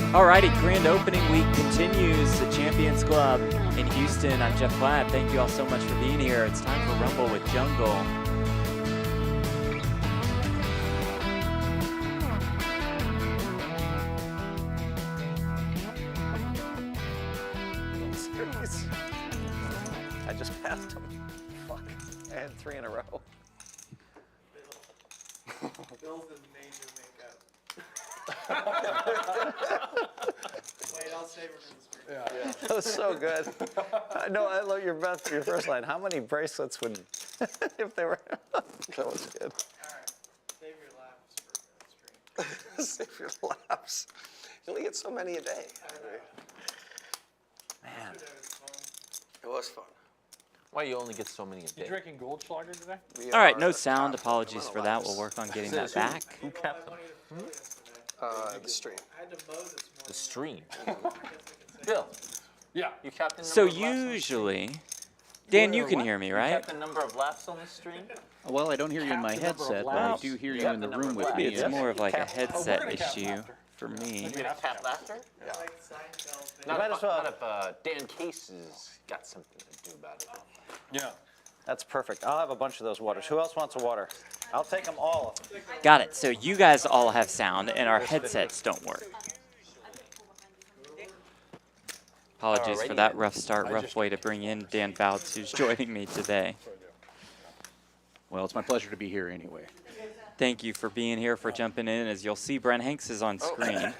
Alrighty, grand opening week continues. The Champions Club in Houston. I'm Jeff Platt. Thank you all so much for being here. It's time for Rumble with Jungle. I just passed him. Fuck. I had 3 in a row. Bill's the major makeup. Wait, I'll save it for the screen. Yeah. That was so good. No, I love your first line. How many bracelets would, if they were, that was good. All right, save your laughs for the stream. Save your laughs. You only get so many a day. Man. It was fun. Why you only get so many a day? You drinking Goldschlager today? All right, no sound. Apologies for that. We'll work on getting that back. Who kept them? The stream. I had to mow this morning. The stream. I guess I could say. Bill, Yeah. you kept the number So of laughs on the usually, Dan, you can hear me, You right? kept the number of laughs on the stream? Well, I don't hear you in my Half the number of headset, but I laughs. do hear you Yeah, in the the room number with of me. It's more of like a we're headset gonna cap issue laughter. for me. You gonna cap laughter? It's like Seinfeld. Not might if, as well. not if Dan Case has got something to do about it. Yeah. That's perfect. I'll have a bunch of those waters. Who else wants a water? I'll take them all. Got it. So you guys all have sound and our headsets don't work. Apologies for that rough start, rough way to bring in Dan Fouts, who's joining me today. Well, it's my pleasure to be here anyway. Thank you for being here, for jumping in. As you'll see, Brent Hanks is on screen.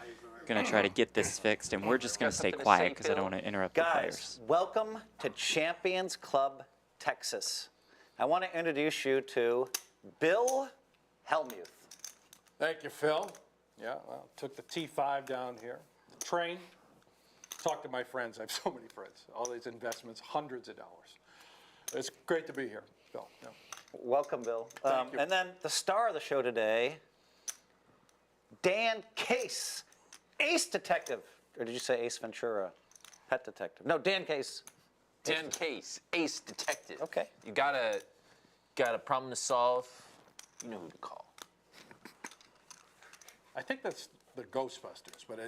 Going to try to get this fixed, and we're just going to stay quiet because I don't want to interrupt the Guys, players. welcome to Champions Club, Texas. I want to introduce you to Bill Hellmuth. Thank you, Phil. Yeah, well, took the T5 down here. Train. Talked to my friends. I have so many friends. All these investments, hundreds of dollars. It's great to be here, Phil. Yeah. Welcome, Bill. Thank you. And then the star of the show today, Dan Case, Ace Detective. Or did you say Ace Ventura? Pet Detective. No, Dan Case. Dan Case, Ace Detective. Okay. You got a problem to solve, you know who to call. I think that's the Ghostbusters, but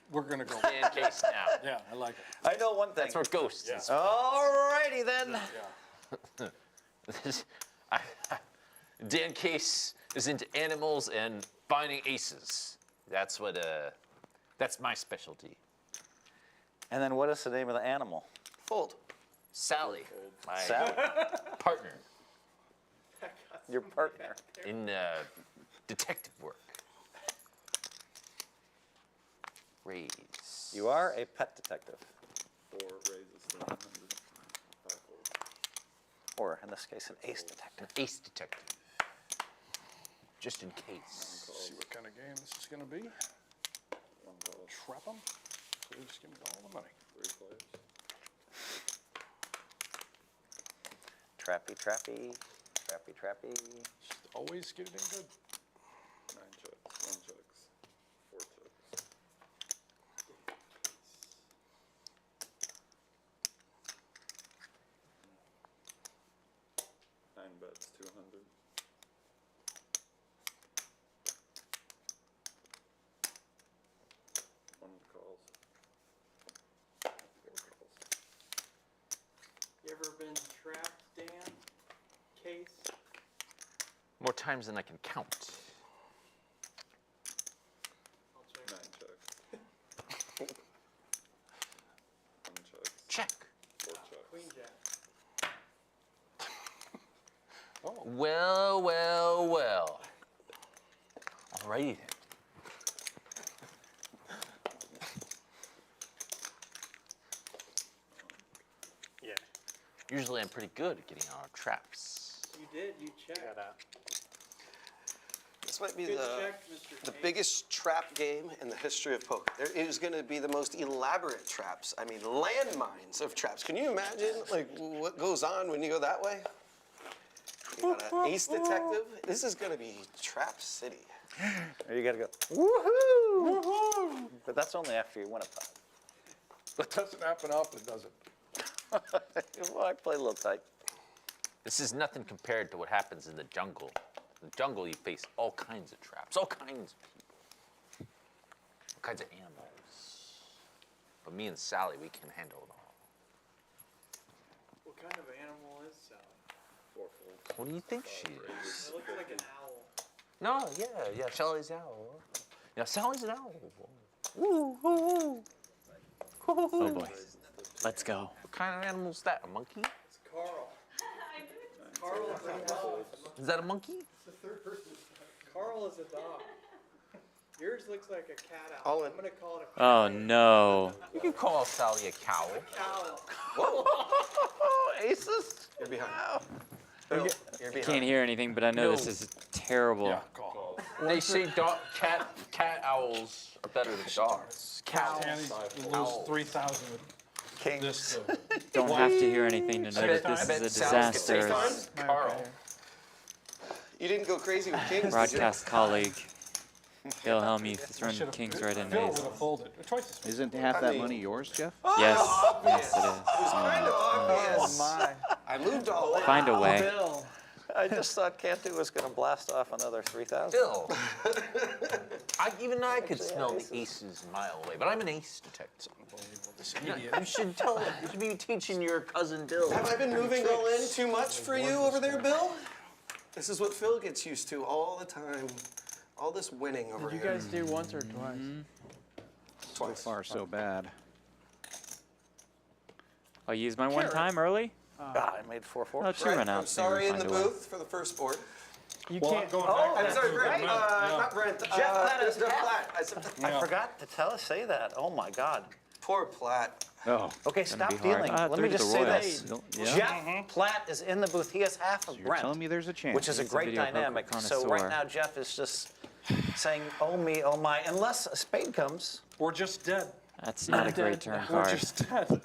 we're going to go. Dan Case now. Yeah, I like it. I know one thing. That's where Ghost is. All righty then. Dan Case is into animals and finding aces. That's what that's my specialty. And then what is the name of the animal? Fold. Sally, my Sally, partner your partner. in detective work. Raise. You are a pet detective. 4 raises 700. 5 folds. Or in this case, an ace detective. An ace detective. Just in case. See what kind of game this is going to be. 1 call. Trap them. Please give me all the money. 3 players. Trappy, trappy, trappy, trappy. Just always get it in good. 9 checks. 1 checks. 4 checks. 9 bets. 200. 1 calls. 4 calls. You ever been trapped, Dan? Case? More times than I can count. I'll check. 9 checks. 1 checks. Check. 4 checks. Queen Jack. Well, well, well. Alrighty then. Yeah. Usually I'm pretty good at getting out of traps. You did. You checked. This might be Good the check, Mr. the Case. biggest trap game in the history of poker. There is going to be the most elaborate traps. I mean, landmines of traps. Can you imagine, like, what goes on when you go that way? You got an ace detective. This is going to be Trap City. Or you gotta go, woohoo! Woohoo! But that's only after you win a pot. That doesn't happen often, does it? Well, I play a little tight. This is nothing compared to what happens in the jungle. In the jungle, you face all kinds of traps, all kinds of people, all kinds of animals. But me and Sally, we can handle it all. What kind of animal is Sally? What do you think she is? It looks like an owl. No, yeah, Sally's an owl. Yeah, Sally's an owl. Woo, woo, woo. Oh boy. Let's go. What kind of animal is that? A monkey? It's Carl. Carl is a dog. Is that a monkey? Carl is a dog. Yours looks like a cat All owl. in. I'm gonna call it a Oh no. You can call Sally a cow. Oh, aces. You're behind. Bill, you're behind. Can't hear anything, but I know this is terrible. Yeah, call. They say cat owls are better than dogs. Cows. And you lose 3,000 with King. this. Don't have to hear anything to know that this is a disaster. Carl. You didn't go crazy with kings, did you? Broadcast colleague Phil Hellmuth is running Should've- kings right into Phil would aces. have folded. Twice as much. Isn't half that money yours, Jeff? Yes, yes it It was kind of obvious. my. I moved all in. is. Find a way. Bill. I just thought Cantu was going to blast off another 3,000. Bill. Even I could smell the aces a mile away, but I'm an ace detective. You should be teaching your cousin Bill. Have I been moving all in too much for you over there, Bill? This is what Phil gets used to all the time. All this winning over Did you here. guys do once or twice? So far, so bad. I'll use my one time early. God, I made 4-4. Oh, two Brent, run out. I'm sorry in the booth for the first board. You Well, can't. I'm going back. I'm sorry, to Brent. Brent. Not Brent. Jeff Platt is Jeff Jeff. Platt. I said, I forgot to say that. Oh my God. poor Platt. Oh, Okay, stop be hard. dealing. Ah, Let me through to just the say Royals. this. Yeah. Jeff Platt is in the booth. He has half of you're Brent, telling me there's a chance. which is a He's a great video poker dynamic. So right connoisseur. now Jeff is just saying, oh me, oh my, unless a spade comes. We're just dead. That's not a great turn We're card. just dead.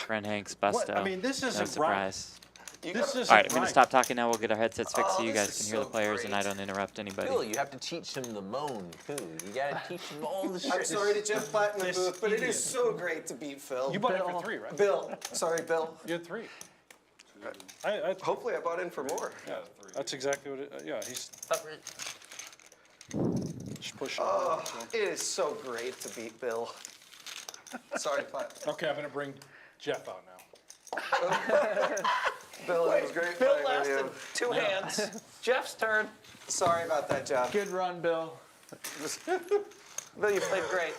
Brent Hanks, busto. What? I mean, this no isn't surprise. This is All right, I'm gonna stop talking now. We'll get our headsets fixed so Oh, you this guys is can hear the so players and I great. don't interrupt anybody. Bill, you have to teach him the moan too. You gotta teach him all the shit. I'm sorry to Jeff Platt in the This booth, but it idiot. is so great to beat Phil. You bought it for 3, right? Bill. Sorry, Bill. You had 3. I Hopefully I bought in for more. yeah, that's exactly what it, yeah, he's just pushing. Oh, it is so great to beat Bill. Sorry, Platt. Okay, I'm gonna bring Jeff out now. Bill, it was great Bill playing with lasted you. 2 hands. Jeff's turn. Sorry about that, Jeff. Good run, Bill. Bill, you played great.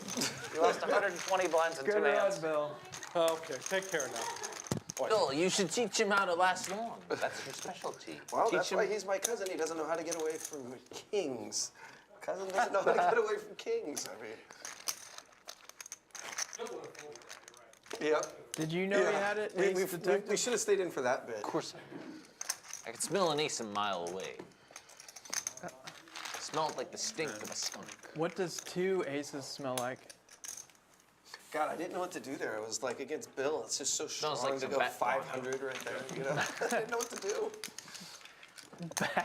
You lost 120 blinds in 2 Good run, hands. Bill. Okay, take care now. Bill, you should teach him how to last long. That's your specialty. Well, teach that's him. why he's my cousin. He doesn't know how to get away from kings. Cousin doesn't know how to get away from kings. I mean. Yep. Did you know he had it? Ace detective? We should have stayed in for that bit. Of course I could smell an ace a mile away. Smelled like the stink of a skunk. What does 2 aces smell like? God, I didn't know what to do there. I was like against Bill. It's just so Smells strong like to some go bat 500 right there. You know, I didn't know what to do.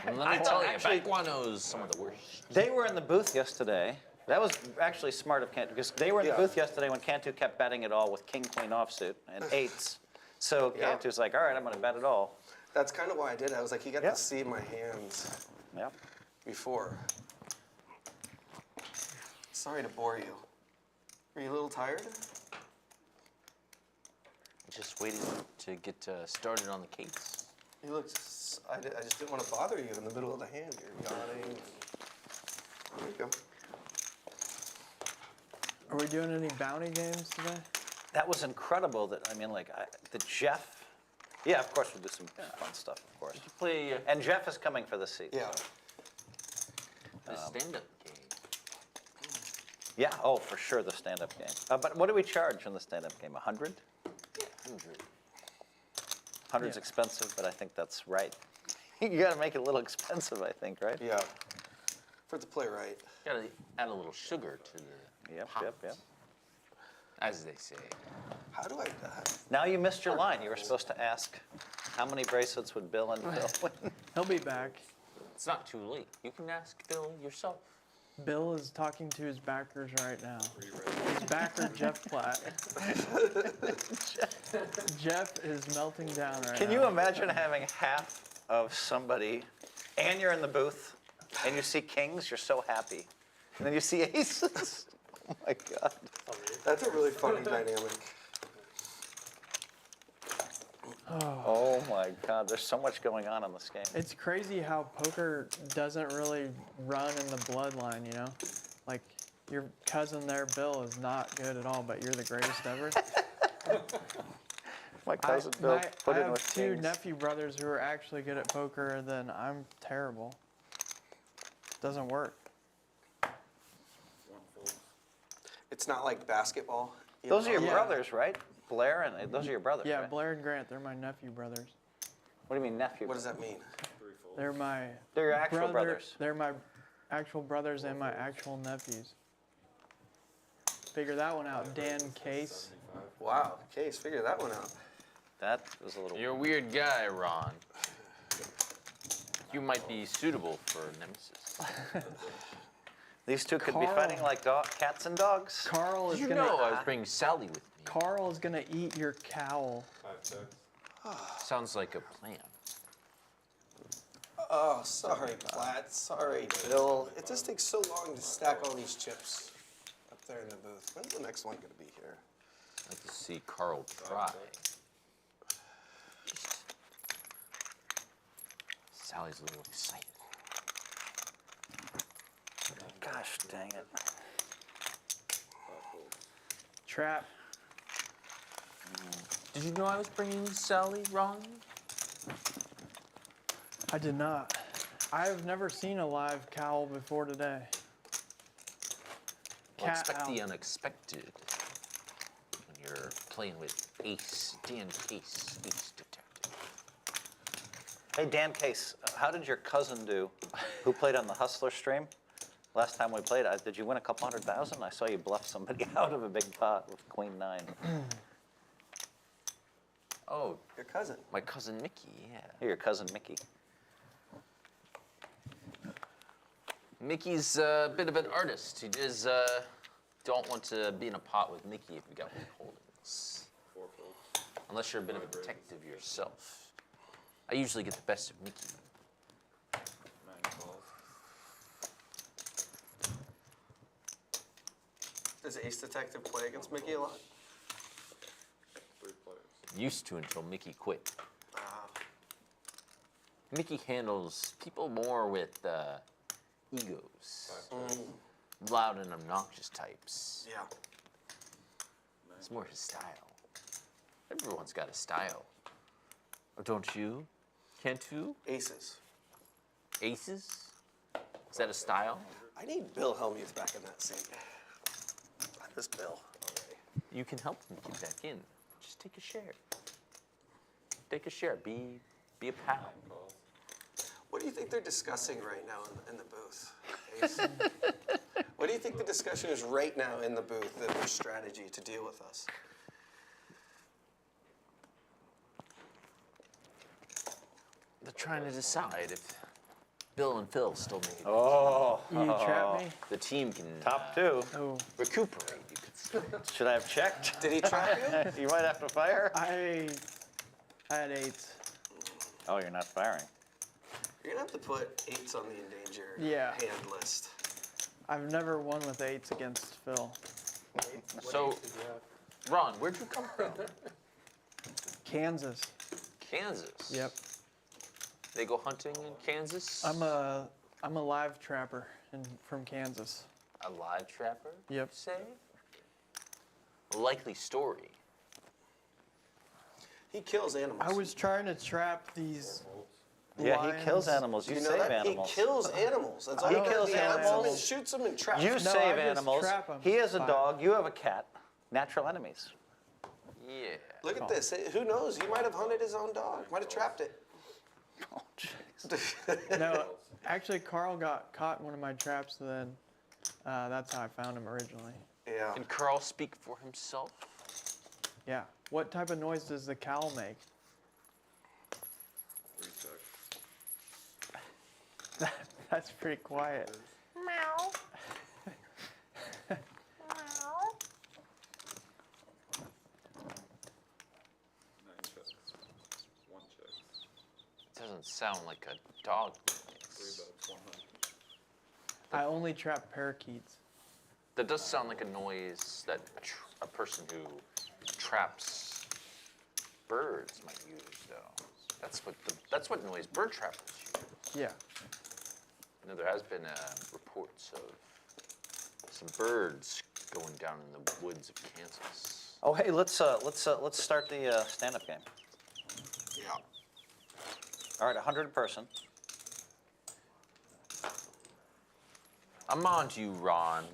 And let me tell you, Baguano is some of the worst. They were in the booth yesterday. That was actually smart of Cantu, because they were in the Yeah. booth yesterday when Cantu kept betting it all with king-queen offsuit and 8s. So Yeah. Cantu's like, all right, I'm going to bet it all. That's kind of why I did it. I was like, he got Yeah. to see my hands Yeah. before. Sorry to bore you. Are you a little tired? Just waiting to get started on the case. You look. I just didn't want to bother you in the middle of the hand. You're yawning. There you go. Are we doing any bounty games today? That was incredible that, I mean, like, the Jeff, yeah, of course, we'll do some fun stuff, of course. Play And Jeff is coming for the seat. Yeah. the stand-up game. Yeah, oh, for sure, the stand-up game. But what do we charge in the stand-up game, 100? 100. 100's expensive, but I think that's right. You got to make it a little expensive, I think, right? Yeah. For it to play right. Gotta add a little sugar to the Yep, pot, yep, yep. as they say. How do I? Now you missed your line. You were supposed to ask, how many bracelets would Bill and Phil win? He'll be back. It's not too late. You can ask Bill yourself. Bill is talking to his backers right now. His backer, Jeff Platt. Jeff is melting down right now. Can you imagine having half of somebody, and you're in the booth, and you see kings, you're so happy. And then you see aces. Oh my God. That's That's a really funny dynamic. Oh my God, there's so much going on in this game. It's crazy how poker doesn't really run in the bloodline, you know? Like, your cousin there, Bill, is not good at all, but you're the greatest ever. My cousin Bill put I in have with two kings. nephew brothers who are actually good at poker, and then I'm terrible. Doesn't work. It's not like basketball. you Those know? are your Yeah. brothers, right? Blair and those are your brothers, Yeah, right? Blair and Grant, they're my nephew brothers. What do you mean nephew? What does that mean? They're my They're your actual brothers. They're my actual brothers and my actual nephews. Figure that one out, Dan Case. Wow, Case, figure that one out. That was a little. You're a weird guy, Ron. You might be suitable for nemesis. These two could be Carl. fighting like cats and dogs. Carl Did is you gonna know I was bringing Sally with me? Carl is gonna eat your cowl. 5, 6. Sounds like a plan. Oh, sorry, Platt. Sorry, Bill. It just takes so long to stack all these chips up there in the booth. When's the next one going to be here? I'd like to see Carl try. Sally's a little excited. Gosh dang it. Trap. Did you know I was bringing Sally, Ron? I did not. I've never seen a live cowl before today. Well, Cat expect the owl. unexpected when you're playing with Ace, Dan Case, Ace Detective. Hey, Dan Case, how did your cousin do who played on the Hustler stream? Last time we played, did you win a couple $100,000? I saw you bluff somebody out of a big pot with Queen 9. Oh, Your cousin. my cousin Mickey, yeah. Hey, your cousin Mickey. Mickey's a bit of an artist. He does don't want to be in a pot with Mickey if you got withholdings. 4 folds. Unless you're a bit of a detective yourself. I usually get the best of Mickey. 9 calls. Does Ace Detective play against Mickey a lot? 3 players. Used to until Mickey quit. Mickey handles people more with egos. Loud and obnoxious types. Yeah. It's more his style. Everyone's got a style. Or don't you? Can't you? Aces. Aces? Is that a style? I need Bill Hellmuth back in that seat. This Bill. You can help him get back in. Just take a share. Take a share. Be a pal. What do you think they're discussing right now in the booth? Ace? What do you think the discussion is right now in the booth, their strategy to deal with us? They're trying to decide if Bill and Phil still make it. Oh, You trap me? The team can top 2. Oh, recuperate, you could say. Should I have checked? Did he trap you? You might have to fire. I had 8s. Oh, you're not firing. You're gonna have to put 8s on the endangered Yeah. hand list. I've never won with 8s against Phil. So, Ron, where'd you come from? Kansas. Kansas. Yep. They go hunting in Kansas? I'm a live trapper from Kansas. A live trapper? Yep. You say? A likely story. He kills animals. I was trying to trap these Yeah, he kills lions. animals. You You know save that? animals. He kills animals. That's all He he does. kills He hunts them and animals. shoots them and traps You them. No, I save just animals. trap 'em. He has a Fine. dog. You have a cat. Natural enemies. Yeah. Look at this. Who knows? He might have hunted his own dog. Might have trapped it. Oh, jeez. No, actually, Carl got caught in one of my traps, so then that's how I found him originally. Yeah. Can Carl speak for himself? Yeah. What type of noise does the cowl make? Recheck. That's pretty quiet. Meow. 9 checks. 1 check. Doesn't sound like a dog. 3 bets. 100. I only trap parakeets. That does sound like a noise that a person who traps birds might use, though. That's what noise bird trappers use. Yeah. You know, there has been reports of some birds going down in the woods of Kansas. Oh, hey, let's start the stand-up game. Yeah. All right, 100 person. I'm on to you, Ron.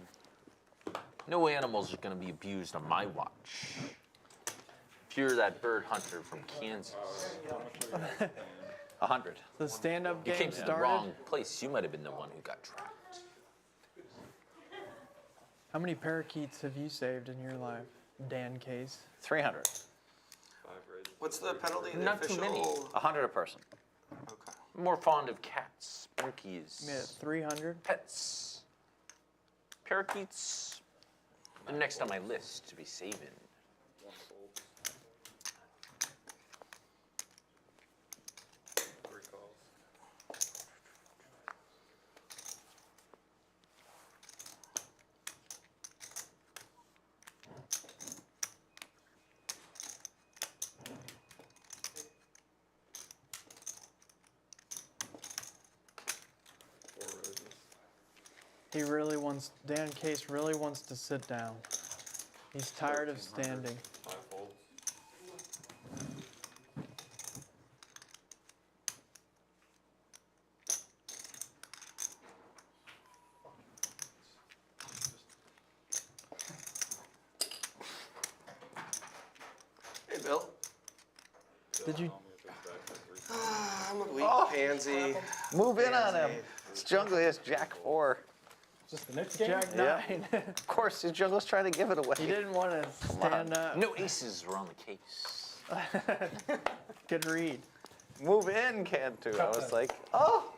No animals are going to be abused on my watch. If you're that bird hunter from Kansas, 100. The stand-up you game came to the started. wrong place. You might have been the one who got trapped. How many parakeets have you saved in your life, Dan Case? 300. What's the penalty? The Not too official? many. 100 a person. Okay. I'm more fond of cats, monkeys, You made it 300. pets, parakeets. The next on my list to be saving. One fold. 3 calls. Dan Case really wants to sit down. He's tired of standing. 5 folds. Hey, Bill. Did you? I'm a weak pansy. Move in on him. It's Jungle. It's Jack 4. Is this the next game? Jack Yeah. 9. Of course, his Jungle's trying to give it away. He didn't want to stand up. No aces were on the case. Good read. Move in, Cantu. I was like, oh.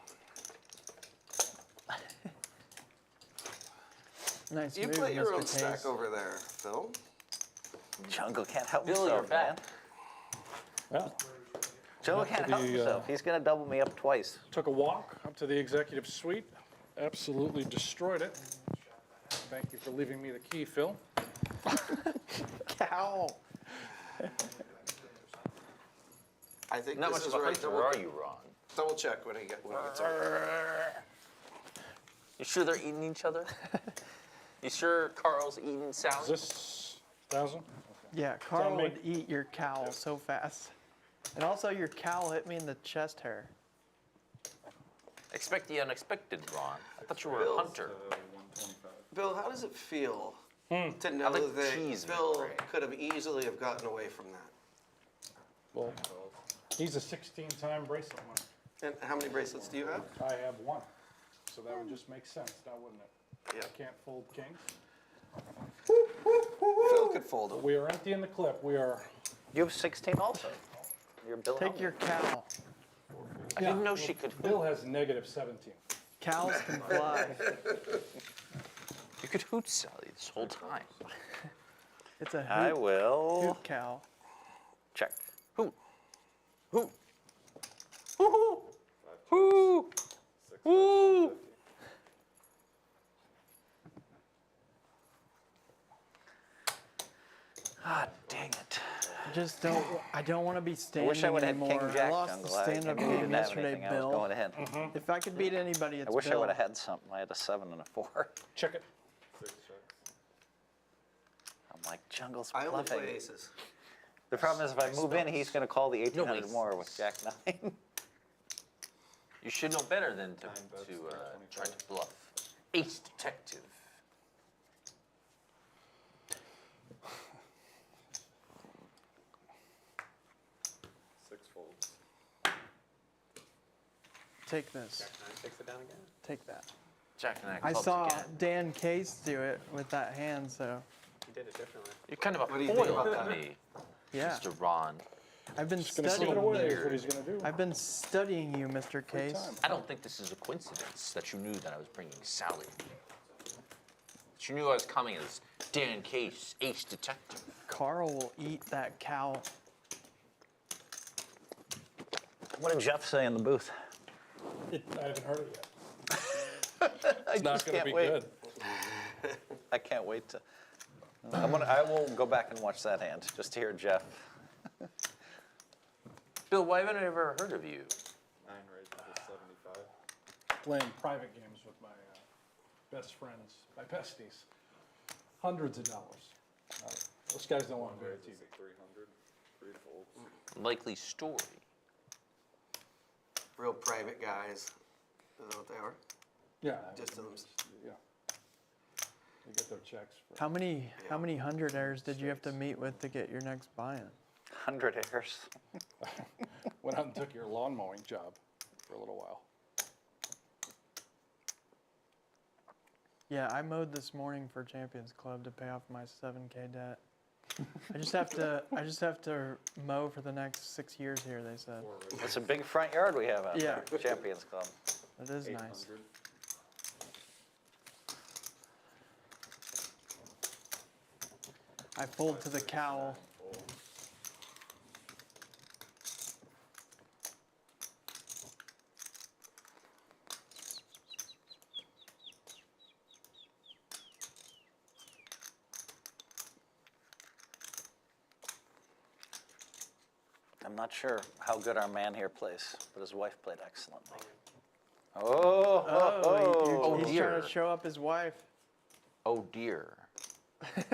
Nice You move, play your Mr. own Case. stack over there, Phil. Jungle can't help Bill, himself, you're back. man. Yeah. Jungle Up to can't help the, himself. He's going to double me up twice. Took a walk up to the executive suite, absolutely destroyed it. Thank you for leaving me the key, Phil. Cow. I think Not this much is of a right. hunter, are you, Ron? Double check when he gets over. You sure they're eating each other? You sure Carl's eating Is Sally? this 1,000? Yeah, Carl me. would eat your cow so fast. And also, your cow hit me in the chest hair. Expect the unexpected, Ron. I thought you were a hunter. 125. Bill, how does it feel to know like that cheese, Phil Ray. could have easily have gotten away from that? Well, he's a 16-time bracelet winner. And how many bracelets do you have? I have 1. So that would just make sense, now wouldn't it? Yeah. I can't fold kings. Phil could fold them. We are empty in the clip. We are. You have 16 also. You're Bill. Take your cow. I didn't know she could. Bill has negative 17. Cows can fly. You could hoot Sally this whole time. It's a I hoot, will hoot cow. check. Hoot. Hoot. Hoo-hoo. Hoo. 6, Woo. Ah, dang it. I don't want to be I standing wish I would have had anymore. King Jack I lost Jungle. the stand-up I didn't game have yesterday, anything. I was Bill. going ahead. If I could beat anybody, it's I wish I Bill. would have had something. I had a 7 and a 4. Check it. 6 checks. I'm like, Jungle's I only bluffing. play aces. The problem is if I move in, he's going to call the 1800 aces. more with Jack 9. You should know better than to bets, try to bluff. Ace detective. Six folds. Take this. Takes it down again. Take that. Jack and I clubs saw again. Dan Case do it with that hand, so He did it differently. You're kind of a What do you think foil about to that? me, yeah. Mr. Ron. I've been Just gonna slip it studying away is you. what he's gonna do. I've been studying you, Mr. Case. time. I don't think this is a coincidence that you knew that I was bringing Sally. That you knew I was coming as Dan Case, ace detective. Carl will eat that cow. What did Jeff say in the booth? I haven't heard it yet. I It's not just gonna can't be wait. good. I can't wait to. I will go back and watch that hand just to hear Jeff. Bill, why haven't I ever heard of you? 9 raised to 75. Playing private games with my best friends, my besties. Hundreds of dollars. Those guys don't want to go to TV. 300. 3 folds. Likely story. Real private guys. Is that what they are? Yeah. Just Yeah. They get their checks. For, How many hundred heirs did you have to meet with to get your next buy-in? 100 heirs. went out and took your lawn mowing job for a little while. Yeah, I mowed this morning for Champions Club to pay off my 7K debt. I just have to mow for the next 6 years here, they said. It's a big front yard we have out Yeah. there, Champions Club. It is nice. 800. I fold to the cowl. I'm not sure how good our man here plays, but his wife played excellently. Oh, He's dear. trying to show up his wife. Oh dear. I'm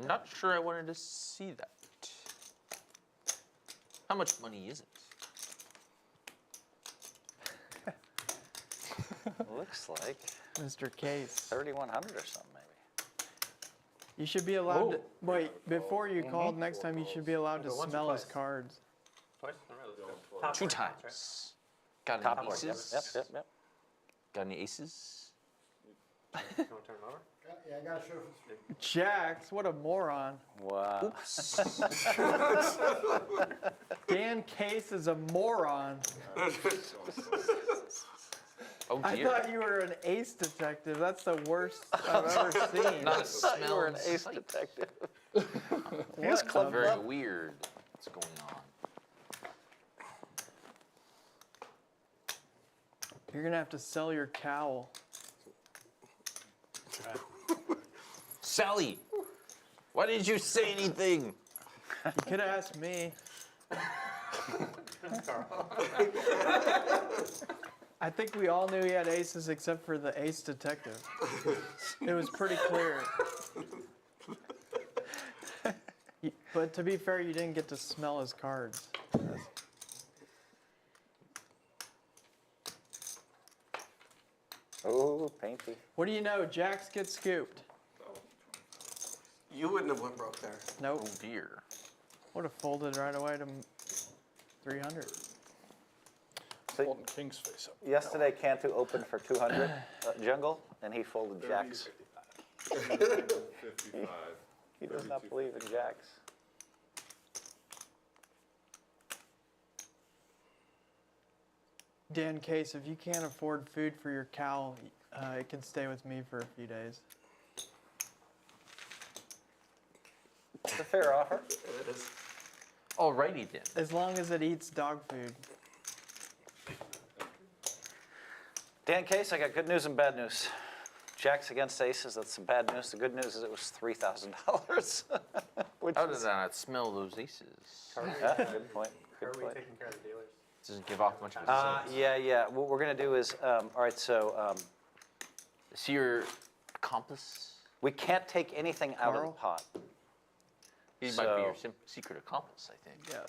not sure I wanted to see that. How much money is it? looks like Mr. Case. 3,100 or something maybe. You should be allowed to, wait, before you called next time, you should be allowed to once or smell his twice? cards. Twice? Top 2 times. Got Top any board, yep, aces? yep. Got any aces? You want to turn them over? Yeah, I gotta show. Jacks, what a moron. Wow. Dan Case is a moron. Oh I dear. thought you were an ace detective. That's the worst I've ever seen. Not a I thought you smell were in an ace sight. detective. What the- Very weird. What's going on? You're gonna have to sell your cowl. Sally, why didn't you say anything? You could have asked me. I think we all knew he had aces except for the ace detective. It was pretty clear. But to be fair, you didn't get to smell his cards. Oh, painty. What do you know? Jacks get scooped. You wouldn't have went broke there. Nope. Oh dear. Would have folded right away to 300. Holding king's face up. Yesterday, Cantu opened for 200 jungle, and he folded jacks. 55. He does not believe in jacks. Dan Case, if you can't afford food for your cow, it can stay with me for a few days. It's a fair offer. It is. Alrighty then. As long as it eats dog food. Dan Case, I got good news and bad news. Jacks against aces, that's some bad news. The good news is it was $3,000. Which How is- does that smell those aces? Yeah, good point. How are Good we point. taking care of the dealers? Doesn't give off much of a scent. Yeah. What we're gonna do is, all right. So Is he your accomplice? we can't take anything out of Carl? the pot. He might be your So- secret accomplice, I think. Yes.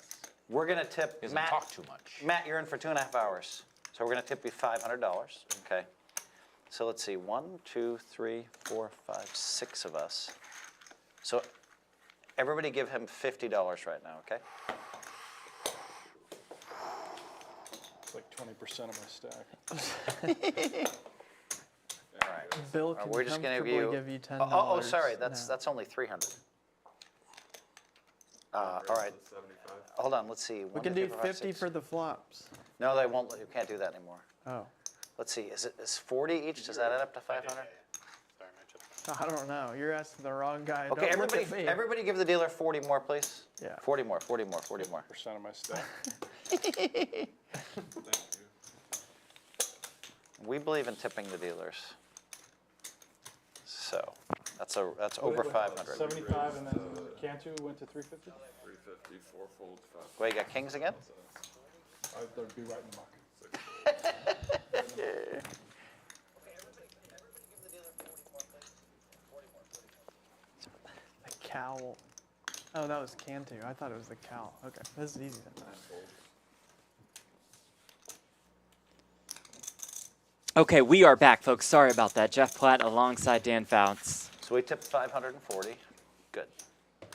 We're gonna tip He doesn't Matt. talk too much. Matt, you're in for 2.5 hours. So we're gonna tip you $500. Okay. So let's see, 1, 2, 3, 4, 5, 6 of us. So everybody give him $50 right now, okay? It's like 20% of my stack. All right. Bill can We're just gonna comfortably give you $10. Oh, sorry, now. that's only 300. All right, 75. hold on, let's see. We can do 50 for the flops. No, they won't, you can't do that anymore. Oh. Let's see, is 40 each? Does that add up to 500? Sorry, Mitchell. I don't know. You're asking the wrong guy. Okay, Don't look at me. everybody give the dealer 40 more, please. Yeah. 40 more, 40 more, 40 more. Percent of my stack. We believe in tipping the dealers. so. That's over 500. 75 and then Cantu went to 350? 350, 4 folds, 5. Wait, you got kings again? I'd be right in the market. The cowl. Oh, that was Cantu. I thought it was the cowl. Okay, this is easy then. Okay, we are back, folks. Sorry about that. Jeff Platt alongside Dan Fouts. So we tipped 540. Good.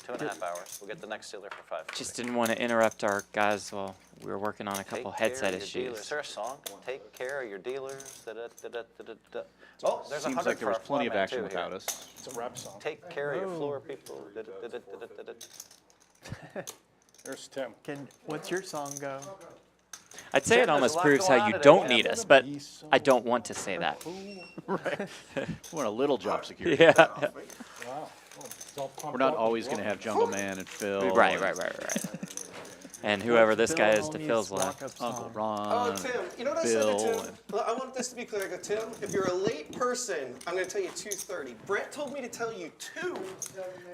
2.5 hours. We'll get the next dealer for 5. Just didn't want to interrupt our guys while we were working on a couple headset Is issues. there a song? Take care of your dealers. Da-da-da-da-da-da. Oh, there's Seems 100 like there was for our plenty of floor man, action too, without here. us. It's a rap song. Take care of your Oh. floor people. Da-da-da-da-da-da. There's Tim. What's your song go? I'd say Tim, it there's almost a lot proves going how on you today, don't man. need us, but I don't want to say that. Right. We want a little job security. Yeah. Wow. Oh, it's all pumped We're not up. always going to have Jungleman and Phil. Right. and And whoever this What's guy Bill is to Hellmuth's Phil's left. walk-up Uncle song? Ron. Oh, Tim, you know what Bill I said to and- Tim? Look, I want this to be clear. I go, Tim, if you're a late person, I'm going to tell you 2:30. Brent told me to tell you 2.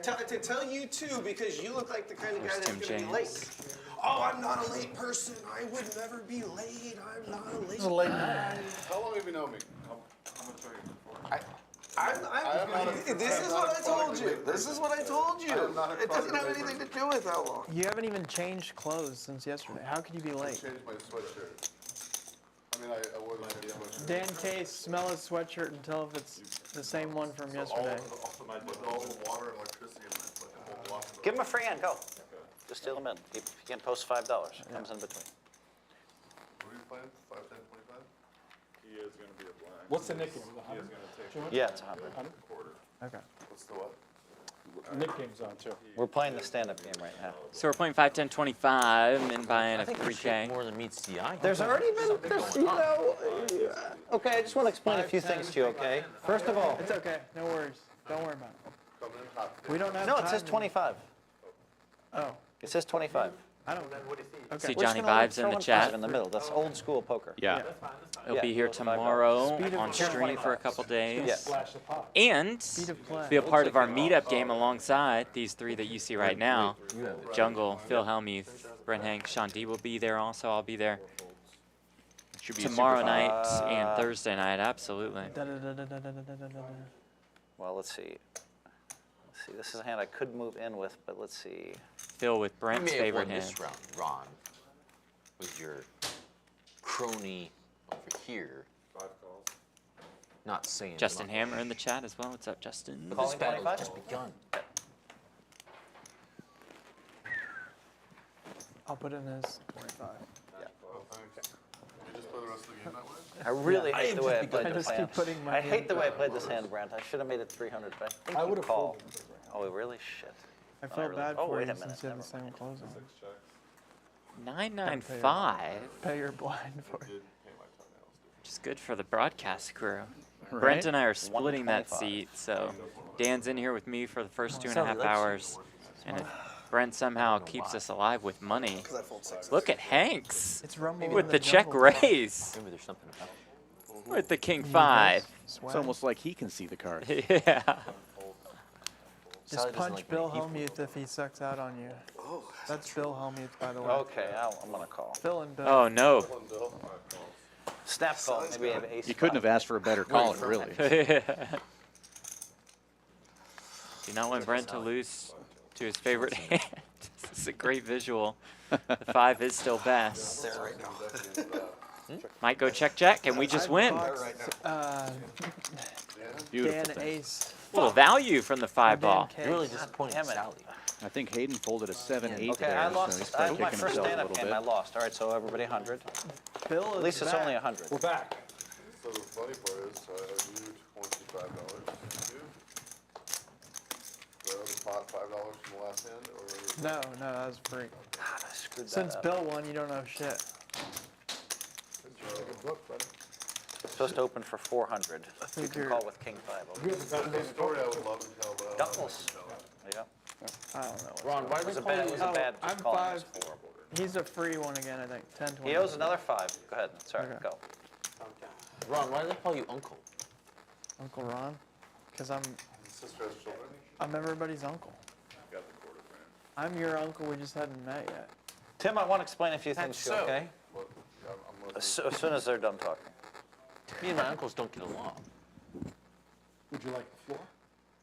To tell you 2 because you look like the kind of guy that's Tim going to be James. late. Oh, I'm not a late person. I would never be late. I'm not a late It's a late night. How long have you known me? How much are you for? This is what I told you. This is what I told you. am not a It doesn't have crowded anything to do with how long. You haven't even changed clothes since yesterday. How could you be I late? changed my sweatshirt. I mean, I wasn't in the sweatshirt. Dan Case, smell his sweatshirt and tell if it's the same one from yesterday. All the water and electricity in my whole block. Give him a free hand. Go. Just steal them in. You can post $5. Comes in between. What are you playing? 5, 10, 25? He is going to be a blind. What's the nickname? He is going to take Yeah, it's 100. a quarter. Okay. What's the what? Nickname's on too. We're playing the stand-up game right now. So we're playing 5, 10, 25 and buying a I think we 3K. more than meets the eye. There's already been, okay, I just want to explain a few things to you, okay? First of all, It's okay. No worries. Don't worry about it. Coming in hot. We don't have no, time. it says 25. Oh, It says 25. I don't. Okay. See We're just Johnnie gonna Vibes in throw the in chat. 5 in the middle. That's old school poker. Yeah. He'll Yeah, be here $5. tomorrow Speed of on play. stream for a couple days. Yeah. Flash the pot. And Speed of play. be a part of our meetup game alongside these 3 that you see right now. Jungle, Phil Hellmuth, Brent Hanks, Shaun Deeb will be there also. I'll be there Should be a tomorrow super fun. night and Thursday night. Absolutely. Da-da-da-da-da-da-da-da-da. Well, let's see. Let's see. This is a hand I could move in with, but let's see. Phil with You Brent's may have favorite won hand. this round, Ron, with your crony over here. 5 calls. Not saying Justin much. Hammer in the chat as well. What's up, Justin? This Calling battle 25? has just begun. I'll put in his 25. Oh, thanks. You just play the rest of the game that way? I really hate the way I played I this just hand. keep putting my I hate the way I hand- played this hand, Brent. I should have made it 300, but I think I you would have call. folded. Oh, really? Shit. I feel really- bad oh, for wait you a minute, since you have the never same closing. 6 checks. 995, Pay your blind for it. Did pay my toenails. which is good for the broadcast crew. Right? Brent and I are splitting that 125. seat, so Dan's in here with me for the first 2.5 likes hours, and if Brent somehow keeps us alive with money. Because I fold 6. Look at Hanks It's rumble with in the check jungle. raise Maybe there's something about it. with the King You 5. guys It's swag. almost like he can see the cards. Yeah. Sally Just doesn't punch like Bill many people. Hellmuth if he sucks out on you. Oh, That's Bill Hellmuth, by the way. Okay, I'm going to call. Phil and Bill. Oh no. One bill, 5 calls. Snap call. Maybe I have ace. You couldn't have asked for a better caller, really. Do not want Brent to lose to his favorite hand. This is a great visual. The 5 is still best. there right now. Might go check, and we just win. Uh, Beautiful Dan thing. Ace. A little value from the 5 Dan ball. Case. You're really disappointed in Damn it. Sally. I think Hayden folded a 7-8 Okay, there, I so lost. he's I probably my kicking first himself a stand-up little game. I bit. lost. All right, so everybody 100. Bill is At least it's back. only 100. We're back. So the funny part is, I owe you $25. Thank you. The pot $5 from the last hand, or? No, that was free. God, I screwed that Since up. Bill won, you don't know shit. It's supposed to open for 400. You can Figure- call with King 5. Okay. That's a story I would love to tell, but I don't know. Doubles. There you go. I don't know. Ron, why It do was they a call bad. It you? was a bad. I'm calling 5. was 4. He's a free one again, I think. 10, 20. He owes another 5. Go ahead. Sorry. Okay. Go. Ron, why do they call you Uncle? Uncle Ron. Because I'm sister has children? I'm everybody's uncle. Got the quarter frame. I'm your uncle. We just hadn't met yet. Tim, I want to explain a few things That's to you, so. okay? Well, yeah, I'm listening. As soon as they're done talking. Me and my uncles don't get along. Would you like the floor?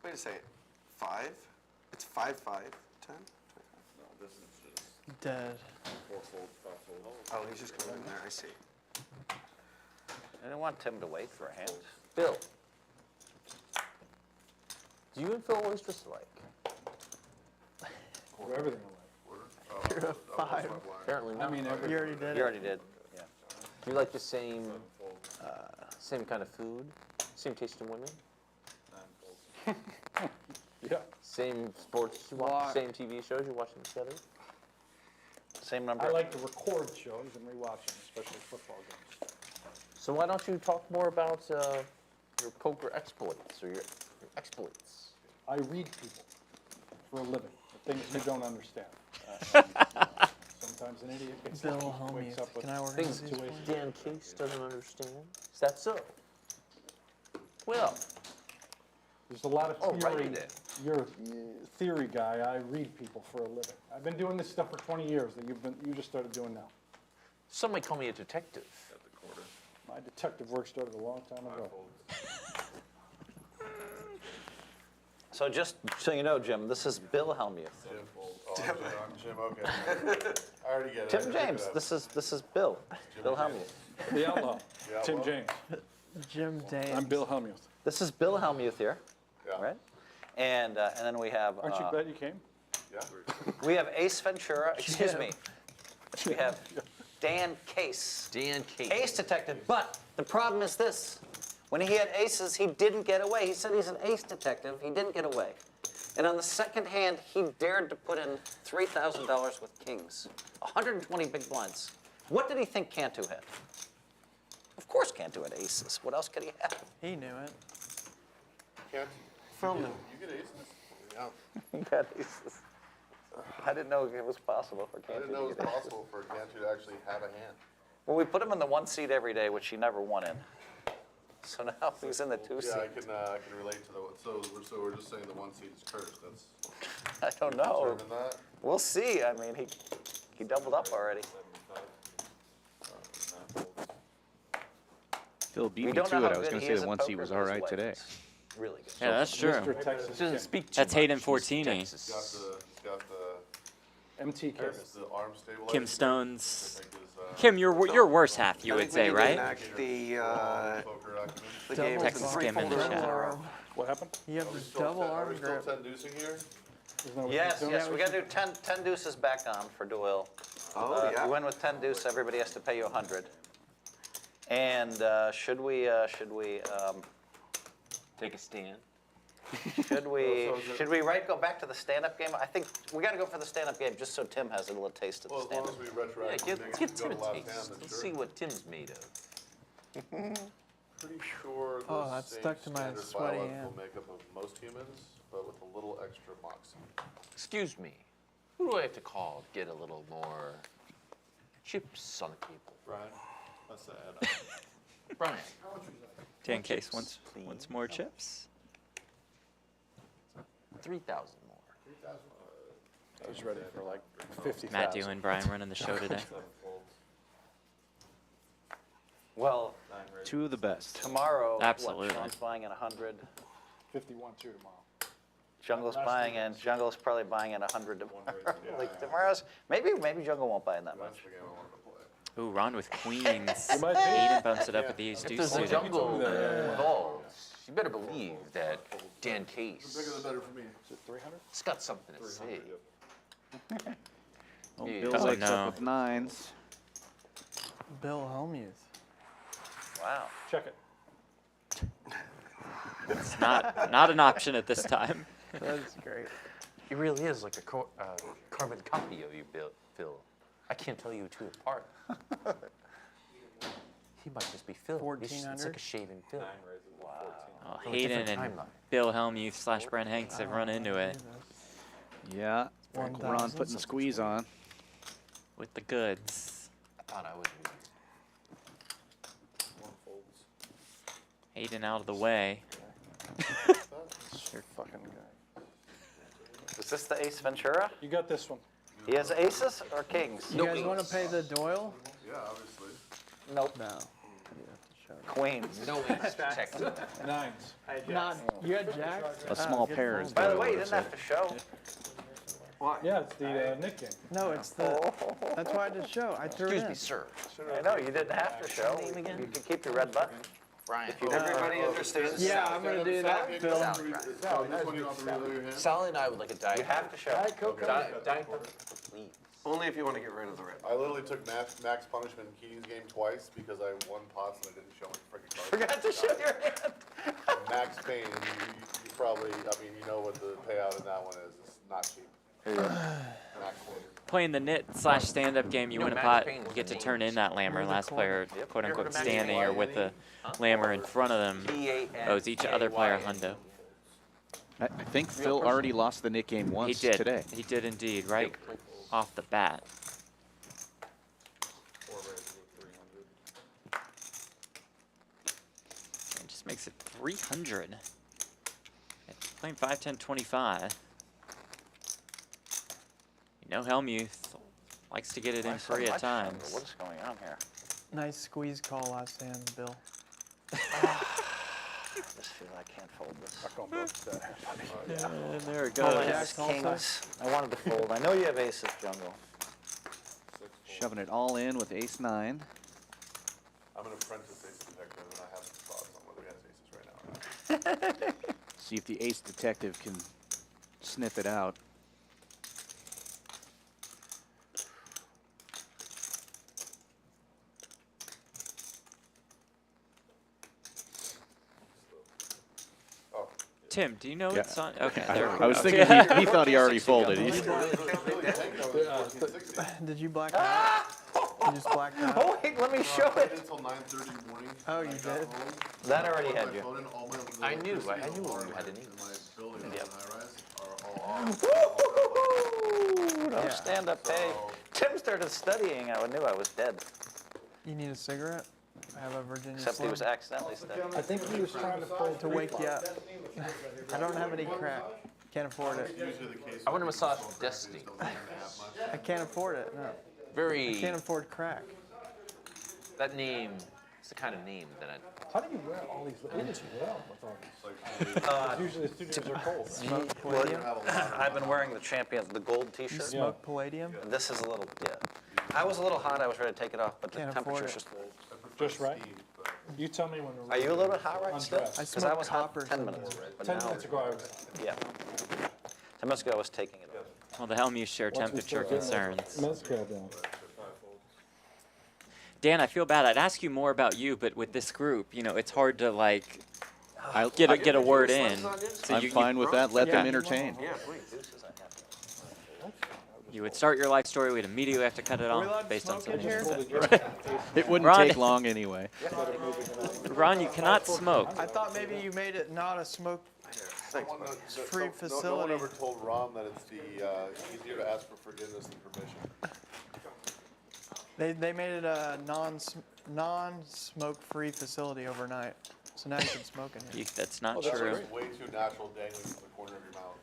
Wait a second. 5? It's 5, 5, 10? No, this is just Dead. 4 folds, 5 folds. Oh, he's just going in there. I see. I didn't want Tim to wait for a hand. Phil. Do you and Phil always just like? Or everything away. You're a 5. Apparently not. I mean, You already did You it. already did. Yeah. Do you like the same, same kind of food? Same taste in women? yeah. Same sports you watch? Why? Same TV shows you're watching together? Same number. I like to record shows and rewatch them, especially football games. So why don't you talk more about your poker exploits or your exploits? I read people for a living, the things you don't understand. Sometimes an idiot gets Bill lucky, wakes up Hellmuth. with Can I organize Things these? situation. please? Dan Case doesn't understand. Is that so? Well, There's a lot of Oh, theory. write it You're a theory guy. I read people for a living. I've been doing this stuff for 20 years that you just started doing now. some might call me a detective. Got the quarter. My detective work started a long time 5 ago. folds. So just so you know, Jim, this is Bill Hellmuth. Jim folds. Oh, I'm Jim, okay. I already get it. I Tim picked it James, up. this is Bill. Bill Hellmuth. The outlaw, Yeah, Tim well, James. Jim Dames. I'm Bill Hellmuth. This is Bill Hellmuth here, Yeah. right? And then we have Aren't you glad you came? Yeah. we have Ace Ventura. Excuse Jim. me. We have Dan Case. Dan Case. Ace detective, but the problem is this. When he had aces, he didn't get away. He said he's an ace detective. He didn't get away. And on the second hand, he dared to put in $3,000 with kings. 120 big blinds. What did he think Cantu had? Of course Cantu had aces. What else could he have? He knew it. Can't Phil knew. you get aces? Yeah. He had aces. I didn't know it was possible for I Cantu didn't know to it get was aces. possible for Cantu to actually have a hand. Well, we put him in the 1 seat every day, which he never won in. So now he's in the 2 seat. Yeah, I can relate to the, so we're just saying the 1 seat is cursed. That's I don't know. determined that. We'll see. I mean, he doubled up already. Phil beat We me don't to know it. how I was good going to he say is the at 1 poker, seat was but all his right way today. is really good. Yeah, that's true. Mr. Texas Doesn't King. speak too That's much. Hayden He's Fortini. Texas. He's got the MT Case. the arm stabilizer. Kim Stones. I think is, Kim, your worse half, you I would think we say, need to right? enact the poker acumen. game with Texas the Skim in the three-folder chat. arrow. What happened? You have Are we the still double are arm we still grip. 10 deucing here? Isn't that what Yes, you're yes, doing? we got to do 10 deuces back on for Doyle. Oh, yeah. You win with 10 deuce, everybody has to pay you 100. And should we Take a stand. should we So is it- should we go back to the stand-up game? I think we got to go for the stand-up game just so Tim has a little taste of the Well, as long stand-up. as we Yeah, retroactively give, make give it Tim go a to last taste. hand, then Let's sure. see what Tim's made of. Pretty sure Oh, the that's same stuck to my standard sweaty biological hand. makeup of most humans, but with a little extra moxie. Excuse me. Who do I have to call to get a little more chips on the table? Brian, that's sad. Brian. Dan Case wants more chips. 3,000 more. I was ready for like 50,000. Matt Dew and Brian running the show today. Well, Two of the best. tomorrow, Absolutely. what, Sean's buying at 100. 51 too tomorrow. Jungle's buying in. Jungle's probably buying at 100 tomorrow. Like tomorrow's, maybe Jungle won't buy in that much. That's the game I wanted to play. Ooh, Ron with queens. might be. Hayden bumps it up with the ace If deuce there's a suited. jungle involved, you better believe that Dan The bigger Case the better for me. Is it 300? has got something to say. Oh, Yeah. Bill Oh, likes no. up with nines. Bill Hellmuth. Wow. Check it. It's not an option at this time. That's great. He really is like a carbon copy of you, Phil. I can't tell you two apart. He might just be Phil. It's like 1400? a shaven Phil. Oh, From a Hayden different and timeline. Bill Hellmuth / Brent Hanks have run into it Yeah. Ron 1,000. putting the squeeze on. with the goods. I thought I was weird. Hayden out of the way. Fucking guy. Is this the Ace Ventura? You got this one. He has aces or kings? You guys want to pay the Doyle? Yeah, obviously. Nope. No. Queens. No ace protected. Nines. Not. You had jacks? A small good pair fold. is By the what I way, you would've didn't have to show. Yeah, it's the Nick game. No, it's the. That's why I did show. I threw Excuse it me, in. sir. I know, you didn't have to show. You can keep your red button. Brian. Everybody understands. Yeah, I'm gonna do that, Phil. Sally, right. Sally, this one you don't have to reload your hand? Sally and I would like a diet. You have to show. Diet Coke, please. Only if you want to get rid of the red. I literally took max punishment in Keating's game twice because I won pots and I didn't show any freaking cards. Forgot to show your hand. Max Payne, you probably, I mean, you know what the payout in that one is. It's not cheap. Max Payne. Playing the knit/stand-up game, you know, win a Max pot, Payne was you get the to turn in that lammer. Last player, Yep. quote-unquote, standing or with the lammer in front of them owes each other player a hundo. I think Phil already lost the Nick game He once did. today. He did indeed, right off the bat. It just makes it 300. Playing 5, 10, 25. You know Hellmuth likes to get it in free at times. What's going on here? Nice squeeze call last hand, Bill. I just feel I can't fold this. And there it Oh, goes. yes, kings. I wanted to fold. I know you have aces, Jungle. Shoving it all in with ace-9. I'm an apprentice ace detective and I have some thoughts on whether he has aces right now or not. See if the ace detective can sniff it out. Tim, do you know it's on? Okay, I, there we I go. was thinking he thought he already folded. Did you black out? You just blacked out? Oh, wait, let me show I it. waited until 9:30 in the morning. Oh, you did? That already had you. I knew when you had an And my ace. building on high rise are all off. Woo-hoo-hoo-hoo. No Yeah. stand-up pay. Tim started studying. I knew I was dead. You need a cigarette? I have a Virginia Except he Slim was accidentally studying. I think he was trying to fold to wake you up. I don't have any crack. Can't afford it. Usually the case. I want to massage Destiny. I can't afford it. No. I Very, can't afford crack. that name, it's the kind of name that I, How do you wear all these? It is well with all these. Usually the studios are cold. Right? Smoke palladium. I've been wearing the champion, the gold T-shirt. Smoke palladium. And this is a little, yeah. I was a little hot. I was ready to take it off, but the Can't afford temperature's it. just. Just right. You tell me when we're Are you a little bit hot right still? Undressed. I Because I smoke was hot copper 10 minutes. sometimes. But 10 now, minutes ago, I was. yeah. 10 minutes ago, I was taking it off. Well, the Hellmuth share temperature concerns. Mezcal down. Dan, I feel bad. I'd ask you more about you, but with this group, you know, it's hard to like I'll get a word in. So I'm you, fine with that. Let them Yeah. entertain. Yeah, please. Deuces, I have. you would start your life story. We'd immediately have to cut it Are we allowed off to based on smoke something in you here? said. It wouldn't Ron- take long anyway. Ron, you cannot smoke. I thought maybe you made it not a smoke. Free No one facility. ever told Ron that it's easier to ask for forgiveness than permission. They made it a non-smoke free facility overnight. So now you can smoke in here. That's not That's true. way too natural dangling from the corner of your mouth.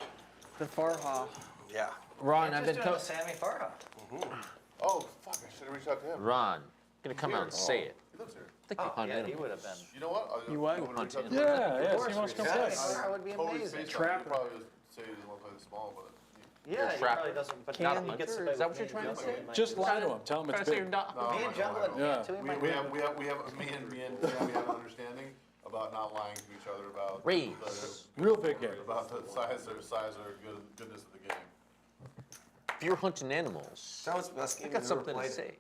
The Farha. Yeah. Ron, I'm just doing a Sammy Farha. Oh, fuck, I should have reached out to him. Ron, gonna come out and say it. He lives here. Think you Oh, hunt yeah, he animals. would have been. You know what? You what? I'm gonna reach out to him. Yeah, yeah. See what's going Sammy to say. Farha would be Totally amazing. spaced out. He probably would say he doesn't want to play the small, but Yeah, he trapper. probably doesn't. But Not a he gets hunter? away Is that with what you're me trying to juggling say? my Just dudes. lie to him. Tell him Trying it's to say you're big. not. Me and Jungleman, Yeah. too. we have an understanding about not lying to each other about Raise. Real big game. about the size or goodness of the game. If you're hunting animals, Tell us the best I game got you've ever something to played. say.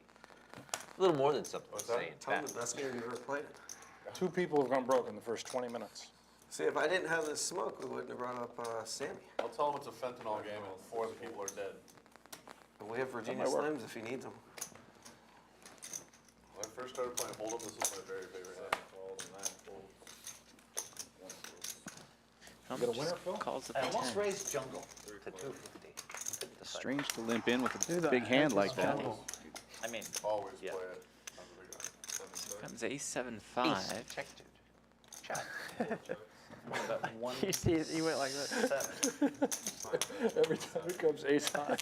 A little more than something to What's that? say, in Tell them fact. the best game you've ever played. 2 people have gone broke in the first 20 minutes. See, if I didn't have this smoke, we wouldn't have brought up Sammy. I'll tell him it's a fentanyl game and 4 of the people are dead. But we have Virginia might work. Slims if he needs them. When I first started playing Hold'em, this was my very favorite hand. Hellmuth got a winner, just Phil? calls it I the almost 10. raised Jungle to 250. Couldn't decide. Strange to limp in with Do a the big hand like headless that. jungle. I mean, Always Yeah. play it. I'm a big fan. Comes ace 7 Ace 5. protected. About one You see, he went like this. 7. Every time it comes ace high.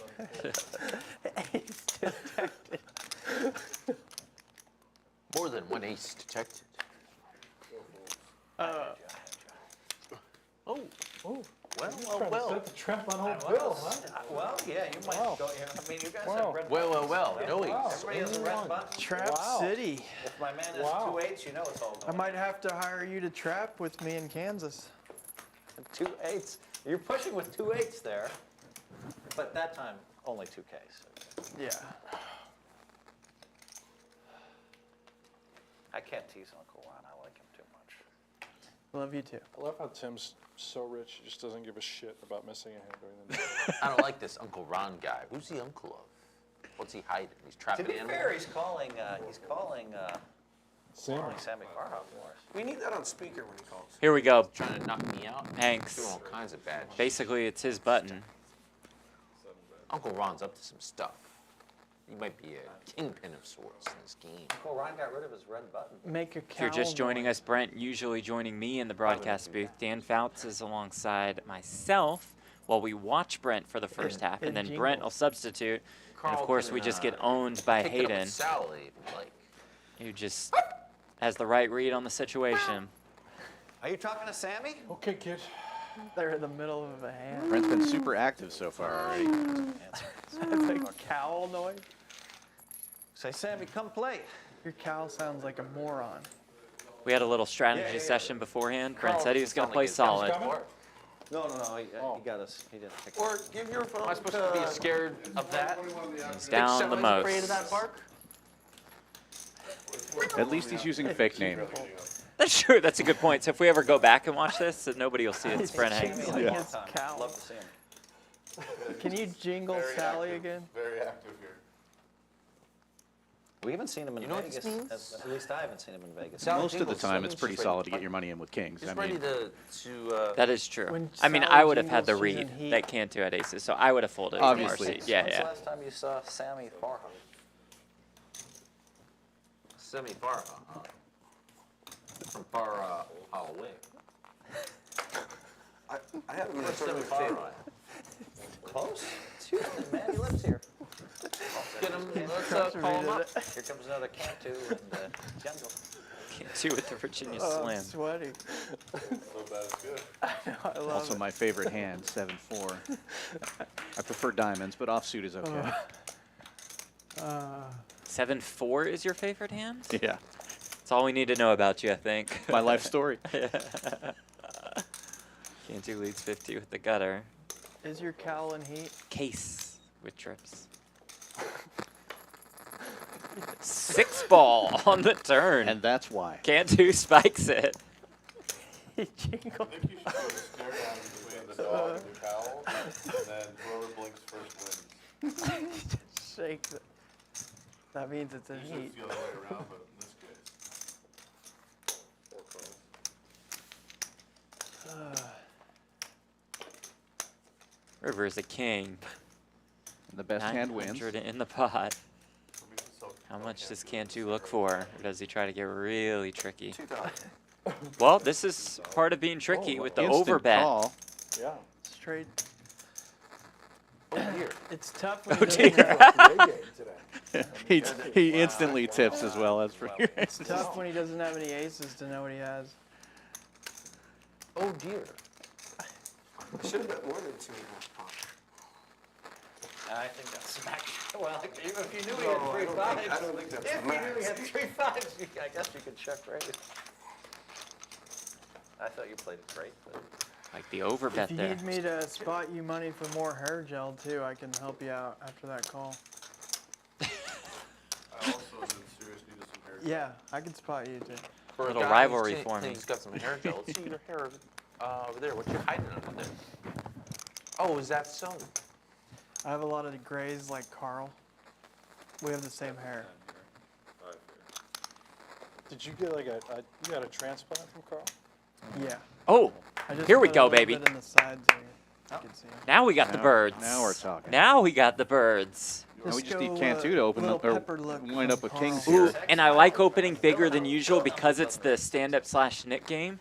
Ace detected. More than one ace detected. Oh, Well. Set the trap on old Bill, huh? Well, yeah, you might Wow. go here. I mean, you guys Wow. have red Well, buttons. no ace. Everybody has a red button. Trap Wow. City. If my man has Wow. 2 8s, you know it's all I going. might have to hire you to trap with me in Kansas. 2 8s. You're pushing with 2 8s there. But that time, only 2Ks. Yeah. I can't tease Uncle Ron. I like him too much. Love you too. I love how Tim's so rich, he just doesn't give a shit about missing a hand during the night. I don't like this Uncle Ron guy. Who's the uncle of? What's he hiding? He's To trapping be animals? fair, he's calling Sammy. Sammy Farha for us. We need that on speaker when he calls. Here we go. Trying to knock me out? Hanks. Doing all kinds of bad shit. Basically, it's his button. Uncle Ron's up to some stuff. He might be a kingpin of sorts in this game. Uncle Ron got rid of his red button. Make a If you're just joining us, Brent usually joining me in the broadcast booth. Dan Fouts is alongside myself while we watch Brent for the first half, and then Brent will substitute. And of Carl course, can, we just get owned by Pick it up Hayden, with Sally, if you like. who just has the right read on the situation. Are you talking to Sammy? Okay, kid. They're in the middle of a hand. Brent's been super active so far already. That's a cowl noise. Say, Sammy, come play. Your cow sounds like a moron. We had a little strategy session beforehand. Brent said he was going to play solid. No, he got us. He didn't pick Or give your phone Am I supposed to be scared of that? He's down the Someone's afraid of that most. bark? At least he's using a fake name. That's true. That's a good point. So if we ever go back and watch this, nobody will see it's Brent Hanks. Jingling Yeah. his cow. Love to see him. Can you jingle Sally again? Very active here. We haven't seen him in You know what Vegas. this means? At least I haven't seen him in Vegas. Sally Most of the jingles, time, so it's she's pretty ready solid to to get your money in with kings. He's I ready mean, to That is true. When I mean, Sally I would have had the jingles, she's read in heat. that Cantu had aces, so I would have folded. from Obviously. RC. Yeah, When's the yeah. last time you saw Sammy Farha? semi-far, from far away. I have him in a Semi-far. Close? It's Houston, man. He lives here. Get him, let's Trust call him me, up. Here comes another Cantu and Jungle. Cantu with the Virginia Oh, Slam. I'm sweaty. So bad it's good. I love also it. my favorite hand, 7-4. I prefer diamonds, but offsuit is okay. 7-4 is your favorite hand? Yeah, That's all we need to know about you, I think. my life story. Cantu leads 50 with the gutter. Is your cowl in heat? Case with trips. 6 ball on the turn. And that's why. Cantu spikes it. He jingled. I think you should put a stare down between the dog and the cow, and then whoever blinks first wins. Just shakes it. That means it's in Usually heat. it's the other way around, but in this case. 4 cards. River is a king. And the best hand wins. 900 in the pot. For me, it's so- How much does Cantu look for? Or does he try to get really tricky? 2,000. Well, this is part of being tricky with the Instant overbet. call. Yeah. Straight. Oh dear. It's tough when Oh, he doesn't dear. have, he instantly tips as well. That's for you. it's tough when he doesn't have any aces to know what he has. Oh dear. Should have bet more than 2.5 pots. I think that's smack. Well, even if you knew he had No, 3 I don't fives, think- I don't think that's if you knew he had max. 3 fives, I guess you could check raise. I thought you played great, but Like the overbet If you there. need me to spot you money for more hair gel too, I can help you out after that call. I also am in serious need of some hair. Yeah, I can spot you too. For a Little guy rivalry who's forming. He's got some hair gel. Let's see your hair over there. What you hiding under there? Oh, is that so? I have a lot of grays like Carl. We have the same hair. Did you get like you got a transplant from Carl? Yeah. Oh, I just here we put a go, little baby. bit in the sides here. You can see 'em. Now we got the Now- birds. now we're talking. Now we got the birds. Now we just go, need Cantu to open little up or pepper look wind up from with kings Carl. here. And I like opening bigger than usual because it's the stand-up / knit game.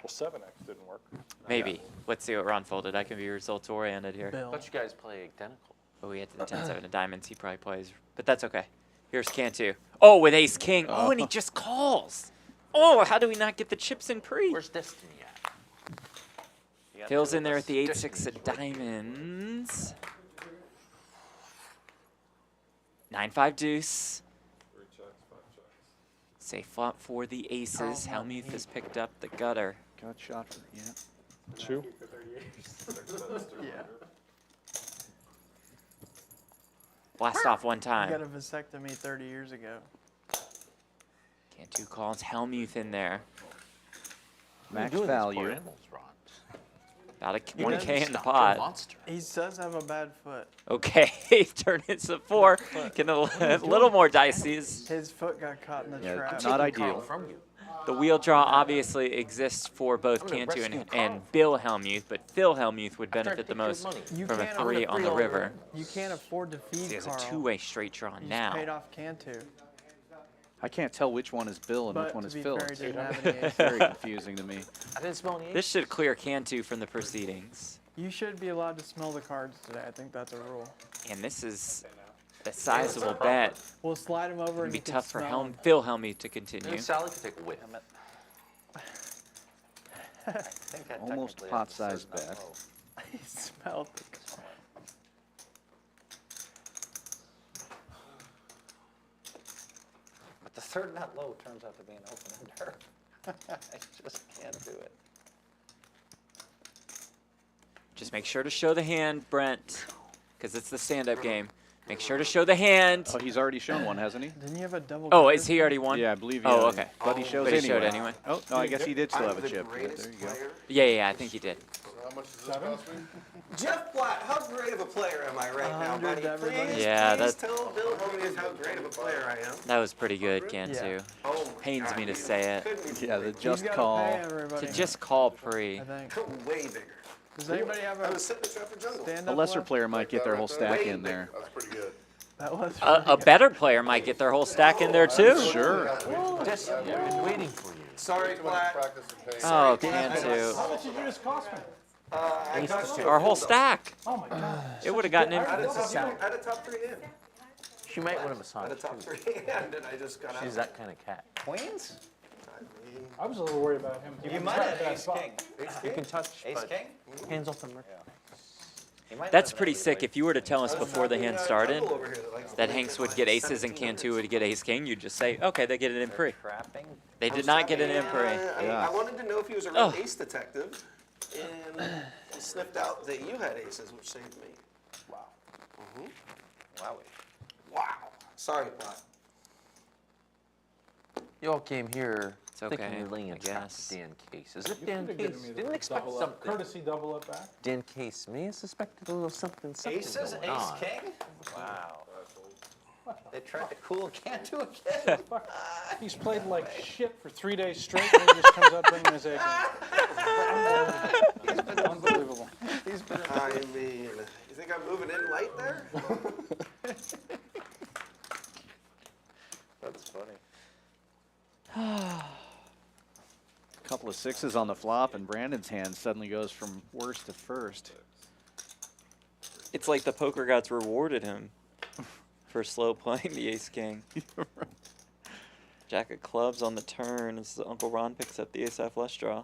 Well, 7X didn't work. Maybe. Let's see what Ron folded. I can be results oriented here. I Bill. thought you guys play identical. Oh, we had the 10-7 of diamonds. He probably plays, but that's okay. Here's Cantu. Oh, with ace king. Oh, and he just calls. Oh, how do we not get the chips in pre? Where's Destiny at? You got Phil's two in of there us. at the 8-6 of diamonds. 9-5 deuce. Safe flop for the aces. Hellmuth has picked up the gutter. Gut shot for, yeah. 2. Yeah. Blast off one I time. got a vasectomy 30 years ago. Cantu calls Hellmuth in there. Max Doing these value. poor animals, Ron. About a You 1K in the stop pot. monster. He does have a bad foot. Okay, turn it to 4. Getting a little more dicey. His foot got caught in the Yeah, trap. not Taking ideal. Carl from you. The wheel draw obviously exists for both I'm gonna Cantu rescue and Carl. Bill Hellmuth, but Phil Hellmuth would After I benefit the take your most money. You from a can't 3 on the free river. You can't afford to feed He has a Carl. two-way straight draw You just now. paid off Cantu. I can't tell which one is Bill and But which one to is be Phil. fair, he It's didn't have any aces. very confusing to me. I didn't smell any This should clear Cantu from the proceedings. You should be allowed to smell the cards today. I think that's a rule. And this is a sizable bet. We'll slide him over It'd and be you can tough for smell him. Phil Hellmuth to continue. Maybe Sally could take a whiff. Damn it. I think I Almost technically have to pot-sized sit that bet. low. He smelled it. But the third net low turns out to be an open ender. I just can't do it. Just make sure to show the hand, Brent, because it's the stand-up game. Make sure to show the hand. Oh, he's already shown one, hasn't he? Didn't you have a double? Oh, gutter? is he already won? Yeah, I believe. Oh, yeah, okay. But he shows But he anyway. showed anyway. Oh no, I guess he did still have a I'm chip. the Yeah, greatest there you go. player. Yeah, I think he did. So how much does this cost me? Jeff Platt, how great of a player am I right now, 100 buddy? to everybody. Please, Yeah, please that- tell Bill Hogan how great of a player I am. That was pretty good, Cantu. Yeah. Oh my Pains God, me to you say it. couldn't be Yeah, the He's just gotta call. pay everybody. To just call pre. I think. way bigger. Does anybody have I a was sitting in trap for jungle. stand A up lesser left? player might get their whole stack Way in there. That's pretty good. That was A better player might get their whole stack in there too. Sure. Just been waiting for you. Sorry, Too much Platt. practice and pain. Oh, Cantu. How much did you just cost me? I got you. Our whole stack. Oh my God. It would have gotten in. I had a top 3 hand. She might win a I had a massage top too. 3 hand, and I just got out. She's that kind of cat. Queens? I was a little worried about him. You might have ace king. You can touch, Ace but king? hands off the merch. He might That's have pretty an sick. early If you were to tell us before the hand started Jungle over here that likes to that win Hanks at would like get aces and 1700s. Cantu would get ace king, you'd just say, okay, they get it in pre. Trapping? They did not get it in pre. I wanted to know if he was a real Oh. ace detective, and he sniffed out that you had aces, which saved me. Wowie. Wow. Sorry, Platt. You all came here thinking okay, you're laying I a trap guess. to Dan Case. Is it Dan Could've Case? given me the Didn't expect double up, something. courtesy double up back. Dan Case may have suspected a little something Aces, going ace on. king? Wow. They tried to cool Cantu again. He's played like shit for 3 days straight, and he just comes out bringing his A game. Unbelievable. I mean, you think I'm moving in light there? That's funny. Couple of sixes on the flop, and Brandon's hand suddenly goes from worst to first. It's like the poker gods rewarded him for slow playing the ace king. Jack of clubs on the turn as Uncle Ron picks up the ace high flush draw.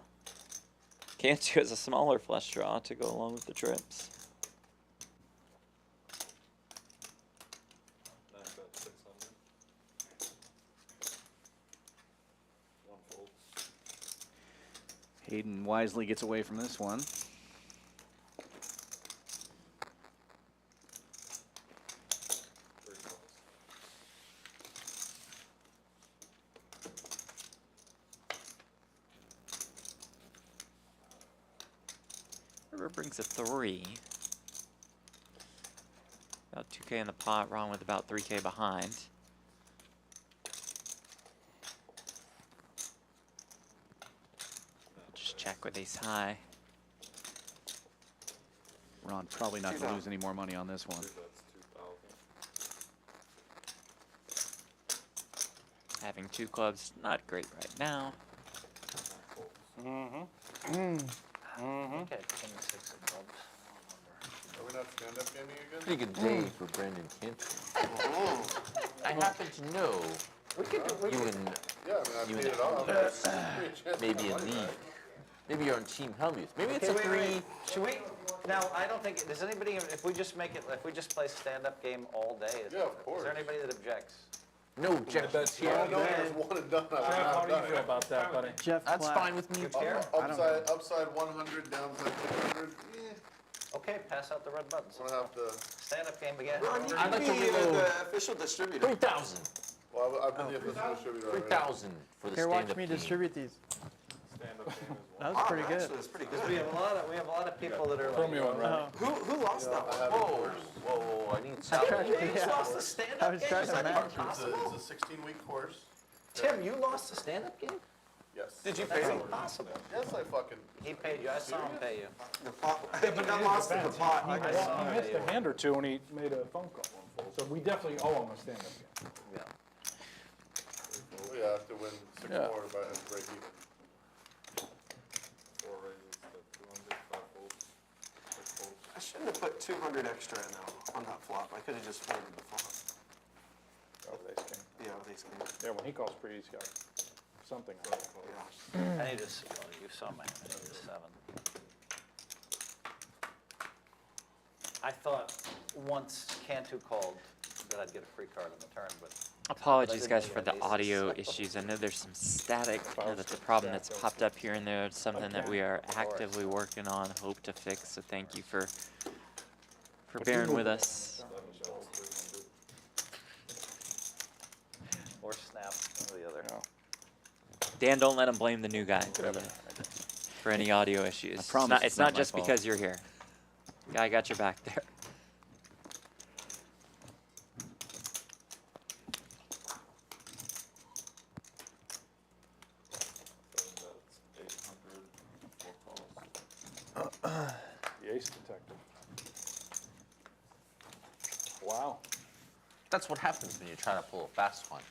Cantu has a smaller flush draw to go along with the trips. Hayden wisely gets away from this one. River brings a 3. About 2K in the pot, Ron with about 3K behind. Just check with ace high. Ron probably not going to lose any more money on this one. Having 2 clubs, not great right now. I think I had king 6 of clubs. Are we not stand-up gaming again? Pretty good day for Brandon Cantu. I happen to know you and Yeah, I mean, I You paid and it off. maybe a league. Maybe you're on Team Hellmuth. Maybe it's a three. Should we? Now, I don't think, does anybody, if we just make it, if we just play stand-up game all day, is, Yeah, of course. is there anybody that objects? No objections here. I know there's one and done. How do you feel about that, buddy? Jeff That's Platt. fine with me. You care? Upside 100, downside 200. Okay, pass out the red buttons. I'm gonna have to. Stand-up game again. Ron, you I'd could like to be reload. the official distributor. 3,000. Well, I've been the official distributor already. 3,000 for the Here, stand-up watch me game. distribute these. Stand-up game as well. That was pretty good. Actually, that's pretty Because good. we have a lot of people that are Throw me like, one, right? Who lost that one? Whoa, I need salary. you Yeah. lost the I stand-up was game? trying Is to that match even you. possible? It's a 16-week course. Tim, you lost the stand-up game? Yes. Did you That's pay? impossible. Yes, I fucking. He paid you, I saw him pay you. The pot. But not lost in the pot. I saw He him missed pay a you. hand or two and he made a phone call. So we definitely owe him a stand-up game. Yeah. We have to win 6 Yeah. more to break even. 4 raises to 200, 5 folds, 6 folds. I shouldn't have put 200 extra in on that flop. I could have just folded the flop. Oh, they came. Yeah, with ace king. Yeah, when he calls free, he's got something on it. Yeah. I need to, well, you saw my hand, I need a 7. I thought once Cantu called that I'd get a free card on the turn, but Apologies, guys, for the audio issues. I know there's some static. I know that's a problem that's popped up here and there. It's something that we are actively working on, hope to fix. So thank you for bearing with us. or snap, one or the other. Dan, don't let him blame the new guy for any audio issues. It's promise not, it's not not my just fault. because you're here. Guy got your back there. The ace detective. Wow. That's what happens when you try to pull a fast one.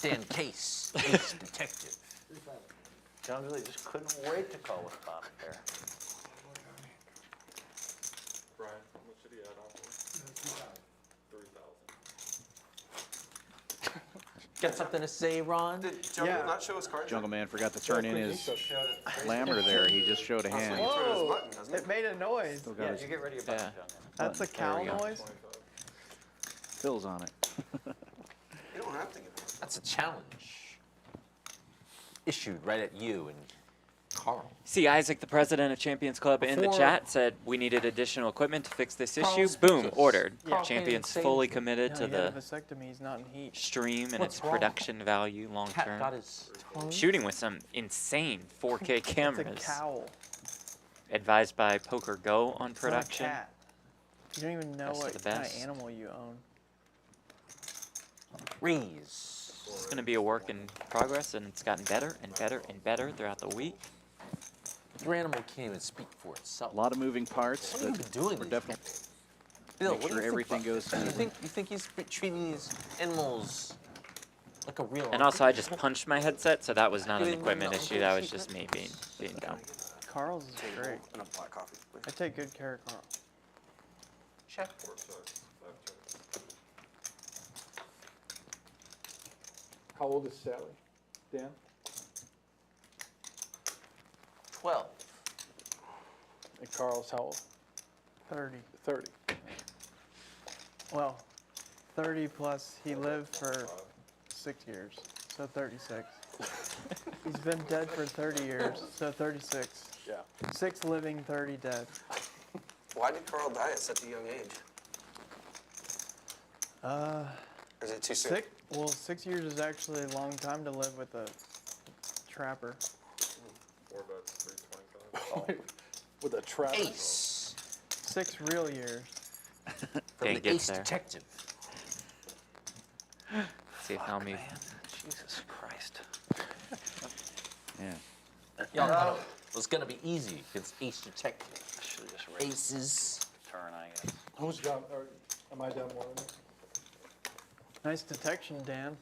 Dan Case, ace detective. John really just couldn't wait to call with Bob there. Brian, how much did he add on for? 3,000. Got something to say, Ron? Did Jungle not show his cards? Jungleman forgot to turn in his slammer there. He just showed a hand. Whoa! It made a noise. Still got Yeah, his you get rid of your button, Yeah. John. That's a cow There we go. noise? Phil's on it. You don't have to get it. That's a challenge. Issued right at you and Carl. See, Isaac, the president of Champions Club, in the Before- chat said we needed additional equipment to fix this issue. Carl's Boom, speeches. ordered. Carl Champions can't say fully anything. committed No, to he had a the vasectomy. He's not in heat. stream and What's its wrong? production value long Cat term. got his tongue. Shooting with some insane 4K It's a cameras. cowl. Advised by PokerGO on It's not a production. cat. You don't even know Best of what the kind of best. animal you own. Raise. It's going to be a work in progress, and it's gotten better and better and better throughout the week. Your animal can't even speak for itself. A lot of moving parts, What have but you been doing? we're definitely Bill, make what do sure you everything think goes about- smoothly. You think he's treating these animals like a real? And also, I just punched my headset, so that was not an Didn't equipment know. issue. That was just me being dumb. Carl's is great. And a black coffee, please. I take good care of Carl. check. 4 checks, 5 checks. How old is Sally? Dan? 12. And Carl's how old? 30. 30. Well, 30 plus he lived for 6 years, so 36. He's been dead for 30 years, so 36. Yeah. 6 living, 30 dead. Why did Carl die at such a young age? Or is it too soon? 6 years is actually a long time to live with a trapper. 4 bets, 325. With a trap. Ace. 6 real years. From Dan the gets ace there. detective. See if Helmuth. Man, Jesus Christ. Yeah. Y'all know it was gonna be easy against ace detective. I should have just raised Aces. turn, I guess. Who's down, or am I down more than you? Nice detection, Dan.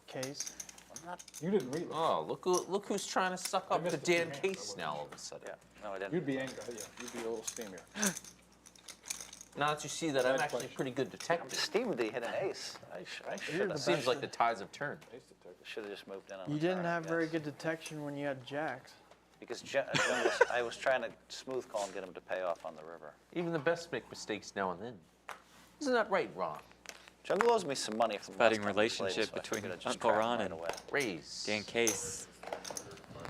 Case. not. You didn't read it. Oh, look who's trying to suck up to Dan Case now all of a sudden. Yeah, no, I didn't. You'd be angry. Yeah, you'd be a little steamier. Now that you see that I'm actually a pretty good detective. Steamed he hit an ace. I should the have. Seems like the tides have turned. Should have just moved in on You the didn't turn, I have very guess. good detection when you had jacks. Because I was trying to smooth call and get him to pay off on the river. Even the best make mistakes now and then. Isn't that right, Ron? Jungle owes me some money from Budding last time we played, relationship so I between figured I'd just Uncle trap him Ron right and away. Raise. Dan Case.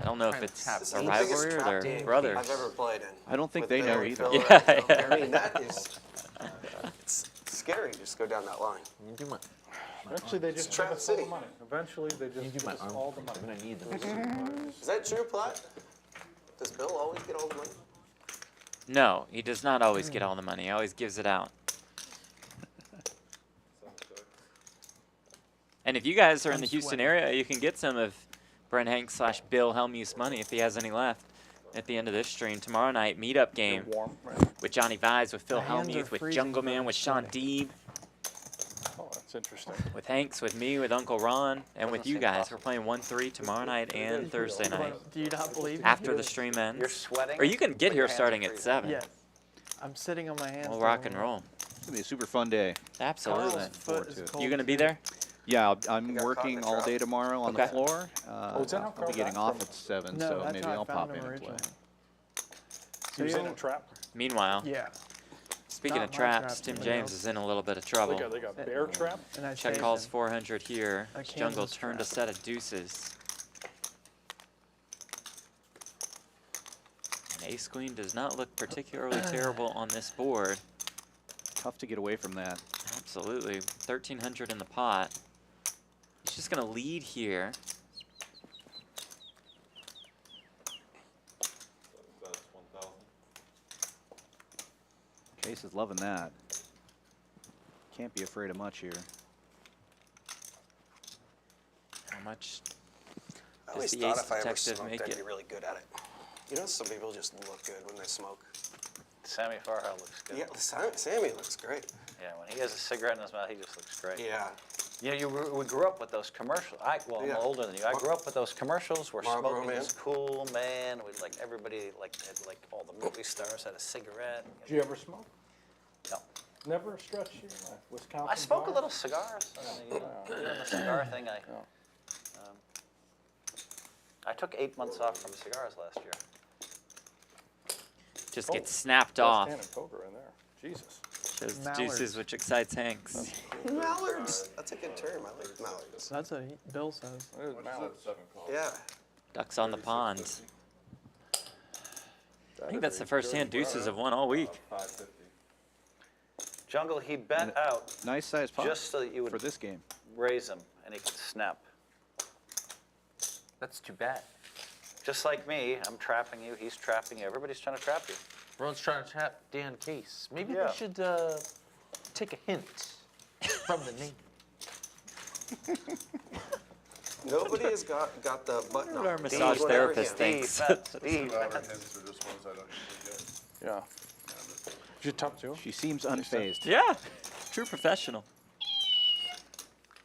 I don't know if Trying to it's tap. a This is the biggest rivalry or trap they're game brothers. I've ever played in. I don't think With they know Barry, either. Phil, Yeah, and I mean, that is, it's scary just to go down that line. You do my, Eventually, they just Trap give us all the City. money. Eventually, they just you do give my us arm. all the money. I'm gonna need them. Is that true, Platt? Does Bill always get all the money? No, he does not always get all the money. He always gives it out. And if you guys are in the Houston area, you can get some of Brent Hanks / Bill Hellmuth's money if he has any left at the end of this stream. Tomorrow night, meetup game Warm. with Johnnie Vibes, with Phil My hands are Hellmuth, with freezing, Jungleman, but with I'm Shaun sweating. Deeb, Oh, that's interesting. with Hanks, with me, with Uncle Ron, and with Doesn't you seem guys. possible. We're playing 1-3 tomorrow night and Thursday night Do you not believe me? after the stream ends. You're sweating? Or you can get but here your hands are starting at freezing. 7. Yes. I'm sitting on my hands. We'll the rock whole and night. roll. It's gonna be a super fun day. Absolutely. Carl's foot is to it. cold You gonna be too. there? Yeah, I'm got caught working in the all trap? day tomorrow on Okay. the floor. is that how I'll Carl be getting got off from- at 7, No, so that's maybe how I I'll found pop him in and originally. play. He was in a trap. Meanwhile, Yeah. speaking Not of my traps, trap, Tim somebody James else. is in a little bit of They trouble. got bear trap. And I Check saved calls him. 400 here. A Jungle Kansas turned a trap. set of deuces. And ace queen does not look particularly terrible on this board. Tough to get away from that. Absolutely. 1,300 in the pot. He's just going to lead here. That's 1,000. Case is loving that. Can't be afraid of much here. How much I does always the thought ace if I ever detective smoked, make I'd it? be really good at it. You know, some people just look good when they smoke. Sammy Farha looks good. Yeah, Sammy looks great. Yeah, when he has a cigarette in his mouth, he just looks great. Yeah. You know, we grew up with those commercials. I'm Yeah. older than you. I grew up with those commercials where Marlboro smoking Man. was cool, man. We like everybody had, like all the movie stars had a cigarette. Did you ever smoke? No. Never a stretch in your life. Wisconsin. I smoke a bar? little cigars. Doing the cigar thing. I took 8 months off from cigars last year. Just Oh, gets snapped Best off. hand in poker in there. Jesus. Shows the Mallards. juices, which excites Hanks. Mallards. That's a good term. I like mallards. That's what Bill says. There's What is mallards. that? 7 calls. Yeah. Ducks on the pond. 36.50. I think that's the first hand deuces have won all week. 550. Jungle, he bet out Nice size pot just so that you for would this game. raise him and he could snap. That's too bad. Just like me, I'm trapping you, he's trapping you, everybody's trying to trap you. Everyone's trying to trap Dan Case. Maybe Yeah. they should take a hint from the name. Nobody has got the button What our on. massage Steve, therapist whatever thinks. Steve, Flower hints are just ones I don't usually get. Yeah. Did you talk to him? She seems unfazed. Yeah, true professional.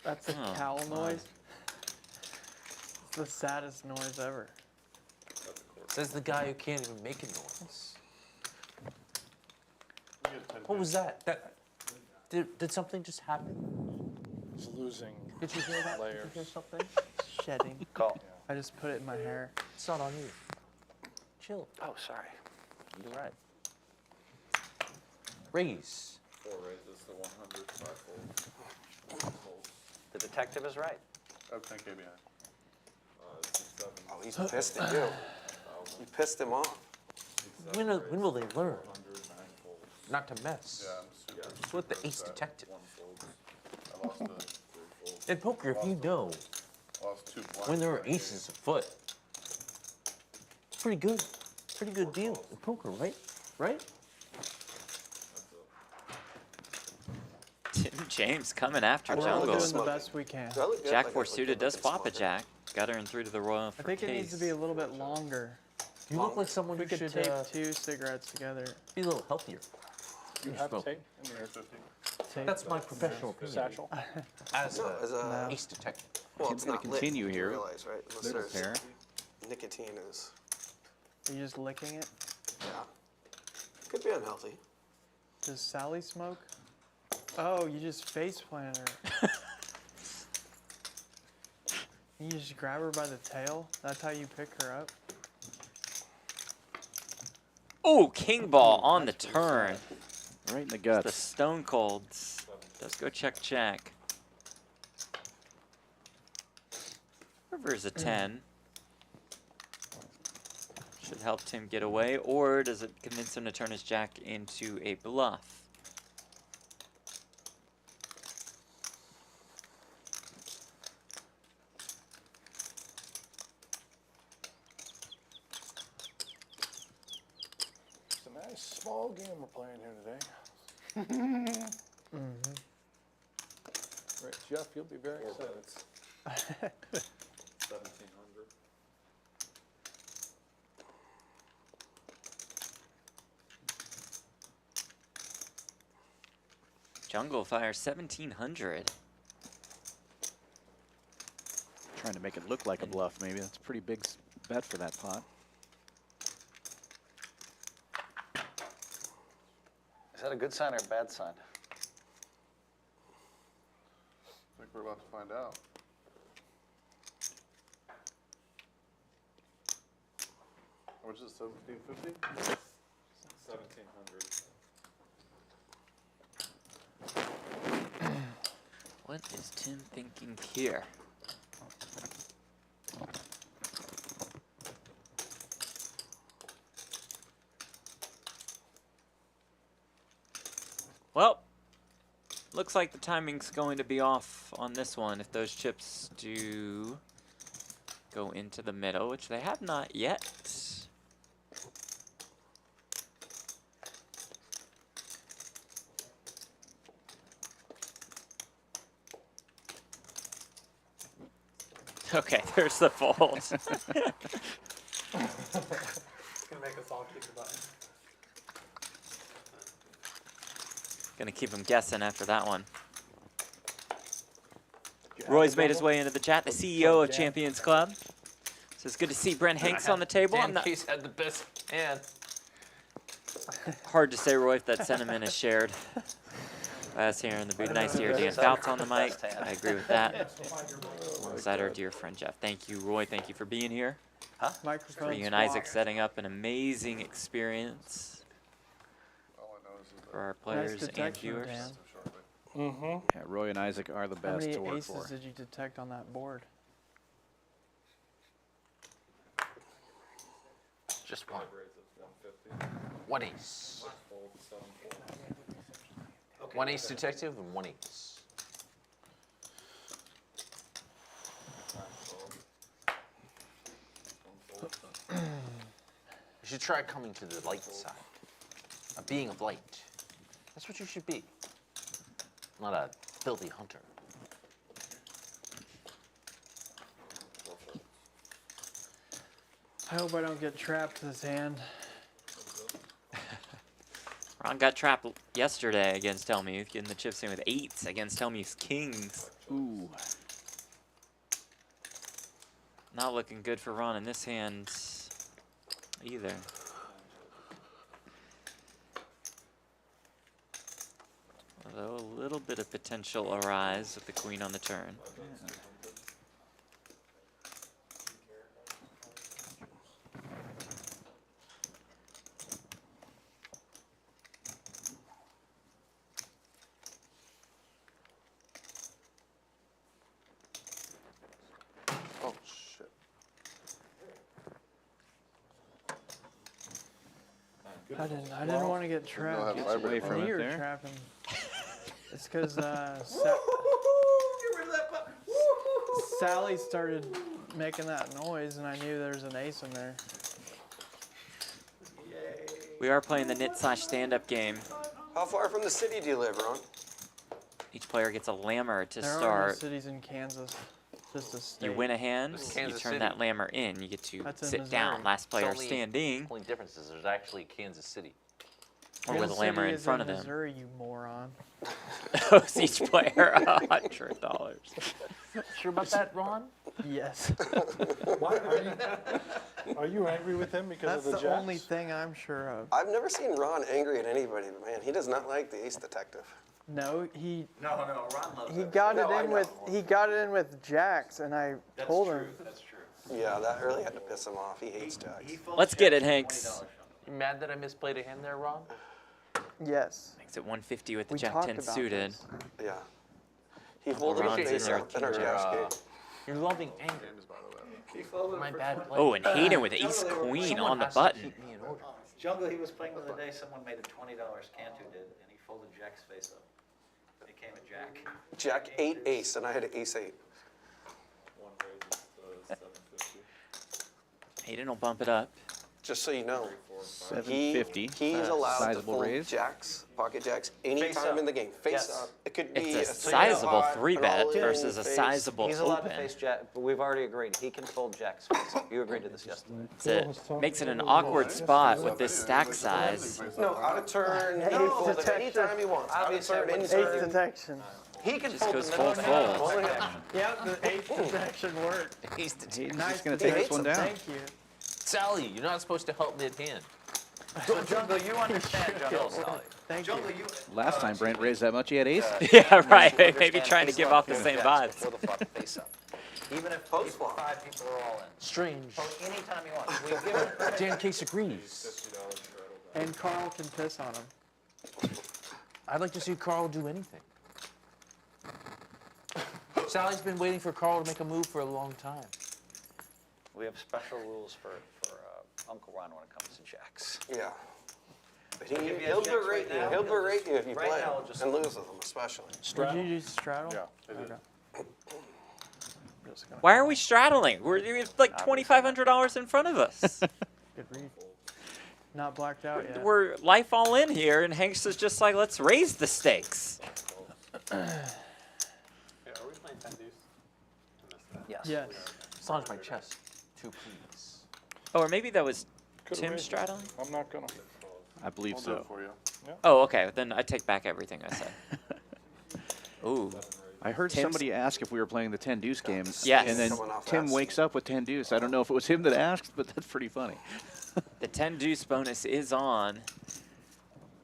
That's a Oh, cowl my. noise. It's the saddest noise ever. Says the guy who can't even make a noise. You get 10 What was that? Did something just happen? He's losing. Did you hear that? Did you Layers. hear something? Shedding. Call. I just put it in my hair. It's not on you. Chill. Oh, sorry. You're right. Raise. 4 raises to 100, 5 folds. Folds. The detective is right. Oh, 10K behind. 6, 7, Oh, he's pissed at you. You pissed him off. 6, 7 When will they learn 100, 9 folds. not to mess? Yeah, I'm super. It's with the super ace upset. detective. 1 fold. I lost 3 folds. In poker, if you know Lost 2 blinds. when there are in that game. aces afoot, it's pretty good. Pretty good deal in poker, right? Right? Tim James coming after We're We're all Jungle. doing the Smoking. best we can. Do I look good? Jack Like, 4 I look suited good does like a flop a smoker? jack. Got her in through to the royal I for think it needs to be a Case. little bit longer. You look like someone We who could should tape 2 cigarettes together. be a little healthier. You have smoke. tape in your Here's 50. Tape. That's my professional opinion satchel? as No, a as a No. ace detective. Well, Tim's it's gonna not lit, continue you here. realize, right? Unless Middle there's pair. nicotine is, Are you just licking it? yeah. Could be unhealthy. Does Sally smoke? Oh, you just face planted her. You just grab her by the tail? That's how you pick her up? Oh, king ball on the turn. Right in the The guts. stone colds. Does go check. River's a 10. Should help Tim get away, or does it convince him to turn his jack into a bluff? It's a nice small game we're playing here today. Right, Jeff, you'll be very excited. 1700. Jungle Fire 1700. Trying to make it look like a bluff, maybe. That's a pretty big bet for that pot. Is that a good sign or a bad sign? I think we're about to find out. How much is it, 1750? 1700. What is Tim thinking here? Well, looks like the timing's going to be off on this one if those chips do go into the middle, which they have not yet. Okay, there's the fold. It's gonna make us all kick the button. Gonna keep him guessing after that one. Roy's made his way into the chat, the CEO of Champions Club. Says good to see Brent Hanks on the table. I'm not He's had the best hand. hard to say, Roy, if that sentiment is shared by us here in the booth. Nice to hear Dan Fouts on the mic. I agree with that. Alongside our dear friend Jeff. Thank you, Roy. Thank you for being here. Microphone. For you and Isaac setting up an amazing experience All I know is for our Nice players and detection, viewers. Dan. shortly. Yeah, Roy and Isaac are the How best many to work aces for. did you detect on that board? Just one. Raise it 150. One ace. Fold 740. One ace detective and one ace. You should try coming to the light side. A being of light. That's what you should be. Not a filthy hunter. I hope I don't get trapped this hand. Ron got trapped yesterday against Hellmuth, getting the chips in with 8s against Hellmuth's kings. Ooh. Not looking good for Ron in this hand either. Although a little bit of potential arise with the queen on the turn. Oh, shit. I didn't want to get trapped. how to Gets away vibrate I from knew it you were there. trapping. It's because Sally started making that noise, and I knew there was an ace in there. We are playing the knit/stand-up game. How far from the city do you live, Ron? Each player gets a lammer to There are no start. cities in Kansas, just a state. You win a hand, This is you Kansas turn City. that lammer in, you get to That's in sit down. Missouri. Last player Only- standing. Only difference is there's actually Kansas City. Or with a Kansas City lammer in is front of them. Missouri, you moron. Owes each player $100. Sure about that, Ron? Yes. Why, are you angry with him because That's of the the jacks? only thing I'm sure of. I've never seen Ron angry at anybody, but man, he does not like the ace detective. No, he No, Ron loves he it. got No, I it in know. with jacks, and I told him. That's true. Yeah, that really had to piss him off. He hates jacks. Let's get it, Hanks. You mad that I misplayed a hand there, Ron? Yes. Makes it 150 with the We Jack talked 10 about suited. this. Yeah. He folded Ron's a face in up in our jacks game. You're loving anger. My bad play. Oh, and Hayden with ace queen Someone on the has to button. keep me in order. Jungle, he was playing the other day, someone made a $20 Cantu did, and he folded Jack's face up. It came a Jack. Jack 8 ace, and I had an ace 8. One raises to 750. Hayden will bump it up. Just so you know, 750. he's allowed to Sizable fold raise. jacks, pocket jacks, Face anytime up. in the game. Face Yes. up. It could be It's a 3 sizable pot, 3-bet an all-in versus a face. sizable He's allowed to open. face Jack, but we've already agreed, he can fold Jack's face up. You agreed to this yesterday. Makes it an awkward spot with this stack size. No, out of turn, he Ace can fold it detective. anytime he wants. Out of Obviously, turn, I in wouldn't Ace turn. detection. He can Just fold goes the full middle fold. one. Yep, the ace detection worked. He's the He's Nice just going to take this one down. Thank you. Sally, you're not supposed to help mid-hand. So Jungle, you understand, Jungle. Thank you. Jungle, you. Last time Brent raised that much, he had ace. Yeah, right. you Maybe understand trying to he's give allowed off the to same Jacks vibes. before the flop face up. Even if Post flop. 5 people are all in. Strange. Fold anytime you want. We've given Dan Case agrees. $50 straddle. And Carl can piss on him. I'd like to see Carl do anything. Sally's been waiting for Carl to make a move for a long time. We have special rules for Uncle Ron when it comes to Jacks. Yeah. But If you have he'll jacks berate right you. now, He'll he'll berate just- you if you right play now, him just- and lose with him, especially. Did you use straddle? Yeah, they did. Okay. Just gonna- Why are we straddling? We're like $2,500 in front of us. Good read. Not blacked out yet. We're life all in here, and Hanks is just like, let's raise the stakes. Yeah, are we playing 10 deuce? I missed that. Yes. Yes. Massage my chest. 2, please. Oh, or maybe that was Could've Tim raised it. straddling? I'm not going to. I believe I'll do it so. for you. Oh, okay. Then I take back everything I said. Ooh. I heard Tim's- somebody ask if we were playing the 10 deuce game. Yes. And then Coming off Tim that. wakes up with 10 deuce. I don't know if it was him that asked, but that's pretty funny. The 10 deuce bonus is on.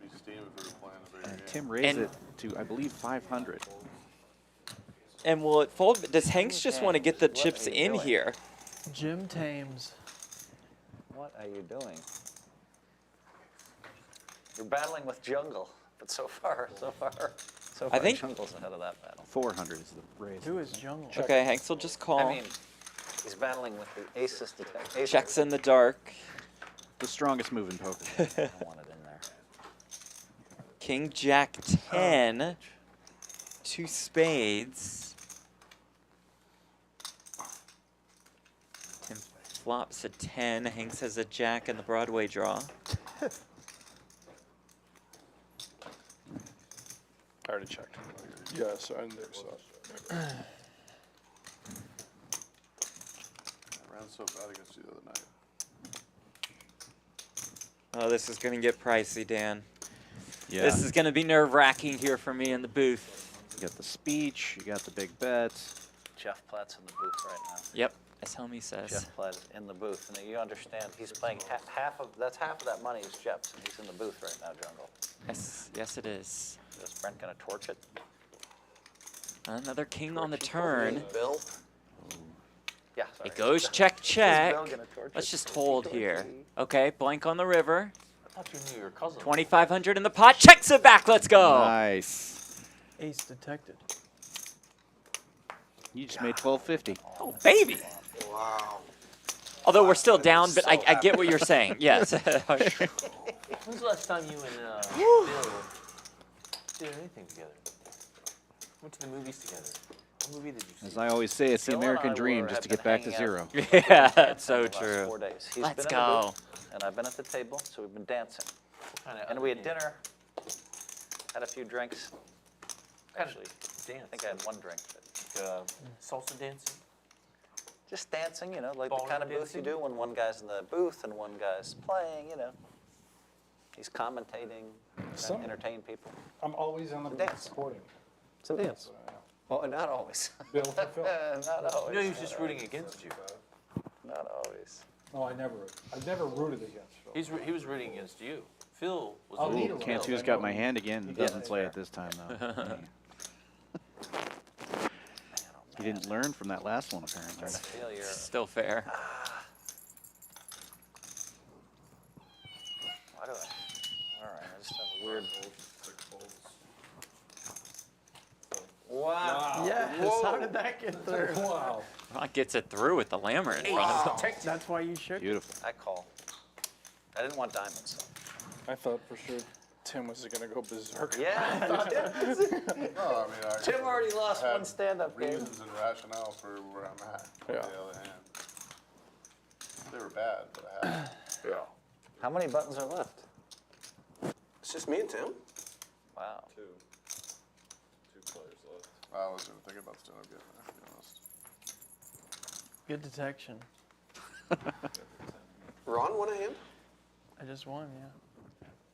Be steam if we were playing a bigger And game. Tim raised And- it to, I believe, 500. And will it fold? Does Hanks just want to get the chips are you in doing? here? Jim Tames. What are you doing? You're battling with Jungle, but so far, I think- Jungle's ahead of that battle. 400 is the raise. Who is Jungle? Okay, Hanks will just call. I mean, he's battling with the aces detect. Checks in the dark. The strongest move in poker. I don't want it in there. King, Jack, 10. 2 spades. Tim flops a 10. Hanks has a Jack in the Broadway draw. I already checked. Yes, I think so. I ran so bad against you the other night. Oh, this is going to get pricey, Dan. Yeah. This is going to be nerve-wracking here for me in the booth. You got the speech, you got the big bets. Jeff Platt's in the booth right now. Yep, as Helmy says. Jeff Platt is in the booth, and you understand he's playing half of that money is Jeff's, and he's in the booth right now, Jungle. Yes, yes, it is. Is Brent gonna torch it? Another king on the turn. Bill? Yeah. Sorry. It goes check, check. Bill gonna torch Let's it? just hold here. Okay, blank on the river. I thought you knew your cousin. 2,500 in the pot. Checks it back. Let's go. Nice. Ace detected. You just made 1250. Oh, baby. Wow. Although we're still down, but so I get what you're saying. Yes. When's the last time you and Bill did anything together? Went to the movies together. What movie did you see? As I always say, it's the Bill and American I dream have just to been get back to hanging out. 0. Yeah, that's so The last true. 4 days. He's Let's been in the go. booth, and I've been at the table, so we've been dancing. What kind of And other we had game? dinner, had a few drinks. Actually, Dance. I think I had one drink. But Salsa dancing. just dancing, you know, like the Ballroom kind of booth you dancing? do when one guy's in the booth and one guy's playing, you know. He's commentating, Some- entertaining people. I'm always on the It's a booth dance. supporting. It's a dance. Oh, not always. Bill for Phil. Not always. No, he was just rooting against you. Not always. No, I never rooted against Phil. He was rooting against you. Phil was I'll rooting need a against Can't round. who's I got know. my hand again. Doesn't play it this time though. He didn't learn from that last one apparently. Failure. Still fair. Why do I? All right, I just have a weird. Wow. Yes, how did that get through? Wow. Ron gets it through with the lammer in front of him. That's why you shook it. Beautiful. I call. I didn't want diamonds. I thought for sure Tim was gonna go berserk. Yeah. No, I mean, I Tim already lost have one stand-up game. reasons and rationale for where I'm at. On Yeah. the other hand, they were bad, but I had. Yeah. How many buttons are left? It's just me and Tim. Wow. Two players left. I was even thinking about stand-up game, to be honest. Good detection. Ron won a hand. I just won, yeah.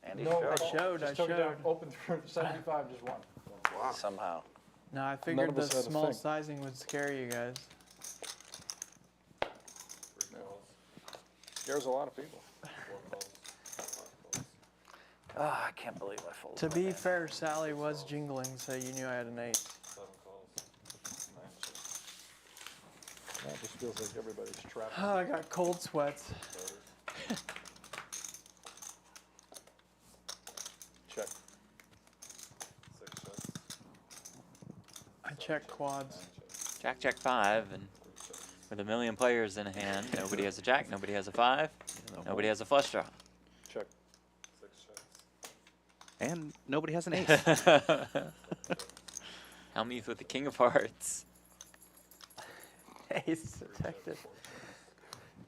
Andy No, showed just took it down, open through 75, just one. Wow. somehow. No, I figured of the us had a small thing. sizing would scare you guys. Three calls, Scares a lot of people. 4 calls, 5 calls. Ah, I can't believe I folded. To my be hand. fair, Sally was jingling, so you knew I had an 8. 7 calls, 9 chips. That just feels like everybody's trapped. Oh, I got cold sweats. Check. 6 checks, I checked quads. 9 checks, Jack, Jack 5, and 3 checks. with a million players in hand, nobody has a jack, nobody has a 5, nobody has a flush draw. Check. 6 checks. And nobody has an ace. Hellmuth with the king of hearts. Ace detected.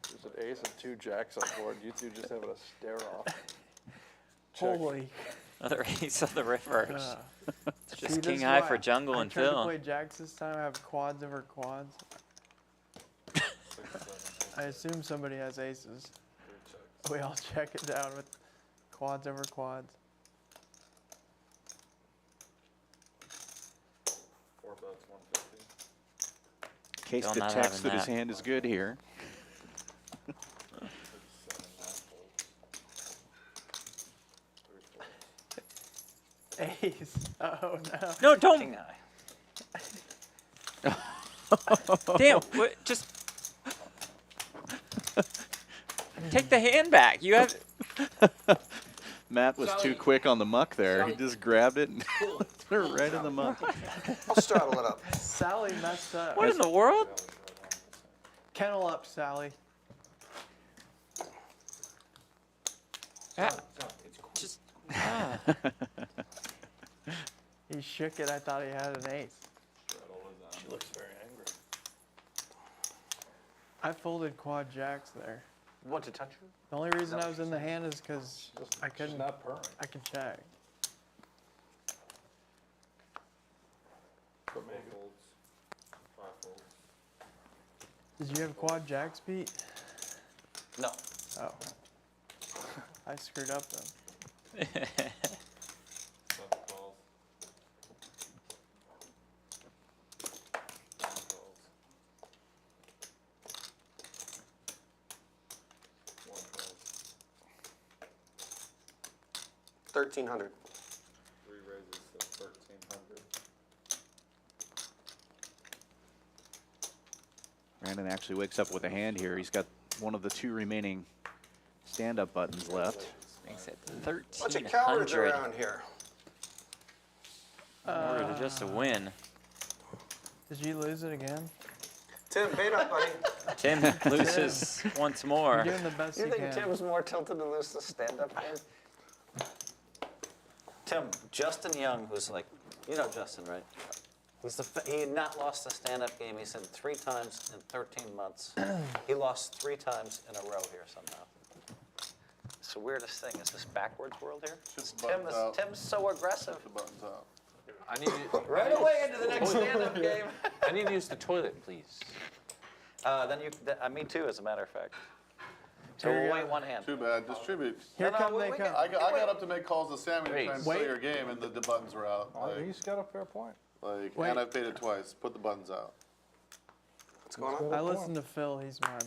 There's an ace and 2 jacks on board. You two just having a stare off. Check. Holy. Another ace on the river. It's See, just this king is high why for jungle I and tried to Phil. play jacks this time. I have quads over quads. 6, 7, 8, I assume somebody has aces. 3 checks. We all check it down with quads over quads. 4 bets, 150. Case Still not detects having that his that. hand is good here. 7, 9 folds. 3 folds. Ace. Oh no. No, don't. King high. Damn. What, just take the hand back. You have. Matt was too quick on the muck there. He just grabbed it and threw it right in the muck. I'll straddle it up. Sally messed up. What in the world? Kennel up, Sally. Just. Ah. He shook it. I thought he had an ace. She looks very angry. I folded quad jacks there. Want to touch you? The only reason I was in the hand is because I She's couldn't. not purring. I could check. 4 folds, 5 folds. Did you have quad jacks, Pete? No. Oh. I screwed up then. 7 calls. 9 calls. 1 calls. 1,300. 3 raises, so 1,300. Brandon actually wakes up with a hand here. He's got one of the 2 remaining stand-up buttons left. Makes it Bunch of cowards 1,300 around here. in order to just to win. Did you lose it again? Tim, bait up, buddy. Tim loses once more. You're doing the best You you think can. Tim's more tilted to lose the stand-up game? Tim, Justin Young, who's like, you know Justin, right? He had not lost a stand-up game, he said 3 times in 13 months. He lost 3 times in a row here somehow. It's the weirdest thing. Is this backwards world here? Shoot the buttons out. Tim's so aggressive. The buttons out. I need to, Right away into the next stand-up game. I need to use the toilet, please. Me too, as a matter of fact. So Here you we'll go. wait one hand. Too bad. Distribute. Here No, come we they can- come. I got up to make calls to Sammy to try and Wait. play your game, and the buttons were out. He's got a fair point. Wait. And I've paid it twice. Put the buttons out. What's going on? I listened to Phil. He's mad.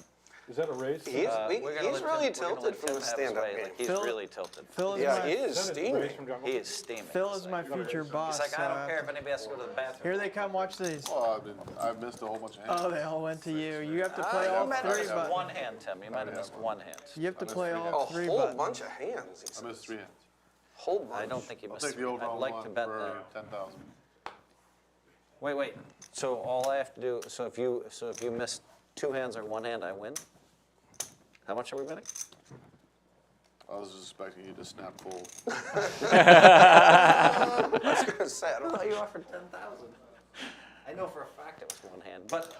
Is that a raise? He's, We're gonna he's let really Tim- we're gonna tilted let from Tim the have his stand-up way. game. Like, he's Phil- really tilted. Phil is Yeah, my he is Is that a steaming. raise from Jungle? He is steaming. Phil is my future boss. He's like, I so don't care if anybody has to go to the bathroom. Here they come. Watch these. Oh, I've missed a whole bunch of hands. Oh, they all went to you. You have to play You all might have three missed buttons. one hand, Tim. You might have missed one hand. You have to missed play three all A three whole buttons. bunch of hands. He I missed says. 3 hands. Whole bunch. I don't think you I'll missed take the three. overall I'd like one to bet for that. 10,000. Wait. So all I have to do, so if you miss 2 hands or 1 hand, I win? How much are we betting? I was just expecting you to snap full. I was gonna say, I don't know. You offered 10,000. I know for a fact it was 1 hand, but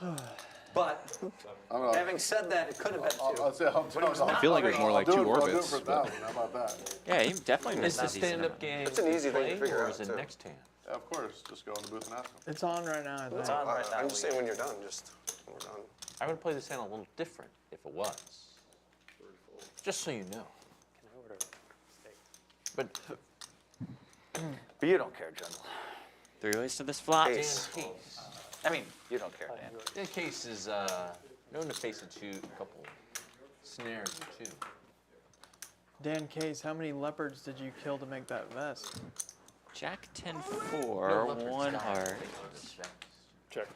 I'm not, having said that, it could have been 2. I'll say, I feel like it was more like 2 I'll do it orbits. for 1,000. How about that? Yeah, you definitely Is missed the a decent stand-up amount. game It's an easy thing to playing, figure or out, is it too. next hand? Yeah, of course. Just go in the booth and ask them. It's on right now, I think. It's on right now. I'm just saying when you're done, just when we're done. I would play this hand a little different if it was. Just so you know. But But you don't care, Jungle. 3 ways to this flop. Ace. Dan Case. I mean, you don't care, Dan. Dan Case is known to face a couple snares or two. Dan Case, how many leopards did you kill to make that vest? Jack 10-4, 1 heart. Check.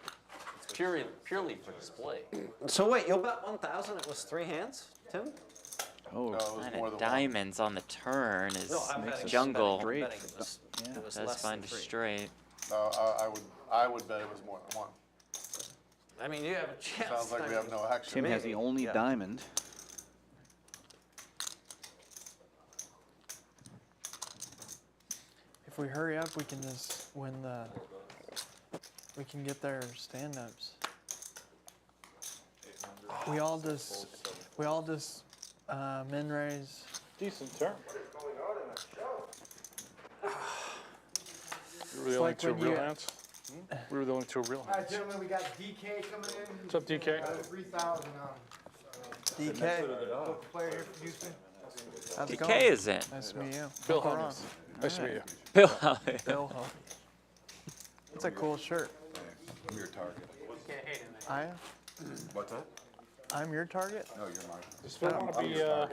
It's purely for display. So wait, you'll bet 1,000? It was 3 hands, Tim? Oh, No, it was more Nine than of one. diamonds on the turn is betting- jungle. I'm betting Great. it was, Yeah. it was Does less find than a 3. straight. No, I would bet it was more than one. I mean, you have a chance. Sounds like we have no action. Tim has the only yeah. diamond. If we hurry up, we can just win the. We can get their stand-ups. We all just min raise. Decent turn. We were the It's only like 2 when real you- hands. We were the only 2 real All right, hands. gentlemen, we got DK coming in. What's up, DK? 3,000 DK, poker player here from Houston. how's it DK going? is in. Nice to meet you. Bill Poker on. Hellmuth. Nice to meet you. Bill Hellmuth. Bill Ho. That's a cool shirt. I'm your target. I am. What's that? I'm your target. No, you're mine. Does Phil want to be, I'm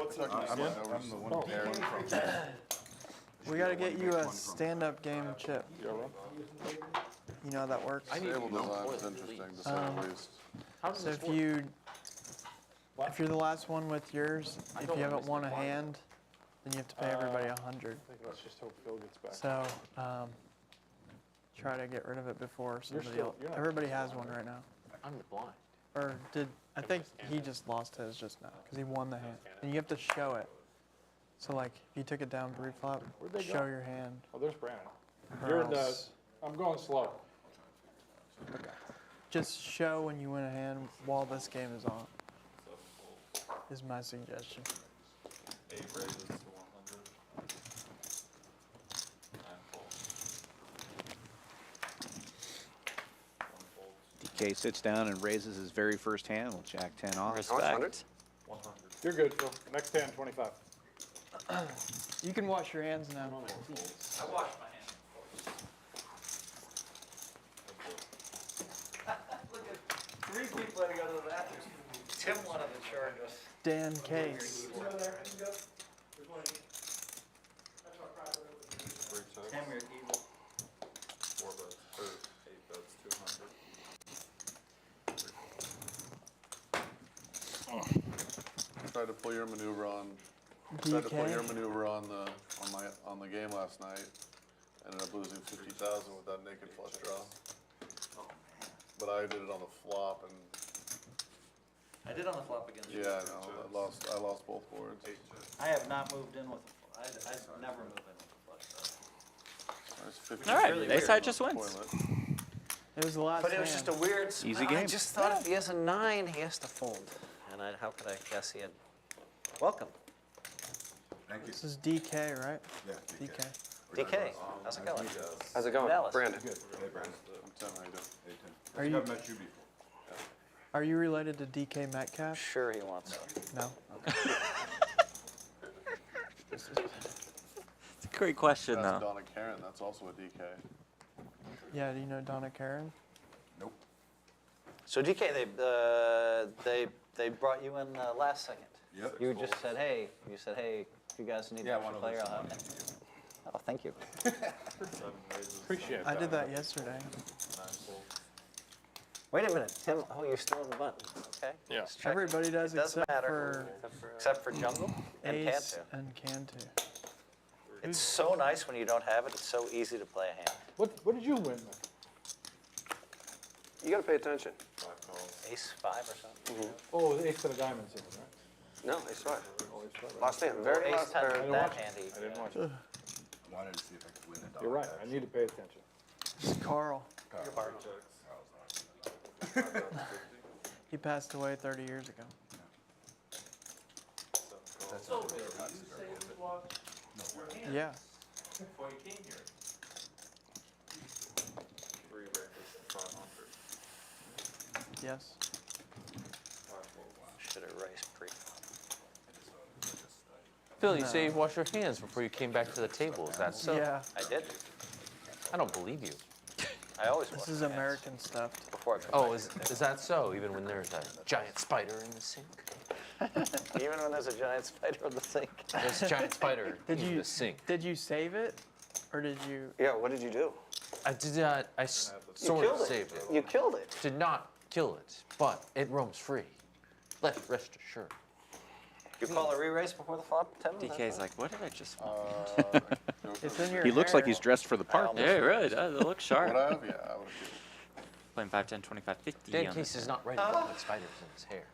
the one there from. We gotta get you a stand-up game chip. You know how that works. Table design is interesting, to say the least. So if you're the last one with yours, if you haven't won a hand, then you have to pay everybody 100. let's just hope Phil gets back. So try to get rid of it before somebody still- else. you're not- Everybody has one right now. I'm the blind. Or I think he just lost his just now because he won the hand. And you have to show it. So like if you took it down pre-flop, Where'd they show go? your hand. Oh, there's Brandon. or You're in the, else- I'm going slow. Just show when you win a hand while this game is on. Is my suggestion. DK sits down and raises his very first hand. We'll jack 10 off. Respect. You're good, Phil. Next hand, 25. You can wash your hands now. I washed my hands. Look at 3 people had to go to the bathroom. Tim wanted to charge us. Dan Case. Tim, you're evil. Tried to pull your maneuver on. Tried to pull your DK. maneuver on the game last night. Ended up losing 50,000 with that naked flush draw. But I did it on the flop, and I did on the flop against you. yeah, no, I lost both boards. I have not moved in with, I never move in with the flush draw. There's 50 All right, really ace weird. high just wins. toilet. It was the last But it hand. was just a weird. Easy I game. just thought if he has a 9, he has to fold. And how could I guess he had? Welcome, Thank you. This is DK, right? Yeah, DK. DK. How's it going? How's it going? Dallas. Brandon. Good. Hey, Brandon. I'm telling you, I do. Hey, Tim. Are I you- think I've met you before. Are you related to DK Metcalf? Sure, he wants it. No. It's a great question, That's though. Donna Karen, that's also a DK. Yeah, do you know Donna Karen? Nope. So DK, they brought you in last second. Yep. You just said, hey, if you guys need Yeah, an one extra of player, those. I'll have it. Oh, thank you. Appreciate I that. did that yesterday. Wait a minute, Tim. Oh, you're still in the button. Okay. Yeah. Just check. Everybody does It doesn't except matter. for Except for Jungle and Ace Cantu. and Cantu. It's so nice when you don't have it. It's so easy to play a hand. What did you win, man? You gotta pay attention. Ace 5 or something. Oh, the ace of the diamonds in, right? No, ace five. Oh, ace five. Last hand, very Ace last 10 hand. is that handy. I didn't watch it. Wanted to see if I could win it. You're right, I need to pay attention. It's Carl. He passed away 30 years ago. Yeah. Yes. Should have raised pre. Phil, you say you wash your hands before you came back to the table. Is that so? Yeah. I did. I don't believe you. I always This wash is my hands American stuff. before I come Oh, back. is that so? Even when there's a giant spider in the sink? Even when there's a giant spider in the sink. There's a giant spider Did in you the sink. Did you save it, or did you? Yeah, what did you do? I did not. I sort killed of it. saved it. You killed it. Did not kill it, but it roams free. Rest assured. You call a re-raise before the flop, Tim? Is that DK's right? like, what did I just? It's in your He looks like hair. he's dressed for the part. Yeah, it really does. It looks sharp. Would I have? Yeah, I would have. Playing 5, 10, 25, 50. Dan on Case this is hand. not ready to put spiders in his hair.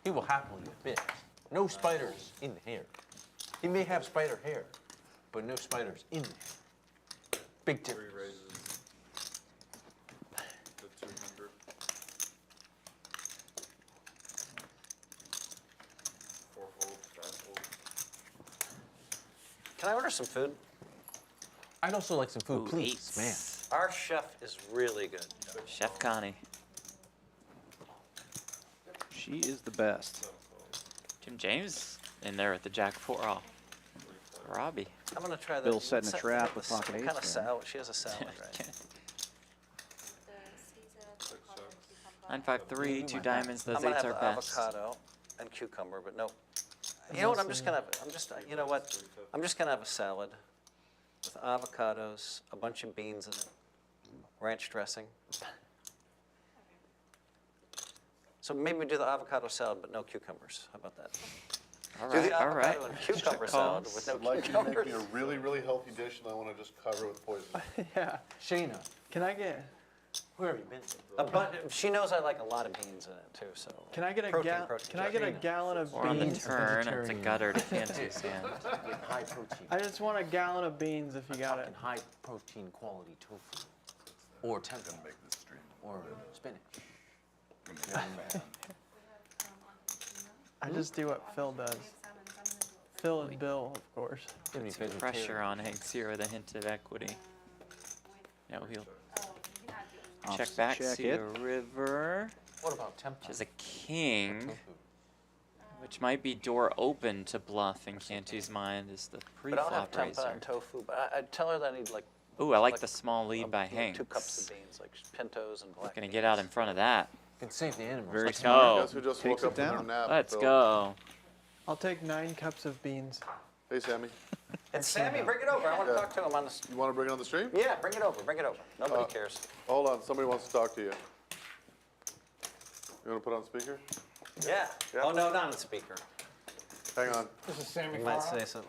He will happily admit, no spiders in the hair. He may have spider hair, but no spiders in the hair. Big difference. The 200. 4 fold, 5 fold. Can I order some food? I'd also like some food, Ooh, please, eights. man. Our chef is really good. Chef Connie. She is the best. Jim James in there with the Jack 4 off. Robbie. I'm gonna try that. Bill setting a trap with pocket What ace kind of there. salad? She has a salad, right? 953, 2 diamonds. Those I'm gonna 8s have are best. avocado and cucumber, but no. You know what? I'm just gonna. You know what? I'm just gonna have a salad with avocados, a bunch of beans in it, ranch dressing. So maybe do the avocado salad, but no cucumbers. How about that? All Do right, the all right. avocado and cucumber salad with no I'd like you to cucumbers. make me a really, really healthy dish, and I want to just cover it with poison. Yeah. Shayna, Can I get? where have you been? But she knows I like a lot of beans in it too. So Can I get a Protein, gal? protein, Can I get a protein. gallon of Or on the beans? turn, it's a gutter to Cantu's hand. With high protein. I just want a gallon of beans if you got it. Fucking high protein quality tofu. Or tempeh. Make this stream. Or spinach. I just do what Phil does. Phil and Bill, of course. Give me Some pressure on Hanks here with a hint of equity. No, he'll check Opposite back, check see it. a river, What about tempeh? which is a king, Tofu. which might be door open to bluff in Cantu's mind is the But I'll have pre-flop tempeh raiser. and tofu. But I tell her that I need like. Ooh, I like like the small lead by 2 Hanks. cups of beans, like pintos and black. Gonna beans. get out in front of that. You can save the animals. Very Let's smart. Guess who just Takes woke it up from down. their nap? Let's Phil? go. I'll take 9 cups of beans. Hey, Sammy. And Sammy, bring it over. I want to Yeah. talk to him on the. You want to bring it on the stream? Yeah, bring it over. Bring it over. Nobody cares. Hold on, somebody wants to talk to you. You want to put on speaker? Yeah. Yeah. Oh no, not on speaker. Hang on. This is Sammy You might Farah. say so.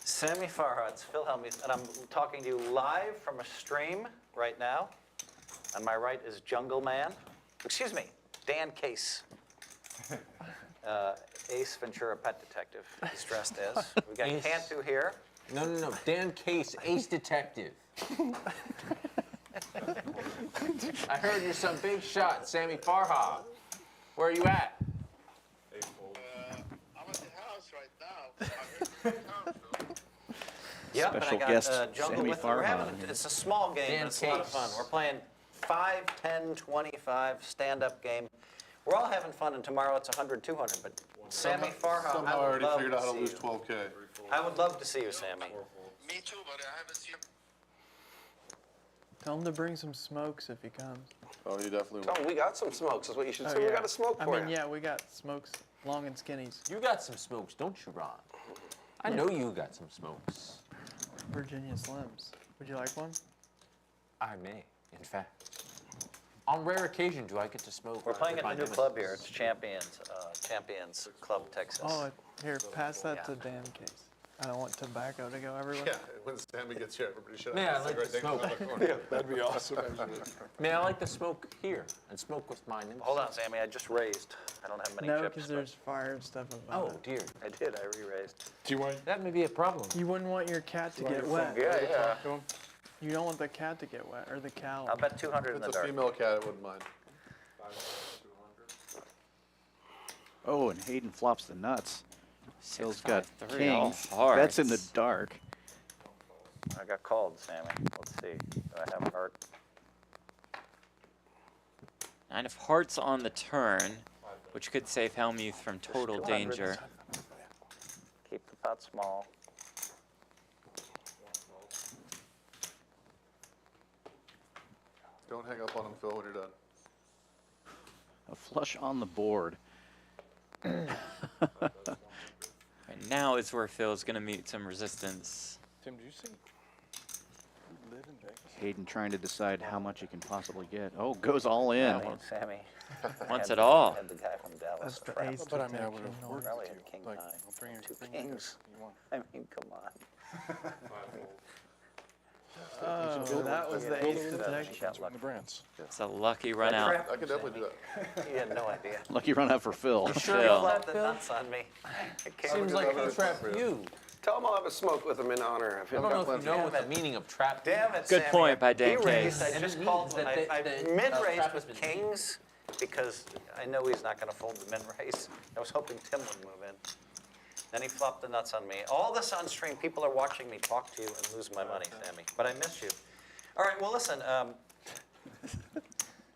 Sammy Farha, it's Phil Hellmuth, and I'm talking to you live from a stream right now. On my right is Jungleman. Excuse me, Dan Case. Ace Ventura Pet Detective is dressed as. We got Ace. Cantu here. No. Dan Case, ace detective. I heard you're some big shot, Sammy Farha. Where are you at? I'm at the house right now. I'm in town, Phil. Yep, and I Special got guest Jungle Sammy with me. We're Farha having here. It's a small game, Dan but it's a lot of Case. fun. We're playing 5, 10, 25, stand-up game. We're all having fun, and tomorrow it's 100, 200, but Sammy Farha, Somehow I already figured out how to lose 12K. I would love to see you, Sammy. Me too, buddy. I haven't seen. Tell him to bring some smokes if he comes. Oh, he definitely Tell will. him we got some smokes, is what you should Oh, say. We yeah. got a smoke I for mean, you. yeah, we got smokes, long and skinnies. You got some smokes, don't you, Ron? I know you got some smokes. Virginia Slims. Would you like one? I may, in fact. On rare occasion, do I get to smoke? We're playing with at my the new nemesis? club here. It's Champions Club, Texas. Oh, here, pass that to Yeah. Dan in case. I don't want tobacco to go everywhere. Yeah, when Sammy gets here, everybody should Man, have I like cigarette to taken out of smoke. the corner. That'd be awesome. May I like to smoke here and smoke with my nemesis? Hold on, Sammy. I just raised. I don't have many No, chips. because but there's fire and stuff about Oh, it. dear. I did. I re-raised. Do you want? That may be a problem. You wouldn't want your cat to get wet. Yeah. To him? You don't want the cat to get wet, or the cow. I'll bet 200 in If the it's a dark. female cat, I wouldn't mind. Oh, and Hayden flops the nuts. Phil's got 6, 5, 3, all kings. hearts. That's in the dark. I got called, Sammy. Let's see. Do I have a heart? 9 of hearts on the turn, which could save Hellmuth from total 200. danger. Keep the pot small. Don't hang up on him, Phil, when you're done. A flush on the board. And now is where Phil's going to meet some resistance. Tim, do you see? Live in Vegas. Hayden trying to decide how much he can possibly get. Oh, goes all in. That one, Sammy. Wants Had it all. Had the guy from Dallas. That's the trapped. ace But I mean, I would detection. have worked Probably with had you. king Like, nine. I'll bring you, Two bring you kings. you want. I mean, come on. Oh, that was the ace detection. Got In lucky. the brands. It's a lucky run out. I could definitely do that. He had no idea. Lucky run out for Phil. Sure Phil. about Left that, the Phil? nuts on me. It came Seems to like the he other- trapped you. Tell him I'll have a smoke with him in honor of I him. don't know if you know Damn what the it. meaning of trap Damn it, Good Sammy. point by Dan He raised. Case. I And just it called. means that I the mid-raised trap has with been- kings because I know he's not going to fold the min-raise. I was hoping Tim would move in. Then he flopped the nuts on me. All this on stream, people are watching me talk to you and lose my money, Sammy. But I miss you. All right, well, listen.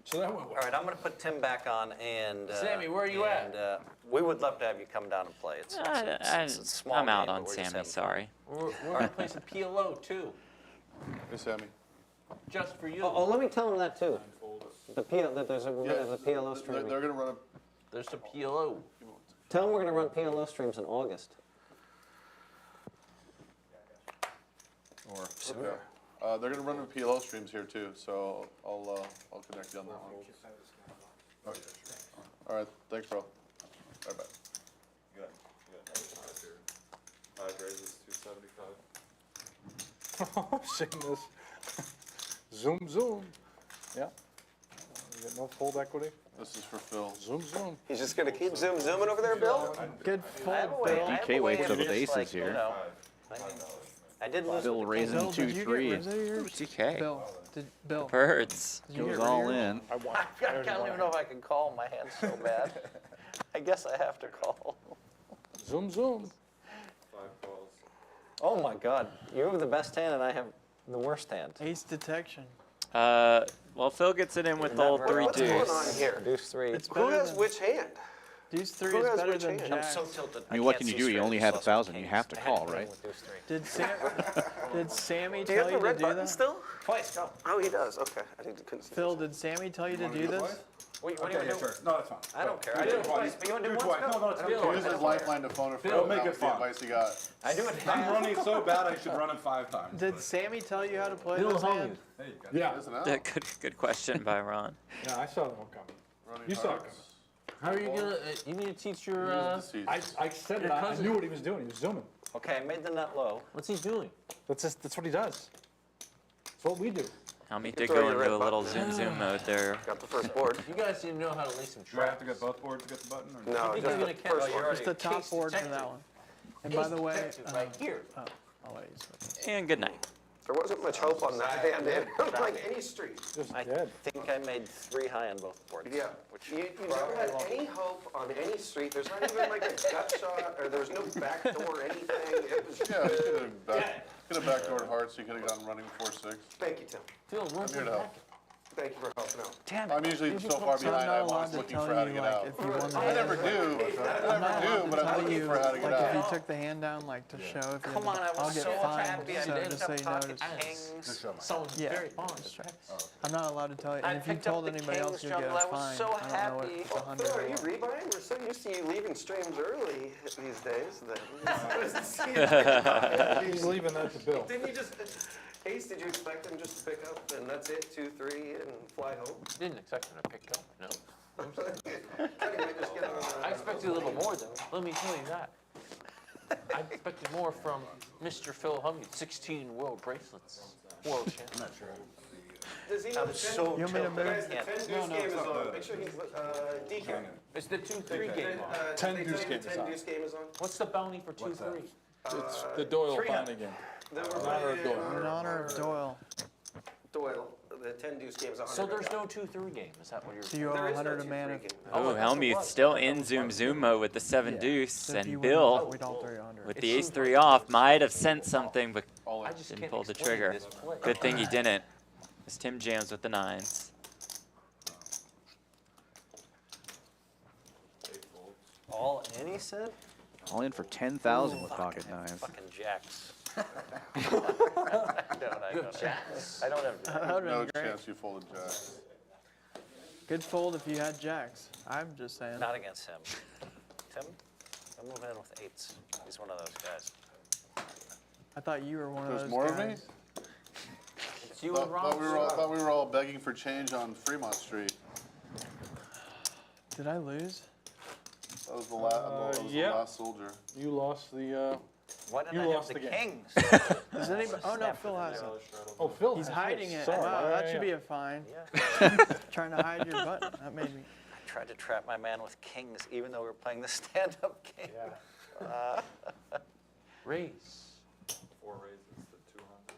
So that went All well. right, I'm going to put Tim back on, and Sammy, where are you at? And we would love to have you come down and play. It's a small I'm out game, on but we're just Sammy, having fun. sorry. We're going to play some PLO, too. Hey, Sammy. Just for you. Oh, let me tell him that too. That there's a PLO They're going to run a... There's some PLO. Tell him we're going to run PLO streams in August. Okay. They're going to run a PLO streams here, too, so I'll connect you on that one. Okay. All right, thanks, bro. All right, bye. Good. 5 raises, 275. Seeing this. Zoom, zoom. Yeah. You got no fold equity? This is for Phil. Zoom, zoom. He's just gonna keep zooming over there, Bill? Good I have a fold, way- Bill. I have a DK way wakes of up with just, aces like, you here. know, I did lose. Bill with the raising Bill, did you 2-3 get and rid of yours? TK. Bill, Birds. did you goes get rid of all yours? in. I won. I don't even know if I can call. My hand's so bad. I guess I have to call. Zoom, zoom. 5 calls. Oh my God, you have the best hand and I have the worst hand. Ace detection. Well, Phil gets it in with Not all very 3 well. What's going deuce. on here? Deuce 3. It's Who better has than, which hand? Deuce 3 who is has better which than hand? I'm Jack. so tilted. I mean, what can't can you see do? You straight. only I had just 1,000. lost You my have to kings. I had call, to right? with deuce 3. Did Sammy Do you have tell the you to red do button this? still? Twice, go. Oh, he does. Okay. I couldn't see. Phil, did Sammy tell you to do this? What do you want to do? No, that's fine. I don't care. Do I do it it twice, but you want to do Do once? twice. No, it's I good. don't care. Use his lifeline to phone a friend. Phil, make That it was the fun. advice he got. I do it. I'm running so bad I should run it 5 times. Did Sammy tell you how to play Bill this Hellmuth. hand? There you go. Yeah. Isn't it? Good question by Ron. Yeah, I saw that one coming. Running You saw it hearts. How are you going to... you need to teach your... Use the seats. I said it. Your I cousin. knew what he was doing. He was zooming. Okay, I made the nut low. What's he doing? That's what he does. That's what we do. Helmy did throw go your into red a little button. zoom mode there. Got the first board. You guys need to know how to lay some Do I have traps. to get both boards to get the button? Or No, I think just you're the going to catch first one. Just the top Case board for detected. that one. And by the way, Detected right here. oh, I'll let you switch. And good night. There wasn't much hope on that hand, like any street. Just I dead. think I made 3 high on both boards. Yeah. Which You never had any hope on any street. There's not even like a gut shot, or there was no back door or anything. It was. Yeah, you could have backdoored hearts. You could have gotten running 4-6. Thank you, Tim. Phil, run I'm here some to help. back. Thank you for helping out. Damn I'm it. usually so far So I'm behind, not I'm allowed always to looking tell for how to you, get like, out. if you won the I hand. never do. I I'm not never allowed do, to but I'm tell looking you, for how to like, get if you out. took the hand down, like, to show if you Come on, I I'll was get so fined, happy. I so ended just up so you talking notice. kings. Someone's Yeah. very fond of tracks. I'm not allowed to tell you, I and if you picked up told the anybody else, kings, you'll get Jungle. a I was fine. so I don't know happy. if it's $100 Phil, are you or what. rebuying? We're so used to you leaving streams early these days. That He's leaving that to Bill. Didn't you just, Ace, did you expect him just to pick up and that's it, 2, 3, and fly home? Didn't expect him to pick up, no. Thought you might just get him on I expected a little more though, let me tell you that. I expected more from Mr. Phil Hellmuth, 16 world bracelets, world champion. Does he know the so You want me to move? Guys, the 10 deuce game is on. Make sure he's DK. It's the 2-3 game on. 10 Did they deuce tell you game the is 10 on. deuce game is on? What's the bounty for 2-3? It's the Doyle 300. bounty game. Then In we're honor of playing, Doyle. In honor of Doyle, Doyle, the 10 deuce game is 100. So there's no 2-3 game, is that what you're so saying? you owe There is no 100 a man 2-3 if. game. Oh, that's what it Hellmuth was. still in zoom mode with the 7 Yeah. deuce, So if you and win, Bill we'd all throw you 100. with the ace-3 off might have sent something, but All in. I just didn't can't pull the explain trigger. this play. Good thing he didn't. As Tim jams with the 9s. All in, he said? All in for 10,000 with pocket nines. Fucking jacks. I don't Jacks. I don't have. That would've No been great. chance you folded jack. Good fold if you had jacks. I'm just saying. Not against him. Tim, I'm moving in with 8s. He's one of those guys. I thought you were one of There's those more of me? guys. It's you and Ron. Thought we were all begging for change on Fremont Street. Did I lose? That was the last, yeah. the last soldier. You lost the, Why didn't You I have lost the the game. kings? Does anybody? Oh no, Phil has it. oh, Phil He's has hiding his. it. Sorry. Wow, Yeah, that yeah, should yeah. be a fine. Yeah. Trying to hide your button. That made me. I tried to trap my man with kings, even though we were playing the stand-up game. Raise. 4 raises to 200.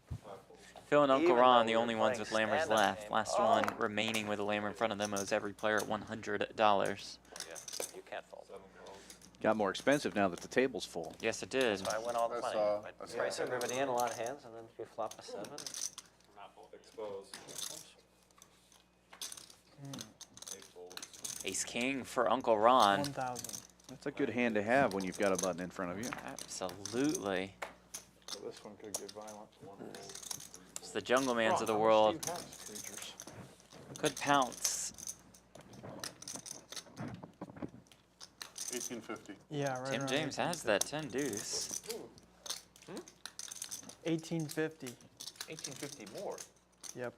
5 folds. Phil and Uncle Even Ron, though the we only were ones with playing lammers stand-up left. game. Last one remaining with a lammer in front of them owes every player at $100. Yeah, you can't fold. 7 calls. Got more expensive now that the table's full. Yes, it did. So I win all the I money. saw- I I saw. price everybody in a lot of hands, and then if you flop a 7. Exposed. 8 folds. Ace King for Uncle Ron. 1,000. That's a good hand to have when you've got a button in front of you. Absolutely. So this one could get violent. It's the Junglemans of the Ron, how much world. do you have? Creatures. Could pounce. 1850. Yeah, right. Tim around James has that 10 deuce. 1850. 1850 more. Yep.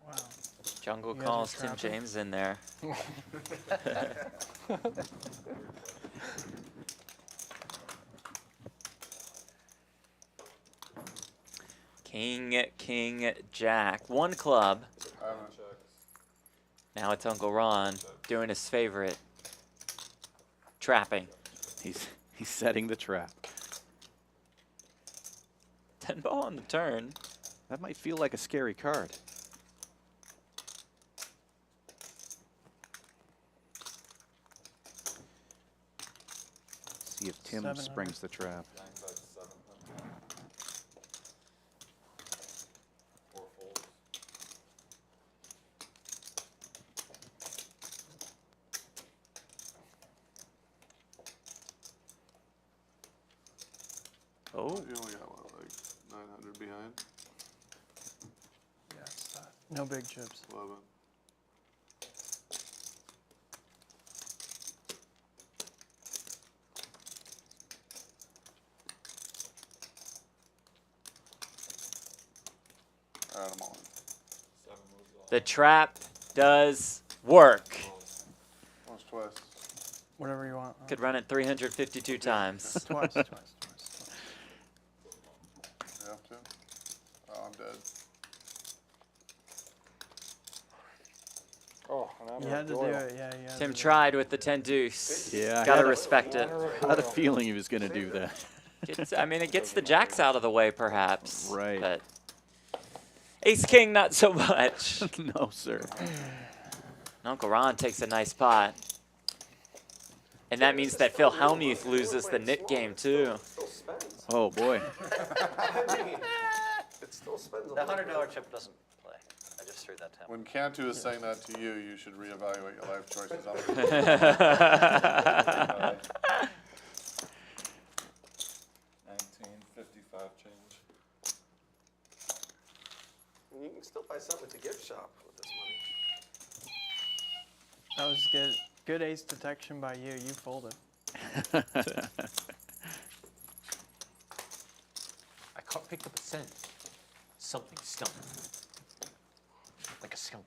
Wow. Jungle You guys are calls Tim trapping? James in there. King, Jack. One club. Now it's Uncle Ron doing his favorite. Trapping. He's setting the trap. 10 ball on the turn. That might feel like a scary card. See if Tim 700. springs the trap. 700. 4 folds. Oh, You only got what, like 900 behind? Yes. No big chips. 11. All right, I'm all in. 7 moves off. the trap does work. Once, twice. Whatever you want. Could run it 352 times. Twice, twice. You have to? Oh, I'm dead. Oh, and I'm You had to do royal. it, yeah. You had Tim to do tried with the 10 deuce. Yeah, I Gotta had a- respect it. I had a feeling he was going to do that. I mean, it gets the jacks out of the way, perhaps. Right. But ace king, not so much. No, sir. Uncle Ron takes a nice pot. And that means that Phil Hellmuth loses the nit game, too. Still spends. Oh, boy. I mean, it still spends a The little $100 bit. chip doesn't play. I just threw that to him. When Cantu is saying that to you, you should reevaluate your life choices. I'm 1955 change. You can still buy something at the gift shop with this money. That was good. Good ace detection by you. You folded. I picked up a scent. Something stunk. Like a skunk.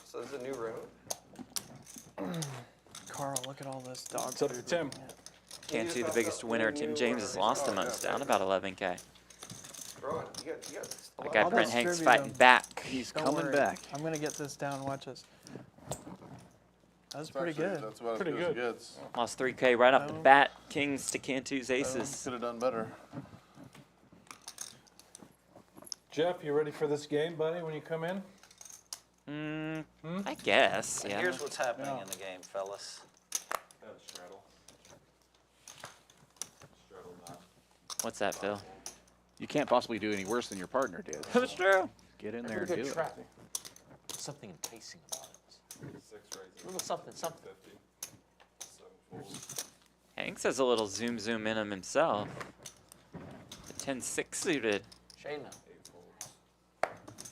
So this is a new room. Carl, look at all this dog It's up to food. Tim. Can't do the biggest winner. Tim James has lost the most, down about 11K. Ron, you got a That lot guy I'll Brent Hanks distribute fighting them. back. He's Don't coming worry. back. I'm gonna get this down. Watch this. That was It's pretty actually- good. That's about Pretty as good good. as it gets. Lost 3K right off the Oh. bat. Kings to Cantu's aces. Could have done better. Jeff, you ready for this game, buddy, when you come in? I guess, And yeah. here's what's happening Yeah. in the game, fellas. What's that, Phil? You can't possibly do any worse than your partner did. That's true. Get in That's there a and good do it. trap. Something enticing about it. A little something, something. Hanks has a little zoom in him himself. The 10-6 suited. Shayna.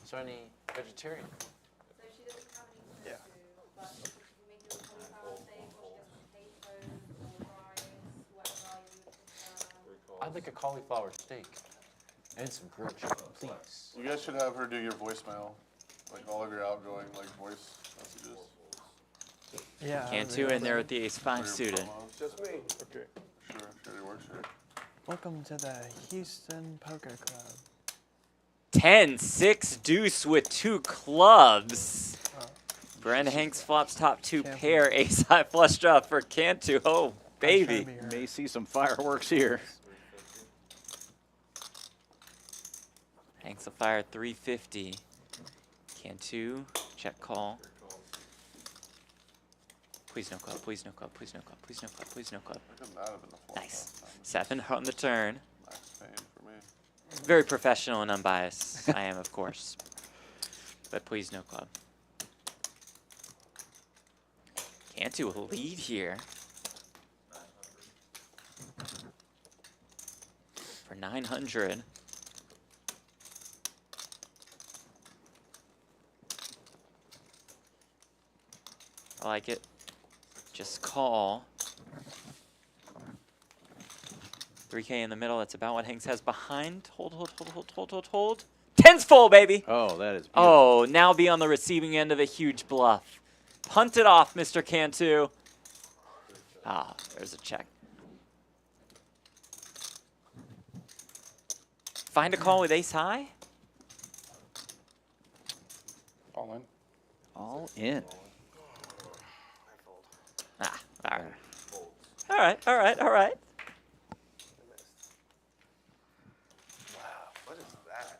Is there any vegetarian? So she doesn't have any Yeah. food, but if you make it a cauliflower steak or she has potatoes or rice, whatever you would prefer. I'd like a cauliflower steak. And some grilled chicken, please. You guys should have her do your voicemail, like all of your outgoing like voice messages. Yeah. Cantu in there with the ace-5 suited. Promos. Just me. Okay. Sure, it works here. Welcome to the Houston Poker Club. 10-6 deuce with 2 clubs. Brent Hanks flops top 2 pair. Ace-high flush draw for Cantu. Oh, baby. May see some fireworks here. Hanks will fire 350. Cantu, check call. Please no club, please no club, please no club, please no club, please no club. Look at that have been the flop Nice. last time. 7 on the turn. Max pain for me. Very professional and unbiased. I am, of course. But please no club. Cantu will lead here. For 900. I like it. Just call. 3K in the middle. That's about what Hanks has behind. Hold. 10's full, baby. Oh, that is beautiful. Oh, now be on the receiving end of a huge bluff. Punt it off, Mr. Cantu. Ah, there's a check. Find a call with ace high. All in. All in. Ah, all right. All right. What is that?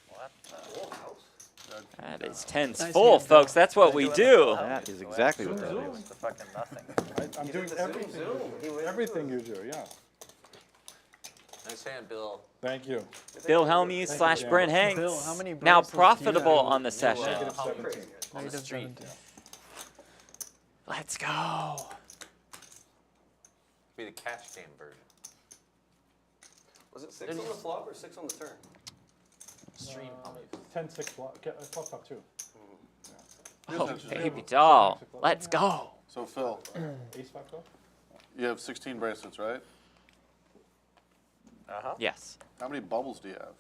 What? Full house? That is 10's Nice full, hand, folks. Bill. That's what we do. That is exactly what that It's is. the fucking nothing. I'm doing did the everything. zoom. He You do. went Everything you do, yeah. Nice hand, Bill. Thank you. Bill Hellmuth / Brent Hanks. Bill, how many Now bracelets do you profitable have? on the session. Negative 17. On the Negative street. 17. Let's go. Be the cash game version. Was it 6 on the flop or 6 on the turn? Stream Hellmuth. 10-6 flop, flop top 2. Oh, baby doll. Let's go. So Phil, Ace 5 club? you have 16 bracelets, right? Uh-huh. Yes. How many bubbles do you have?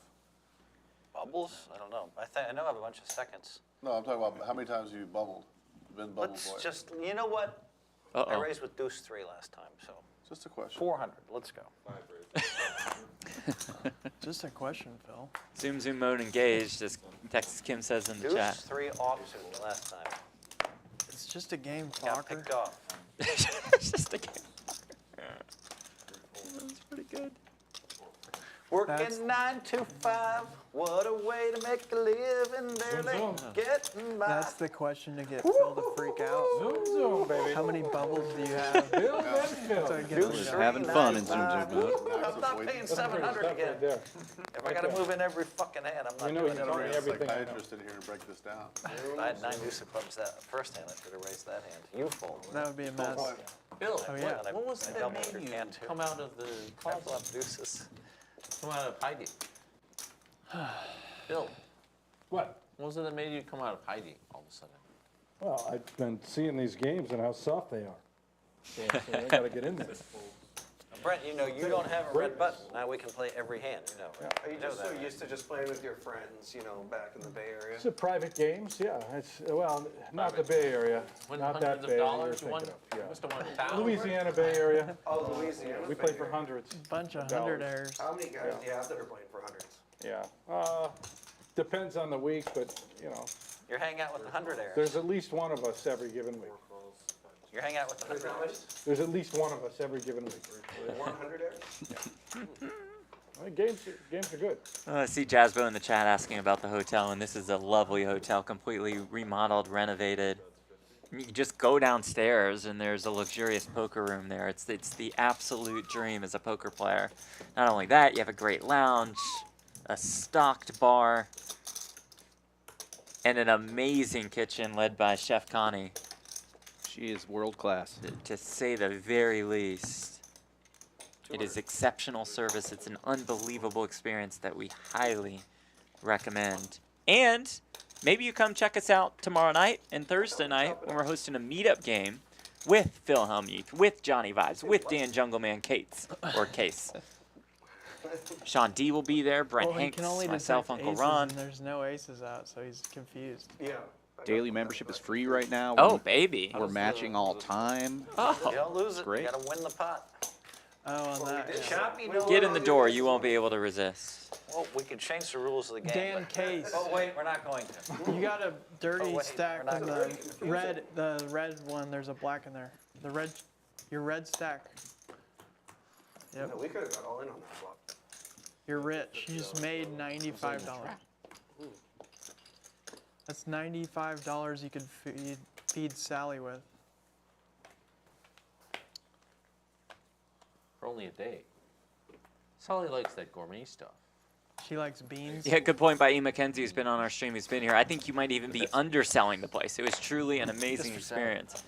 Bubbles? I don't know. I know I have a bunch of seconds. No, I'm talking about how many times you bubbled. Been bubble Let's boy. just, you know what? I Uh-oh. raised with deuce 3 last time, so Just a question. 400. Let's go. Just a question, Phil. Zoom mode engaged, as Texas Kim says in the Deuce chat. 3 auction last time. It's just a game, Got Fokker. picked off. It's just a game. That's pretty good. Working 9 to 5. What a way to make a living. Barely getting by. That's the question to get Phil to freak out. Zoom, baby. How many bubbles do you have? Bill and Phil. So I get Deuce to- Just having fun in Zoom $3.95. mode. I'm not paying 700 again. There. If I got to move in every fucking hand, I'm not You know doing you it. don't Bring a everything I know. psychiatrist in here to break this down. I had 9 deuce of clubs that first hand. I should have raised that hand. You fold. That would be a mess. Bill, Oh, yeah. what was I that doubled made your you hand, too. come out of the I closet? flop deuces. Come out of hiding? Bill, What? what was it that made you come out of hiding all of a sudden? Well, I've been seeing these games and how soft they are. So I gotta get in there. Brent, you know you don't have a red button. Now we can play every hand. You know, right? Are you just so used to just playing with your friends, you know, back in the Bay Area? It's a private games, yeah. It's, well, not the Bay Area, Win not that hundreds of Bay Area you're dollars, you won, thinking of, you yeah. must have won $1,000. Louisiana Bay Area, Oh, Louisiana. we play for hundreds. Bunch of Dollars. 100 errors. How many guys do you have that are playing for hundreds? Yeah. Depends on the week, but, you know, You're hanging out with the 100 errors. there's at least one of us every given week. You're hanging out with the 100 errors. There's at least one of us every given week. 100 errors? Games are good. I see Jasbo in the chat asking about the hotel, and this is a lovely hotel, completely remodeled, renovated. You can just go downstairs, and there's a luxurious poker room there. It's the absolute dream as a poker player. Not only that, you have a great lounge, a stocked bar, and an amazing kitchen led by Chef Connie, She is world class. to say the very least. It is exceptional service. It's an unbelievable experience that we highly recommend. And maybe you come check us out tomorrow night and Thursday night when we're hosting a meetup game with Phil Hellmuth, with Johnnie Vibes, with Dan Jungleman Case. Shaun Deeb will be there, Brent Well, he Hanks, can only myself, detect Uncle aces, Ron. and there's no aces out, so he's confused. Yeah. Daily membership is free right now. Oh, baby. We're matching all time. You Oh, don't lose it. Great. You got to win the pot. Oh, on that. Yeah. Choppy get in the door. You won't be able to resist. Well, we could change the rules of the game. Dan but- Case. Oh wait, we're not going to. You got a dirty Oh, wait, stack we're on not the red one. There's a black in there. Your red stack. Yep. No, we could have got all in on that flop. You're rich. You just made $95. That's $95 you could feed Sally with. For only a day. Sally likes that gourmet stuff. She likes beans. Yeah, good point by E. McKenzie, who's been on our stream, who's been here. I think you might even be underselling the place. It was truly an amazing experience.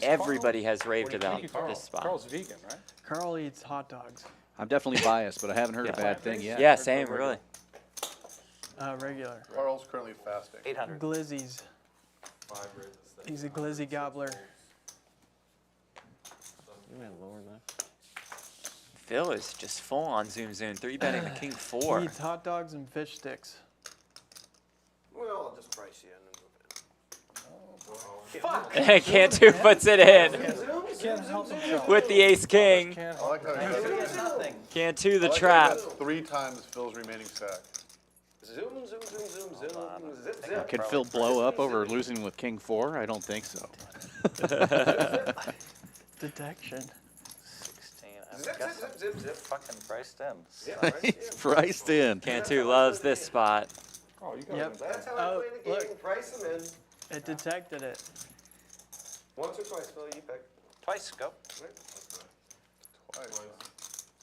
Everybody has raved about this spot. Carl's vegan, right? Carl eats hot dogs. I'm definitely biased, but I haven't heard a bad thing yet. Yeah, same, really. Regular. Carl's currently fasting. 800. Glizzies. He's a glizzy gobbler. You may lower that. Phil is just full on Zoom. 3-betting the king He 4. eats hot dogs and fish sticks. Well, I'll just price you in and move it. Cantu puts it in Can't help himself. with the ace king. Can't I like how he does it. Nothing. Cantu the I like how he trap. does 3 times Phil's remaining stack. Zoom, zoom, zoom, zoom, zoom, zip, zip. Could Phil blow up over losing with King 4? I don't think so. Detection. 16. Zip, I've got zip, zip, zip, zip. fucking priced in. Yeah, right, He's priced in. Cantu loves this spot. Oh, you got Yep. it. That's how Oh, I play the game. look. Price them in. It detected it. Once or twice, Phil, you pick. Twice, go. Twice.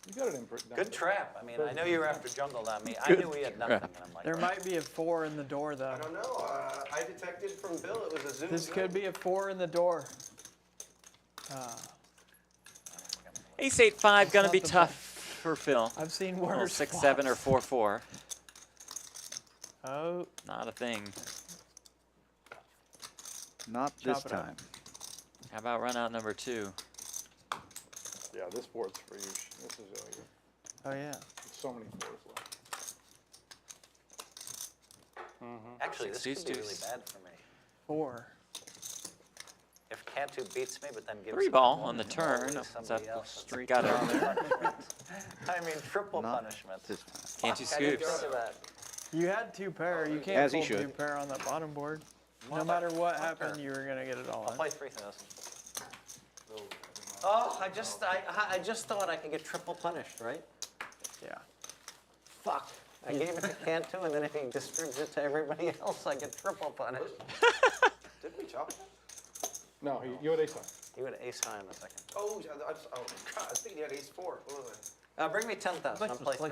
You got it in. Good trap. I mean, I know you were after jungle on me. I knew he had nothing, and I'm like, There right. might be a 4 in the door, though. I don't know. I detected from Bill it was a zoom. This zoom. could be a 4 in the door. Ace 8-5 gonna not be the tough for Phil. I've seen Well, worse. 6-7 or flops. 4-4. Oh, Not a thing. Not this Chop it up. time. How about run out number 2? Yeah, this board's for you. This is really good. oh yeah. So many fours left. Actually, this Six could be deuce. really bad for me. 4. If Cantu beats me, but then gives 3 me ball one on the ball turn. to It's somebody up else. straight got it on there. I mean, triple Not punishment. this time. Cantu Fuck, I didn't scoops. think of that. You had 2 pair. You can't As he fold 2 should. pair on that bottom board. No matter what happened, you were gonna get it all I'll in. play 3,000. Oh, I just thought I could get triple punished, right? Yeah. Fuck. I gave it to Cantu, and then if he distributes it to everybody else, I get triple punished. Did we chop it? No, you had ace high. You had ace high in a second. Oh, God, I was thinking you had ace 4. What was it? Bring me 10,000. I'll play 3.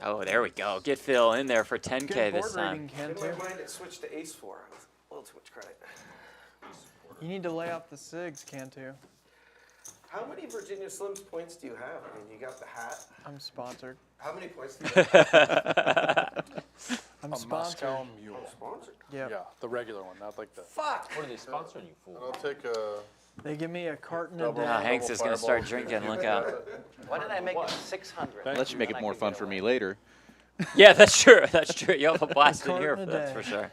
Oh, there we go. Get Phil in there for 10K Good this board time. reading, In Cantu. my mind, it switched to ace 4. I was a little too much credit. You need to lay off the SIGs, Cantu. How many Virginia Slims points do you have? I mean, you got the hat. I'm sponsored. How many points do you have? I'm A sponsored. Moscow Mule. Sponsored. Yep. Yeah, the regular one, not like the. Fuck! What are they sponsoring you And for? I'll take a They give me a carton a double. day. Hanks is gonna start fireball. drinking. Look out. Why did I make it 600? That should make it more fun for me later. Yeah, that's true. That's true. You'll have a blast in here, Carton a that's day. for sure.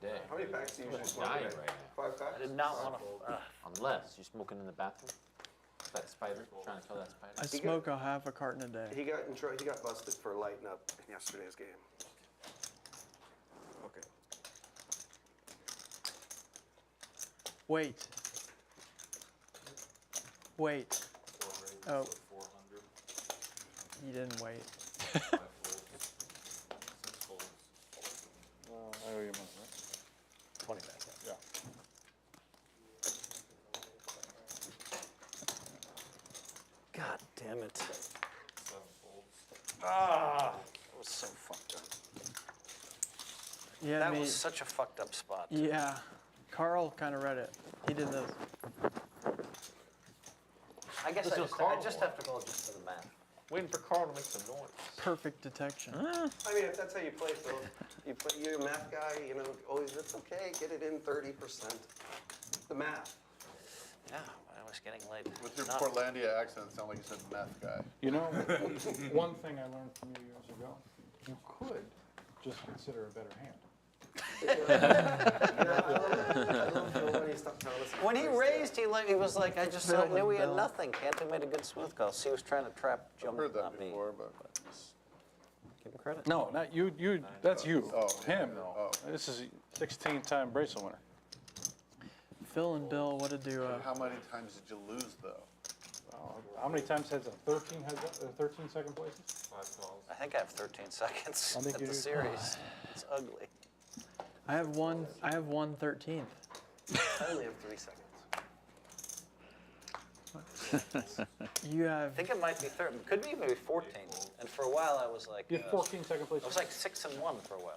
Day. How many packs do you usually smoke? Dying a day? right now. 5 packs? I did not want to. Unless you're smoking in the bathroom. That spider, trying to kill that spider. I smoke a half a carton a day. He got in trouble. He got busted for lighting up in yesterday's game. Okay. Wait. Wait. Oh. You didn't wait. I owe you money, right? 20 back. Yeah. God damn it. Ah, that was so fucked up. Yeah, That me. was such a fucked up spot. Yeah. Carl kind of read it. He did this. I guess I just have to go just for the math. Waiting for Carl to make some noise. Perfect detection. I mean, if that's how you play, Phil, you're a math guy, you know, always, it's okay, get it in 30%. The math. Yeah, I was getting late. With your Not- Portlandia accent, it sounded like you said meth guy. You know, one thing I learned from you years ago, you could just consider a better hand. When he raised, he was like, I just Bill knew he had Bill. nothing. Cantu made a good smooth call. See, he was trying to trap I've heard Jungleman, that not me. before, but Give him credit. No, not you. That's you. Oh, Him. oh. This is 16-time bracelet winner. Phil and Bill, what a duo. how many times did you lose though? How many times has 13 second places? I think I have 13 seconds I think at you the do. series. It's ugly. I have one 13th. I only have 3 seconds. You I have think it might be 13. Could be maybe 14. And for a while, I was like, You have 14 second I places. was like 6-1 for a while.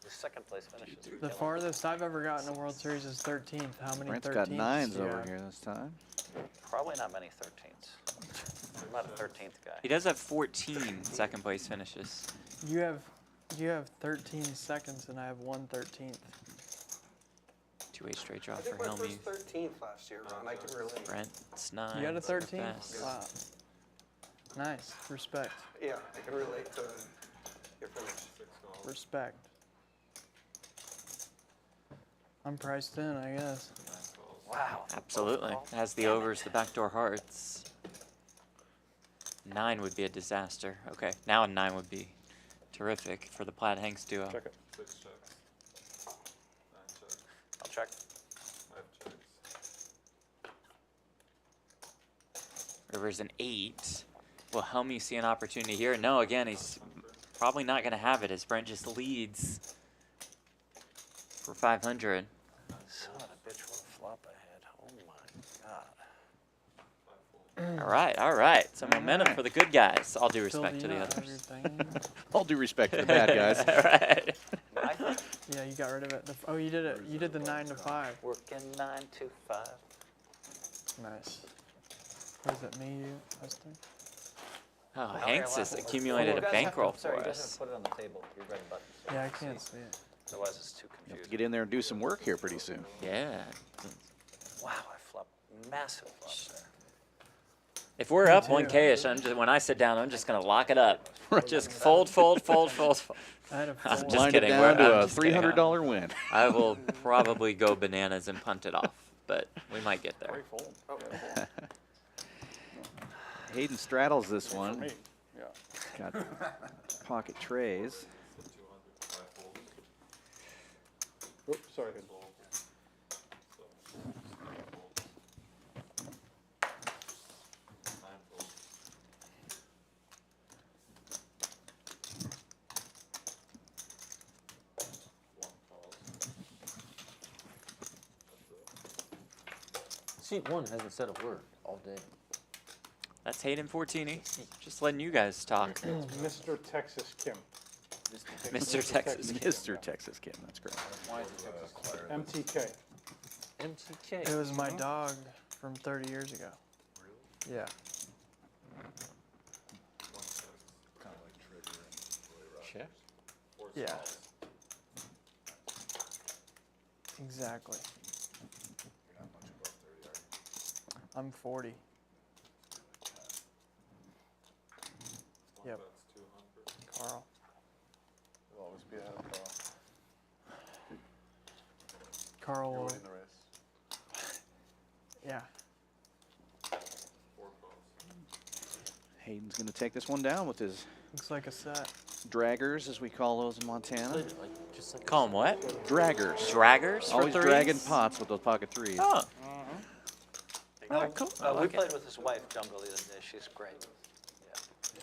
The second place finishes. were the killing me. farthest I've ever gotten a World Series is 13th. How many Brent's 13ths? got 9s do you over have? here this time. Probably not many 13s. I'm not a 13th guy. He does have 14 second place finishes. You have 13 seconds, and I have 1/13th. Two-way straight draw I for think my Hellmuth. first 13th last year, Ron, I can relate. Brent's 9. You got a 13th? Best. Wow. Nice. Respect. Yeah, I can relate to your finish. Respect. I'm priced in, I guess. Wow. Absolutely. Has the overs, the backdoor hearts. 9 would be a disaster. Okay, now a 9 would be terrific for the Platt Hanks duo. Check it. I'll check. River's an 8. Will Hellmuth see an opportunity here? No, again, he's probably not going to have it as Brent just leads for 500. Son of a bitch, what a flop ahead. Oh my God. All right. Some momentum for the good guys. All due Phil, respect do to you the not have others. your thing? All due respect to the bad guys. All right. I think Yeah, you got rid of it. Oh, you did it. You did the 9 to 5. working 9 to 5. Nice. What is it, me, you, Huston? Oh, Oh, Hanks here, has last- accumulated You a guys have to- bankroll sorry, for you guys have us. to put it on the table. Your red button. so Yeah, I can can't see. see it. Otherwise, it's too You have to confusing. get in there and do some work here pretty soon. Yeah. Wow, I flopped. Massive flops there. If we're up too. 1K-ish, when I sit down, I'm just going to lock it up. Just fold. I had a I'm 4. just kidding. Down to I'm a just kidding. $300 win. I will probably go bananas and punt it off. but we might get there. Great fold. Oh, Hayden straddles this For one. me, yeah. Got pocket trays. Oops, sorry. Seat 1 hasn't said a word all day. That's Hayden Fortini. Just letting you guys talk. Mr. Texas Kim. Mr. Texas. Mr. Texas Kim, that's great. Why is it Texas? MTK. MTK. It was my dog from 30 years ago. Really? Yeah. Check. Yeah. Exactly. I'm 40. Yep. Carl. You'll always be ahead of Carl. Carl You're will. winning the race. Yeah. Hayden's going to take this one down with his Looks like a set. draggers, as we call those in Montana. Call them what? Draggers. Draggers for Always threes? dragging pots with those pocket threes. Oh. Oh, cool. I We like it. played with his wife, Jungle, the other day. She's great. Yeah.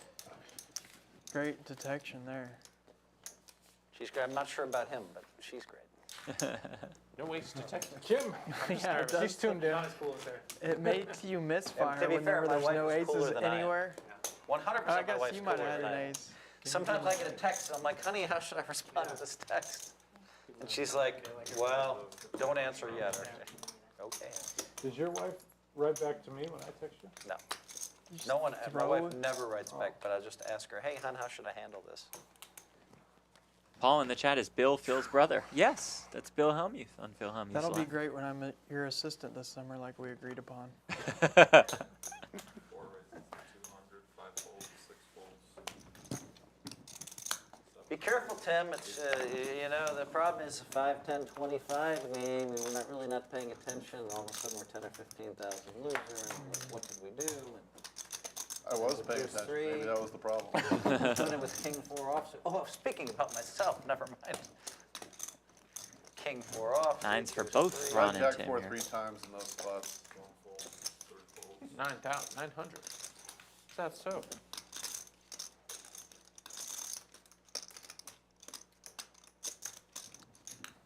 Great detection there. She's great. I'm not sure about him, but she's great. No waste detected. Kim. Yeah, it She's does. tuned in. Not as cool as there. It makes you misfire to be fair, whenever my there's wife no is cooler aces than I am. anywhere. 100% I my guess wife's you might cooler have than had I an am. ace. Sometimes I get a text, and I'm like, honey, how should I respond to this text? And she's like, well, don't answer yet. Or, okay. Does your wife write back to me when I text you? No. No one, my throw wife it? never writes back, but I just ask her, hey, hon, how should I handle this? Paul in the chat is Bill, Phil's brother. Yes, that's Bill Hellmuth on Phil Hellmuth's That'll be line. great when I'm your assistant this summer, like we agreed upon. Be careful, Tim. It's, you know, the problem is 5, 10, 25 game, and we're not really not paying attention. All of a sudden, we're 10 or 15,000 loser, and what did we do? I was paying Deuce attention. three. Maybe that was the problem. Doing it with King 4 off. Oh, speaking about myself, never mind. King 4 off. Nines for deuce both three. Ron I and jacked Tim 4 here. 3 times in those spots. 900. Is that so?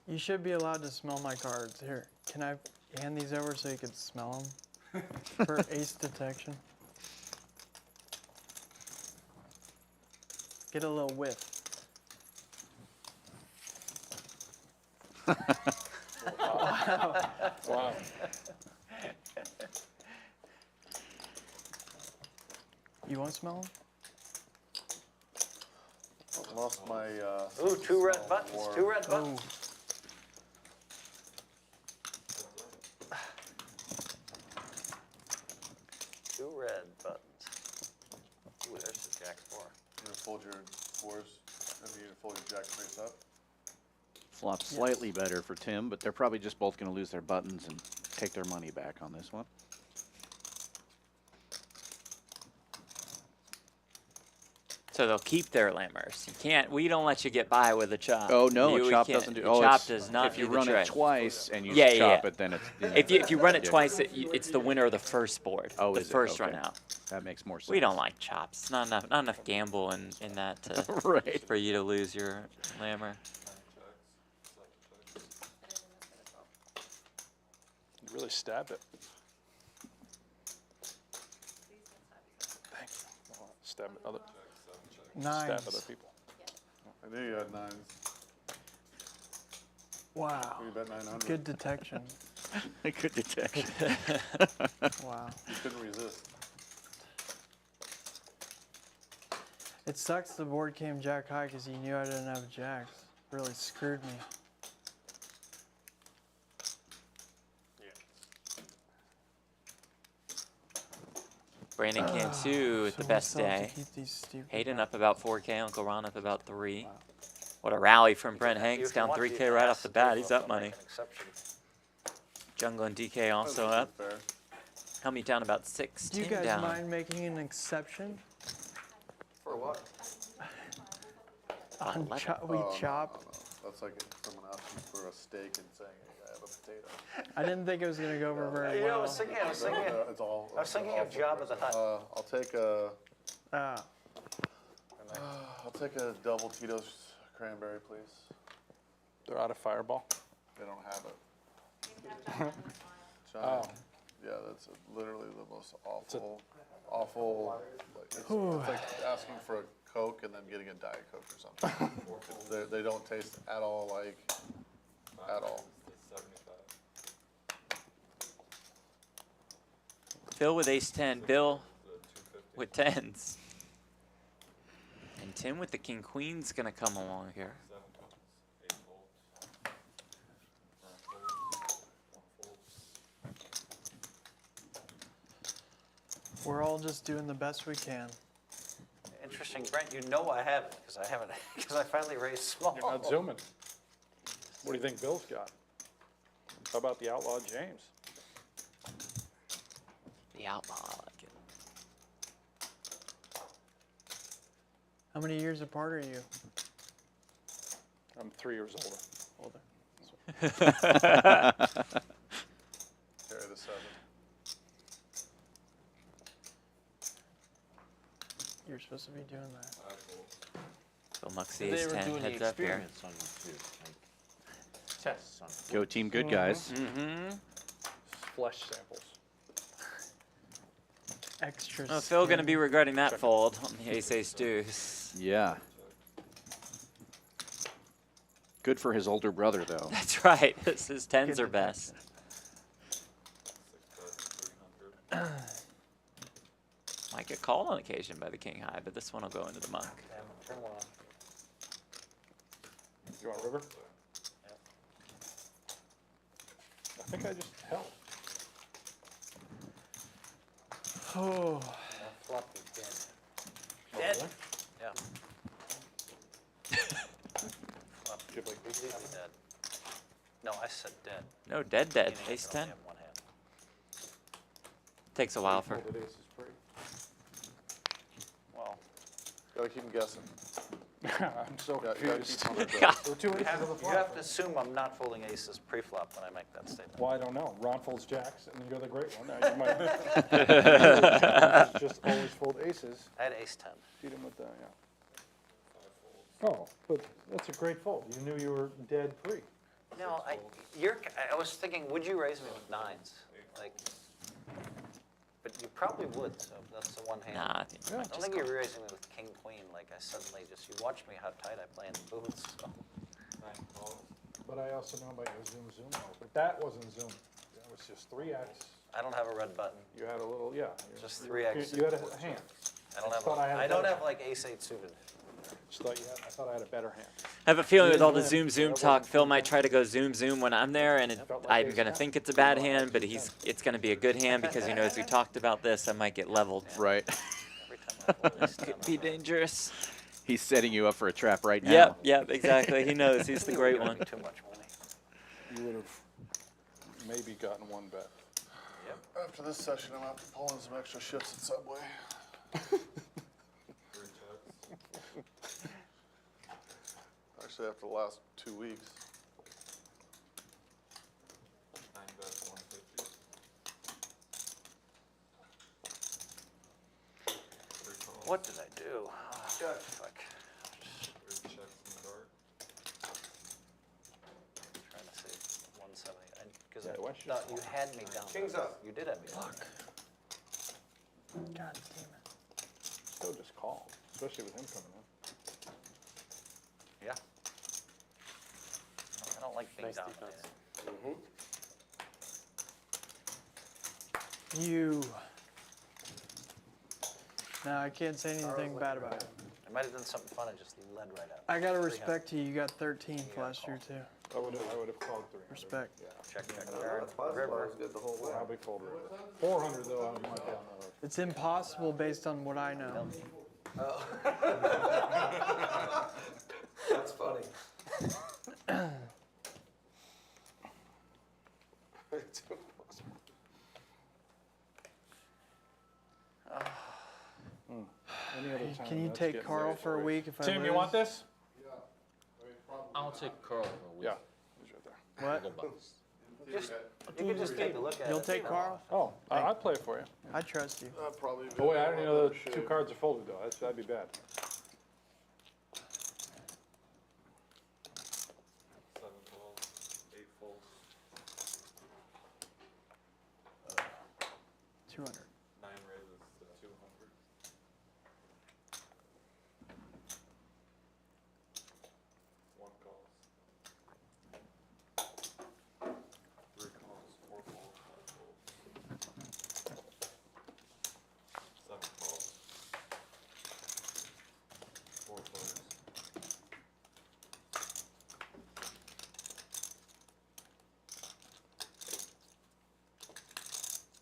You should be allowed to smell my cards. Here, can I hand these over so you can smell them for ace detection? Get a little whiff. Wow. You want to smell them? Lost my. Ooh, 2 red buttons. War. 2 red Oh, buttons. 2 red buttons. Ooh, there's the jack 4. You gonna fold your 4s, and you gonna fold your jack face up. Flop slightly better for Tim, but they're probably just both going to lose their buttons and take their money back on this one. So they'll keep their lammers. You can't. We don't let you get by with a chop. Oh no, You- a we chop can't. doesn't do. The Oh, chop it's- does not If you do the run trick. it twice and you Yeah, chop yeah. it, then it's. If you run it Yeah. twice, it's the winner of the first board. Oh, the is it? first Okay. run out. That makes more sense. We don't like chops. It's not enough gamble in that to, Right. for you to lose your lammer. You really stabbed it. Thank you. Oh, stab other nines. people. I knew you had 9s. Wow. You bet 900. Good detection. Good detection. Wow. You couldn't resist. It sucks the board came jack high because he knew I didn't have jacks. Really screwed me. Brandon Cantu with the So best myself to day. keep these stupid Hayden up about 4K, Uncle Ron up about 3. What a rally from Brent Hanks, If you down want, you 3K can right off ask the bat. Dave He's if up they'll make money. an exception. Jungle and DK also That's up. fair. Helmy down about 6, Do you Tim guys down. mind making an exception? For what? On 11. we Oh, chop. No. That's like someone asking for a steak and saying, hey, I have a potato. I didn't think it was gonna go over very You know, I well. was thinking, It's all. I was thinking of Jabba the Hutt. I'll take a. Ah, I'll take a double Tito's cranberry, please. They're out of Fireball. They don't have it. Oh. Giant. Yeah, that's literally the most awful. It's like asking for a Coke and then getting a Diet Coke or something. they don't taste at all like, at all. Phil with ace 10. Bill with 10s. And Tim with the king queen's gonna come along here. we're all just doing the best we can. Interesting, Brent, you know I have it, because I haven't, because I finally raised small. You're not zooming. What do you think Bill's got? How about the outlaw James? The outlaw, I like it. How many years apart are you? I'm 3 years older. Carry the 7. You're supposed to be doing that. Bill mucks the ace 10, heads up here. On you too, like tests on you. Go team good guys. Mm-hmm. Flesh samples. Extra. Oh, Phil gonna skin. be regretting that fold on the ace deuce. Yeah. Good for his older brother, though. That's right. His 10s Good are best. Might get called on occasion by the king high, but this one will go into the muck. Turn one on. You want river? I think I just held. Oh, Flop is dead. Oh, Dead? really? Yeah. Flop You have like completely dead. No, I said dead. No, dead. Meaning I Ace can only 10. have one hand. Takes a while for. folded ace is free. Well, Gotta keep them guessing. I'm so Gotta confused. keep on their toes. There were 2 you aces have, on the you flop. have to assume I'm not folding aces pre-flop when I make that statement. Well, I don't know. Ron folds jacks, and then you're the great one. Now you might just always fold aces. I had ace 10. Beat him with the, yeah. Oh, but that's a great fold. You knew you were dead free. No, I was thinking, would you raise me with 9s? Like, but you probably would, so that's the one hand. Nah, I think you I might don't just think call. you're raising me with king, queen, like I suddenly just, you watch me how tight I play in the boots, so. But I also know about your zoom mode. But that wasn't zoom. That was just 3x. I don't have a red button. You had a little, yeah. Just you- 3x. You had a hand. I don't have, thought I had a I don't better have like ace 8 suited. Just thought I thought I had a better hand. I have a feeling You with all the didn't win, zoom but that talk, wasn't Phil fun. might try to go zoom when I'm there, and Felt like I'm ace gonna 10. think it's a bad hand, but it's gonna be a good hand because he knows we talked about this. I might get leveled. Right. Every time I fold ace 10. Could be dangerous. He's setting you up for a trap right now. Yep, exactly. He knows. He's the great one. Too much money. You would have maybe gotten 1 bet. After this session, I'm out to pull in some extra shifts at Subway. Actually, after the last 2 weeks. What did I do? Oh, fuck. Trying to save 170. Because Yeah, I why should thought you had me down. King's up. You did have me down. God damn it. Still just call, especially with him coming in. Yeah. I don't like being dominated. You. No, I can't say anything bad about it. I might have done something fun and just led right out. I gotta respect you. You got 13th last year too. I would have called 300. Respect. Yeah, Check, river. probably fold river. 400 though, I might down the road. It's impossible based on what I know. That's funny. Any other time, Can you that's take getting Carl very for a late. week if I Tim, lose? you want this? I'll take Carl for a week. Yeah. He's right there. What? Little bucks. You can just take a look at it. You'll take Carl? Oh, I'll play it for you. I trust you. Probably. Oh wait, I didn't know the 2 cards are folded though. That'd be bad. 7 folds, 8 folds, 200. 9 raises to 200. 1 calls. 3 calls, 4 folds, 5 folds. 7 calls. 4 folds.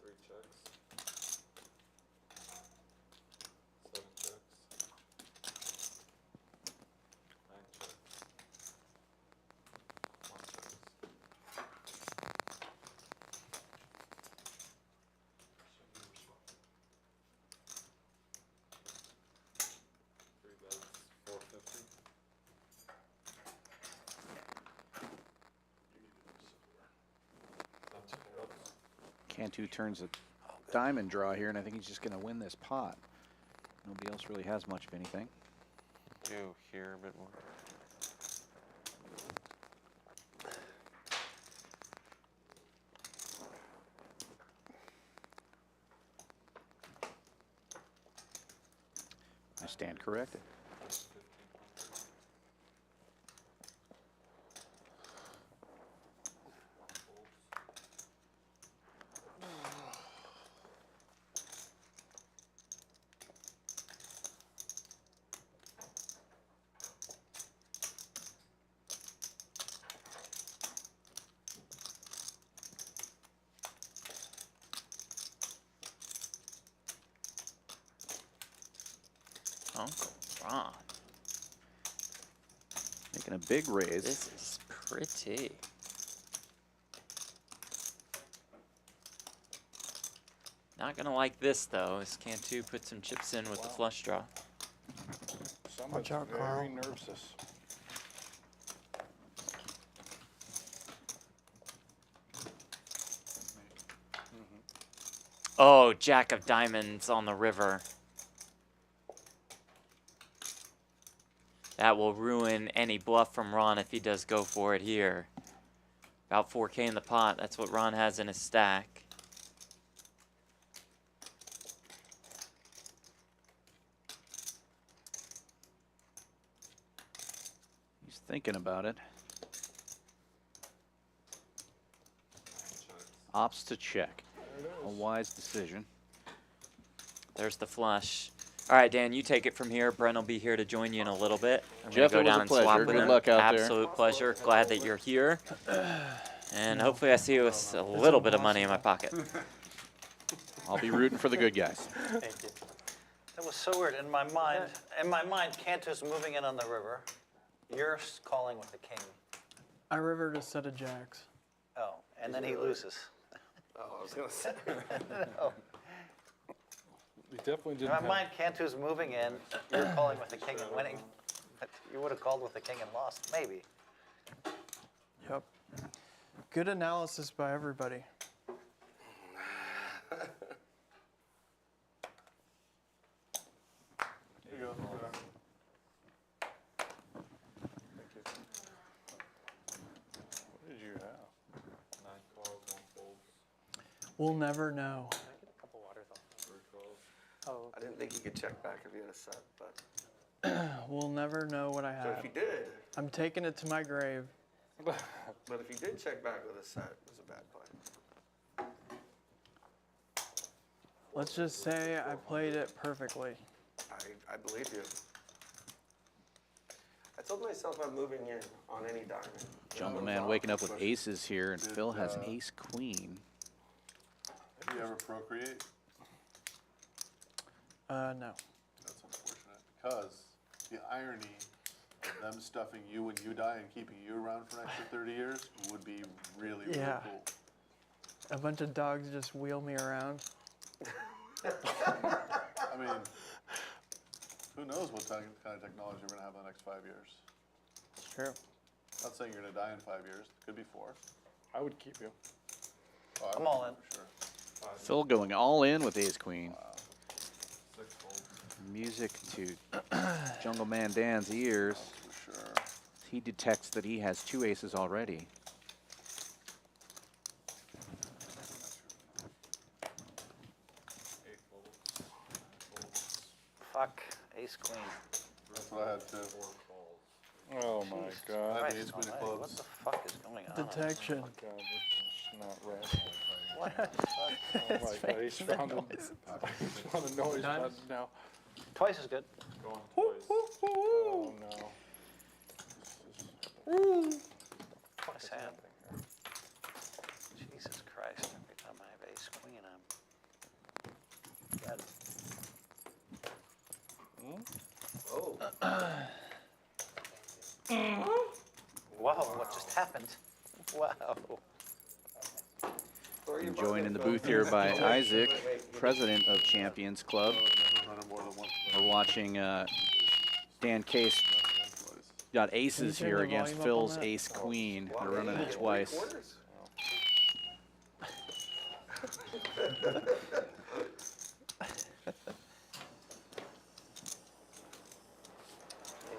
3 checks. 7 checks. 9 checks. 1 checks. 3 bets, 450. Cantu turns a diamond draw here, and I think he's just going to win this pot. Nobody else really has much of anything. Do here a bit more. I stand corrected. Oh, Ron. Making a big raise. This is pretty. Not gonna like this though, as Cantu put some chips in with the flush draw. Someone's out, very Carl. nervous. Oh, Jack of Diamonds on the river. That will ruin any bluff from Ron if he does go for it here. About 4K in the pot. That's what Ron has in his stack. He's thinking about it. Opts to check. A wise decision. There's the flush. All right, Dan, you take it from here. Brent will be here to join you in a little bit. I'm Jeff, gonna it go was down a and swap pleasure. with Good him. luck out there. Absolute pleasure. Glad that you're here. And hopefully I see you with a little bit of money in my pocket. I'll be rooting for the good guys. Thank you. That was so weird. In my mind, Cantu's moving in on the river. You're calling with the king. I rivered a set of jacks. Oh, and then he loses. Oh, I was gonna say. No. We definitely In didn't my have... mind, Cantu's moving in. You're calling with the king and winning. But you would have called with the king and lost, maybe. Yep. Good analysis by everybody. Here you go. What did you have? 9 calls, 1 fold, We'll never know. Can I get a couple waters off? 3 calls. Oh, I didn't think you could check back if you had a set, but We'll never know what I so have. if you did, I'm taking it to my grave. but if you did check back with a set, it was a bad play. Let's just say I played it perfectly. I believe you. I told myself I'm moving in on any diamond. Jungleman waking up with aces here, and Phil has ace queen. Have you ever procreate? No. That's unfortunate, because the irony of them stuffing you when you die and keeping you around for an extra 30 years would be really, really Yeah. cool. A bunch of dogs just wheel me around. I mean, Who knows what kind of technology we're gonna have in the next 5 years? It's true. Not saying you're gonna die in 5 years. Could be 4. I would keep you. Oh, I'm all in. Sure. Phil going all in with ace queen. Music to Jungleman Dan's ears. For sure. He detects that he has 2 aces already. Fuck, ace queen. That's what I had too. Oh my I God. had the ace queen of Alright, what clubs. the fuck is going on? Detection. God, this is not right. What the fuck? Oh my God, he's found a noise button now. Twice is good. Oh no. Twice hand. Jesus Christ, every time I have ace queen, I'm dead. Wow, what just happened? Wow. And joined in the booth here by Isaac, president of Champions Club. We're watching Dan Case got aces turn here the against volume up Phil's on that? ace queen. They're running it twice.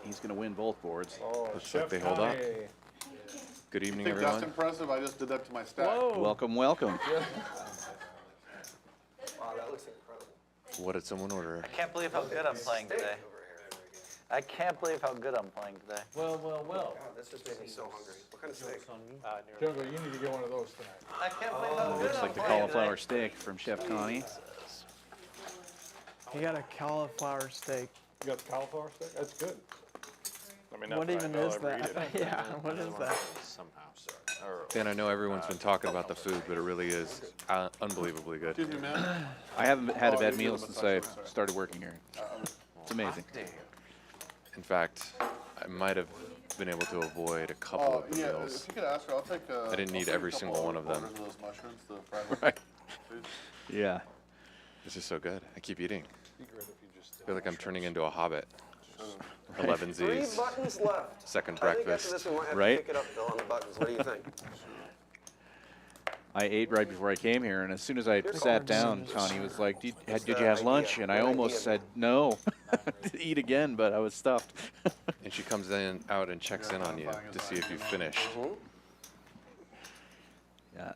He's going to win both boards. Looks like they hold up. Good You evening, think that's everyone. impressive? I just did that to my stack. Welcome, welcome. Wow, that looks incredible. What did someone order? I can't believe how good I'm playing today. I can't believe how good I'm playing today. Well, well, well. God, this just made me so hungry. What kind of steak? Jungle, you need to get one of those tonight. I can't believe how good Looks I'm like the playing cauliflower today. steak from Chef Connie. He got a cauliflower steak. You got the cauliflower steak? That's good. I mean, What not that I even know is every that? eat it. Yeah, what is that? Somehow. Dan, I know everyone's been talking about the food, but it really is unbelievably good. Excuse me, man. I haven't had a bad you meal did a since I massage, sorry. started working here. It's amazing. In fact, I might have been able to avoid a couple Oh, of the yeah, meals. if you could ask her, I'll take I didn't I'll need take a every couple single one of them. quarters those mushrooms, the fried ones, Right. please. Yeah. This is so good. I keep eating. Secret if you just I feel like I'm turning into a hobbit. Should've- 11 3 Z's. buttons left. Second I think after breakfast. this we might have Right? to pick it up, Bill, on the buttons. What do you think? I ate right before I came here, and as soon as I sat down, Connie was like, did you have lunch? And I almost said no to eat again, but I was stuffed. And she comes out and checks in on you to see if you finished. Yeah,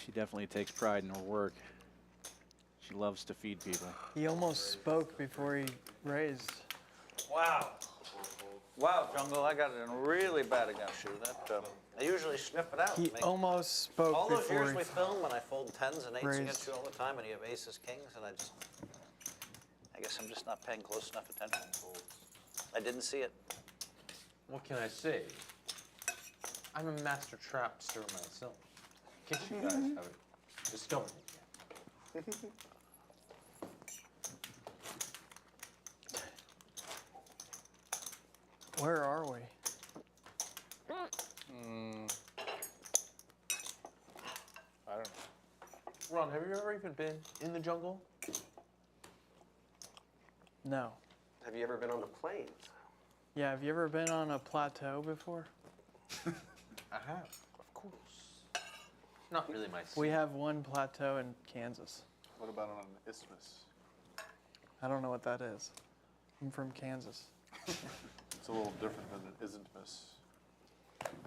she definitely takes pride in her work. She loves to feed people. He almost spoke before he raised. Wow. Wow, Jungle, I got it in really bad against you. That I usually sniff it out. He Make- almost spoke all those before years he we film when I fold 10s and 8s raised. against you all the time and you have aces, kings, and I guess I'm just not paying close enough attention. I didn't see it. What can I say? I'm a master trapster myself. In case you guys haven't discovered it yet. Where are we? I don't know. Ron, have you ever even been in the jungle? No. Have you ever been on the plains? Yeah, have you ever been on a plateau before? I have, of course. Not really my We have one plateau in Kansas. What about on an isthmus? I don't know what that is. I'm from Kansas. It's a little different than an isn't-miss.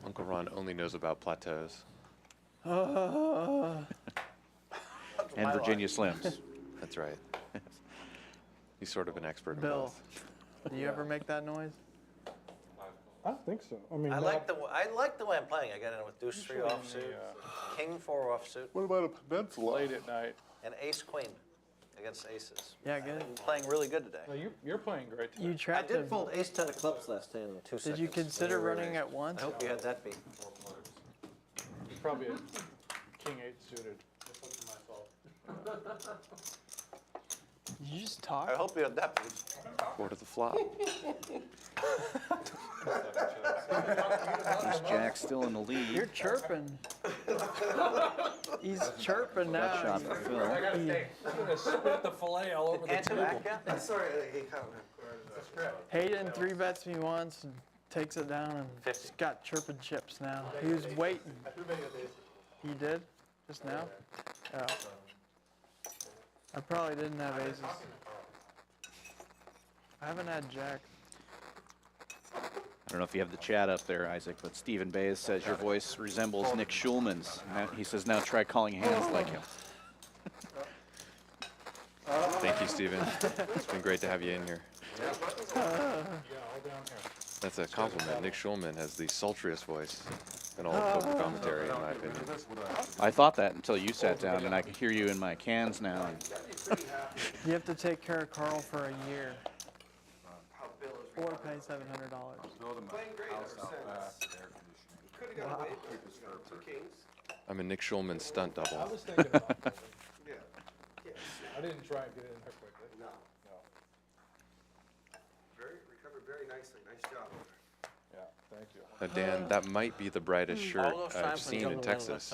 Uncle Ron only knows about plateaus. Uh, And Virginia Slims. That's right. He's sort of an expert in Bill, both. do you ever make that noise? I don't think so. I mean, I like the way I'm playing. I got in with deuce 3 offsuit, king 4 offsuit, What about a peninsula? late at night. and ace queen against aces. Yeah, good. I'm playing really good today. No, you're playing great today. You I trapped did him. fold ace 10 of clubs last hand in 2 seconds. Did you consider running at once? I hope you had that beat. Probably a king 8 suited. you just talk? I hope you're adapting. Quarter the flop. There's Jack still in the lead. You're chirping. He's chirping That now. shot for Phil. I'm gonna spit the fillet all over the table. Sorry, he caught me. Hayden 3-bets me once and takes it down and just got chirping chips now. He was waiting. He did? Just now? Oh. I probably didn't have aces. I haven't had jack. I don't know if you have the chat up there, Isaac, but Stephen Baez says your voice resembles Nick Schulman's. He says now try calling hands like him. Thank you, Steven. It's been great to have you in here. That's a compliment. Nick Schulman has the sultriest voice in all of poker commentary, in my opinion. I thought that until you sat down, and I can hear you in my cans now. You have to take care of Carl for a year. Or pay $700. I'm a Nick Schulman stunt I double. was thinking about that. I didn't try and get in there quickly. No. Recovered very nicely. Nice job. Yeah, thank you. Dan, that might be the brightest shirt I've seen in Texas.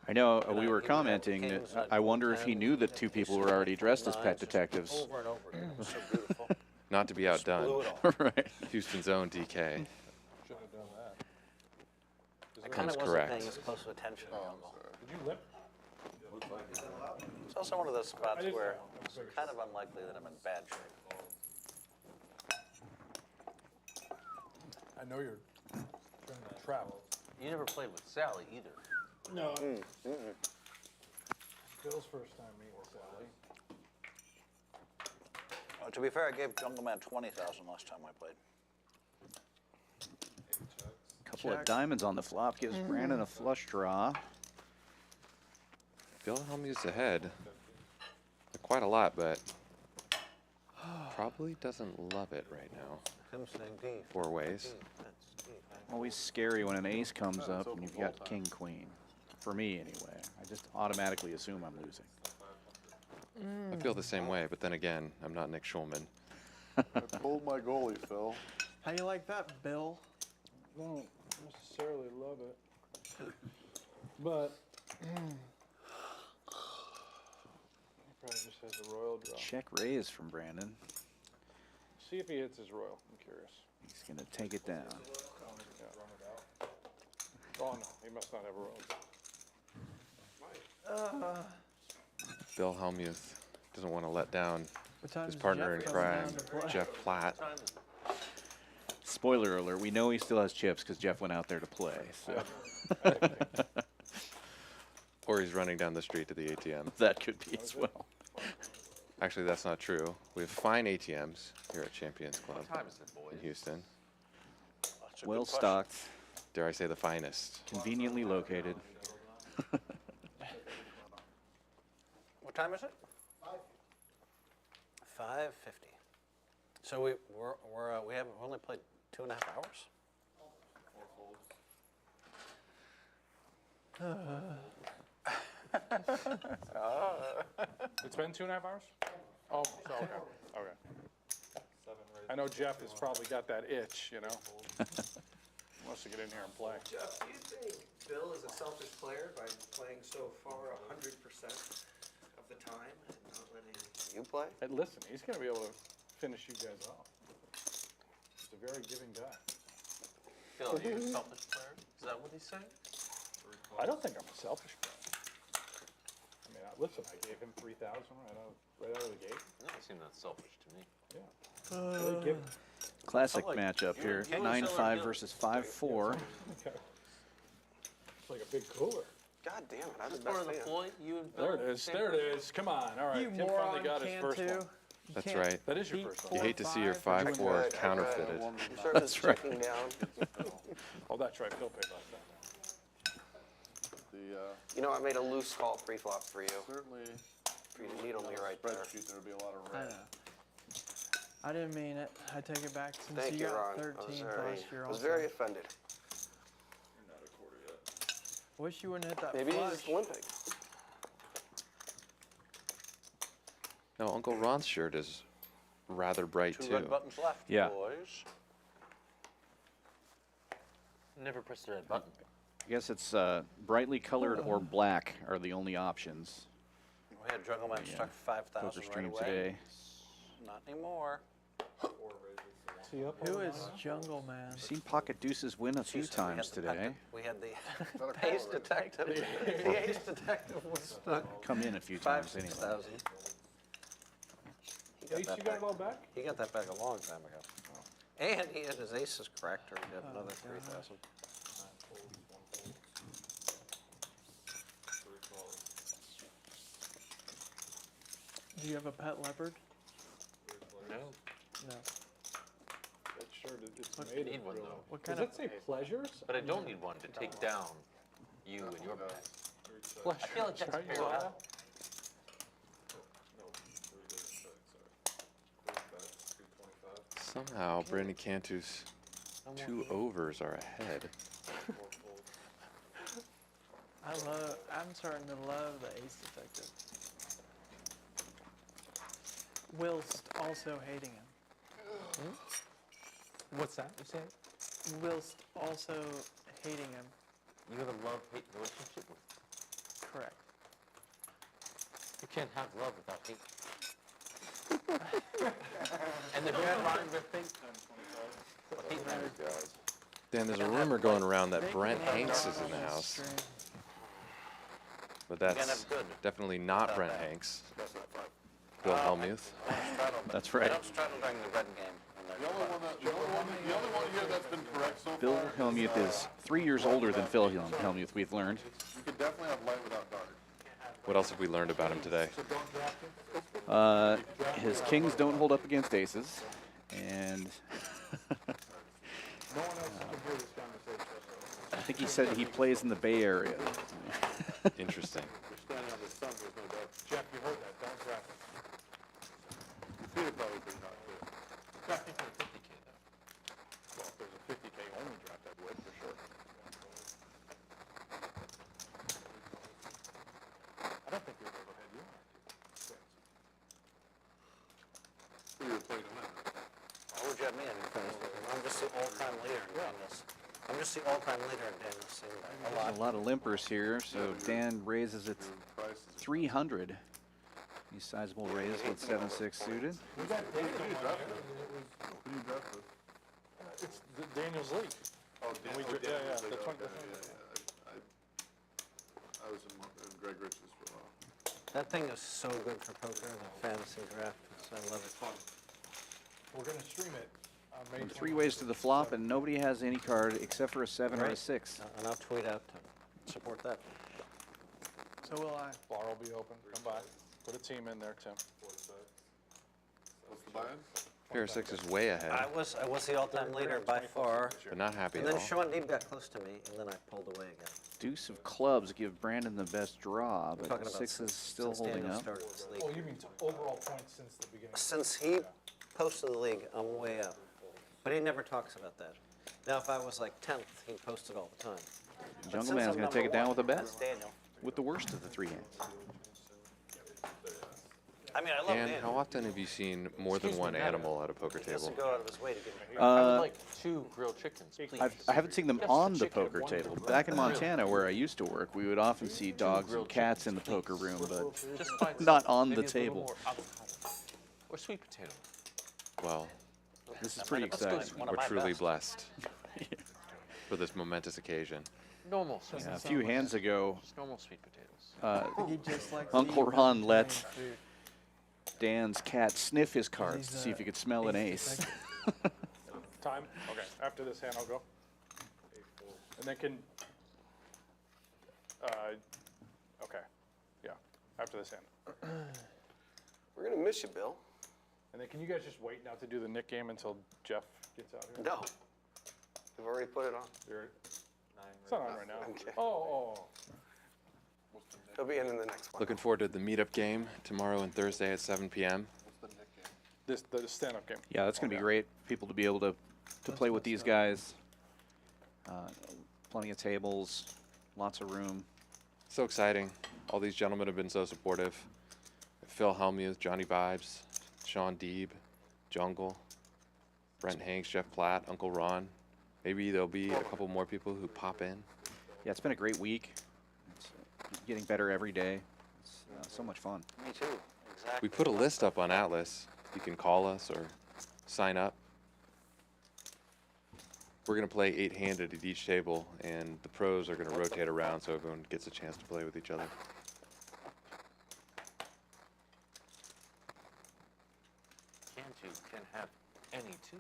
I know we were commenting that I wonder if he knew that two people were already dressed as pet detectives. Over and over. It was so beautiful. Not to be outdone. Blew it all. Right. Houston's own DK. Shouldn't have done that. I kind of Comes wasn't correct. paying as close attention. Did you lip? It's also one of those spots where it's kind of unlikely that I'm in bad shape. I know you're trying to travel. You never played with Sally either. No. Phil's first time meeting with Sally. To be fair, I gave Jungleman 20,000 last time I played. Couple of diamonds on the flop gives Brandon a flush draw. Phil Hellmuth's ahead. Quite a lot, but probably doesn't love it right now. 4 ways. Always scary when an ace comes up and you've got king queen. For me, anyway. I just automatically assume I'm losing. I feel the same way, but then again, I'm not Nick Schulman. I pulled my goalie, Phil. How you like that, Bill? I don't necessarily love it. But he probably just has a royal draw. Check raise from Brandon. See if he hits his royal. I'm curious. He's going to take it down. Oh no, he must not have a royal. Phil Hellmuth doesn't want to let down What time his does partner Jeff in come crime, down to play? Jeff Platt. Spoiler alert, we know he still has chips because Jeff went out there to play. So Or he's running down the street to the ATM. that could be as well. Actually, that's not true. We have fine ATMs here at Champions Club What time is it, boys? in Houston. That's a good Well question. stocked, Dare I say the finest. conveniently located. What time is it? 5:50. So we haven't only played 2.5 hours. It's been 2.5 hours? Oh, so, okay. Okay. I know Jeff has probably got that itch, you know? Wants to get in here and play. Jeff, do you think Bill is a selfish player by playing so far 100% of the time and not letting you play? Hey, listen, he's going to be able to finish you guys off. He's a very giving guy. Phil, are you a selfish player? Is that what he's saying? I don't think I'm a selfish guy. I mean, listen, I gave him 3,000 right out of the gate. That doesn't seem that selfish to me. Yeah. Very giving. Classic matchup here. 9-5 versus 5-4. Okay. It's like a big cooler. God damn it, I'm the Part best of the fan. ploy, you and Bill. There it is. There it is. Come on. All right. You Tim moron, finally got his can first too. one. You That's can't right. That is your beat first one. You hate to see your 4-5. 5-4 counterfeited. I'm sure this is checking down. Oh, that's right. Phil paid last time. You know, I made a loose call pre-flop for you. Certainly, For you to needle me right there. spreadsheet, there would be a lot of I red. know. I didn't mean it. I take it back since Thank you you, got Ron. 13 last year I was also. very offended. Wish you wouldn't hit that Maybe he's flush. just limping. No, Uncle Ron's shirt is rather bright Two too. red buttons left, Yeah. boys. Never pressed the red button. I guess it's brightly colored or black are the only options. We had Jungleman struck 5,000 Poker right stream away. today. Not anymore. Who is Jungleman? I've seen pocket deuces win a few Tuesday, we had times the today. We had the ace detective. The ace detective was stuck. Come in a few times 5,000, anyway. 6,000. He got Ace, that you got back. it all back? He got that back a long time ago. And he had his aces correct, or he got another 3,000. Do you have a pet leopard? No. No. That shirt, it's I made need of one real- though. What Does kind of? that say pleasures? But I don't need one to take down you and your pet. Pleasures. I feel like that's right? fair. Huh? Somehow, Brandon Cantu's 2 overs are ahead. I'm starting to love the ace detective. Whilst also hating him. What's that? You say Whilst also hating him. you have a love-hate relationship with. Correct. You can't have love without hate. And they both rhyme with hate. But hate matters. Dan, there's a rumor going around that Brent Hanks is in the house, but that's definitely not Brent Hanks. Phil Hellmuth. That's I right. don't straddle during the red game. The only one here that's been correct so Phil far. Hellmuth is 3 years older than Phil Hellmuth, we've learned. You could definitely have light without dark. What else have we learned about him today? His kings don't hold up against aces, and No one else can hear this conversation. I think he said he plays in the Bay Area. Interesting. You're standing on the sun, there's no doubt. Jeff, you heard that, don't grab it. Your feet are probably pretty hot too. I think they're 50K though. Well, if there's a 50K only draft, I would, for sure. I don't think we've ever had you on. Who you played on that? Why would you have me in your first? I'm just the all-time leader in Daniels. I'm just the all-time leader in Daniels. Seen that a lot. A lot of limpers here, so Dan raises it 300. He's sizable raise with 7-6 suited. We got Who do you draft with? It's Daniel's league. Oh, We Dan. dra- yeah, yeah, Dan, that's one- okay, that's one. I was in Greg Rich's for a while. That thing is so good for poker, the fantasy draft. I love it. We're gonna stream it on May And 3 ways to the flop, and nobody has any card except for a 7 or a 6. And I'll tweet out to support that. So will I. Bar will be open, come by. Put a team in there, Tim. What's the buy-in? Pair of 6 is way ahead, I was the all-time leader by far. but not happy And at then all. Shaun Deeb got close to me, and then I pulled away again. Deuce of clubs give Brandon the best draw, Talking but about 6 is since still holding Daniel up. started this league. Oh, you mean overall points since the beginning? Since he posted the league, I'm way up. But he never talks about that. Now, if I was like 10th, he'd post it all the time. But since Jungleman's I'm going to take it down with a bet, that's Daniel. with the worst of the 3 hands. I mean, I love Dan, Daniel. how often have you seen more than one animal at a poker He doesn't table? go out of his way to give me. I would like 2 grilled chickens, please. I haven't seen them Just on the the chicken, poker one table. grilled Back in chicken. Montana, where I used to work, we would often see dogs and grilled cats in the chickens, poker room, but Just find not something, on maybe the a little table. more avocado. Or sweet potato. Well, This is pretty Let's go exciting. sweet. One of we're my truly best. blessed for this momentous occasion. Normal sweet Yeah, a potatoes. few hands ago, Just normal sweet potatoes. He just likes Uncle to eat Ron plain let food. Dan's cat sniff his cards to He's, see if he could smell an ace ace. Time? Okay, after this hand, I'll go. And then can, okay, yeah, after this hand. We're gonna miss you, Bill. And then can you guys just wait now to do the Nick game until Jeff gets out here? No. We've already put it on. You're- It's not on right now. Okay. Oh. He'll be in the next one. Looking forward to the meetup game tomorrow and Thursday at 7 p.m. The stand-up game. Yeah, that's going to be great. People to be able to play with these guys. Plenty of tables, lots of room. So exciting. All these gentlemen have been so supportive. Phil Hellmuth, Johnnie Vibes, Shaun Deeb, Jungle, Brent Hanks, Jeff Platt, Uncle Ron. Maybe there'll be a couple more people who pop in. Yeah, it's been a great week. It's getting better every day. It's so much fun. Me too. Exactly. We put a list up on Atlas. You can call us or sign up. We're going to play 8-handed at each table, and the pros are going to rotate around so everyone gets a chance to play with each other. Cantu can have any two.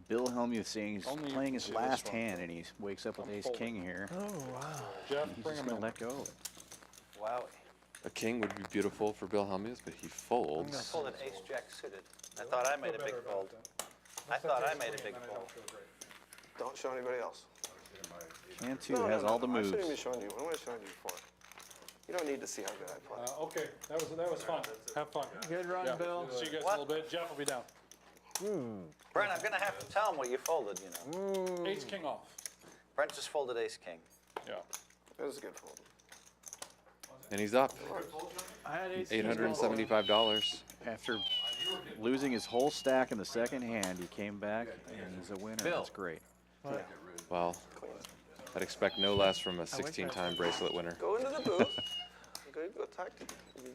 Bill Hellmuth saying he's Only you playing can his see last this one. hand, and he wakes up with I'm ace folding. king here. Oh, wow. Jeff, He's bring just him gonna in. let go. Wow. A king would be beautiful for Bill Hellmuth, but he I folds. folded ace jack suited. I thought I made a big fold. I thought I made a big fold. Don't show anybody else. Cantu has all the I moves. shouldn't be showing you. What am I showing you for? You don't need to see how good I play. Okay, that was fun. Have fun. Good run, Yeah. Bill. See you guys What? in a little bit. Jeff will be down. Brent, I'm going to have to tell him what you folded, you know. Ace king off. Brent just folded ace king. Yeah. It was a good fold. And he's up. I had ace king also. $875. After losing his whole stack in the second hand, he came back and he's a winner. That's great. Well, I'd expect no less from a 16-time bracelet winner. Go into the booth.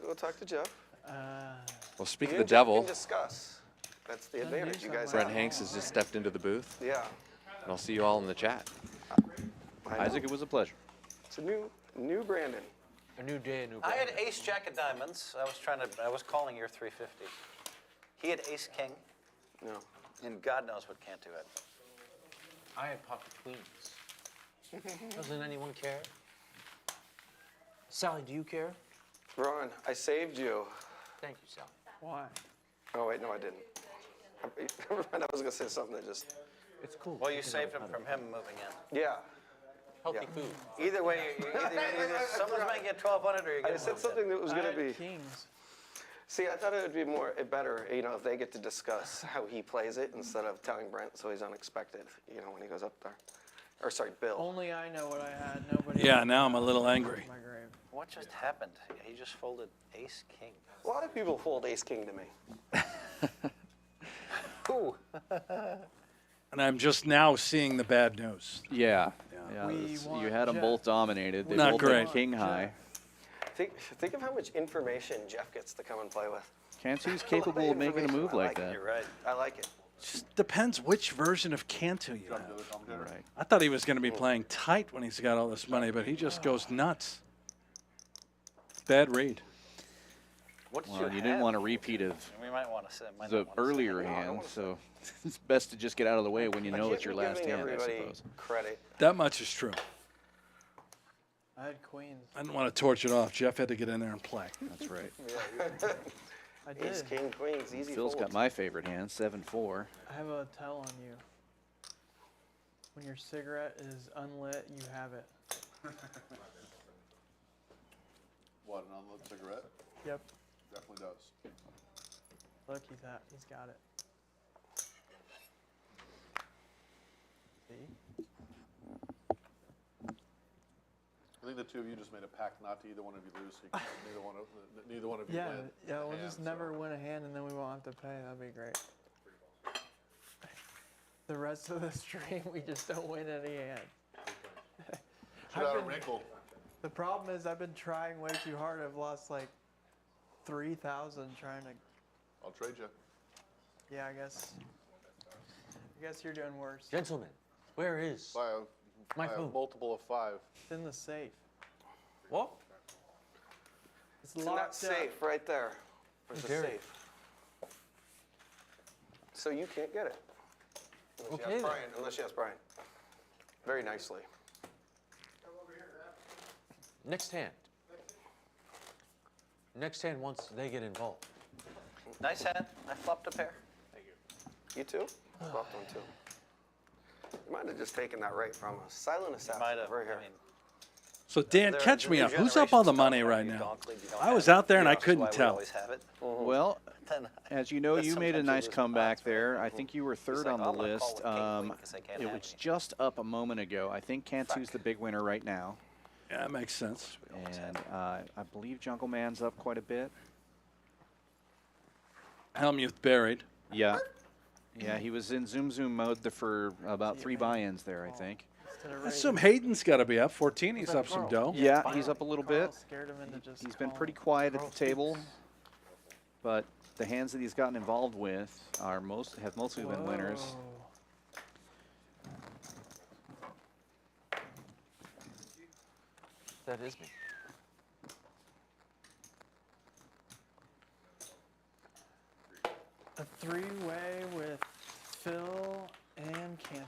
Go talk to Jeff. Well, speak of You the and Jeff devil, can discuss. That's the Done advantage you guys Brent have. Hanks has just stepped into the booth, Yeah. and I'll see you all in the chat. I know. Isaac, it was a pleasure. It's a new Brandon. A new day, a new I brand. had ace jack of diamonds. I was calling your 350. He had ace king, No. and God knows what Cantu had. I had pocket queens. Doesn't anyone care? Sally, do you care? Ron, I saved you. Thank you, Sally. Why? Oh, wait, no, I didn't. Never mind, I was going to say something that just. It's cool. Well, you saved him from him moving in. Yeah. Healthy yeah. food. Either way, either someone's making it 1,200 or you're I getting said something that was I going to had be. kings. See, I thought it would be better, if they get to discuss how he plays it instead of telling Brent so he's unexpected, when he goes up there. Or sorry, Bill. Only I know what I had. Nobody Yeah, else now I'm a knows. little angry. My grave. What just happened? He just folded ace king. A lot of people fold ace king to me. Ooh. And I'm just now seeing the bad news. Yeah. We You want had them Jeff. both dominated. They Not both great. had king high. Think of how much information Jeff gets to come and play with. Cantu's capable of making a move like that. You're right. I like it. Just depends which version of Cantu you have. Right. I thought he was going to be playing tight when he's got all this money, but he just goes nuts. Bad read. What did Well, you have? didn't want a repeat of We might want to say. the earlier hand, so it's best to just get out of the way when you know it's your last hand, I Everybody suppose. credit. That much is true. I had queens. I didn't want to torch it off. Jeff had to get in there and play. That's right. I Ace did. king queens, easy Phil's folds. got my favorite hand, 7-4. I have a tell on you. When your cigarette is unlit, you have it. What, an unlit cigarette? Yep. Definitely does. Look, he's got it. See? I think the two of you just made a pact not to either one of you lose, so you can, neither one of you Yeah, win. yeah. We'll hand, just so- never win a hand, and then we won't have to pay. That'd be great. The rest of the stream, we just don't win any hand. Should have a wrinkle. The problem is I've been trying way too hard. I've lost like 3,000 trying to. I'll trade you. Yeah, I guess you're doing worse. Gentlemen, where is By a multiple of 5. It's in the safe. what? It's It's in that locked up. safe right there. There's a Very. safe. So you can't get it. Unless Okay, you ask then. Brian. Unless you ask Brian. Very nicely. Next hand. Next hand once they get involved. Nice hand. I flopped a pair. You too? Flopped one too. You might have just taken that right from us. Silent assassin Might have. right here. I mean, So Dan, There are catch me new up. Who's up on the generations money talking right about you now? donk league, you don't I have was it. out there and Yeah, I which is couldn't why we tell. always have it. Well, Then as you know, But you made a sometimes you nice lose comeback odds, right? there. I think you were third like, on "Oh, the I'm gonna call list. with king queen 'cause they can't It have was me." just up a moment ago. I think Cantu's the big winner right now. Yeah, that makes sense. And I believe Jungleman's up quite a bit. Hellmuth buried. Yeah. Yeah, he was in Zoom Zoom mode for about 3 buy-ins there, I think. I assume Hayden's got to be up. 14, he's up some dough. Yeah, he's up a little bit. Scared him into just He's been calling. pretty quiet at the table, but the hands that he's gotten involved with have mostly been winners. That is me. A three-way with Phil and Cantu.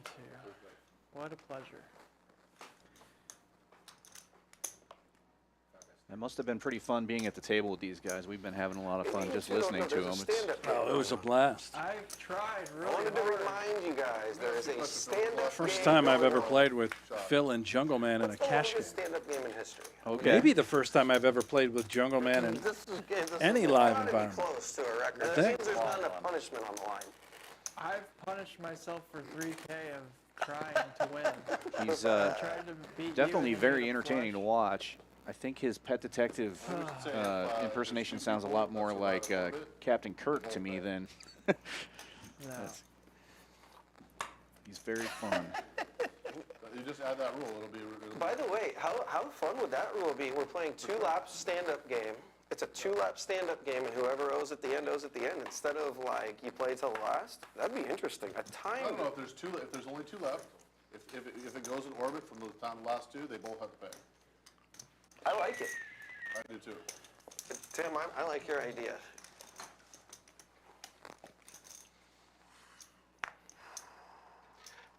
What a pleasure. It must have been pretty fun being at the table with these guys. We've been having a lot of fun just listening to them. Oh, it was a blast. I tried I really wanted to hard. remind you guys, there is a stand-up First game time I've going ever on. played with Phil and Jungleman in a What's the cash game. longest stand-up game in history? Okay. Maybe the first time I've ever played with Jungleman in This is any gotta live be environment. close to a record. I That think. means there's not enough punishment on the line. I've punished myself for 3K of trying to win. He's I tried to beat definitely you and very get a entertaining to flush. watch. I think his pet detective impersonation sounds a lot more like Captain Kirk to me than. No. He's very fun. You just add that rule, it'll By the way, how fun would that rule be? We're playing 2-lap stand-up game. It's a 2-lap stand-up game, and whoever owes at the end owes at the end instead of like you play till the last. That'd be interesting. A I don't know time. if there's only 2 left. If it goes in orbit from the time the last 2, they both have to pay. I like it. I do too. Tim, I like your idea.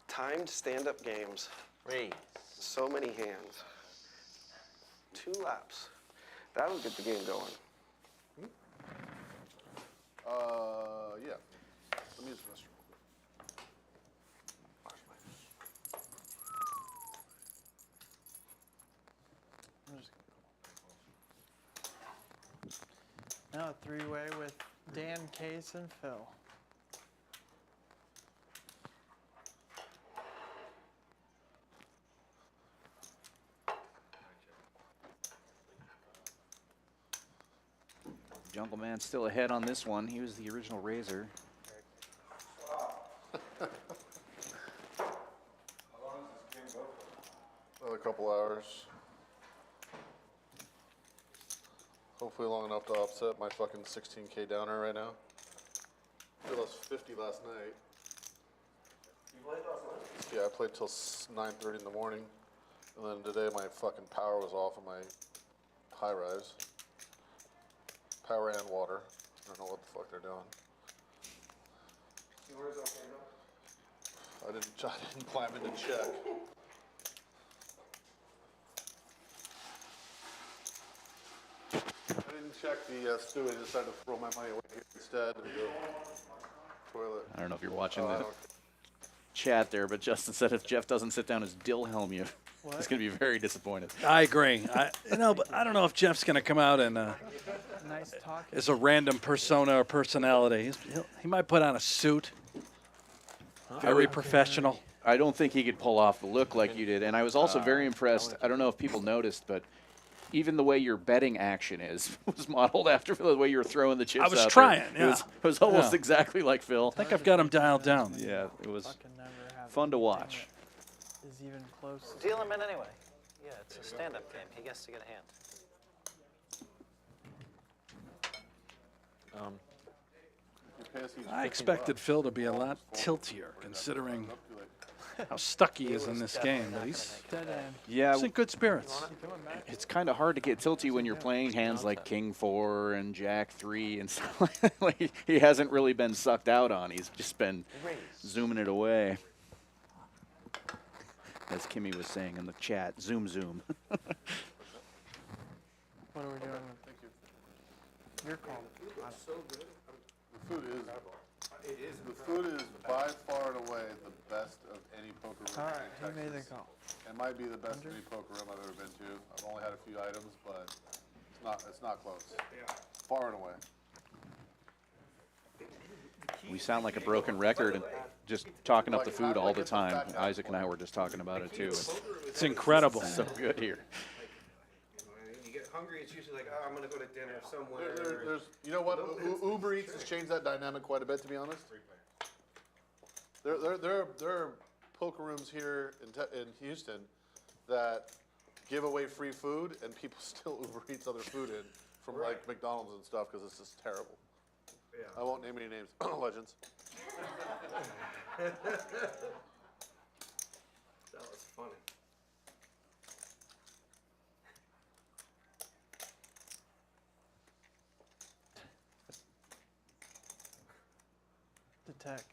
Timed stand-up games. Raise. So many hands. 2 laps. That'll get the game going. Yeah. Let me use the restroom. Now a three-way with Dan, Case, and Phil. Jungleman's still ahead on this one. He was the original raiser. Another couple hours. Hopefully long enough to offset my fucking 16K downer right now. I lost 50 last night. You played last night? Yeah, I played till 9:30 in the morning. And then today my fucking power was off on my high rise. Power and water. I don't know what the fuck they're doing. Yours okay though? I didn't climb in to check. I didn't check the stew. I decided to throw my money away here instead and go toilet. I don't know if you're watching Oh, I the don't- chat there, but Justin said if Jeff doesn't sit down as Dill Hellmuth, he's going to be very disappointed. I agree. But I don't know if Jeff's going to come out and Nice talk. as a random persona or personality. He might put on a suit. Very professional. I don't think he could pull off the look like you did. And I was also very impressed. I don't know if people noticed, but even the way your betting action was modeled after the way you were throwing the chips I was out trying, there. yeah. It was almost Yeah. exactly like Phil. I think I've got him dialed down. Yeah, it was Fucking never have fun to anything watch. that is even close. Deal him in anyway. Yeah, it's a stand-up game. He gets to get a hand. I expected Phil to be a lot tiltier, considering how stuck he is in this game. But he's Dead end. Yeah, in good spirits. it's kind of hard to get tilty when you're playing hands like King 4 and Jack 3 and stuff like he hasn't really been sucked out on. He's just been zooming it away. As Kimmy was saying in the chat, zoom, zoom. What are we doing? Your call. The food is The food is by far and away the best of any poker room All right, in he made the Texas. call. It might be the best of any poker room I've ever been to. I've only had a few items, but it's not close. Far and away. We sound like a broken record and just talking up the food all the time. Isaac and I were just talking about it too. It's incredible. So good here. You get hungry, it's usually like, oh, I'm gonna go to dinner somewhere. There's, you know what? Uber Eats has changed that dynamic quite a bit, to be honest. There are poker rooms here in Houston that give away free food, and people still Uber Eats other food in from like McDonald's and stuff because it's just terrible. Yeah. I won't name any names. Legends. That was funny. Detect.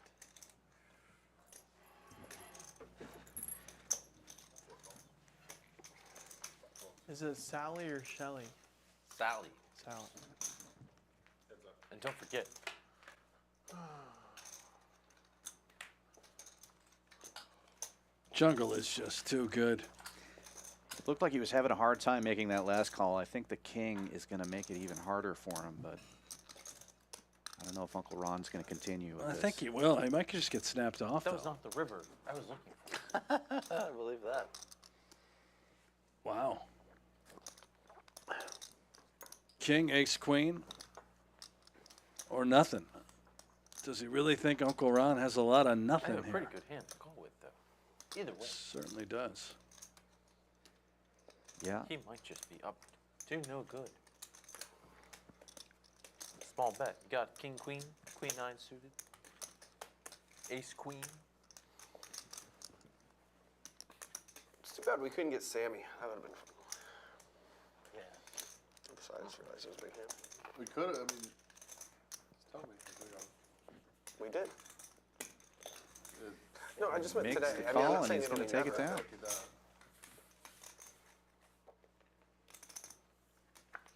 Is it Sally or Shelly? Sally. Sally. And don't forget, Jungle is just too good. It looked like he was having a hard time making that last call. I think the king is going to make it even harder for him, but I don't know if Uncle Ron's going to continue with I this. think he will. He might just get snapped off, that though. was not the river I was looking for. I believe that. Wow. King, ace, queen, or nothing. Does he really think Uncle Ron has a lot of I nothing have a here? pretty good hand to call with, though. Either way, Certainly does. Yeah. he might just be up to no good. Small bet. You got king, queen, queen nine suited, ace, queen. It's too bad we couldn't get Sammy. That would have been fun. Yeah. Besides, realize it was a big hand. We could. I mean, just tell me. We did. It- No, I just meant Makes today. the I mean, I'm call not and saying he's it'll gonna be take it never. down.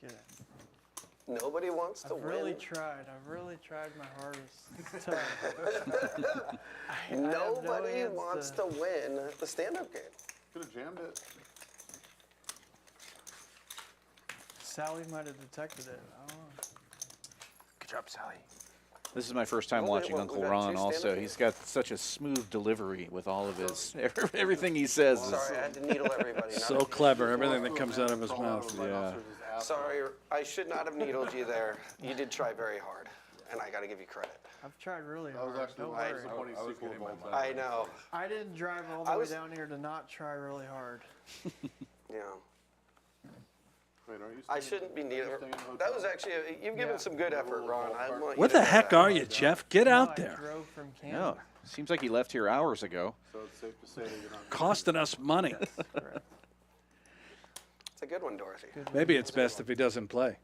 Get it. Nobody wants to I've really win. tried. I've really tried my hardest. It's tough. I have no Nobody hands wants to win the stand-up game. Could have jammed it. Sally might have detected it. I don't know. Good job, Sally. This is my first time Well, watching we Uncle got Ron two also. stand-up He's got such a smooth delivery with all of his, everything he says is, Sorry, I had to needle everybody. So clever, everything that comes out of his mouth. yeah. Sorry, I should not have needled you there. You did try very hard, and I got to give you credit. I've tried really That was hard. actually Don't the most worry. disappointing sequel of all time. I know. I didn't drive all I the way was- down here to not try really hard. Yeah. Wait, aren't you I staying- shouldn't be are you neither. staying in a That hotel? was actually, you've given some good effort, Ron. I want you Where to the know heck that. are you, Jeff? Get No, out I there. drove from No, Kansas. seems like he left here hours ago. So it's safe to say that you're not. Costing us money. Correct. It's a good one, Dorothy. Maybe it's best if he doesn't play.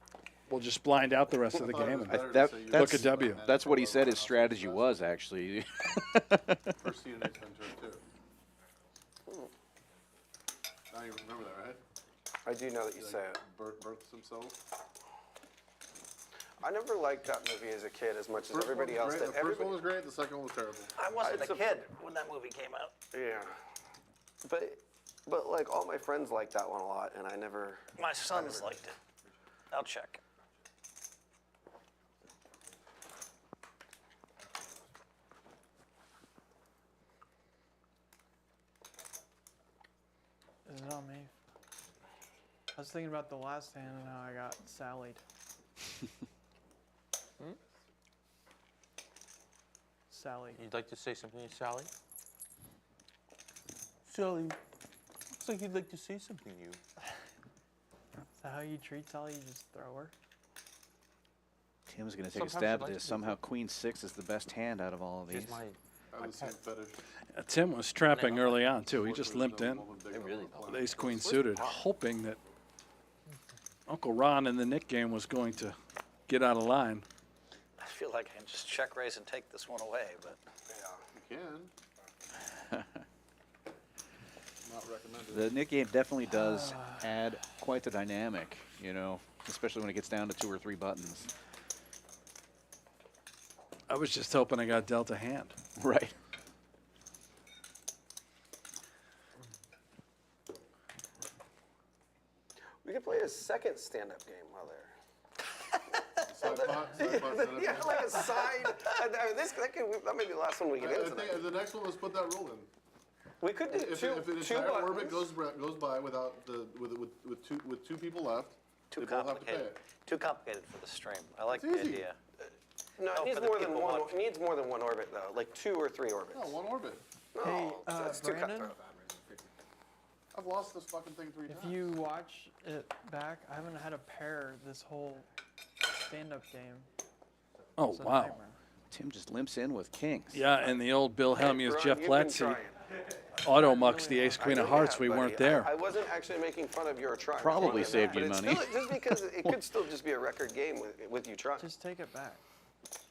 We'll just blind out the rest of the I thought it game. was and better to That, say you that's, Look at W. That's what he said his strategy was, actually. First seed in Ace Ventura, too. Now you remember that, right? I do know that you say it. Births himself. I never liked that movie as a kid as much as First one everybody was else great. did. The first one Everybody, was great, the second one was terrible. I wasn't It's a a- kid when that movie came out. yeah. But like all my friends liked that one a lot, and I never. My sons liked it. I'll check. Is it on me? I was thinking about the last hand and how I got sallied. Sally. You'd like to say something to Sally? Sally, looks like you'd like to say something to you. Is that how you treat Sally? You just throw her? Tim's going to take a Sometimes stab I'd at like this. to do Somehow Queen 6 is the best hand out of all of these. Here's my. I have the same fetish. Tim was trapping early on, too. He just limped in. They really don't. with ace queen suited, hoping that Uncle Ron in the Nick game was going to get out of line. I feel like I can just check raise and take this one away, but You can. Not recommended. The Nick game definitely does add quite the dynamic, you know, especially when it gets down to 2 or 3 buttons. I was just hoping I got dealt a hand. Right. We could play a second stand-up game while there. Side Yeah, like a side. That may be the last one we get I into. think the next one, let's put that rule in. We could do If two an entire orbit buttons. goes by without with two people left, Too they both have to pay complicated. it. Too complicated for the stream. I like It's the easy. idea. No, Oh, it needs for the more than people one. watching. It needs more than one orbit though, like 2 or 3 orbits. No, one orbit. No, Hey, that's too Brandon? cutthroat. I've lost this fucking thing 3 times. If you watch it back, I haven't had a pair this whole stand-up game. Oh, It's a wow. nightmare. Tim just limps in with kings. Yeah, and the old Bill Hey, Hellmuth, Ron, Jeff you've Platt been trying. auto mucks the ace I queen know of you hearts. have, We buddy. weren't there. I wasn't actually making fun of your try. Probably saved But you it's money. Still, just because it could still just be a record game with you trying. Just take it back.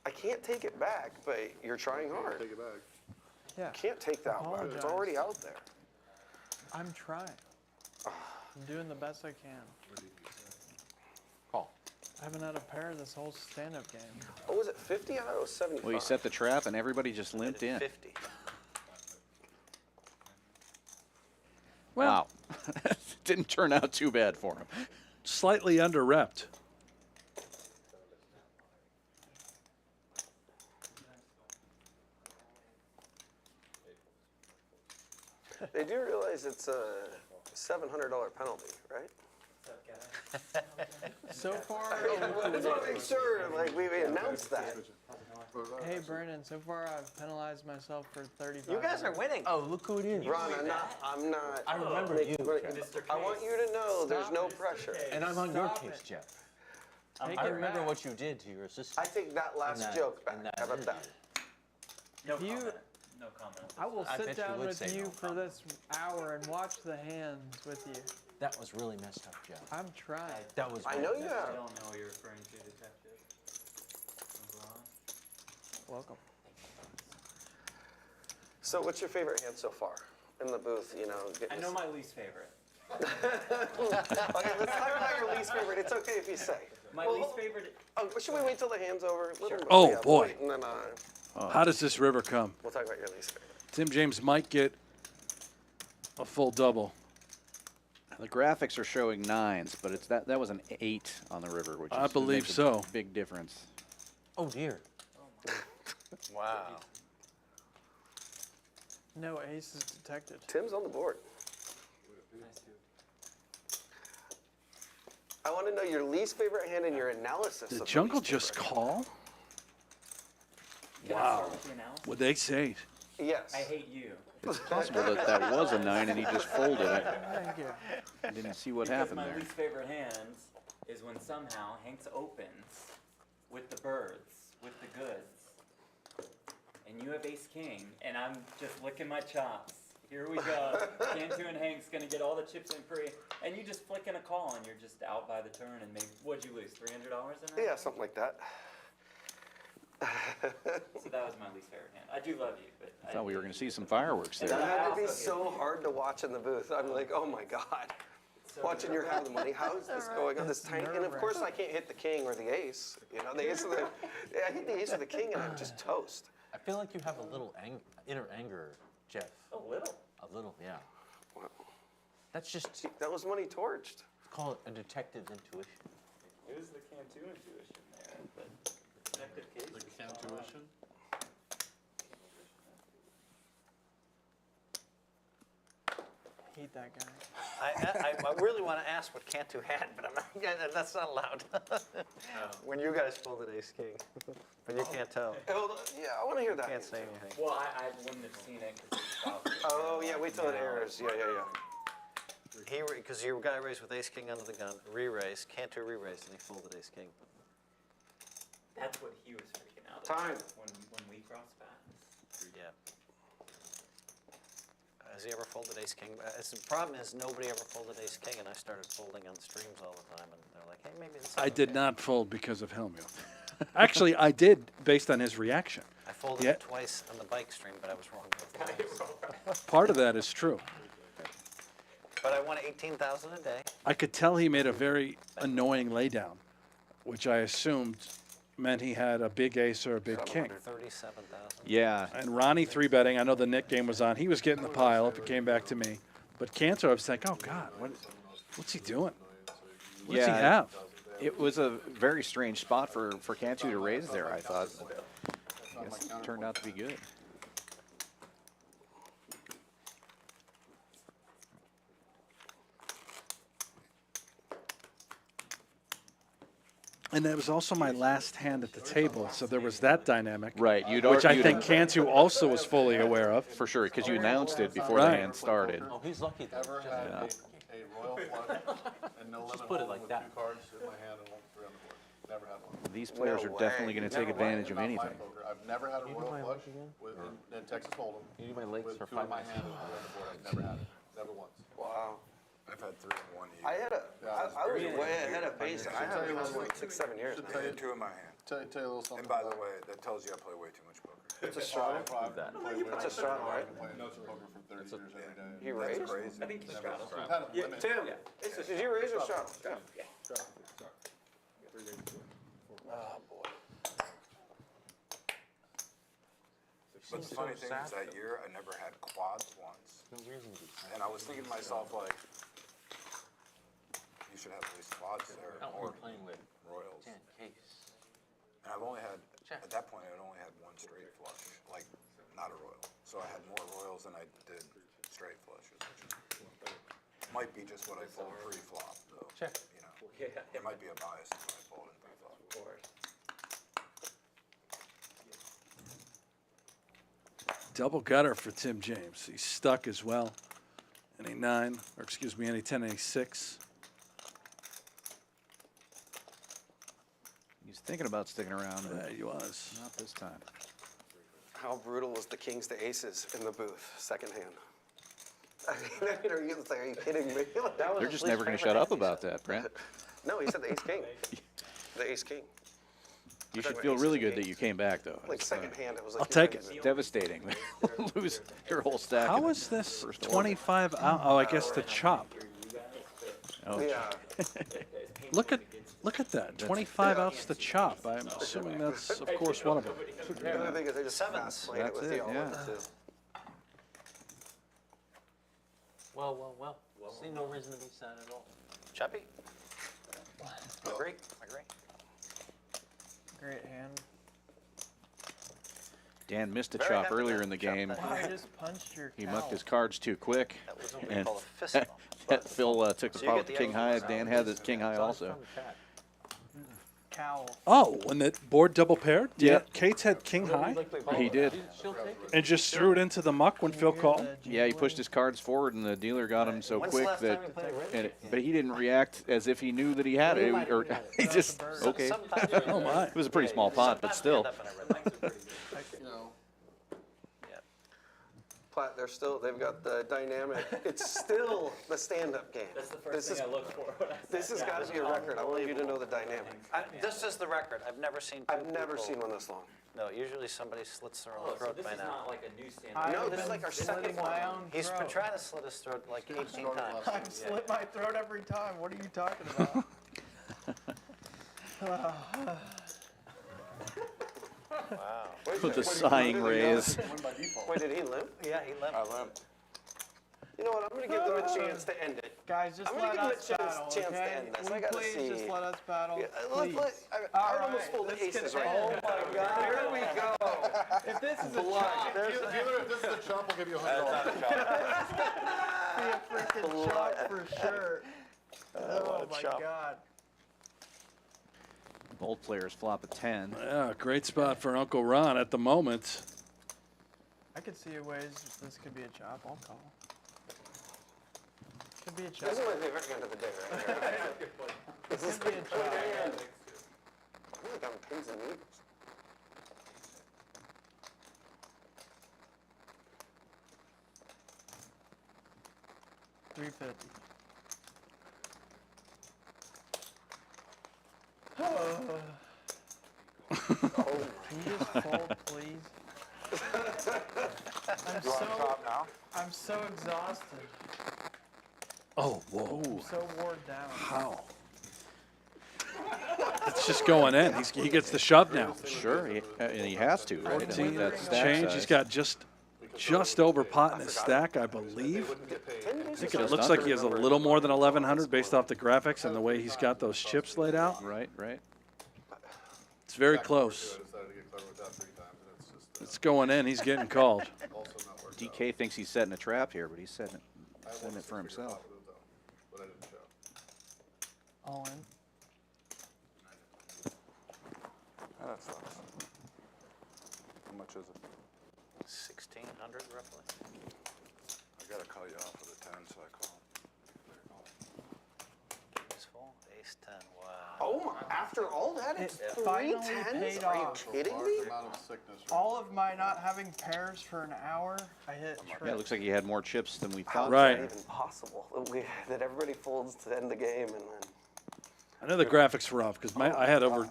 I can't take it back, but you're trying hard. Take it back. Yeah, Can't take that back. It's Apologize. already out there. I'm trying. I'm doing the best I can. Call. I haven't had a pair this whole stand-up game. Oh, was it 50? I thought it was 75. Well, you set the trap and everybody just limped in. 50. Well, Wow. Didn't turn out too bad for him. slightly under-repped. They do realize it's a $700 penalty, right? So far, I just want to make sure, like, we announced that. hey Brandon, so far I've penalized myself for 35. You guys are winning. Oh, look who it is. Ron, I'm not. I remember you. I want you to know there's no pressure. And I'm on your Stop case, it. Jeff. Take I it remember back. what you did to your assistant. I take that last that- joke back. and that How about interview. that? No If you- comment. No comment. I will I sit bet you down would with say you no for this hour and watch the hands with you. That was really messed up, Jeff. I'm trying. That was. I know you I have. don't know what you're referring to, Detective. Welcome. So, what's your favorite hand so far in the booth? You know. I know my least favorite. Okay, let's talk about your least favorite. It's okay if you say. My least favorite. Oh, should we wait till the hand's over? Let him go. Oh, Yeah, boy. wait, And then How does this river come? we'll talk about your least favorite. Tim James might get a full double. The graphics are showing 9s, but it's that was an 8 on the river, which I is, believe makes a so. Big difference. Oh dear. Wow. No aces detected. Tim's on the board. I want to know your least favorite hand and your analysis. Did of the Jungle least just favorite. call? Can I Wow. start with the analysis? What'd they say? Yes. I hate you. It's possible that that was a 9 and he just folded. Thank you. I didn't see what Because happened my there. least favorite hands is when somehow Hanks opens with the birds, with the goods, and you have ace king, and I'm just licking my chops. Here we go. Cantu and Hank's gonna get all the chips in free, and you just flick in a call, and you're just out by the turn. And maybe what'd you lose? $300 in that? Yeah, something like that. So that was my least favorite hand. I do love you, but I thought we were going to see some fireworks That there. had to be so hard to watch in the booth. I'm like, oh my God. Watching your have the money. How is this going on this tiny? And of course I can't hit the king or the ace. You know, the ace of the, I hit the ace of the king and I'm just toast. I feel like you have a little inner anger, Jeff. a little. A little, yeah. Wow. That's just That was money torched. call it a detective intuition. It was the Cantu intuition there, but the detective case. The Cantuition? Hate that guy. I really want to ask what Cantu had, but I'm not, that's not allowed. When you guys folded ace king, but you can't tell. Hold on. Yeah, I want to hear that. Can't say anything. Well, I wouldn't have seen it because it's about. Oh yeah, wait till it airs. Yeah. Because your guy raised with ace king under the gun, re-raised, Cantu re-raised, and he folded ace king. That's what he was freaking out Time. about when we crossed paths. Yeah. Has he ever folded ace king? The problem is nobody ever folded ace king, and I started folding on streams all the time, and they're like, hey, maybe this is I did okay. not fold because of Hellmuth. Actually, I did based on his reaction. I folded Yeah. it twice on the bike stream, but I was wrong both times. Part of that is true. But I won 18,000 a day. I could tell he made a very annoying laydown, which I assumed meant he had a big ace or a big king. 37,000. Yeah. And Ronnie 3-betting, I know the Nick game was on. He was getting the pile up. It came back to me. But Cantor, I was like, oh, God, what's he doing? What does he have? It was a very strange spot for Cantu to raise there, I thought. I guess it turned out to be good. And that was also my last hand at the table, so there was that dynamic. Right. Which I think Cantu also was fully aware of. For sure, because you announced it before the hand started. Oh, he's lucky though. Ever had a royal flush and no limit put it holding like with that. 2 cards in my hand and holding 3 on the board. Never had one. These players are definitely going to take advantage of Not my anything. poker. I've never had a royal flush in Texas Hold'em. You do my legs With for 2 5 in my minutes. hand and 3 on the board. I've never had it. Never once. Wow. I've had 3 in 1 year. I was way ahead of pace. I had it for like 6, 7 years. I had 2 in my hand. Tell you a little something. And by the way, that tells you I play way too much poker. It's a straddle. It's a straddle, right? Poker for 30 years every day. He raised? Crazy. I think Never had a limit. Tim, did you raise or straddle? Oh, boy. But the funny thing is that year, I never had quads once. And I was thinking to myself, like, you should have at least quads there, or Playing with royals. 10 case. And I've only had, at that point, I'd only had 1 straight flush, like, not a royal. So I had more royals than I did straight flushes, which might be just what I fold pre-flop, though. Check. You know, it might be a bias in what I fold in pre-flop. Double gutter for Tim James. He's stuck as well. Any 9, or excuse me, any 10, any 6. He's thinking about sticking around. Yeah, he was. Not this time. How brutal was the kings to aces in the booth, second hand? I mean, are you kidding me? They're just never going to shut up about that, Brent. No, he said the ace king. The ace king. You should feel really good that you came back, though. Like It's, second hand, it was like. I'll take It's devastating. Lose your whole stack. How in is this first order. 25 out? Oh, I guess the chop. Oh, Yeah. Look at that. 25 outs the chop. I'm assuming that's, of course, one of them. The other thing is they just fast lane it That's with it, you all yeah. over too. Well. See no reason to be sad at all. Chappy? Agree. Great hand. Dan missed a Very chop happy earlier to in the chop game. that. Wow, I just punched your He cow. mucked his cards too quick. That was what we And call a fist bump. Phil took the So you pot get with the king high. extra Dan round. had the king high also. Cow. Oh, when the board double paired? Yeah. Kate had king high He did. and just threw it into the muck when Phil called. Yeah, he pushed his cards forward, and the dealer got him so When's the quick last that, time you played a but he didn't react as if he knew that he had it, or he just okay. Sometimes Oh, my. It was a pretty small pot, but still. You know, Platt, they've got the dynamic. It's still the stand-up game. That's the first thing I look for. This has got to be a record. I want you to know the dynamic. This is the record. I've never seen. I've two never people- seen one this long. No, usually somebody slits their own Oh, so throat this by is now. not like a new standard. I've No, this is been like our second slitting one. my own He's been throat. trying to slit his throat like 18 times. I've slit my throat every time. What are you talking about? Wow. With a sighing raise. win by default. Wait, did he limp? Yeah, he limped. You know what? I'm going to give them a chance to end it. Guys, just I'm gonna let give him a us chance battle, to okay? end this. Will I you gotta please see. just let us battle, Yeah, please. I All almost right, pulled let's the aces get right it. now. Oh my God! Here we go. If this is a Blood. chop, If this is a chump, we'll give you $100. be a freaking chop for sure. Oh my God. Both players flop a 10. Yeah, great spot for Uncle Ron at the moment. I could see a ways this could be a chop. I'll call. Could be a chop. This is my favorite hand of the day right here. This is Could be a chop. hand. I think I'm pins and needles. $350. Can you just fold, please? I'm so exhausted. Oh, whoa. I'm so worn down. How? It's just going in. He gets the shove now. Sure, and he has to, right? I mean, 14 that stack change. size. He's got just over pot in his stack, I believe. I think it looks like he has a little more than 1,100 based off the graphics and the way he's got those chips laid out. Right, right. It's very close. It's going in. He's getting called. DK thinks he's setting a trap here, but he's setting it for himself. All in. That sucks. How much is it? 1,600 roughly. I gotta call you off with a 10, so I call. Ace full, ace 10, wow. Oh my, after all that, it's It three finally tens? paid Are you off. kidding me? All of my not having pairs for an hour, I hit Yeah, it trips. looks like he had more chips than we How thought. is Right. that even possible? That everybody folds to end the game and then. I know the graphics were off because I had over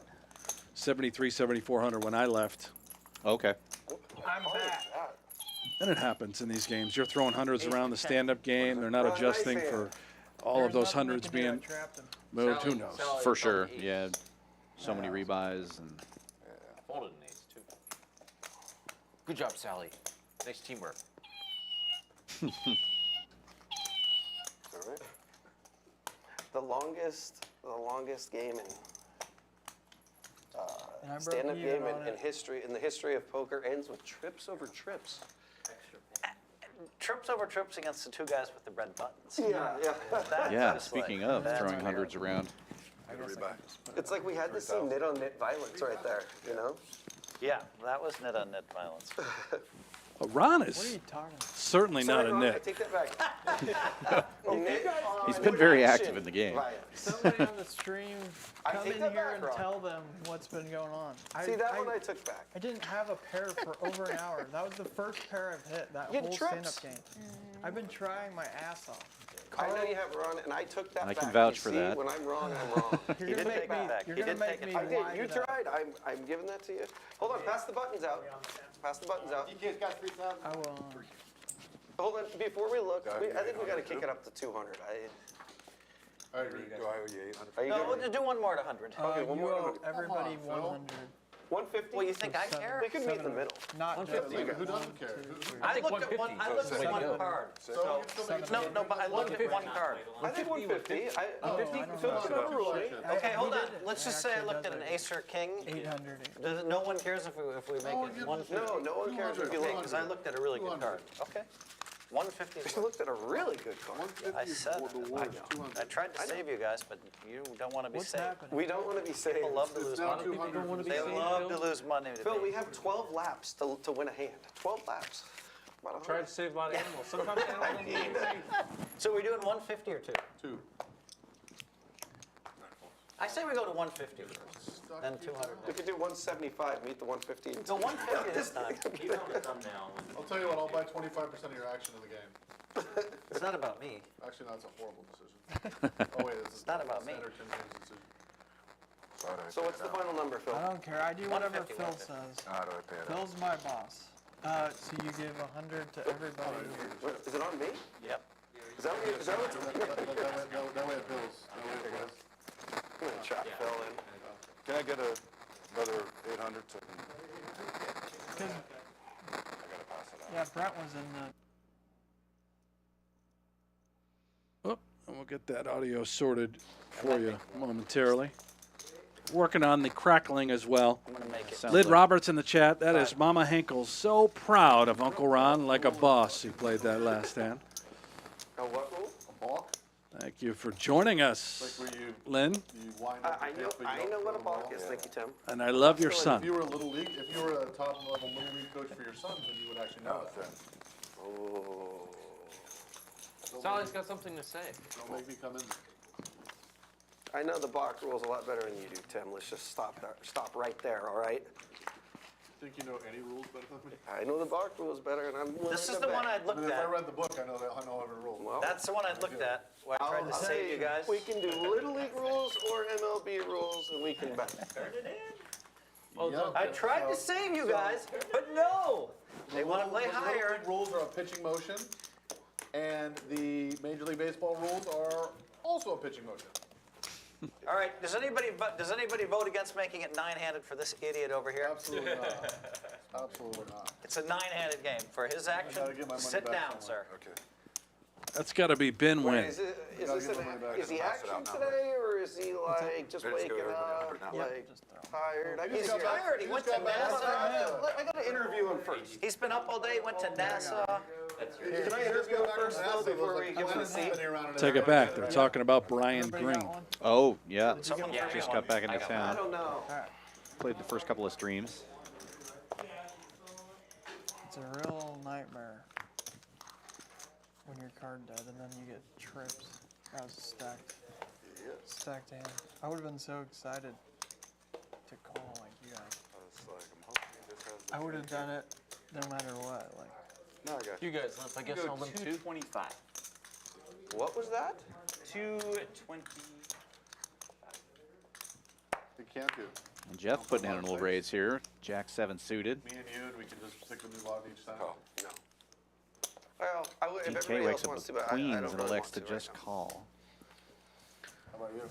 73, 7,400 when I left. Okay. I'm back. And it happens in these games. You're throwing hundreds around the stand-up game. They're not adjusting for all of those hundreds being moved. Who knows? For sure, yeah. So many rebuys and Folded an ace, too. Good job, Sally. Nice teamwork. All right. The longest game in And I broke stand-up even game on in it. history, in the history of poker, ends with trips over trips. Trips over trips against the two guys with the red buttons. Yeah. That's yeah. just Speaking like- of that's throwing weird. hundreds around, It's like we had to see nit-on-nit violence right there, you know? Yeah, that was nit on nit violence. Ron What are is you talking about? certainly not Sorry, a Ron, I nit. take that back. he's been very active in the game. Somebody on the stream, I come take in that here back, and Ron. tell them what's been going on. See, that one I took back. I didn't have a pair for over an hour. That was the first pair I've hit that You had whole trips. stand-up game. I've been trying my ass off. I know you have, Ron, and I took that I back. can vouch You for see, that. When I'm wrong, I'm wrong. You're He gonna did make take me. it back. You're He gonna did make take it me back. I did. line You it up. tried. I'm giving that to you. Hold on. Pass the buttons out. Pass the buttons out. I will. Hold on. Before we look, I think we got to kick it up to 200. I agree. Do I owe you 800? Are you No, good? we'll just do one more at 100. Okay, one you more. owe everybody Come on, Phil. 100. 150. Well, you think I care? We could meet in the middle. Not just Who doesn't care? I looked at one. I looked at one card. So no, but I looked at one card. I think 150. Phil could overrule me. Okay, hold on. Let's just say I looked at an ace or king. 800. No one cares if we make it 150. No one cares if you Okay, look. because I looked at a really good card. Okay. 150. You looked at a really good card. I said, I tried to save you guys, but you don't want to be What's saved. happening? We don't want to be saved. People love to lose money. They love to lose money to Phil, me. we have 12 laps to win a hand. 12 laps. About Try to save a lot of animals. Sometimes animals need So we're doing 150 or 2? 2. I say we go to 150 first, then 200. We could do 175, meet the 150. Go 150 this time. I'll tell you what, I'll buy 25% of your action in the game. It's not about me. Actually, no, it's a horrible decision. Oh, wait, this is not about me. Senator Tim Kane's decision. So what's the final number, Phil? I don't care. I do whatever 150, Phil says. How do I pay it out? Phil's my boss. So you give 100 to everybody here. What, is it on me? Yep. Is that what it's That way it bills. That way it bills. I'm gonna trap Phil in. Can I get another 800 to? Because, I gotta pass it out. yeah, Brent was in the. Oh, and we'll get that audio sorted for you momentarily. Working on the crackling as well. I'm going to make it. Sounds Lyd like- Roberts in the chat. That is Mama Henkel. So proud of Uncle Ron, like a boss. He played that last hand. A what rule? A balk, Thank you for joining us, like where you Lynn. wind up I the hip, but you I don't know what a throw them balk all. is. Thank you, Tim. And I love your If son. you were a little league, if you were a top level little league coach for your sons, then you would actually know that. Oh. Sally's got something to say. Don't make me come in there. I know the balk rules a lot better than you do, Tim. Let's just stop there. Stop right there, all right? Think you know any rules better than me? I know the balk rules better, and I'm willing This is to the one bet. I looked But if I at. read the book, I know every rule. Well, That's the one I looked at, where I tried to I'll save tell you guys. We can do Little League rules or MLB rules, and we can bet. I tried to save you guys, but no! They want to play The Little higher. League rules are a pitching motion, and the Major League Baseball rules are also a pitching motion. All right, does anybody vote against making it 9-handed for this idiot over here? Absolutely not. Absolutely not. It's a 9-handed game. For his action, gotta get my money sit back down, somewhere. sir. Okay. That's got to be bin Wait, win. is gotta this get my money back. is he Pass it action out now, today, or is he like just Ready to go, waking everybody up, up now. like Just throw 'em. tired? I He's guess tired. He went to I NASA. gotta interview him first. He's been up all day, went to NASA. Can I interview him first, though, before we give him a seat? Take it back. They're talking about Brian Everybody Green. got one? Oh, yeah. Someone give me Just one. got back into I town. don't know. Played the first couple of streams. It's a real nightmare when your card dead and then you get trips. That was stacked hand. I would have been so excited to call like you guys. It's like, I'm hoping this has the I would have done it no matter what. Like No, I got you. You guys limp. I guess I'll limp too. 225. What was that? 220. You can't do. And Jeff putting in a little raise here. Jack 7 suited. Me and you, and we can just stick a new lot each time. Oh, No. Well, I would if DK everybody wakes else up wants with to, but I queens don't and really elects want to right just now. call. How about you?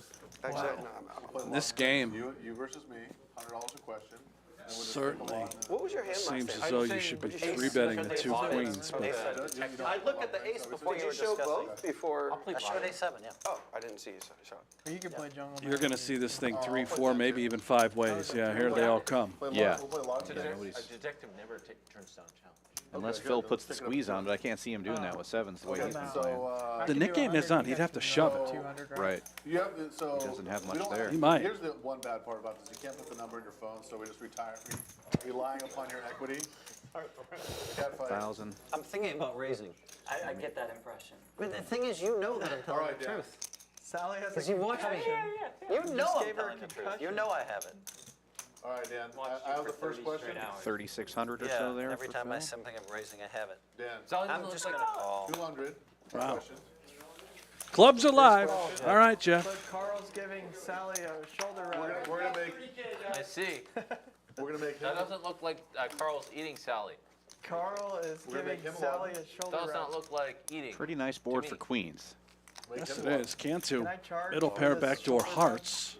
Actually, no, I'm Play In lot this of game, You versus me, $100 a question. and we'll just pick a certainly lot and then- What was your hand seems last as time? though you should be Ace, 3-betting the ace, 2 ace, queens. ace, But ace. I looked at the ace before Did you were you show discussing. both before? I'll play I showed bottom. A7, yeah. Oh, I didn't see you shot. or you could play Jungleman. you're going to see this thing 3, 4, maybe even 5 ways. Yeah, here they all come. Play lot- Yeah. We'll play lot today. nobody's- A detective never turns down a challenge. Unless Okay, Phil good. puts the Let's pick it up squeeze to on, but I can't see him doing that with 7s the way Okay, he's been playing. so, The Nick game is on. He'd have to shove it. 200, Right. you have, so. doesn't have we much don't there. He might. Here's the one bad part about this, you can't put the number in your phone, so we just relying upon your equity. Cat fight. 1,000. I'm thinking about raising. I get that impression. But the thing is, you know that I'm All telling right, the Dan. truth. Sally has Because a you watch me. You know Just I'm gave her a telling the truth. concussion. You know I have it. All right, Dan, I have the first question. 3,600 or Yeah, so there every for time I Phil. think of raising, I have it. Dan, I'm just gonna call. 200, Wow. question. Clubs alive. All right, Jeff. But Carl's giving Sally a shoulder rub. We're gonna make, I see. we're gonna make That him, doesn't look like Carl's eating Sally. Carl is We're gonna giving make him Sally one. a shoulder Does not rub. look like eating. Pretty nice board me. for queens. make Yes, him it one. is. Cantu. Can I charge It'll for pair this backdoor shoulder rub? hearts.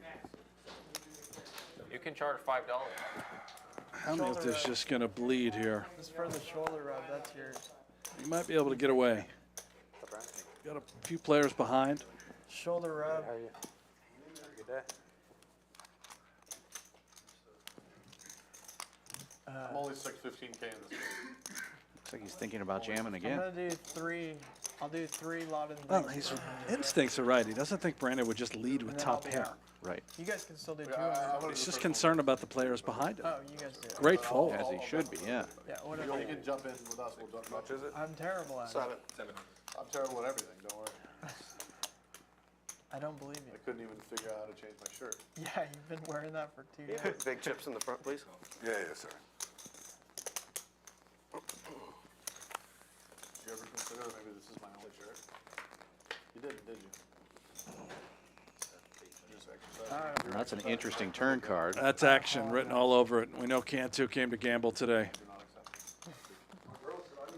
You can charge $5. How many of this just going to bleed here? Just for the shoulder rub, that's yours. You might be able to get away. Got a few players behind. Shoulder rub. I'm only 615K in this game. Looks like he's thinking about jamming I'm again. gonna do 3. I'll do 3 lot in Well, big his blind. instincts are right. He doesn't think Brandon would just lead with And then top I'll be pair. out. Right. You guys can still do I 200. wanna He's do just first concerned about the players behind him. Oh, you guys do it. Great fold. As he should be, yeah. Yeah, one. whatever. You can jump in with us, we'll jump. Much is it? I'm terrible at it. 7. I'm terrible at everything, don't worry. I don't believe I you. couldn't even figure out how to change my shirt. Yeah, you've been wearing that for 2 days. Big chips in the front, please. Yeah, sir. Did you ever consider that maybe this is my only shirt? You didn't, did you? Just exercise. All right. That's an interesting turn card. That's action written all over it. We know Cantu came to gamble today. Do not accept.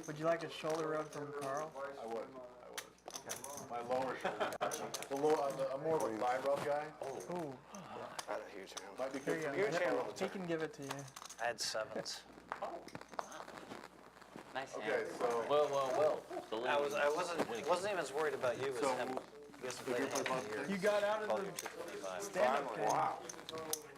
Would you like a shoulder rub from Carl? I would. My lower shirt. I'm more of a thigh rub guy. Ooh, I had a huge hand. Might be here good you for go. you. Huge hand all the He time. can give it to you. I had 7s. Nice Okay, hand. so. Well. I wasn't even as worried about you as So, him. He hasn't played a hand in years. You got out of Called you the 225. stand-up game. Wow.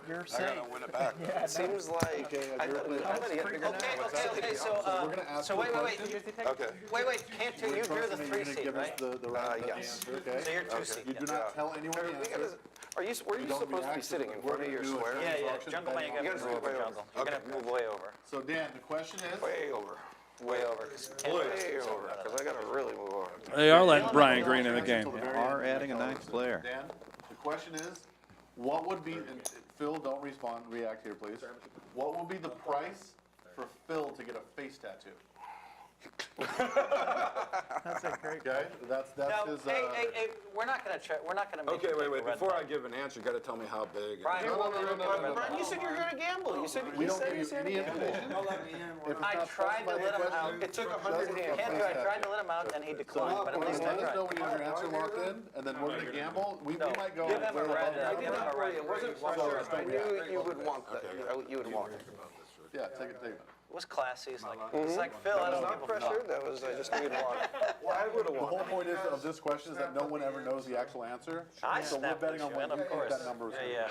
You're I safe. gotta win it back. Yeah, no. It seems like, I thought he had bigger Okay, so, So we're gonna ask so you a wait, question. Okay. wait, Cantu, you're the Trust me, 3 you're gonna seed, give us right? the right yes. answer, okay? So you're 2 seed. You do not tell anyone the answer. were you don't supposed to be react to sitting it. in We're front of gonna your do a square? fair Yeah, auction Jungle Man, you betting gotta on move the over, square. Jungle. You're gonna move way over. So Dan, the question is, Way over. Way over. 'Cause Cantu Way over, because I gotta really move over. They are letting Brian Green in the Until game. the They very are end, adding a ninth player. Dan, the question is, what would be, and Phil, don't respond, react here, please. What would be the price for Phil to get a face tattoo? That's a great. Okay, that's No, his, hey, we're not gonna make Okay, you wait, pick wait, the red before I button. give an answer, you gotta tell me how big. Brian, No. Brian, you said you were gonna gamble. You said we you don't said give you you said any to gamble. information. If it's I not tried to specified in let the him out. question, It took that's 100 a hands. Can't do it. I tried to let him out and he declined, but at least I Let us know tried. when you have your answer locked in, and then we're gonna gamble. We No, might go. give him a way red, above give that. him a red. It wasn't pressure. I knew you would want that. You would want it. Yeah, take it. It was classy. It's like Phil, I don't Not give a pressure. That was, I just knew you'd want it. Well, I would've The won. whole point of this question is that no one ever knows the actual answer. I So we're snapped betting the on what shit, you of think course. that number is. Yeah.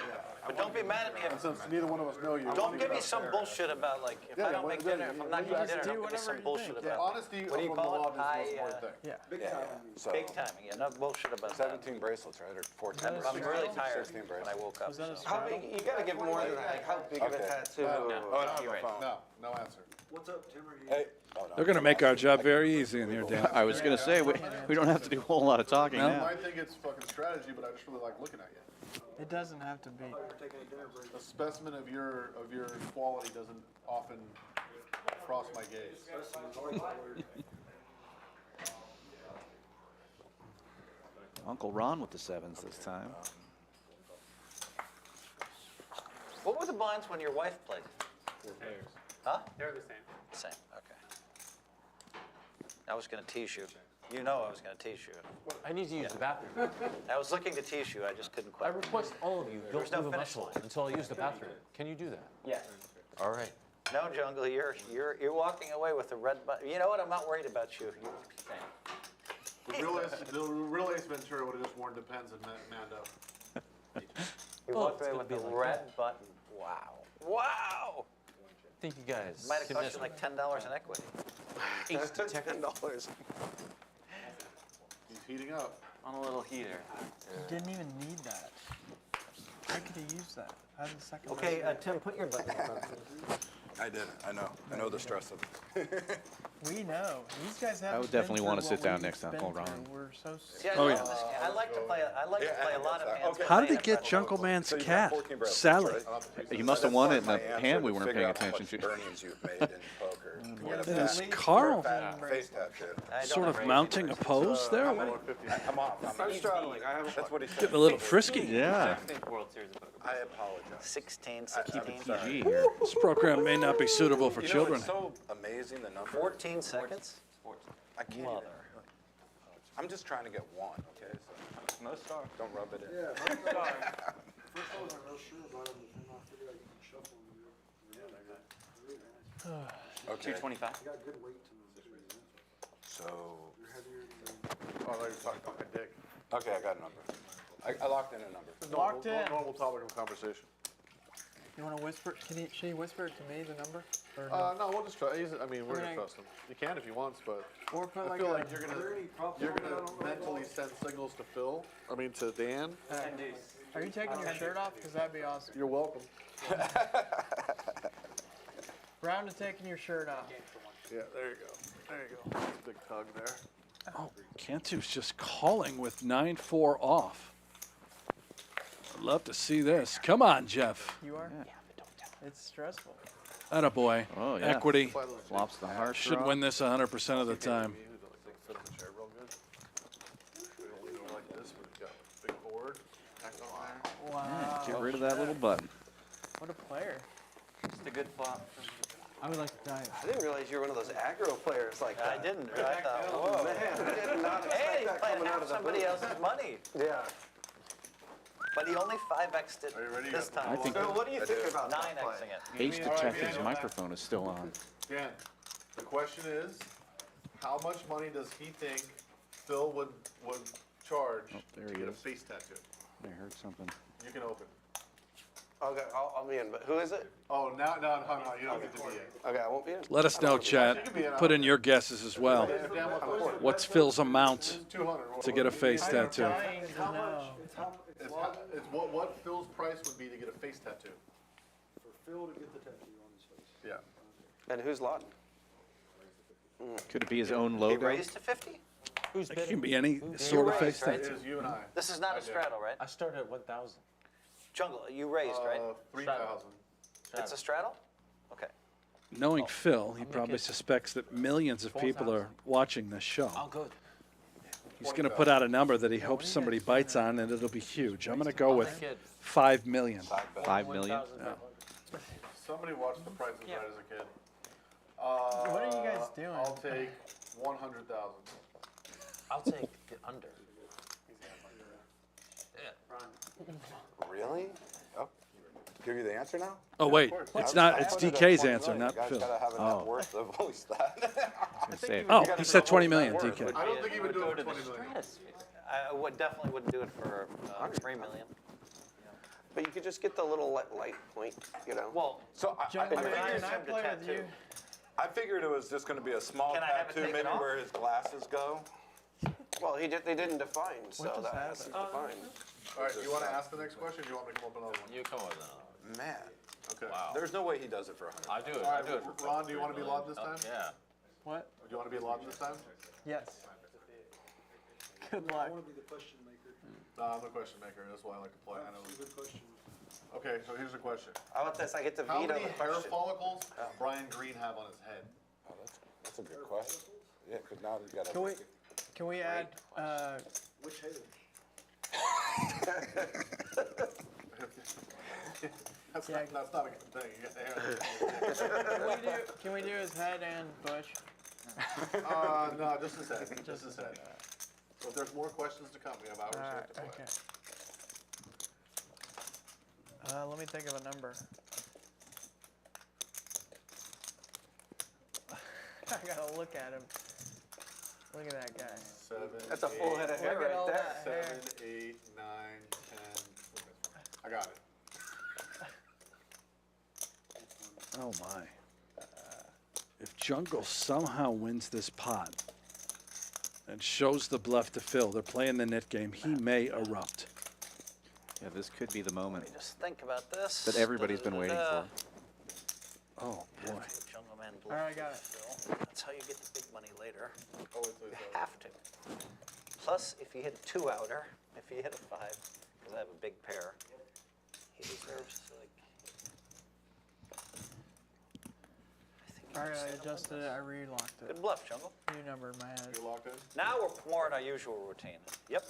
But don't be mad at me. And since neither one of us know you. Don't give me some bullshit about like, if I don't make dinner, if I'm not you getting just dinner, do don't give me some whatever you bullshit think, about it. Honesty What do you from the call it? law is the most important thing. Yeah. Yeah, so. Big timing, yeah, no bullshit about that. 17 bracelets, right, or 14? that a I'm really straddle? tired 16 when I woke up. Was that a so. How straddle? big? You gotta give more than that. Like how big of a Okay. tattoo? Oh, no, You're right. No answer. Hey. Oh, no. They're going to make our job very easy in here, Dan. I was gonna say, we don't have to do a whole lot of talking You now. might think it's fucking strategy, but I just really like looking at you. It doesn't have to be. A specimen of your quality doesn't often cross my gaze. Uncle Ron with the sevens this time. What were the blinds when your wife played? Huh? They're the same. Same, okay. I was gonna tease you. You know I was gonna tease you. I need to use the bathroom. I was looking to tease you, I just couldn't I quite. request all of you don't There's no move a finish muscle line. until I use the bathroom. Can you do that? Yeah. All right. No, Jungle, you're walking away with the red button. You know what, I'm not worried about you. The real Ace Ventura would have just worn Depends and Mando. You Well, walked it's away gonna with be the like red that. button. Wow. Wow! Thank you guys. Might have can cost you miss like $10 in equity. Ace detective. $10. He's heating up. On a little heater. You didn't even need that. I could have used that. I had the second. Okay, best. Tim, put your button on. I did it, I know the stress of it. We know. These guys have. would definitely wanna sit down next to Uncle Ron. We're so. See, I Oh, love yeah. this game. I like to play a lot of hands. Okay. How did he playing get a friend. Jungleman's So you've got cat, 14 bracelets, Sally? right? He must have won it in the hand we weren't paying attention to. Earnings you've made in poker. What That is about Carl face tattoo? I don't sort of have mounting a pose there? I'm off. I'm straddling. I have That's what he said. Getting a little frisky. Yeah. World Series of Poker. I apologize. 16, Keep it 16, PG here. This program may not be suitable for You know, children. it's so amazing, the number. 14 seconds? I can't even. I'm just trying to get one, okay? So Most are. don't rub it in. Okay, 225. so, Oh, I thought you were talking about my dick. okay, I got a number. I locked in a number. Locked in. Normal topic of conversation. You want to whisper? Should he whisper it to me, the number? Or no? No, we'll just try. I mean, we're gonna Okay. trust him. You can if he wants, but Or put I like feel a. like you're gonna mentally send signals to Phil. I mean, to Dan. Are you taking your shirt off? Because that'd be awesome. You're welcome. Round to taking your shirt off. Yeah, there you go. There you go. Big tug there. Oh, Cantu's just calling with 9-4 off. I'd love to see this. Come on, Jeff. You are? Yeah, but don't tell. It's stressful. Attaboy. Oh, yeah. Equity. Flops the heart. Should draw. win this 100% of the time. Sit in the chair real good. Lean over like this, but you got a big board. Back on there. Wow. Get rid of that little button. What a player. Just a good flop. I would like to die. I didn't realize you were one of those aggro players like I that. didn't, I thought, whoa. Man, I did not Hey, expect he's that playing coming out half of the somebody blue. else's money. Yeah. But he only 5x'd it Are you ready? this I time. think- So what do you think about that play? 9x'ing it. Ace Detective's microphone is still on. Dan, the question is, how much money does he think Phil would charge Oh, there to he get a is. face tattoo? I heard something. You can open. Okay, I'll be in, but who is it? Oh, no, you don't get to be in. Okay, I won't be in. Let us know, chat. Put in your guesses as well. If Dan wants to open, What's Phil's amount 200. to get a face tattoo? Dying to know. It's what Phil's price would be to get a face tattoo. Yeah. And who's Lawton? Could it be his own He logo? raised to 50? Who's It bidding? can be any sort of face right? It tattoo. is you and I. This is not a straddle, right? I started at 1,000. Jungle, you raised, right? 3,000. It's a straddle? Okay. knowing Phil, he probably suspects that millions of people are watching this show. Oh, good. He's going to put out a number that he hopes somebody bites on, and it'll be huge. I'm going to go with 5 million. 5 million? Somebody watched The Price is Right as a kid. What are you guys doing? I'll take 100,000. I'll take the under. Really? Oh, give you the answer now? Oh, wait. It's not. It's DK's answer, not You guys Phil. gotta have a net worth of at least that. Oh, he said 20 million, DK. I don't think he would do it for 20 million. I definitely wouldn't do it for 3 million. But you could just get the little light point, you know? Well, So I Jungleman, figured, can I play with you? I figured it was just gonna be a small Can I have it tattoo, taken maybe off? where his glasses go. Well, they didn't define, so just that happened? has to define. All right, you want to ask the next question, or do you want me to come up with another one? You come with another. Man, Okay. Wow. there's no way he does it for 100. I do it. All I right, do it for Ron, do you want to be 3 lobbed this million. time? Yeah. What? Do you want to be lobbed this time? Yes. Good luck. No, I'm the question maker. That's why I like to play. I know. Okay, so here's the question. How about this? I get to How veto many the hair question. follicles does Brian Green have on his head? Oh, that's a good question. Yeah, because now he's got Can we, can we add, That's Yeah. not a good thing. You get the hair. can we do his head and bush? No, just his head. Just his head. So if there's more questions to come, we have hours here to play. Okay. Let me think of a number. I gotta look at him. Look at that guy. 7, That's a full head of hair Look at right all there. that hair. 7, 8, 9, 10. I got it. Oh, my. If Jungle somehow wins this pot and shows the bluff to Phil, they're playing the net game, he may erupt. Yeah, this could be the moment Just think about this. that everybody's been waiting for. Oh, boy. Jungleman All right, I got it. That's how you get the big money later. Oh, wait, please. You have to. Plus, if you hit a 2-outer, if you hit a 5, because I have a big pair, he deserves like. All right, I adjusted it. I relocked it. Good bluff, Jungle. New number in my head. You locked in? Now we're more in our usual routine. Yep.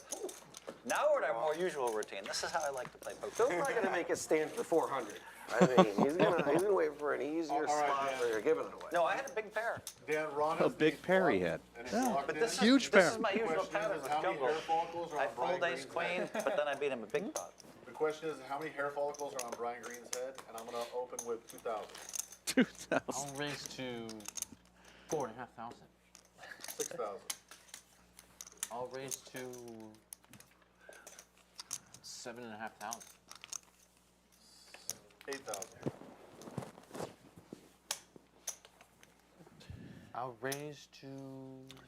Now we're in our more usual routine. This is how I like to play poker. Phil's not gonna make it stand for 400. I mean, he's gonna wait for an easier All right, spot Dan. where you're giving it away. No, I had a big pair. Dan, Ron A is big pair he had. and he's locked But in. this Huge is, pair. This is my usual Question pattern is, with how many Jungle. hair follicles are I on Brian fold ace Green's queen, head? but then I beat him a big pot. The question is, how many hair follicles are on Brian Green's head? And I'm gonna open with 2,000. 2,000. I'll raise to 4,500. 6,000. I'll raise to 7,500. 8,000. I'll raise to.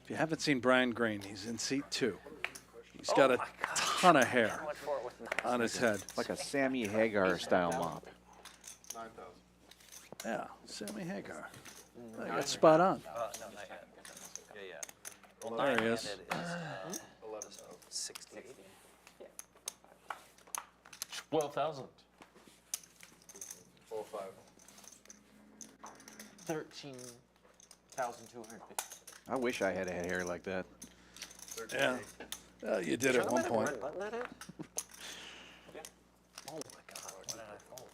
If you haven't seen Brian Green, he's in seat 2. He's got a ton of hair I went for it with on his head. Like a Sammy Hagar style mop. 9,000. Yeah, Sammy Hagar. I got spot on. no, not yet. Yeah, yeah. Well, There he is. nine-handed is 11,000. 60. 12,000. 4,500. 13,250. I wish I had hair like that. Yeah. You did at one point. Button that in? Oh my God, what did I fold?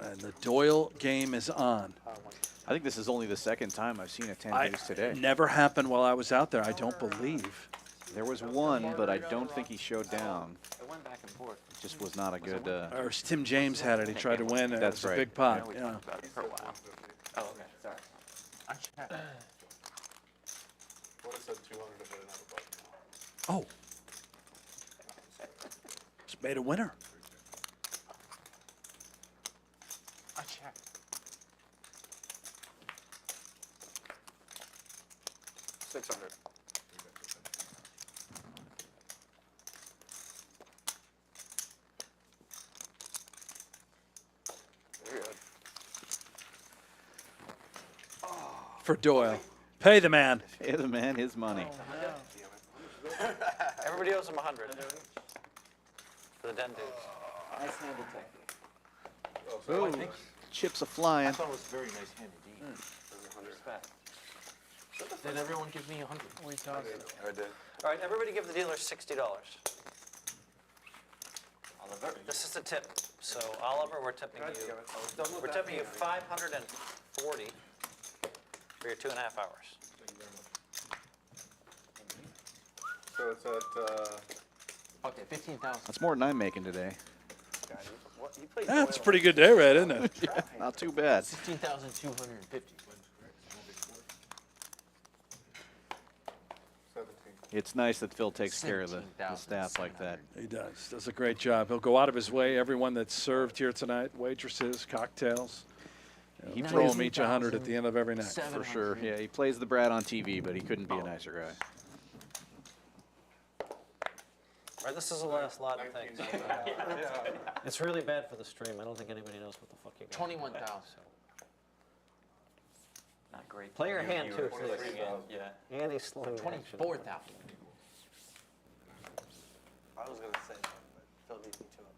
And the Doyle game is on. I think this is only the second time I've seen a 10 deuce today. Never happened while I was out there, I don't believe. There was one, but I don't think he showed down. It went back and forth. Just was not a good. Or Tim James had it, he tried to win, and it That's was a right. big pot. We Yeah. talked about it for a while. Oh, okay. Sorry. I checked. What is that 200 if I didn't have a button? Oh. Just made a winner. I checked. $600. Very good. For Doyle. Pay the man. Pay the man his money. Oh, no. Everybody owes him 100. For the den dudes. Nice hand detective. Ooh, chips a flying. I thought it was a very nice hand indeed. Respect. Did everyone give me 100? We talked. I did. All right, everybody give the dealer $60. Oliver, this is the tip. So Oliver, we're tipping you. We're tipping you 540 for your 2.5 hours. So it's at, Okay, 15,000. That's more than I'm making today. That's a pretty good day, Red, isn't it? Yeah, not too bad. 16,250. 17. It's nice that Phil takes care of the staff like that. He does a great job. He'll go out of his way. Everyone that's served here tonight, waitresses, cocktails, He throw plays them each 100 at the end of every night. for sure. Yeah, he plays the brat on TV, but he couldn't be a nicer guy. All right, this is the last lot of things. It's really bad for the stream. I don't think anybody knows what the fuck you got. 21,000. Not great. Play your hand too, please. Yeah. And he's slowing down. 24,000. I was gonna say that, but Phil beat me to it.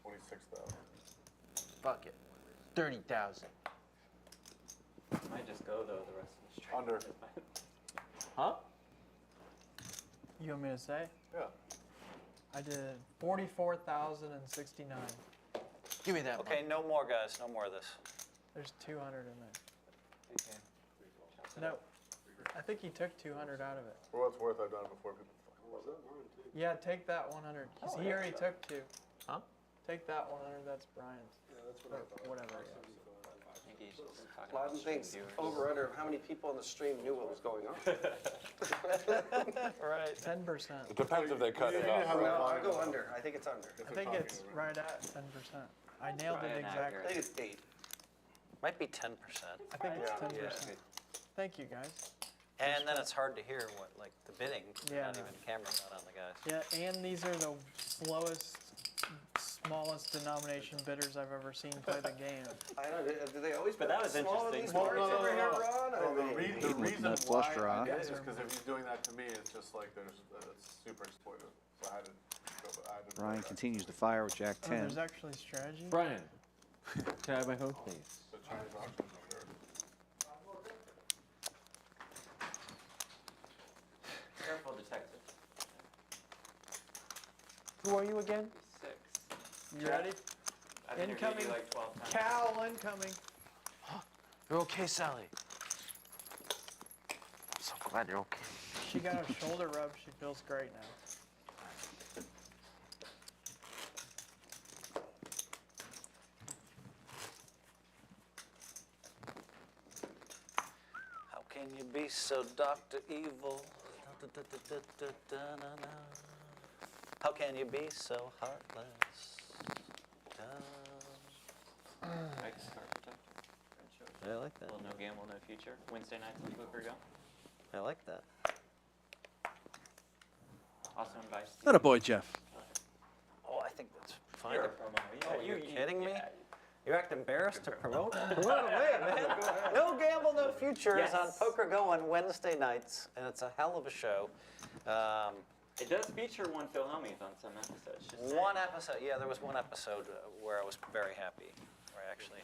26,000. Fuck it. 30,000. Might just go though the rest of the stream. Under. Huh? You want me to say? Yeah. I did 44,069. Give me that one. Okay, no more, guys. No more of this. There's 200 in there. No, I think he took 200 out of it. For what it's worth, I've done it before. People Yeah, take that 100. 'Cause he already took 2. Huh? Take that 100. That's Brian's. Yeah, that's what I thought. Whatever. I think he's just talking Loudon about thinks viewers. over under of how many people on the stream knew what was going on. Right. 10%. It depends if they cut it Yeah, off. how No, about- I go under. I think it's under. I think it's right at 10%. I nailed it Brian exactly. I accurate. think it's 8. Might be 10%. I think it's Yeah, 10%. Thank you, guys. And then it's hard to hear what, like, the bidding. Yeah, Not no. even camera's not on the guys. Yeah, and these are the slowest, smallest denomination bidders I've ever seen play the game. I don't know. Do they always But put that was small of interesting. these Well, cards no, over here, no. Ron? Well, I the mean, reason Looking at flush why draw. I did it is because if you're doing that to me, it's just like it's super exploitive. So I had to go, I had to Ryan continues to fire with Jack Oh, 10. there's actually strategy. Brian, can I have my phone, please? The Chinese auctions over there. Careful, detective. Who are you again? 6. You ready? I've interviewed Incoming. you like 12 times. Cal incoming. You're okay, Sally. I'm so glad you're okay. She got a shoulder rub. She feels great now. How can you be so Dr. Evil? How can you be so heartless? Nice card protector. I like that. Well, no gamble, no future. Wednesday nights on PokerGO. I like that. Also invites. Not a boy, Jeff. Oh, I think that's fine. Your promo. Yeah, Oh, you're kidding me? yeah. You act embarrassed to promote? Wait, man. No Gamble, No Future is on Yes. PokerGo on Wednesday nights, and it's a hell of a show. It does feature one Phil Hellmuth on some episodes. Just saying. One episode, yeah, there was one episode where I was very happy, where I actually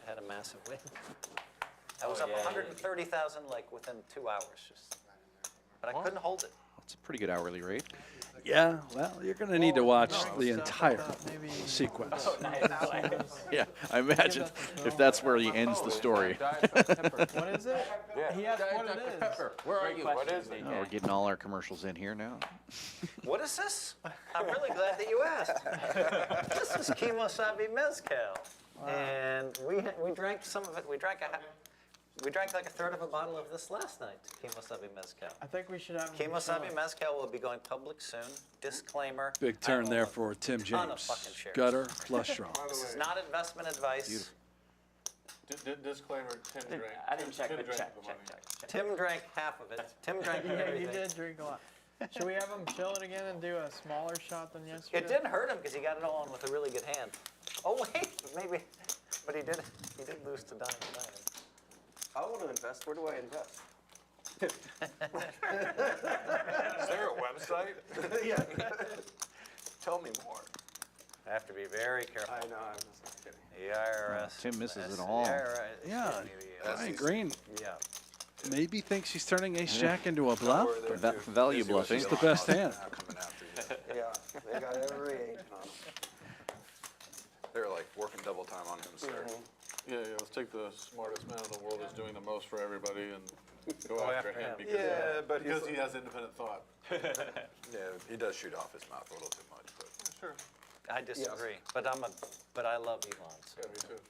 had a massive win. I was Oh, up yeah, 130,000 like within 2 hours, just, but I couldn't hold it. It's a pretty good hourly rate. Yeah, well, you're going to need to watch the Stuff entire about maybe sequence. Yeah, I imagine if that's where he ends the story. What is it? He asked what it is. Where are you? What is it? Oh, we're getting all our commercials in here now. What is this? I'm really glad that you asked. This is Kimosabi Mezcal, and we drank some of it. We drank like a third of a bottle of this last night. Kimosabi Mezcal. I think we should have him Kimosabi show. Mezcal will be going public soon. Disclaimer. Big I turn own there a for Tim ton of James. fucking shares. Gutter plus strong. This is not investment advice. Disclaimer, Tim drank. I didn't check, Tim but drank check, the check, money. check. Tim drank half of it. Tim drank Yeah, everything. you did drink a lot. Should we have him chill it again and do a smaller shot than yesterday? It didn't hurt him because he got it all on with a really good hand. Oh wait, maybe, but he did lose to Diamond. I want to invest. Where do I invest? Is there a website? Yeah. Tell me more. I have to be very careful. I know, I'm just kidding. The IRS. Tim misses it the all. IRS, Yeah. Brian Green Yeah. maybe thinks he's turning ace jack into a bluff. Value bluffing. It's the best hand. Yeah, they got every agent on them. They're like working double time on him, sir. Yeah, let's take the smartest man in the world who's doing the most for everybody and go Go after after him him. because, Yeah, but he's because he has independent thought. Yeah, he does shoot off his mouth a little too much, but. Sure. I disagree, but but I love Elon's. Yeah, me too.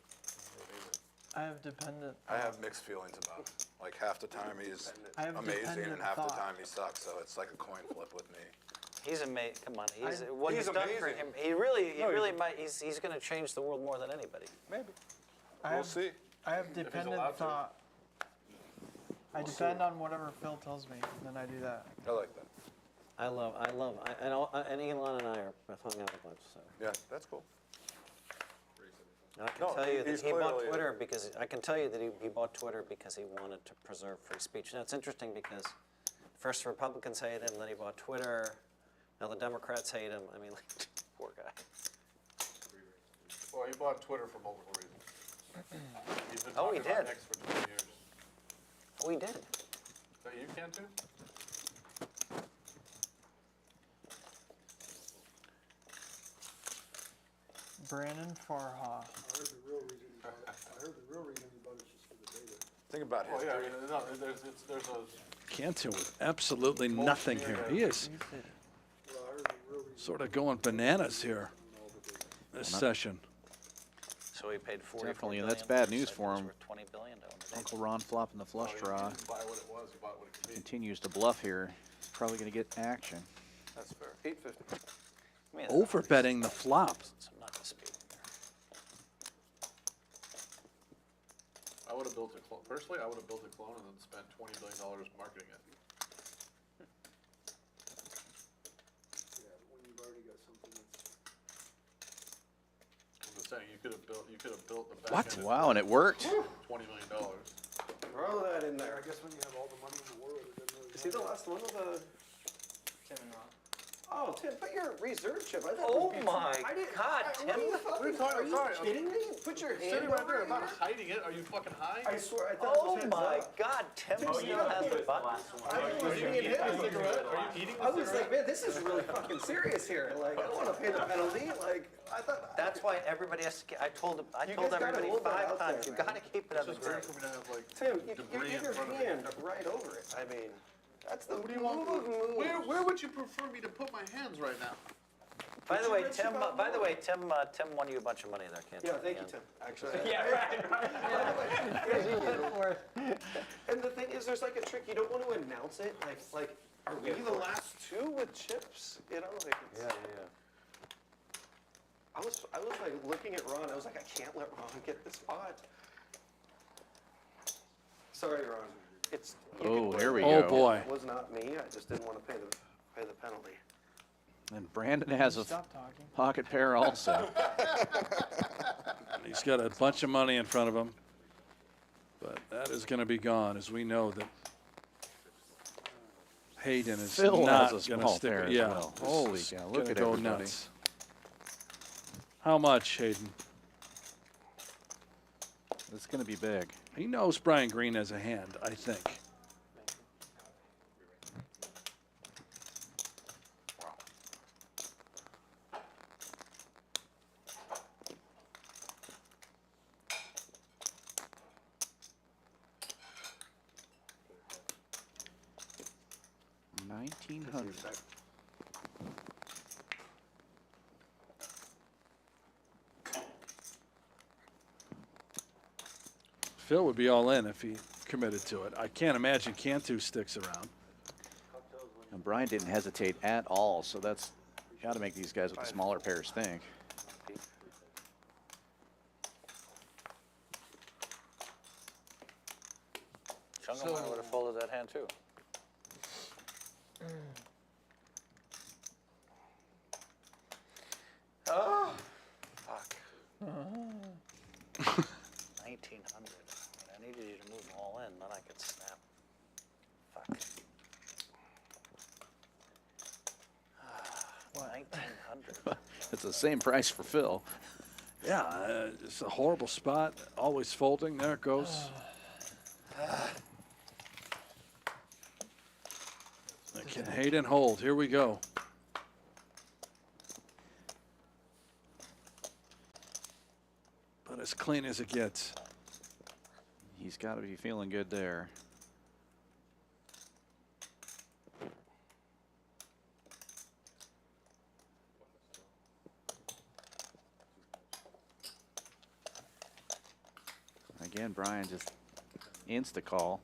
I have dependent. I have mixed feelings about him. Like half the time he's I have amazing and dependent half the thought. time he sucks, so it's like a coin flip with me. He's amazing. Come on, he's I- what He's he's done for amazing. him. He really might. He's going to change the world more than anybody. Maybe. I We'll have, see. I have allowed dependent to. thought. I depend on whatever Phil tells me, and then I do that. I like that. And Elon and I are hung out a bunch, so. Yeah, that's cool. And I can No, tell you that he's he bought clearly- Twitter because I can tell you that he bought Twitter because he wanted to preserve free speech. Now it's interesting because first the Republicans hate him, then he bought Twitter. Now the Democrats hate him. I mean, like, poor guy. Well, he bought Twitter for multiple reasons. He's been Oh, he talking about did. X for 20 years. Oh, he did. So you can too? Brandon Farha. Think about Oh, his. yeah, I mean, no, there's a, Cantu with absolutely nothing here. He is sort of going bananas here this session. So he paid 44 Definitely, and billion. that's bad news So for he's him. worth 20 billion to own the Uncle Ron flopping the flush draw. he didn't buy what it was, he bought what it could be. Continues to bluff here. He's probably going to get action. That's fair. 850. I mean, Over betting the flop. So I'm not disputing there. I would have built a clone, personally, I would have built a clone and then spent $20 billion marketing it. I'm just saying, you could have built the back What? end at Wow, and it worked. $20 million. Throw that in there. I guess when you have all the money in the world, it doesn't really. Is he the last one of the? Tim and Ron. Oh, Tim, put your reserve chip. I thought Oh it was my I didn't- God, What Tim. are you fucking? talking- Are you sorry, kidding me? Put your hand Sitting right over there, I'm not here. hiding it. Are you fucking high? I swear, I thought it Oh was heads my up. God, Tim Oh, still yeah. has the button. I Are was you being eating a heavy. cigarette? Are you eating I a was cigarette? like, man, this is really fucking serious here. Like, I don't want to pay the penalty. Like, I thought. That's why everybody has to. I told You everybody guys gotta hold that 5 out times. there, You man. got to keep it on the It's just weird ground. for me to have like Tim, you debris get in your front of me. hand right over it. I mean, that's the What do you want? move. Where would you prefer me to put my hands right now? By the you way, rich Tim. about By the more? way, Tim won you a bunch of money there, can't Yeah, you? thank you, Tim. Actually. Yeah, right. And the thing is, there's like a trick. You don't want to announce it. Like, are we the last two with chips? You know, like. It's, Yeah. I was like looking at Ron. I was like, I can't let Ron get this spot. Sorry, Ron. It's. you Oh, can here we blame go. me. Oh, boy. It was not me. I just didn't want to pay the penalty. And Brandon has a Stop talking. pocket pair also. He's got a bunch of money in front of him. But that is going to be gone, as we know that Hayden is Phil not has a going to small stick pair it. as Yeah. well. this Holy is cow, look gonna at go everybody. nuts. How much, Hayden? It's going to be big. He knows Brian Green has a hand, I think. $1,900. Phil would be all in if he committed to it. I can't imagine Cantu sticks around. And Brian didn't hesitate at all, so that's got to make these guys with the smaller pairs think. Jungleman would have folded that hand too. Oh, fuck. 1,900. I needed you to move all in, then I could snap 5 800. It's the same price for Phil. Yeah, it's a horrible spot. Always folding. There it goes. Can Hayden hold? Here we go. But as clean as it gets. He's got to be feeling good there. Again, Brian just insta-call.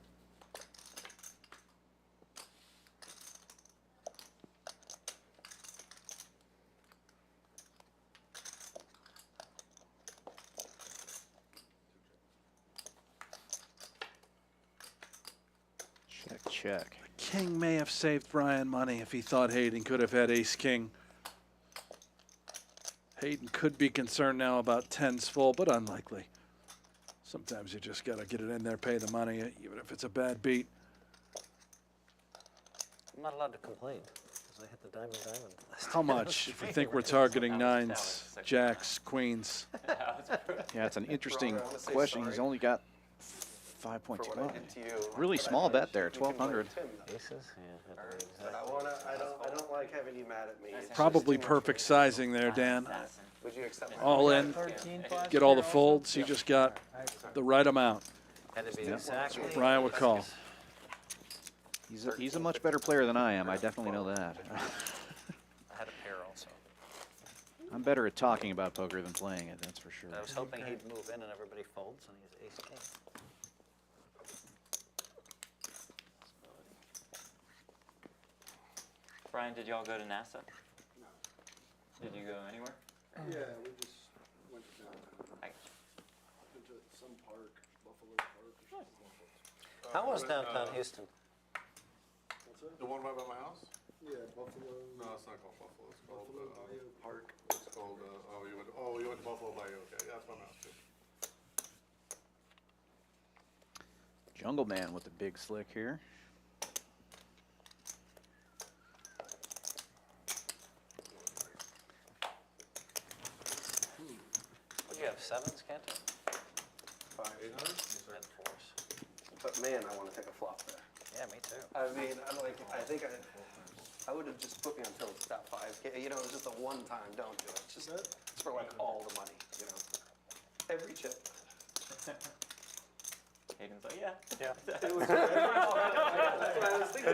Check, check. King may have saved Brian money if he thought Hayden could have had ace-king. Hayden could be concerned now about tens full, but unlikely. Sometimes you just got to get it in there, pay the money, even if it's a bad beat. I'm not allowed to complain because I hit the diamond. How much? If you think we're targeting nines, jacks, queens. Yeah, it's an interesting question. He's only got 5.2. Hit to you. Really small bet there, 1,200. Aces? Yeah. I don't like having you mad at me. It's Probably just too much perfect for me. sizing there, Dan. Would you accept my All in, 13 flash get all here the also? folds. He just got the right amount. Had to be Yeah. exactly. Brian would call. He's a much better player than I am. I definitely know that. I had a pair also. I'm better at talking about poker than playing it, that's for sure. I was hoping he'd move in and everybody folds and he's ace king. Brian, did y'all go to NASA? No. Did you go anywhere? Yeah, we just went to downtown. I- Went to some park, Buffalo Park or something. How was downtown Houston? What's that? The one right by my house? Yeah, Buffalo. No, it's not called Buffalo. It's called Buffalo Bayou Park. It's called. You went to Buffalo Bayou. Okay, yeah, that's my house too. Jungleman with the big slick here. Would you have sevens, Cantor? 5, 800. And fours. But man, I want to take a flop there. Yeah, me too. I mean, I think I would have just put me until it's that 5K. You know, it's just a one-time. Don't do it. Just it's for like all the money. You know, every chip. Hayden's like, yeah. Yeah. It was, that's what I was thinking.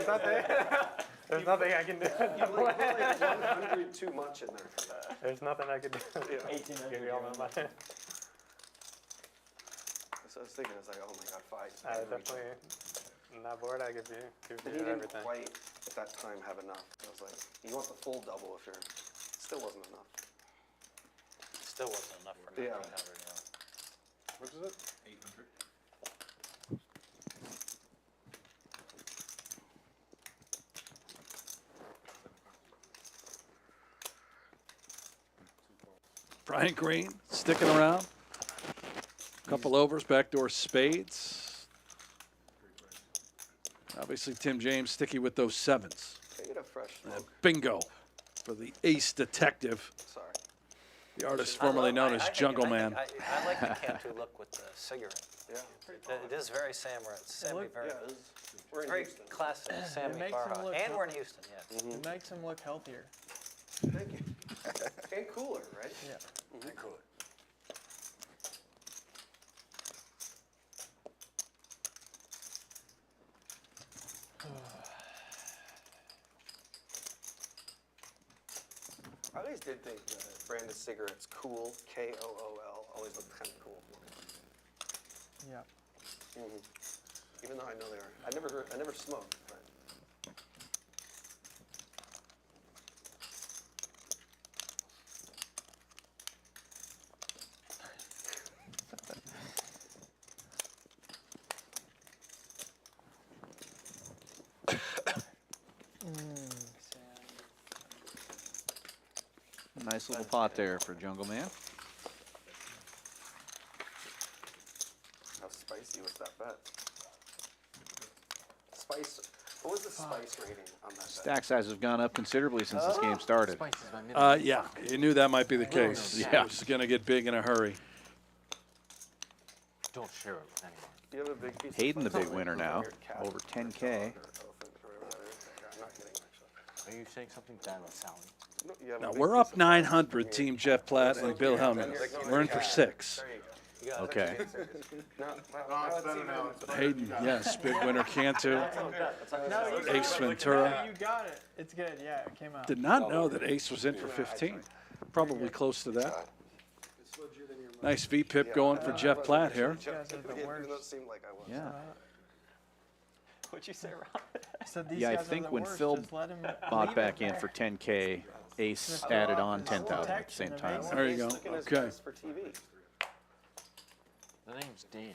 There's nothing I can do. You like put like 100 too much in there. There's nothing I can do. Yeah. 1800. Give you all my money. So I was thinking, it's like, oh my God, 5. I every definitely, on that board, I give you But he didn't everything. quite at that time have enough. I was like, you want the full double if you're, still wasn't enough. Still wasn't enough for Yeah. 1900. What is it? 800. Brian Green sticking around. Couple overs, backdoor spades. Obviously, Tim James sticky with those sevens. Get a fresh smoke. Bingo for the ace detective, Sorry. the artist formerly known as Jungleman. I like the Cantu look with the cigarette. Yeah. It is very Sammy, very, We're in very Houston. classic Sammy makes him Farha. look And we're in healthy. Houston, yes. It makes him look healthier. Thank you. And cooler, right? Yeah. And cooler. I always did think branded cigarettes, cool, K-O-O-L, always looked kind of cool. Yeah. Even though I know they are, I never smoked, but. Nice little pot there for Jungleman. How spicy was that bet? Spice. What was the spice rating on that? Stack size has gone up considerably since this game started. Yeah, you knew that might be the case. Yeah. It was going to get big in a hurry. Don't share it with anyone. You have a big piece Hayden, the of spice? big winner now, over 10K. Are you saying something bad about Sally? No, you have a Now, big we're piece up of 900, Team Jeff Platt and Bill Hellmuth. We're in for 6. Okay. No, it's better now. Hayden, yes, big winner, Cantu. No, you Ace got it. Ventura. No, you got it. It's good. Yeah, it came out. Did not know that Ace was in for 15. Probably close to that. Nice V-pip going for Jeff Platt here. You guys are the Even though it worst. seemed like I was. Yeah. What'd you say, Rob? I said these Yeah, I guys are think the when worst. Phil Just let him bought leave back it in there. for 10K, Ace added on 10,000 at the same time. There you go. Looking his Okay. best for TV. The name's Dan.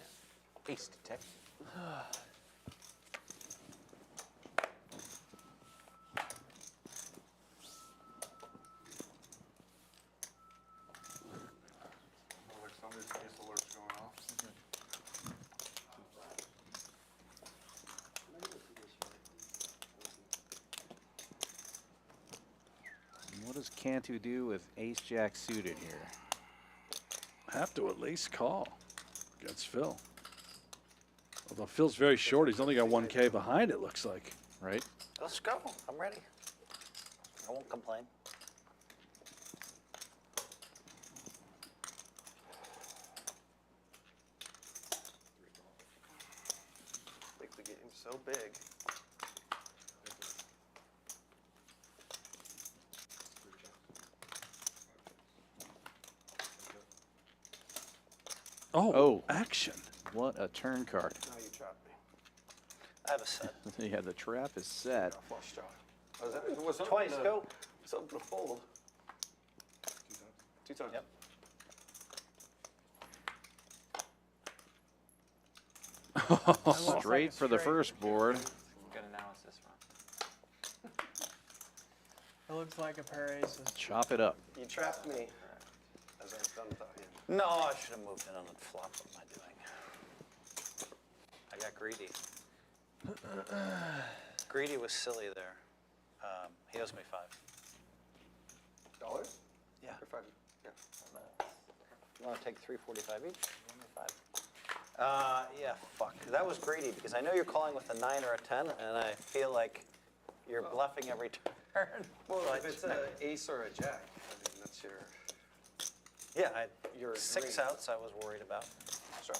Ace Detective. Like somebody's case alert's going off. And what does Cantu do with Ace Jack suited here? Have to at least call against Phil. Although Phil's very short, he's only got 1K behind, it looks like. Right? Let's go. I'm ready. I won't complain. Like the game's so big. Oh, action. What a turn card. Now you trapped me. I have a set. Yeah, the trap is set. Flush draw. Was that, Twice, go. It's open to fold. 2 times. Yep. Straight for the first board. Good analysis, Rob. It looks like a pair of aces. Chop it up. You trapped me. As I was done without him. No, I should have moved in on the flop. What am I doing? I got greedy. Greedy was silly there. He owes me $5. Dollars? Yeah. Or 5? Yeah. You want to take $3.45 each? Yeah, fuck. That was greedy because I know you're calling with a 9 or a 10, and I feel like you're bluffing every turn. Well, if it's an ace or a jack, I mean, that's your. Yeah, You're 6 agreeing. outs I was worried about. Sure.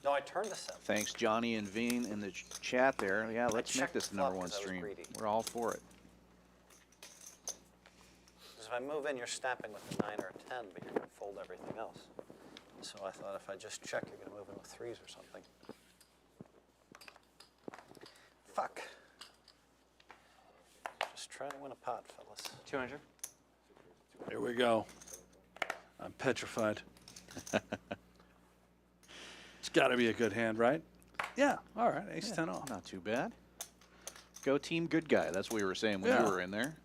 No, I turned the 7. Thanks, Johnny and Veen in the chat there. Yeah, let's make checked this the the flop #1 'cause I was stream. greedy. We're all for it. Because if I move in, you're snapping with a 9 or a 10, but you're going to fold everything else. So I thought if I just check, you're going to move in with 3s or something. Fuck. Just trying to win a pot, fellas. 200. Here we go. I'm petrified. It's got to be a good hand, right? Yeah, all right, ace 10 off. Not too bad. Go team good guy. That's what we were saying when Yeah. you were in there.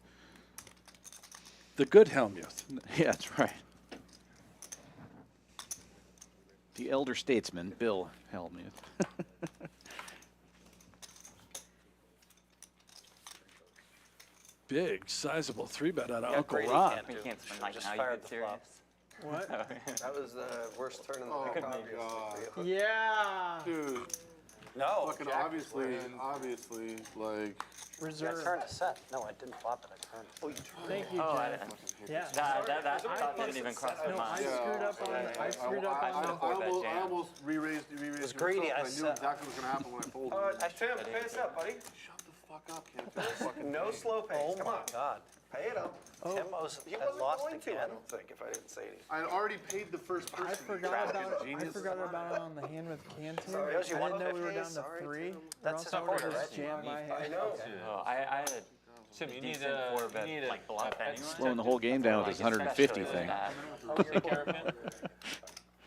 The good Hellmuth. Yeah, that's right. The elder statesman, Bill Hellmuth. Big, sizable 3-bet out of Yeah, Uncle greedy Ron. can't do. You can't spend Should've like just now, fired you the serious? flop. What? That was the worst turn in the Oh deck, my obviously, God. for you. Yeah. Dude, No. fucking Jack obviously, like, I Reserve. turned a set. No, I didn't flop it. I turned it. Oh, you turned. Thank you, Oh, I Jack. didn't. Yeah. That thought didn't even cross my No, I mind. screwed up on it. I screwed up on the. I almost re-raised was greedy, I I knew said- exactly what was gonna happen when I folded. Tim, pay us up, buddy. Shut the fuck up, Cantu. No slow pays. Oh Come my on. God. Pay it up. Tim owes, He had wasn't lost going to, I again. don't think, if I didn't say anything. I had already paid the first person. I forgot about it. I forgot about it on the hand with Cantu. Sorry, I owes you didn't know we were 150. down to Sorry, 3. Tim. or That's else his I would've quarter, just right? jammed my I hand. know. Oh, I had a Tim, you need decent a 4-bet like bluff anyway. Slowing the whole game down with his 150 thing. Take care of him.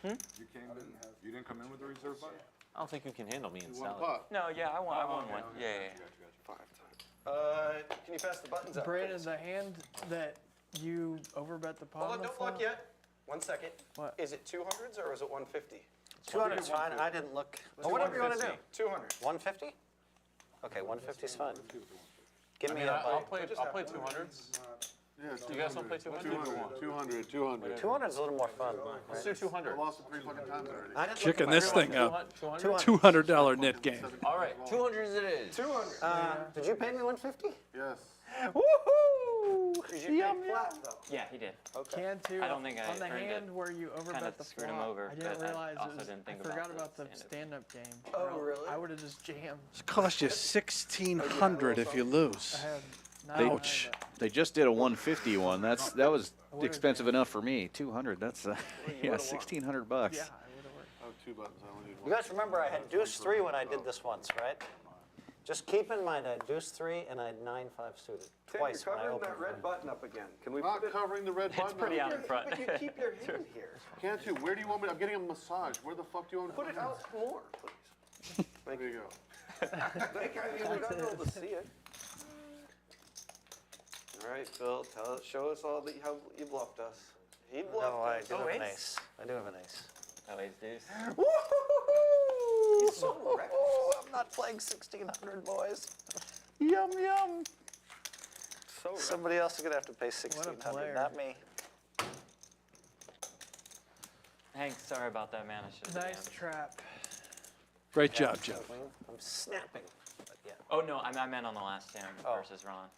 You came in, you didn't come in with the reserve button? I don't think you can handle me and You won a Sally. pot. No, yeah, I won one. Yeah, yeah, yeah. 5 times. Can you pass the buttons up? Brandon, please? the hand that you overbet the pot Hold on on, the don't flop. look yet. 1 second. What? Is it 200s or is it 150? 200's fine. I didn't look. Let's Oh, do whatever you want to do. 200. 150? Okay, 150's fine. Give I me mean, a I'll bite. play 200s. Yeah, Do you guys want to play 200? 200, 200. 200's a little more fun. Let's do 200. I lost it 3 fucking times already. I didn't look Chicken at my this phone. thing up. 200? $200 net game. All right, 200s it is. 200. Did you pay me 150? Yes. Woohoo! Did you pay flat though? Yeah, he did. Can too. I don't think I on the earned it. hand where you overbet Kinda the screwed him flop, over, I didn't but I realize also it was, didn't think I about forgot the about the stand-up. stand-up game. Oh, really? I would have just jammed. It cost you $1,600 if you lose. I had They, 900. they just did a 150 one. That was expensive enough for me. 200. That's yeah, $1,600. Yeah, I would have worked. I have 2 buttons. I only need You one. guys remember I had deuce 3 when I did this once, right? Just keep in mind I had deuce 3 and I had 9-5 suited Tim, twice you're when I covering opened. that red button up again. Can we Not put it? covering the red button. It's pretty out in front. But you keep your hand here. Can't you? Where do you want me? I'm getting a massage. Where the fuck do you want me to Put it out more, please. There you go. We're not able to see it. All right, Phil, show us all how you bluffed us. He bluffed No, I us. do have an ace. I do have an ace. Oh, ace deuce. He's so reckless. I'm not playing 1,600, boys. Yum, yum. So reckless. Somebody else is going to have to pay player. 1,600, not me. Hank, sorry about that, man. I should have Nice trap. Great job, Jeff. I'm snapping. But yeah. Oh, no, I meant on the last stand Oh. versus Ron.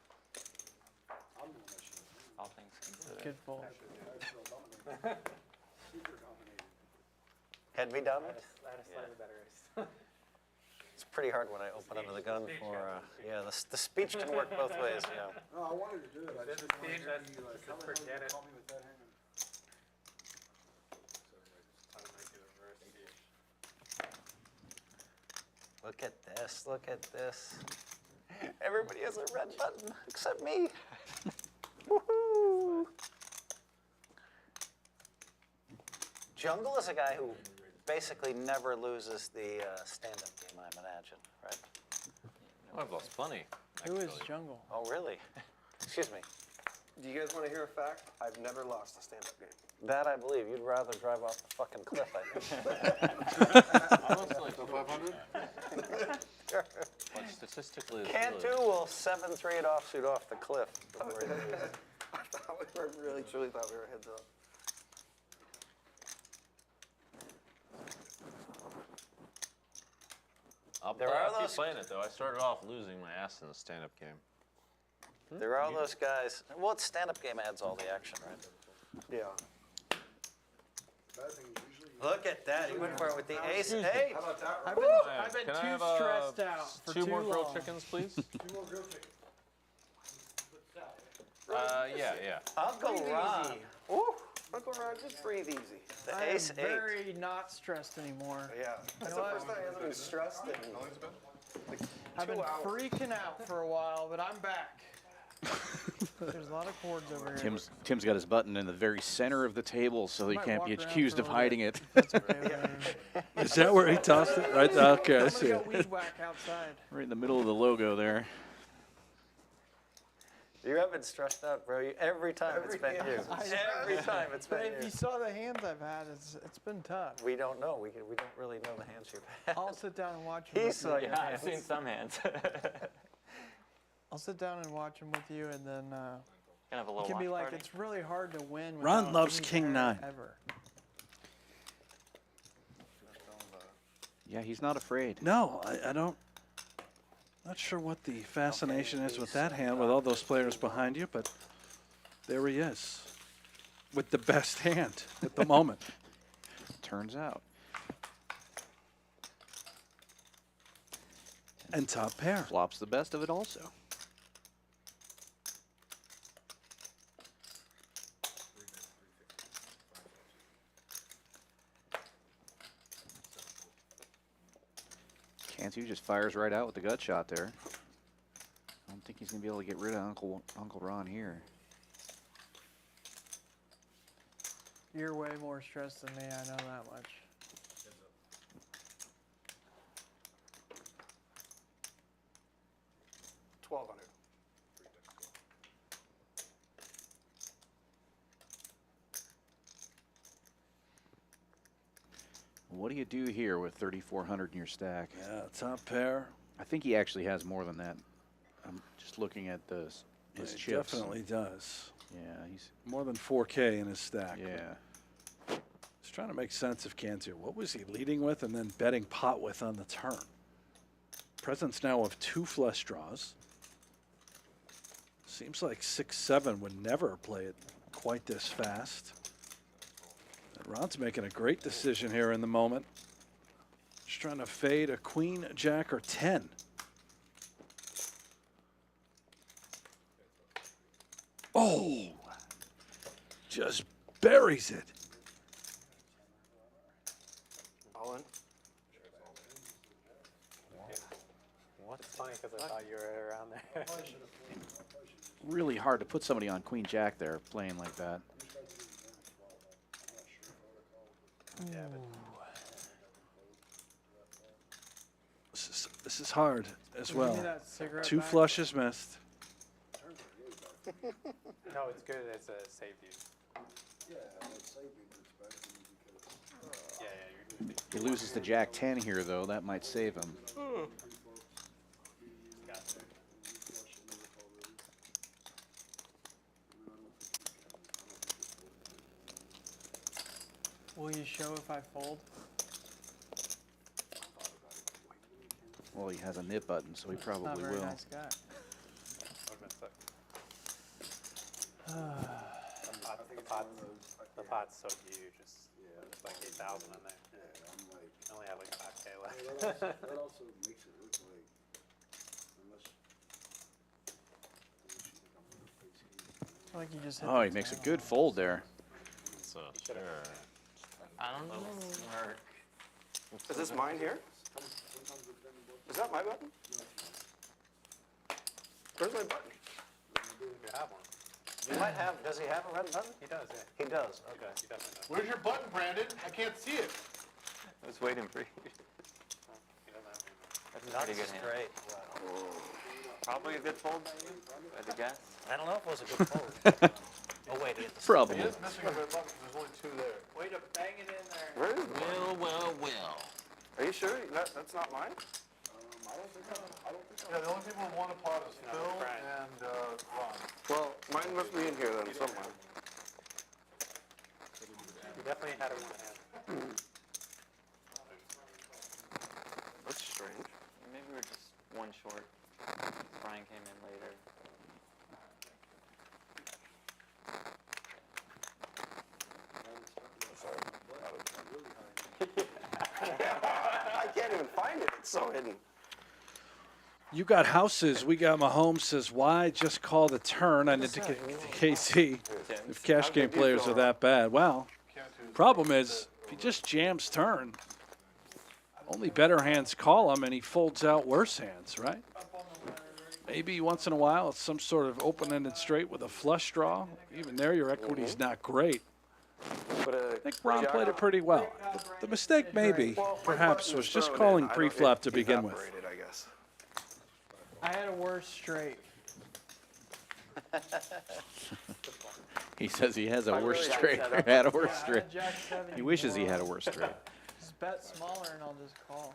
All things considered. Good fold. Head me dominant? I had a slightly better ace. It's pretty hard when I open under the gun for, yeah, the speech can work both ways, yeah. No, I wanted to do it. I This just is Steve, that's forget it. Look at this, look at this. Everybody has a red button except me. Woohoo! Jungle is a guy who basically never loses the stand-up game, I imagine, right? Oh, I've lost plenty. Who is Jungle? Oh, really? Excuse me. Do you guys want to hear a fact? I've never lost a stand-up game. That I believe. You'd rather drive off the fucking cliff, I think. So 500? Like statistically, it's Can't really- do will 7-3 it offsuit off the cliff before you lose. I thought we were really, truly thought we were heads up. I'll There play, are I'll keep those- playing it though. I started off losing my ass in the stand-up game. There are all those guys. Well, it's stand-up game adds all the action, right? Yeah. Look at that. He went for it with the ace Excuse me. eight. How about that? I've been Can I too have stressed out for two too more grilled long. chickens, please? Yeah. I'll go Breathe Ron. easy. Uncle Ron, just breathe easy. The I am ace eight. very not stressed anymore. Yeah. That's the first time he hasn't been stressed in like I've 2 been hours. freaking out for a while, but I'm back. There's a lot of chords over here. Tim's got his button in the very center of the table, so he Might can't be walk around accused for a of little hiding bit. it. That's okay with me. Is that where he tossed it? Right. Okay, I see Somebody got it. weed whack outside. Right in the middle of the logo there. You have been stressed out, bro. Every time it's been you. Every time it's But been if you. you saw the hands I've had, it's been tough. We don't know. We don't really know the hands you've had. I'll sit down and watch them. He with saw you. your Yeah, I've hands. seen some hands. I'll sit down and watch them with you, and then Kind of a it little can be watch like party. it's really hard to win. Ron without loves any King error 9. Ever. Yeah, he's not afraid. No, I don't. Not sure what the fascination is with that hand with all those players behind you, but there he is with the best hand at the moment. Turns out. And top pair. Flops the best of it also. Cantu just fires right out with the gut shot there. I don't think he's going to be able to get rid of Uncle Ron here. You're way more stressed than me. I know that much. $1,200. What do you do here with 3,400 in your stack? Yeah, top pair. I think he actually has more than that. I'm just looking at his He chips. definitely does. Yeah, he's More than 4K in his stack. yeah. Just trying to make sense of cans here. What was he leading with and then betting pot with on the turn? Presence now of 2 flush draws. Seems like 6-7 would never play it quite this fast. And Ron's making a great decision here in the moment. Just trying to fade a queen, jack, or 10. Oh! Just buries it. All in. It's funny because I thought you were around there. Really hard to put somebody on queen jack there playing like that. This is hard as Give me well. that cigarette 2 back. flushes missed. No, it's good. It's a safety. He loses to jack 10 here, though. That might save him. Will you show if I fold? Well, he has a nip button, so he Not a probably very will. nice guy. The pot's so huge. It's like 8,000 in there. I only have like 5K left. That also makes it look like, unless I feel like you just hit Oh, the he makes a 10 good on fold there. So sure. I don't know. Is this mine here? Is that my button? Where's my button? You have one. You might have, does he have a red button? He does, yeah. He does, okay. He definitely does. Where's your button, Brandon? I can't see it. I was waiting for you. He doesn't have one. That's a Not pretty good hand. straight. Wow. Probably a good fold by you, if I had to guess. I don't know if it was a good fold. Oh, wait, he hit the Probably. He is missing a red button, 'cause there's only 2 there. Way to bang it in there. Where is it? Well. Are you sure that's not mine? I don't think yeah, the only people who won a pot is Phil and Ron. Well, mine must be in here then somewhere. You definitely had it in one hand. That's strange. Maybe we're just one short. Brian came in later. I can't even find it. It's so hidden. You got houses. We got Mahomes says, why just call the turn? I need to get KC if cash game players are that bad. Well, problem is, if he just jams turn, only better hands call him and he folds out worse hands, right? Maybe once in a while it's some sort of open-ended straight with a flush draw. Even there, your equity's not great. But I think Ron played it pretty well. The mistake maybe, perhaps, was just calling pre-flop to begin with. I guess. I had a worse straight. He says he has a I worse really straight. like that. Had a worse Yeah, I straight. had Jack 7 He wishes he more. had a worse straight. Just bet smaller and I'll just call.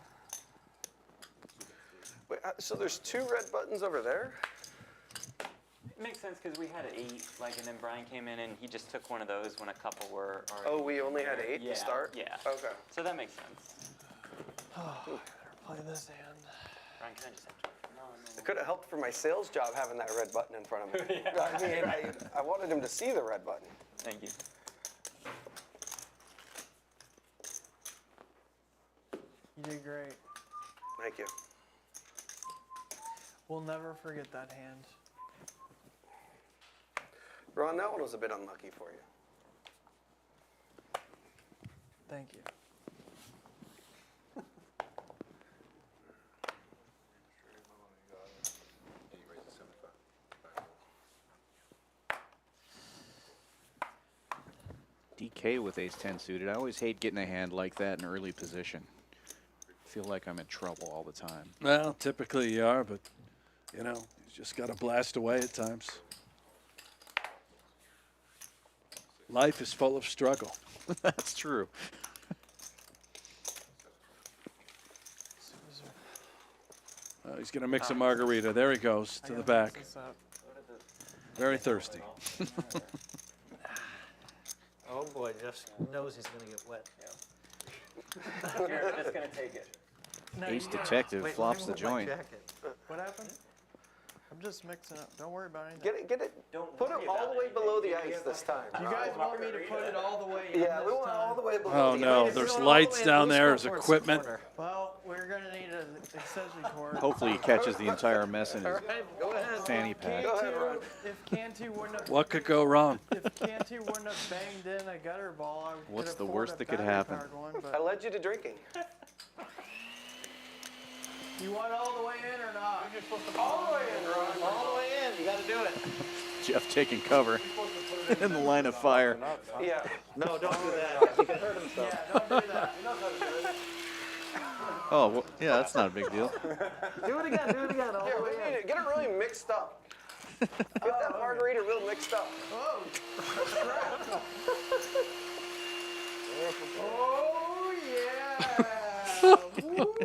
Wait, so there's 2 red buttons over there? It makes sense because we had 8, like, and then Brian came in and he just took one of those when a couple were already. Oh, we only had 8 Yeah, to start? yeah. Okay. So that makes sense. Oh, I better play this hand. Brian, can I just have It could have helped for my sales job having that red button in front of me. I mean, I wanted him to see the red button. Thank you. You did great. Thank you. We'll never forget that hand. Ron, that one was a bit unlucky for you. Thank you. DK with ace-10 suited. I always hate getting a hand like that in early position. Feel like I'm in trouble all the time. Well, typically you are, but, you know, you just got to blast away at times. Life is full of struggle. That's true. He's going to mix a margarita. There he goes to the back. Very thirsty. Oh boy, Jeff knows he's gonna get wet. You're just gonna take it. No, Ace you gotta- Detective Wait, flops let the me move my joint. jacket. What happened? I'm just mixing up. Don't worry about anything. Get it. Put it all the way below the ice this time. You guys want me to put it all the way in Yeah, this we want time? all the way below Oh the no, ice. there's All the lights way down loose there, go there's towards the equipment. corner. Well, we're gonna need an extension cord. Hopefully he catches the entire mess in his Go ahead. fanny pack. Go ahead, Ron. If Cantu wouldn't have, What could go wrong? if Cantu wouldn't have banged in a gutter ball, I could What's the afford worst a that could battery happen? powered one, I but led you to drinking. you want all the way in or not? All the way in, Ron. All the way in, you gotta do it. Jeff taking cover in the line of fire. Yeah. No, don't do that. He could hurt himself. Yeah, don't do that. Oh, well, yeah, that's not a big deal. Do it again, do it again. All Here, the we way need in. it. Get it really mixed up. Get that margarita real mixed up. Oh, oh yeah! Woo!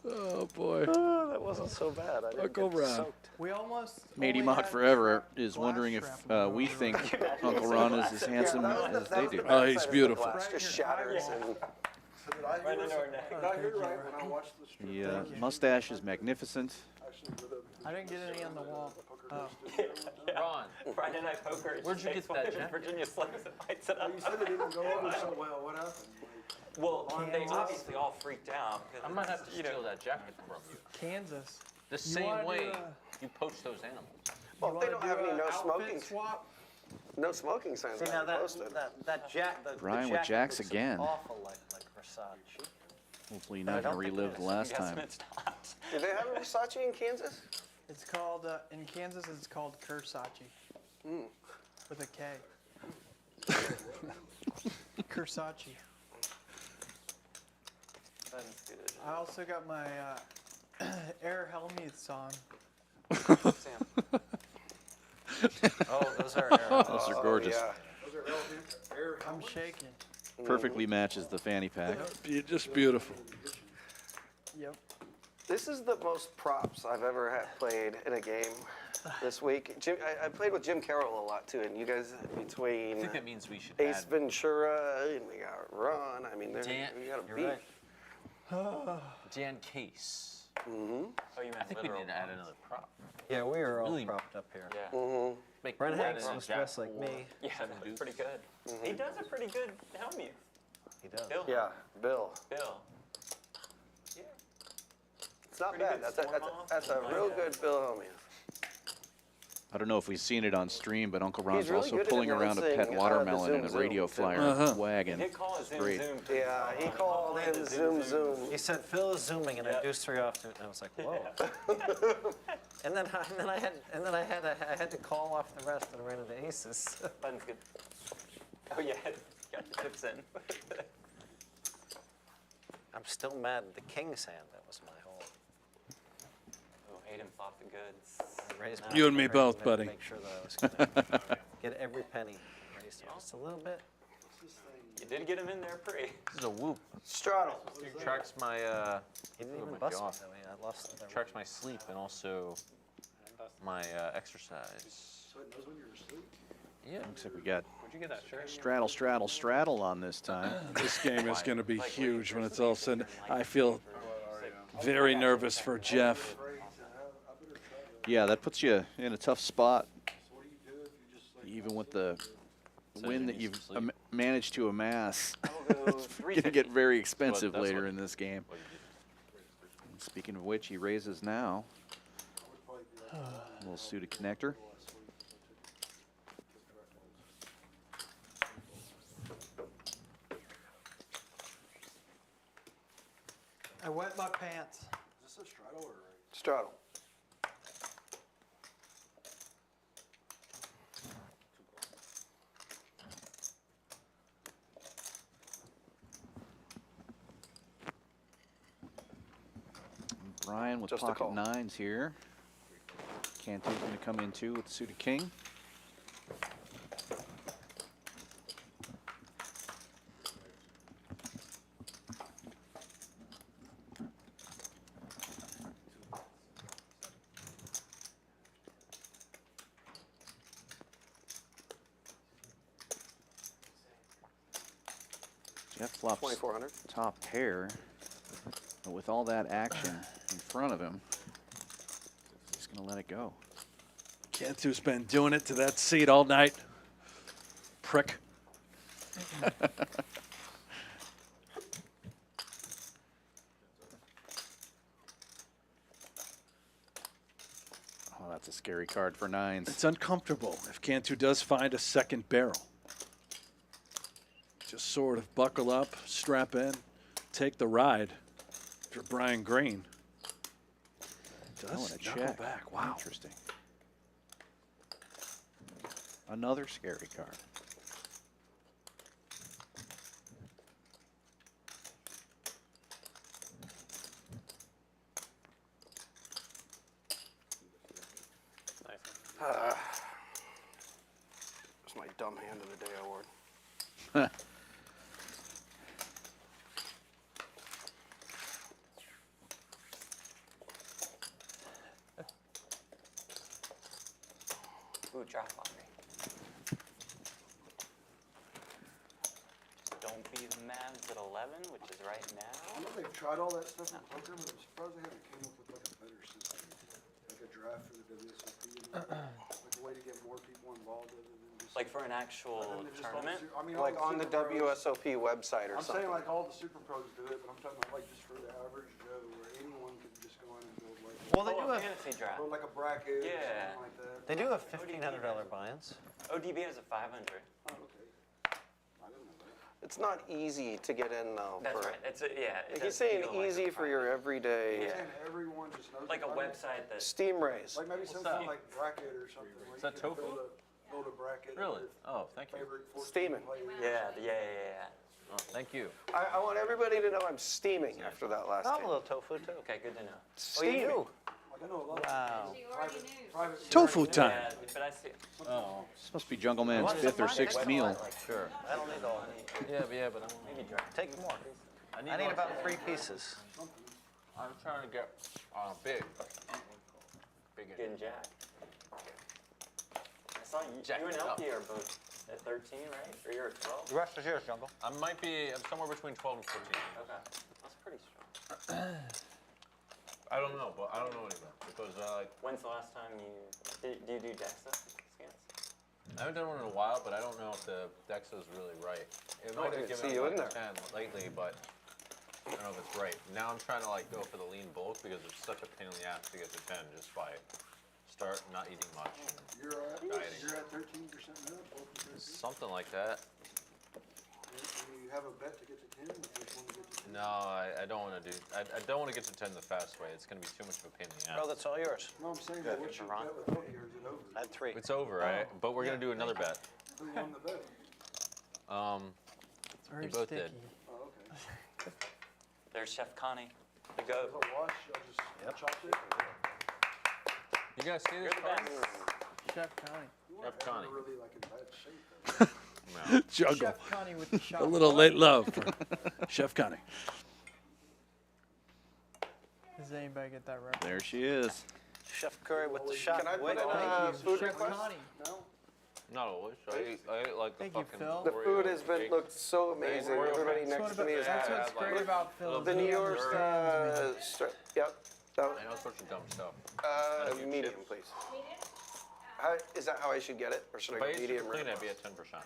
Oh boy. Oh, that wasn't so bad. I didn't Uncle get Ron. soaked. We almost Matey only Mock had Forever is glass wondering if strap in we the think Uncle Ron is as handsome as they do. Oh, he's beautiful. Glass just shatters and Did I hear did I hear right when I watched the stream? The mustache is magnificent. I didn't get any on the wall. Oh. Ron, Friday Night Poker. Where'd you get that jacket? Virginia Slims and lights it up. You said it didn't go over so well. What happened? Well, they obviously all freaked out. I might have to steal that jacket from you. Kansas. The You same wanna do way a- you poach those animals. well, if they don't have any outfit swap. no smoking signs See, on now the that, posted. that jack, the Brian with jacket jacks looks again. awful like Versace. Hopefully you're not going to relive the last time. It's not. Do they have a Versace in Kansas? It's called, in Kansas, it's called Kursace. With a K. Kursace. I also got my Air Hellmuth song. Oh, those are Those are gorgeous. Yeah. I'm shaking. Perfectly matches the fanny pack. Just beautiful. Yep. This is the most props I've ever had played in a game this week. I played with Jim Carroll a lot too, and you guys I between think that means we should Ace add Ventura and we got Ron. I mean, Dan- we got a You're beef. right. Dan Case. Oh, you I meant think we literal need to add props. another prop. Yeah, we were all Really- propped up here. Yeah. Mm-hmm. Make Brent Brent Hanks and was Jack dressed like four. me. Yeah, Seven that's deuce. pretty good. He does a pretty good Hellmuth. He does. Bill. Yeah, Bill. Bill. Yeah. It's not Pretty bad. good That's a storm real off. good Bill Hellmuth. I don't know if we've seen it on stream, but Uncle Ron's He's really also good at pulling around a pet announcing, watermelon the in a zoom, radio zoom. flyer wagon. He did call it zoom Great. zoom. Yeah, he called in zoom zoom. He said Phil is zooming, and I deuced 3 off to it, and I was like, whoa. and then I had to call off the rest and ran into aces. Button's good. Oh yeah, got the chips in. I'm still mad at the king's hand. That was my whole. Oh, Aiden flopped the goods. I raised my You and me hand both, to buddy. Make sure that I was gonna get every penny raised just a little bit. You did get him in there pretty. This is a whoop. Straddle. Tracks my He didn't even my bust me jaw. though. I lost the. tracks my sleep and also my exercise. So it knows when you're asleep? Yeah. Looks like we got Where'd you get that shirt? straddle, straddle, straddle on this time. This game is going to be huge when it's all said. I feel very nervous for Jeff. Yeah, that puts you in a tough spot. Even with the win that you've managed to amass. It's going to get very expensive That's later what- in this game. what you did. Speaking of which, he raises now. A little suited connector. I wet my pants. Is this a straddle or a Straddle. Brian with Just a pocket call. nines here. Cantu's going to come in too with the suited king. Jeff flops 2,400. top pair, but with all that action in front of him, he's going to let it go. Cantu's been doing it to that seat all night. Prick. Oh, that's a scary card for nines. It's uncomfortable if Cantu does find a second barrel. Just sort of buckle up, strap in, take the ride. If you're Brian Green. Oh, Does and a knuckle check. back. Wow. Interesting. Another scary card. It's my dumb hand of the day award. Ooh, drop on me. Don't be the Mavs at 11, which is right I now. know they've tried all that stuff in poker, but I'm surprised they haven't came up with like a better system. Like a draft for the WSOP, like a way to get more people involved other than just. Like for an actual other than just all the tournament? I mean, all Like on the super pros. WSOP website or I'm something. saying like all the super pros do it, but I'm talking about like just for the average Joe, where anyone can just go in and build like. Well, they do a have, fantasy draft. Build like a bracket Yeah. or something like that. they do have $1,500 buy-ins. ODB has a 500. Oh, okay. I didn't know that. It's not easy to get in though. That's for, right. It's a, yeah. it Like does he's saying feel like easy a for your everyday Yeah. And everyone just knows. Like a about it. website that. steam raise. Like maybe some kind of like bracket or something. Where Is that you can tofu? build a bracket. Really? Of Oh, thank you. favorite 14 Steaming. players. Yeah. Oh, thank you. I want everybody to know I'm steaming after that last I have a game. little tofu too. Okay, good to know. Oh, you Steaming. do? Like I know a lot Wow. You already knew. of private. Tofu time. Yeah, but I see. Oh, This must be Jungleman's fifth or sixth meal. sure. I don't need all. Yeah, but I'm, Maybe draft. Take more. I need like- about 3 pieces. I'm trying to get big. Big. Good and Jack. I saw you, Jack you and it up. LP are both at 13, right? Or you're at 12? The rest is yours, Jungle. I'm somewhere between 12 and 14. Okay. That's pretty strong. I don't know, but I don't know anymore because When's the last time do you do DEXA scans? I haven't done one in a while, but I don't know if the DEXA is really right. It I might didn't have see given you me in like there. a 10 lately, but I don't know if it's right. Now I'm trying to go for the lean bulk because it's such a pain in the ass to get to 10 just by start not eating much and You're at dieting. 13% now, 12%. Something like that. And you have a bet to get to 10, which one to get to 10? No, I don't want to do. I don't want to get to 10 the fast way. It's going to be too much of a pain in the Bro, ass. that's all yours. No, I'm saying that what's your Ron. bet with Obi, or is it over? I had 3. It's over, right? But we're going to do another bet. Who won the bet? It's very both sticky. did. Oh, okay. There's Chef Connie. The Is goat. it a wash? I just chopped it? You guys see this? You're the best. Chef Connie. You weren't Chef Connie. ever really like in bad shape though. No. Juggle. Chef Connie with the shot. A little late love for Chef Connie. Does anybody get that reference? There she is. Chef Curry with the shot. Can I Wait, put in thank a you. food Chef request? Connie. No? Not always. I ate like the Thank you, fucking. Phil. The Oreo food has been cake. looked so amazing. Oreo Everybody cakes. next to me is That's Yeah, what's like- great about Phil. the is New he York understands me. Yep. I know it's a bunch of dumb stuff. Medium, please. Is that how I should get it, or should If I I go ate medium super clean, rare? I'd be at 10%.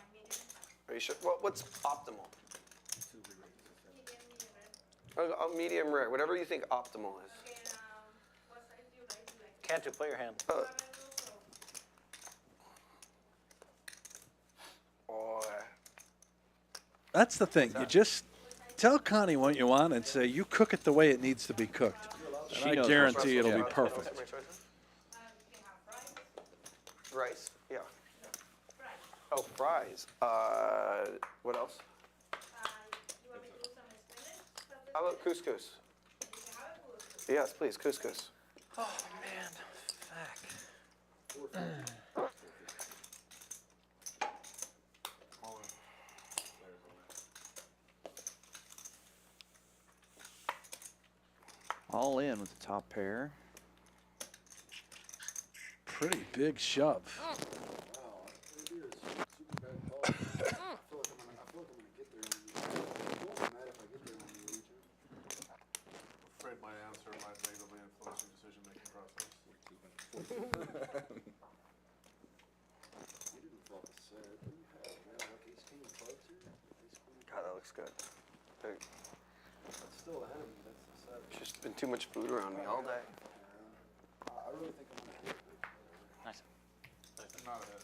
Are you sure? What's optimal? Medium rare, whatever you think optimal is. Can't you play your hand? That's the thing. You just tell Connie what you want and say, you cook it the way it needs to be cooked. And She I knows guarantee what's it'll be up. perfect. Rice, yeah. Oh, fries. What else? How about couscous? Yes, please, couscous. Oh, man. Fuck. All in with the top pair. Pretty big shove. Wow, it is super bad call. I feel like I'm gonna get there. good. It's still ahead of me, that's the sad. It's just been too much food around me all day. I really think I'm gonna hit it. Nice. Not ahead.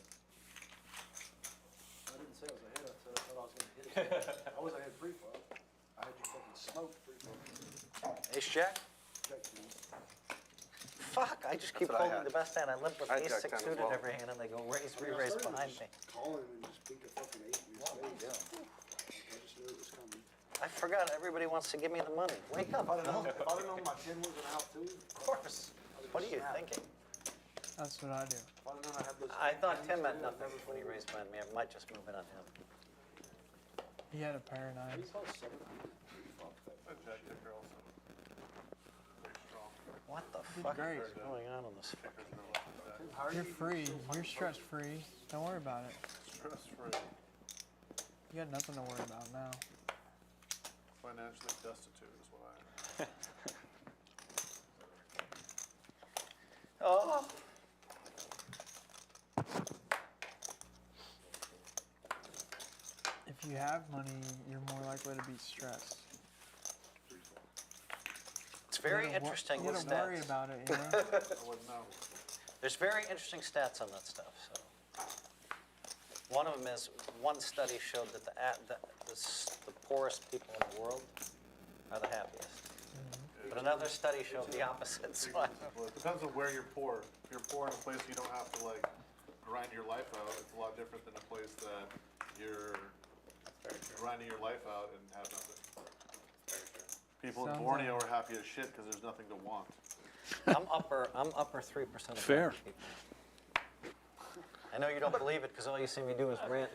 I didn't say I was ahead, I said I thought I was gonna hit it. I was ahead pre-flop. I had you fucking smoked pre-flop. Ace jack? Check, please. Fuck, I just keep That's what I folding had. the best hand. I limp with I ace jacked six ten as suited well. every hand and they go raise, When I re-raise started behind me. just calling and just beat the fucking eight in your face. I just knew it was coming. I forgot everybody wants to give me the money. Wake up, If I'd Phil. have known my 10 wasn't out too, Of course. What are you thinking? That's what I do. if I'd have known I had those. I thought Tim meant nothing when he raised behind me. I might just move in on him. He had a pair of nines. A jack kicker also. Very strong. What the fuck great. is going on this? You're free. You're stress free. Don't worry about it. Stress free. You got nothing to worry about now. Financially destitute is what I am. Oh. If you have money, you're more likely to be stressed. It's very You gotta wo- interesting You with gotta worry stats. about it, you know? I wouldn't know. There's very interesting stats on that stuff. So, one of them is one study showed that the poorest people in the world are the happiest. But another study showed the opposite. So Well, it depends on where you're poor. If you're poor in a place you don't have to like grind your life out, it's a lot different than a place that you're grinding your life out and have nothing. People in Sounds Borneo are happy as shit because there's nothing to want. I'm upper 3% of Fair. people. I know you don't believe it because all you see me do is rant.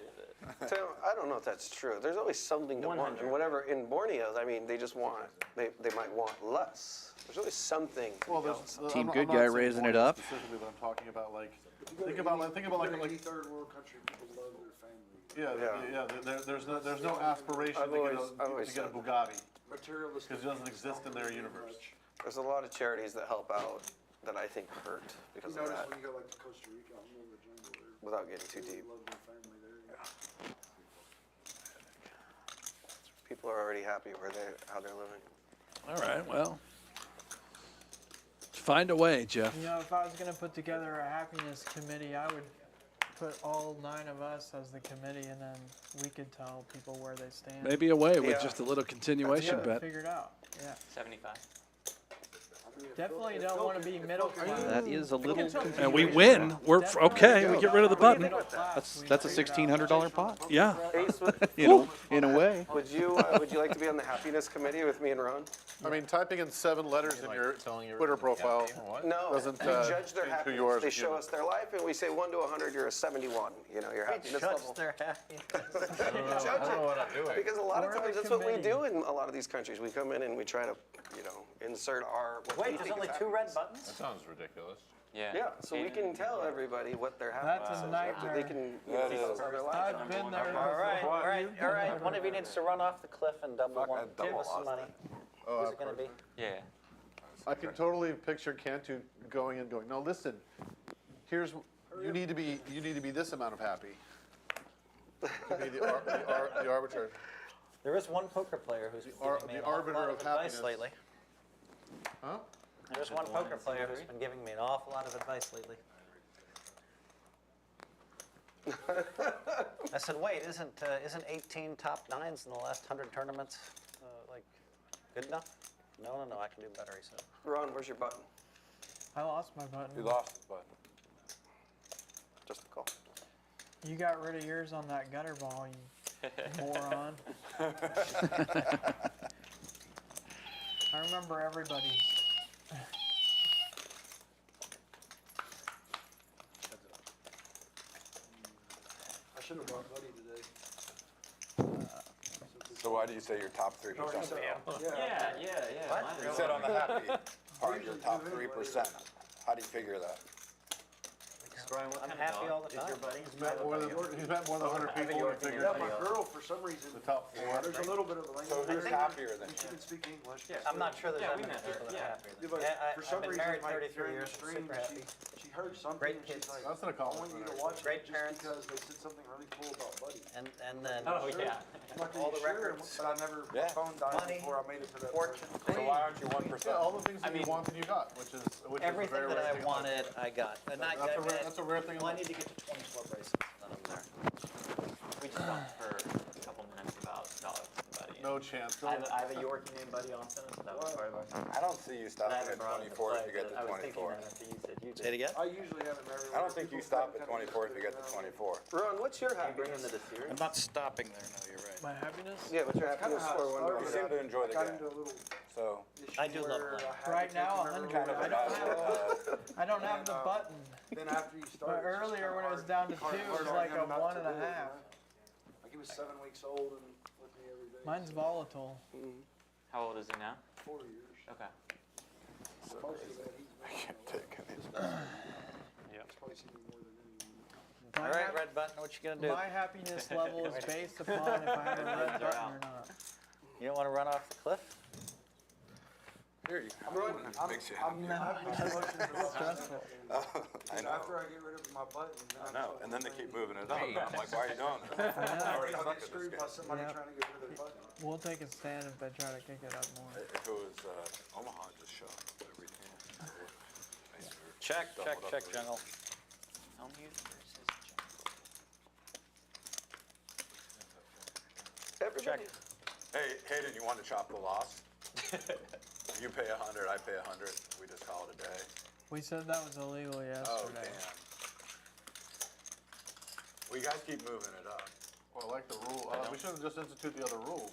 Tim, I don't know if that's true. There's always something to want. 100. And whatever in Borneo, I mean, they just want, they might want less. There's always something. Well, there's Team I'm good not guy saying raising it Borneo up. Specifically, but I'm talking about like, If you go think to about any- like any third world country, people love their family. there's no aspiration I've to always get a said that. Bugatti Materialistic. because it doesn't exist in their universe. There's a lot of charities that help out that I think hurt You because of notice that, when you go like to Costa Rica, out in the jungle there. without getting too People deep. love their family there. People are already happy how they're living. All right, well, find a way, Jeff. You know, if I was going to put together a happiness committee, I would put all 9 of us as the committee, and then we could tell people where they stand. Maybe a way with Yeah. just a little continuation bet. Figure it out. Yeah. 75. Definitely don't want to be middle class. That is a little. And we win. We're okay. We get rid of the button. That's a $1,600 pot. Yeah. Ace, In a way. would you like to be on the happiness committee with me and Ron? I mean, typing in 7 letters in your Twitter profile No, doesn't we judge their change who happiness. you are as They a show human. us their life, and we say 1 to 100, you're a 71. You know, your We happiness judge level. their happiness. Judge it. Because a lot of We're the times that's what we committee. do in a lot of these countries. We come in and we try to, insert our. what we Wait, there's think only is 2 red happiness. buttons? Sounds ridiculous. Yeah. Yeah, so we can tell everybody what their That's happiness a is. nightmare. They can details of their life. I've been there. All right. One of you needs to run off the cliff and double one. I'd double Give us some lost money. Oh, Who's it going to be? Yeah. I can totally picture Cantu going and going, no, listen, you need to be this amount of happy. To be the arbitrator. There is one poker player who's been giving me the an awful arbiter lot of of advice happiness. lately. Huh? There's one poker player who's been giving me an awful lot of advice lately. I said, wait, isn't 18 top 9s in the last 100 tournaments like good enough? No, I can do better, he said. Ron, where's your button? I lost my button. You lost it, but Just a call. You got rid of yours on that gutter ball, you moron. I remember everybody's. I should have brought Buddy today. so why do you say you're top 3%? Yeah. You said on the happy part, you're top 3%. How do you figure that? Brian, what I'm kind happy of all dog the is your time. buddy? He's met more than 100 people and figured Yeah, my girl, for some reason, the top 4. there's a little bit of a language. So who's barrier, happier than and she you? can speak English. I'm not sure there's Yeah, that we many met her, people that are yeah. happy. Yeah, but for I've some been reason, married like 33 during the years, stream, super happy. she heard something, Great and she's kids. like, That's an I want you accomplishment. to watch Great it just parents. because they said something really cool about Buddy. And then Oh, yeah. I'm like, all "Are the you sure?" records. But I never, my Yeah. phone died Money, before I made it to that fortune, part. So fame. why aren't you 1%? Yeah, all the things that you mean- wanted, you got, which is a Everything very that rare I thing in life. wanted, I got. And That's a rare thing in Well, I life. need to get to 24 bracelets. None of them there. We just talked for a couple minutes about dogs and Buddy. No chance. I have a Yorkie named Buddy also, so that was part of our. I don't see you But I stopping haven't at brought him to 24 if play, you get but to I was thinking 24. that after you said you did. Say it again? I usually have it everywhere. I don't think you stop at 24 if you get to 24. Ron, what's your Can you bring him happiness? to the series? I'm not stopping there, no, you're right. My happiness? Yeah, what's your happiness score? You seem to enjoy the Got game. into a little So, issue I do love where playing. I had Right to now, take 100. them everywhere. I don't have the button. Then after you start. But earlier when it was down to 2, it was like a 1.5. Like he was 7 weeks old and with me every day. Mine's volatile. How old is he now? 4 years. Okay. So most of that he's I can't take any. He's probably seen me more than anyone. All right, red button, what you gonna do? My happiness level is based upon if I have a red button or not. You don't want to run off the cliff? Here you Makes you I'm happy. Stressful. I know. After I get rid of my button, then I know. And then they keep moving it up. I'm like, why are you doing this? I know. I'm already I'll stuck get at screwed this by game. somebody Yep. trying to get rid of their button. We'll take a stand if they try to kick it up more. If it was Omaha, just shut every team. Check, jungle. Everybody. Hey, Hayden, you want to chop the loss? You pay 100, I pay 100. We just call it a day. We said that was illegal Oh, yesterday. damn. Well, you guys keep moving it up. Well, I like the rule. We should have just institute the other rule.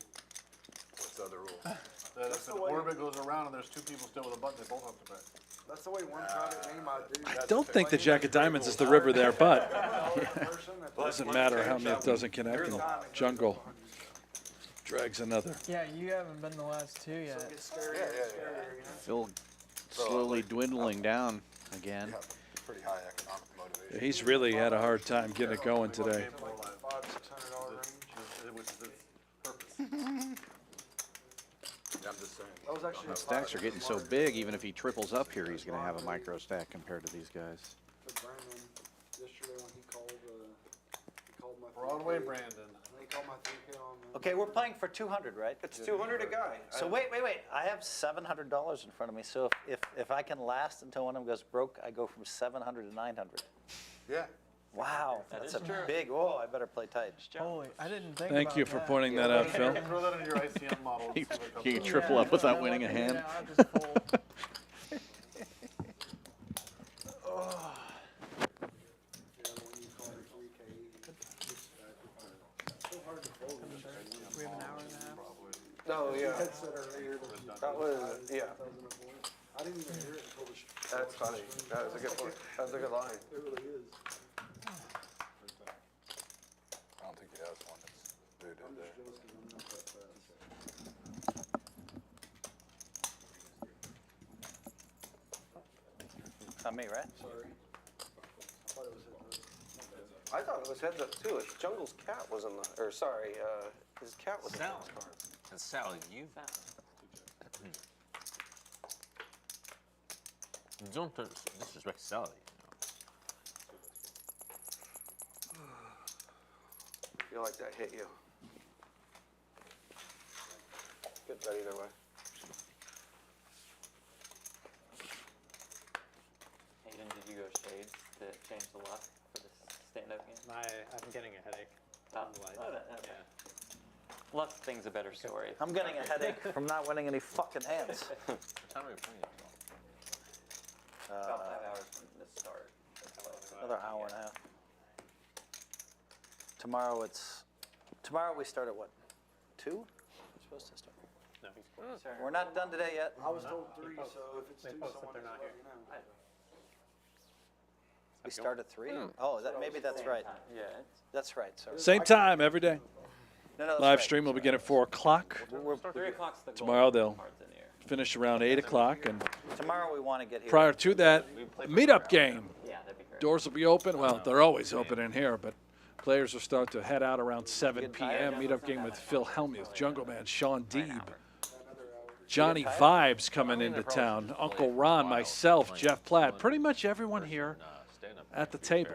What's the other rule? That if an orbit goes around and there's 2 people still with a button, they both have to pay. That's the way one tried to name my dude. I don't think the Jack of Diamonds is the river there, but doesn't matter how many it doesn't connect. And Jungle drags another. Yeah, you haven't been the last 2 yet. It's scary. Yeah. Phil slowly dwindling down again. Yeah, pretty high economic motivation. He's really had a hard time getting it going today. Like $500-$600 range. It was the purpose. Yeah, I'm just saying. That was actually a Stacks are getting so big, even if he triples up here, he's going to have a micro stack compared to these guys. to Brandon yesterday when he called my Broadway 3K. Brandon. And he called my 3K on the. Okay, we're playing for 200, right? It's 200 a guy. So wait. I have $700 in front of me. So if I can last until one of them goes broke, I go from 700 to 900. Yeah. Wow, that's a big. Oh, I better play tight. Holy, I didn't think Thank about you for that. pointing that out, Phil. Throw that into your ICM model. You and see what you comes can up. triple up without winning a Yeah, hand. I'll just fold. Yeah, when you call it 3K, it's so hard to fold. We have an hour and a half. No, yeah. Ted said earlier that That was, yeah. I didn't even hear it until the. That's funny. That was a good point. That was a good line. It really is. I don't think he has one that's booted I'm there. just jealous 'cause I'm not that fast. Not me, right? Sorry. I thought it was hit. I thought it was heads up too. It's Jungle's cat was in the, or sorry, his cat was in the Sally. And Sally, you don't disrespect Sally. I feel like that hit you. Good bet either way. Hayden, did you go shades to change the luck for this stand-up game? I'm getting a headache. Okay. Luck thing's a better story. I'm getting a headache from not winning any fucking hands. What time are we playing? About 5 hours from the start. Another hour and a half. Tomorrow we start at what? 2? We're supposed to start. No. We're not done today yet. I was told 3, so if it's 2, They post that someone they're just not let here. me know. We start at 3? Oh, maybe that's right. Yeah. That's right. Sorry. Same time every day. No, that's Live right. stream will begin at 4 o'clock. 3 o'clock's the goal. Tomorrow they'll Cards in here. finish around 8 o'clock. And Tomorrow we want to get here. prior to that, meetup game. Yeah, that'd be great. Doors will be open. Well, they're always open in here, but players will start to head out around 7 p.m. Meetup game with Phil Hellmuth, Jungleman, Shaun Deeb, Johnnie Vibes coming into town, Uncle Ron, myself, Jeff Platt, pretty much everyone here at the table.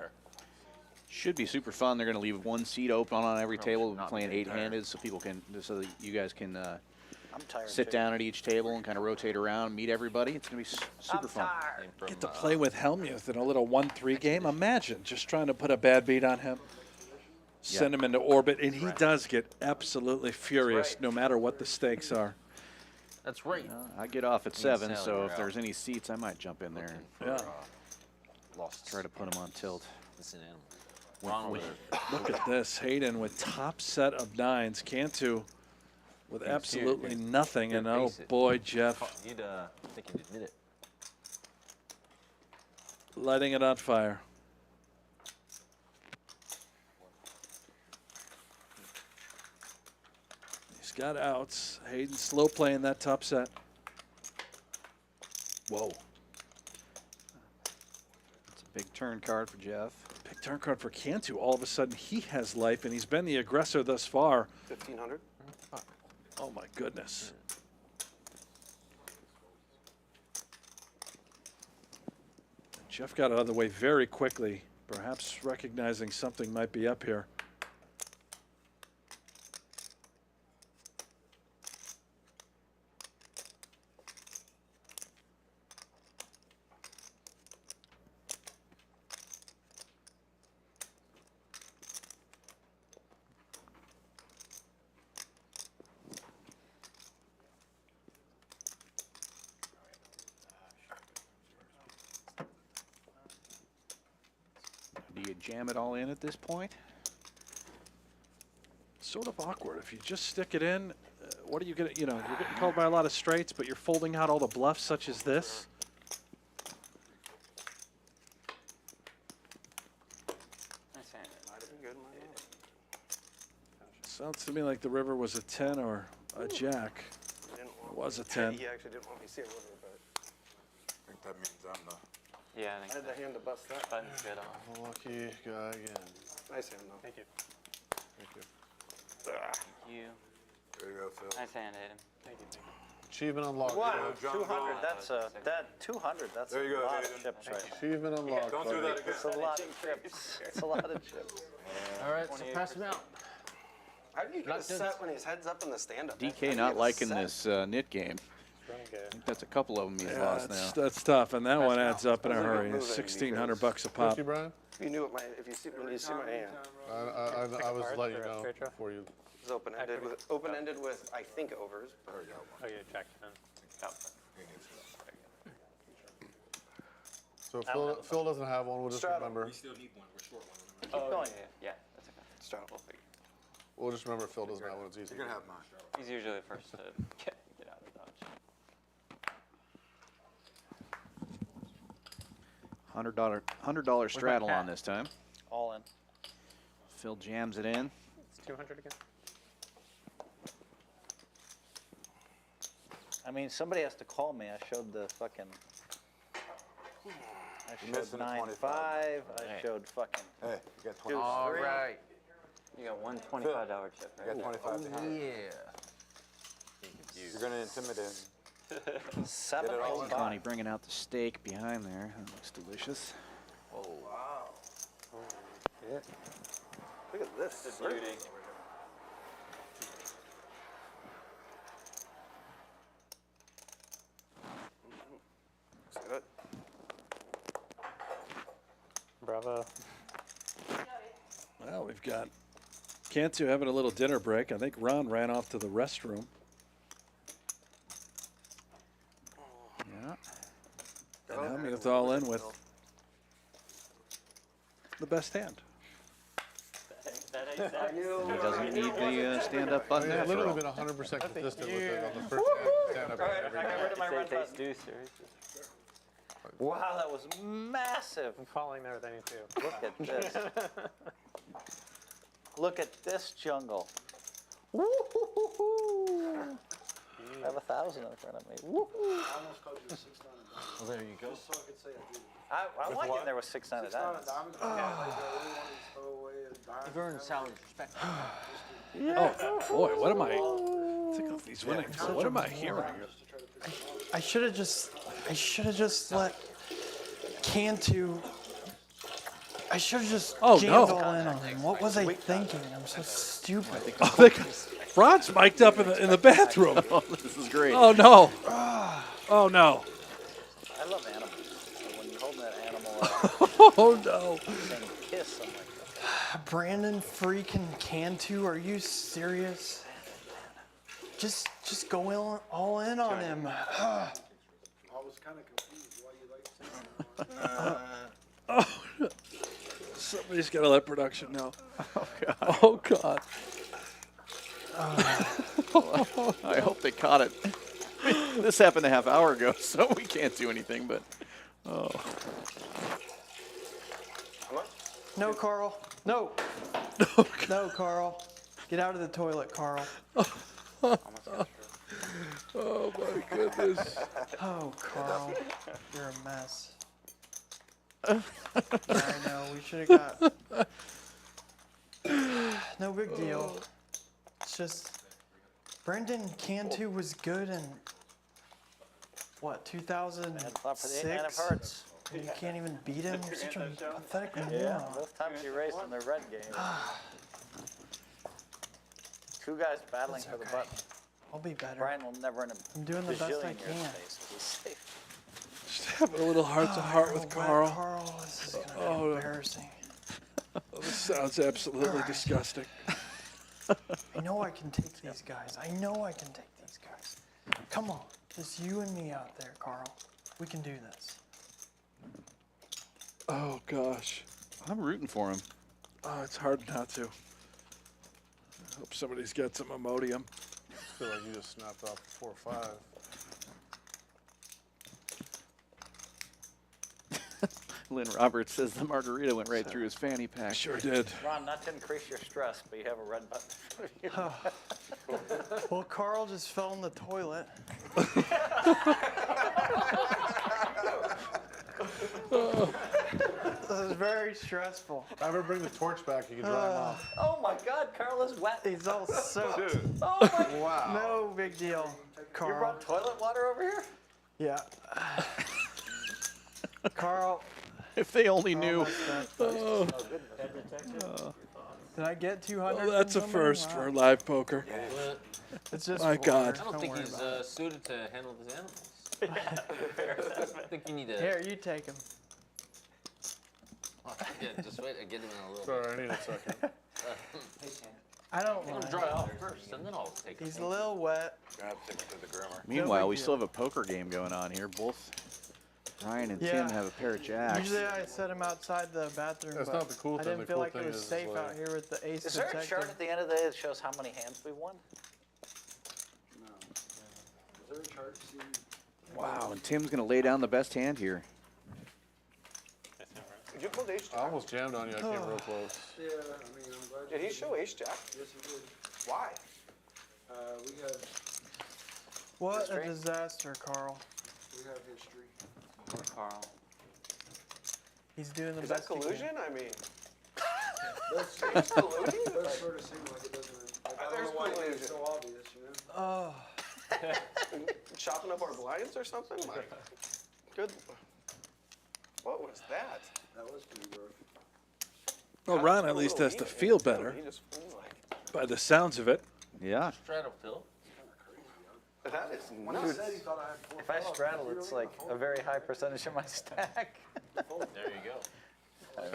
Should be super fun. They're going to leave one seat open on every table. We'll be playing 8-handed, so people can, so that you guys can sit down at each table and kind of rotate around, meet everybody. It's going to be super fun. Get to play with Hellmuth in a little 1-3 game. Imagine just trying to put a bad beat on him, send him into orbit, and he does get absolutely furious no matter what the stakes are. That's right. I get off at 7, so if there's any seats, I might jump in there and try to put them on tilt. Listen, animal. Look at this. Hayden with top set of 9s. Cantu with absolutely nothing. And oh boy, Jeff. You'd think you'd admit it. Lighting it on fire. He's got outs. Hayden slow playing that top set. Whoa. It's a big turn card for Jeff. Big turn card for Cantu. All of a sudden, he has life, and he's been the aggressor thus far. 1,500. Oh, my goodness. Jeff got out of the way very quickly, perhaps recognizing something might be up here. Do you jam it all in at this point? Sort of awkward. If you just stick it in, what are you going to, you're getting called by a lot of straights, but you're folding out all the bluffs such as this. Sounds to me like the river was a 10 or a jack. It was a 10. He actually didn't want me to see a river, but I think that means I'm the. Yeah, I had the hand to bust that. button's good on. Lucky guy again. Nice hand, though. Thank you. Thank you. You. There you go, Phil. Nice hand, Aiden. Thank you. Achievement unlocked. Wow, John 200. That's that 200. That's There you a go, lot Hayden. of chips right now. Achievement unlocked. Don't do that again. It's a lot of chips. It's a lot of chips. All right, so pass him out. How do you get a set when his head's up in the stand-up? DK not liking this knit game. I think that's a couple of them he's lost now. That's tough, and that one adds up in a Doesn't hurry. move it $1,600 bucks a pop. Thank you, Brian. If you knew what if you see when you see my hand, I was letting you know before you. it's open-ended with I think overs. But Oh, yeah, Jack 10. Oh. So Phil doesn't have one. We'll just remember. Keep going. Yeah, that's okay. Straddle. We'll just remember Phil doesn't have one. It's easy. You're gonna have mine. He's usually the first to get out of dodge. $100 straddle on this time. All in. Phil jams it in. It's 200 again. I mean, somebody has to call me. I showed the fucking. I showed 9-5. I showed fucking. Hey, you got 20. All right. You got one $25 chip, You right? got 25 to hand. Yeah. You're gonna intimidate. 7-5. Connie bringing out the steak behind there. That looks delicious. Oh wow. Yeah. Look at this. It's a beauty. It's good. Bravo. Well, we've got Cantu having a little dinner break. I think Ron ran off to the restroom. Yeah. And Hellmuth all in with the best hand. He doesn't need the stand-up button I've after literally all. been 100% consistent with it on the first stand-up every day. Wow, that was massive. I'm falling there with any two. Look at this. Look at this jungle. Woo-hoo-hoo-hoo. I have 1,000 in front of me. Woo-hoo. I almost called you a 6-9 of diamonds. Well, there you go. Just so I could say I did it. I like it there was 6-9 of 6-9 of diamonds. diamonds. Yeah. Like, I really wanted to throw away a diamond. You've earned Sally's respect. Oh, boy, what am I? Think of these winning. What am I hearing? I should have just let Cantu. I should have just Oh, jammed no. all in on him. What was I thinking? I'm so stupid. Ron's mic'd up in the bathroom. Oh, this is great. Oh, no. Oh, no. I love animals. So when you're holding that animal Oh, no. saying kiss, I'm like, Brandon freaking Cantu, are you serious? Just go all in on him. I was kind of confused why you like 6-9. Oh, somebody's got to let production know. Oh, God. Oh, God. I hope they caught it. This happened a half hour ago, so we can't do anything, but, oh. No, Carl. No. No, Carl. Get out of the toilet, Carl. Oh, my goodness. Oh, Carl. You're a mess. I know. We should have got. No big deal. It's just. Brendan Cantu was good in. What, 2006? flop for the 8-9 of hearts. And you can't even beat him? You're such a pathetic Yeah, moron. both times you raced in the red game. Two guys battling for the button. I'll be better. Brian will never in a I'm doing the best I bajillion years can. face be safe. Just having a little heart-to-heart with Carl. Carl, this is going to be Oh, embarrassing. Oh, this sounds absolutely disgusting. I know I can take these guys. I know I can take these guys. Come on. Just you and me out there, Carl. We can do this. Oh, gosh. I'm rooting for him. Oh, it's hard not to. I hope somebody's got some Imodium. I feel like you just snapped off 4 or 5. Lynn Roberts says the margarita went right through his fanny pack. Sure did. Ron, not to increase your stress, but you have a red button. Well, Carl just fell in the toilet. This is very stressful. If I ever bring the torch back, you can dry them off. Oh my God, Carl is wet. He's all soaked. Oh my Wow. No big deal, You Carl. brought toilet water over here? Yeah. Carl. If they only knew. Oh, Did I get 200? oh, that's a from somebody? first Wow. for live poker. It's just My four. God. I don't think worry he's about it. suited to handle his animals. I think you need to. Here, you take him. Yeah, just wait. I get him in a little Sorry, I need a second. I don't bit. mind. I'll dry off first, and then I'll take He's him. a little wet. Meanwhile, we big still have a poker game going on here. Both Ryan and Tim have a pair of jacks. Usually I set him outside the bathroom, That's but not the cool I thing. didn't The feel cool like it thing was is safe like- out here with the ace Is there a chart detector. at the end of the day that shows how many hands we won? No. Is there a chart to see? Wow, and Tim's going to lay down the best hand here. Did you pull ace I jack? almost jammed on you. I came real close. Yeah, I mean, I'm glad. Did he show ace jack? Yes, he did. Why? We had What a History? disaster, Carl. we have history. Poor Carl. He's doing the Is that best he can. collusion? I mean, That's it's collusion? It does sort of seem like it doesn't. Like, I don't There's know why it's collusion. so obvious, you know. Oh, Chopping up our blinds or something? Like, good. What was that? That was pretty rough. Well, Ron at least has to feel better He just like, by the sounds of it. Yeah. Straddle Phil. that is When I nuts. said he thought I had 4 If I fives, straddle, you it's really like got a very high percentage of my stack. There you go.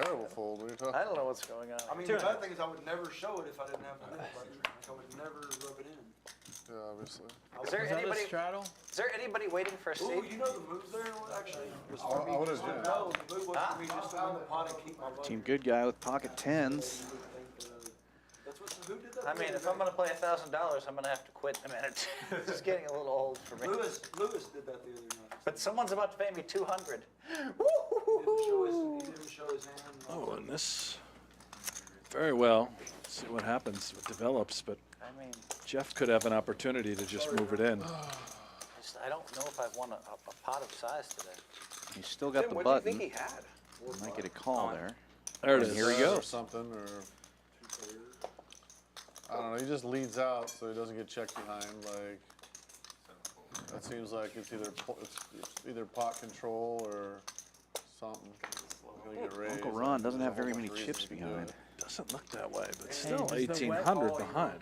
Terrible fold. What are you talking I don't know what's going on. I mean, the bad thing is I would never show it if I didn't have the middle button. Like, I would never rub it in. Yeah, obviously. Is there is that a anybody? straddle? Is there anybody waiting for a Ooh, seat? you know the moves there, actually? Was I for me would've just to did. know the move was for me just to win the pot and keep my button. Team Good Guy with pocket tens. That's what, who did that? I mean, if I'm gonna play $1,000, I'm gonna have to quit in a minute. It's getting a little old for me. Lewis did that the other night. But someo's about to pay me 200. He didn't show his hand. Oh, and this very well. see what happens, what develops, but I mean, Jeff could have an opportunity to just move it in. I don't know if I've won a pot of size today. He's still got the What do you button. think he had? Might get a call there. There it And is. here he Or goes. something, or, I don't know, he just leads out so he doesn't get checked behind, like, that seems like it's either pot control or something. He's gonna get raised. Uncle Ron doesn't There's a have very whole many bunch of chips reasons to do behind. it. Doesn't look that way, but Hey, still does the wet- 1,800 behind.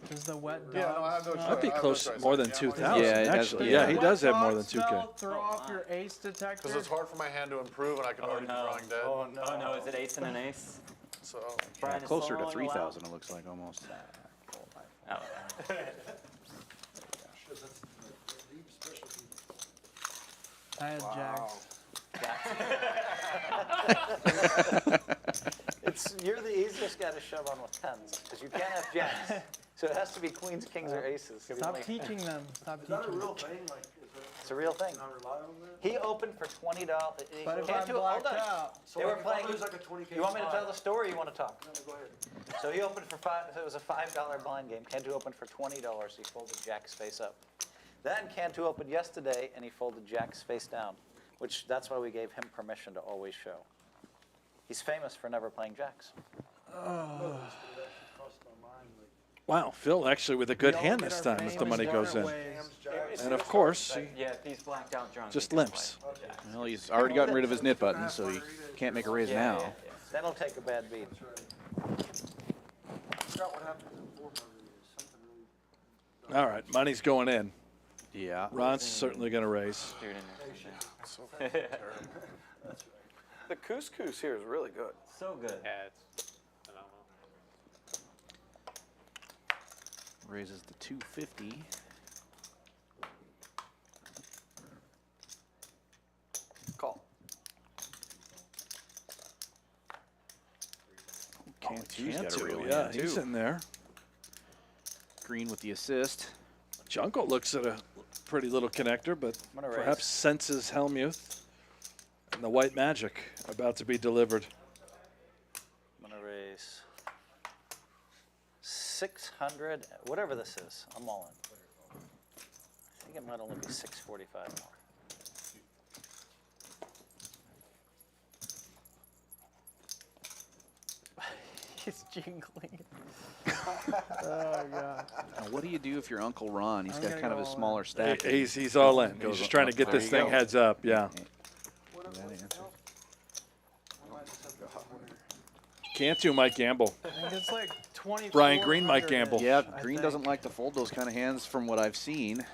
Does the wet dog Yeah, no, I have no smell- choice. Might be I have no close, choice. more than Yeah, 2,000, Yeah, it does- actually. yeah. Yeah, he Wet does have dog more than 2K. smell Throw off your ace detector. Because it's hard for my hand to improve and I can already be drawing dead. Oh no, is it ace and an ace? So, Brian is Closer still to rolling 3,000, it looks like almost. Oh. I had jacks. You're the easiest guy to shove on with tens because you can't have jacks. So it has to be queens, kings, or aces. Stop teaching them. Stop Is that a teaching real them. thing? Like, It's a real thing. can I rely on that? He opened for $20. But if Can't I'm do it. Hold blacked on. out, So They were like, if I playing. lose like a 20K You want me to spot- tell the story or you want to talk? No, go ahead. So he opened for so it was a $5 blind game. Cantu opened for $20. He folded jacks face up. Then Cantu opened yesterday and he folded jacks face down, which that's why we gave him permission to always show. He's famous for never playing jacks. Wow, Phil actually with a good we all hand get this our time if fame the money in goes in. different ways. And of course, he Yeah, if he's blacked out drunk. just he can limps. play. Well, he's already gotten rid of his knit button, so he can't make a raise Yeah, now. yeah, yeah. That'll take a bad beat. I forgot what happened in 400 is something really. All right, money's going in. Yeah. Ron's certainly going to raise. Do it in there. The couscous here is really good. So good. Yeah, it's phenomenal. Raises to 250. Call. Cantu's got a Cantu, real yeah, hand, he's too. in there. Green with the assist. Jungle looks at a pretty little connector, but I'm gonna perhaps raise. senses Hellmuth and the white magic about to be delivered. I'm gonna raise 600, whatever this is. I'm all in. I think it might only be 645 more. He's jingling. Oh, God. Now, what do you do if you're Uncle Ron? He's I'm got gonna kind of go a all smaller in. stack. He's all in. He's Goes just trying to up. get There this you thing go. heads up, yeah. That answer. Cantu might gamble. I think it's like 24. Brian Green might gamble. Yeah, Green doesn't like to fold those kind of hands from what I've seen.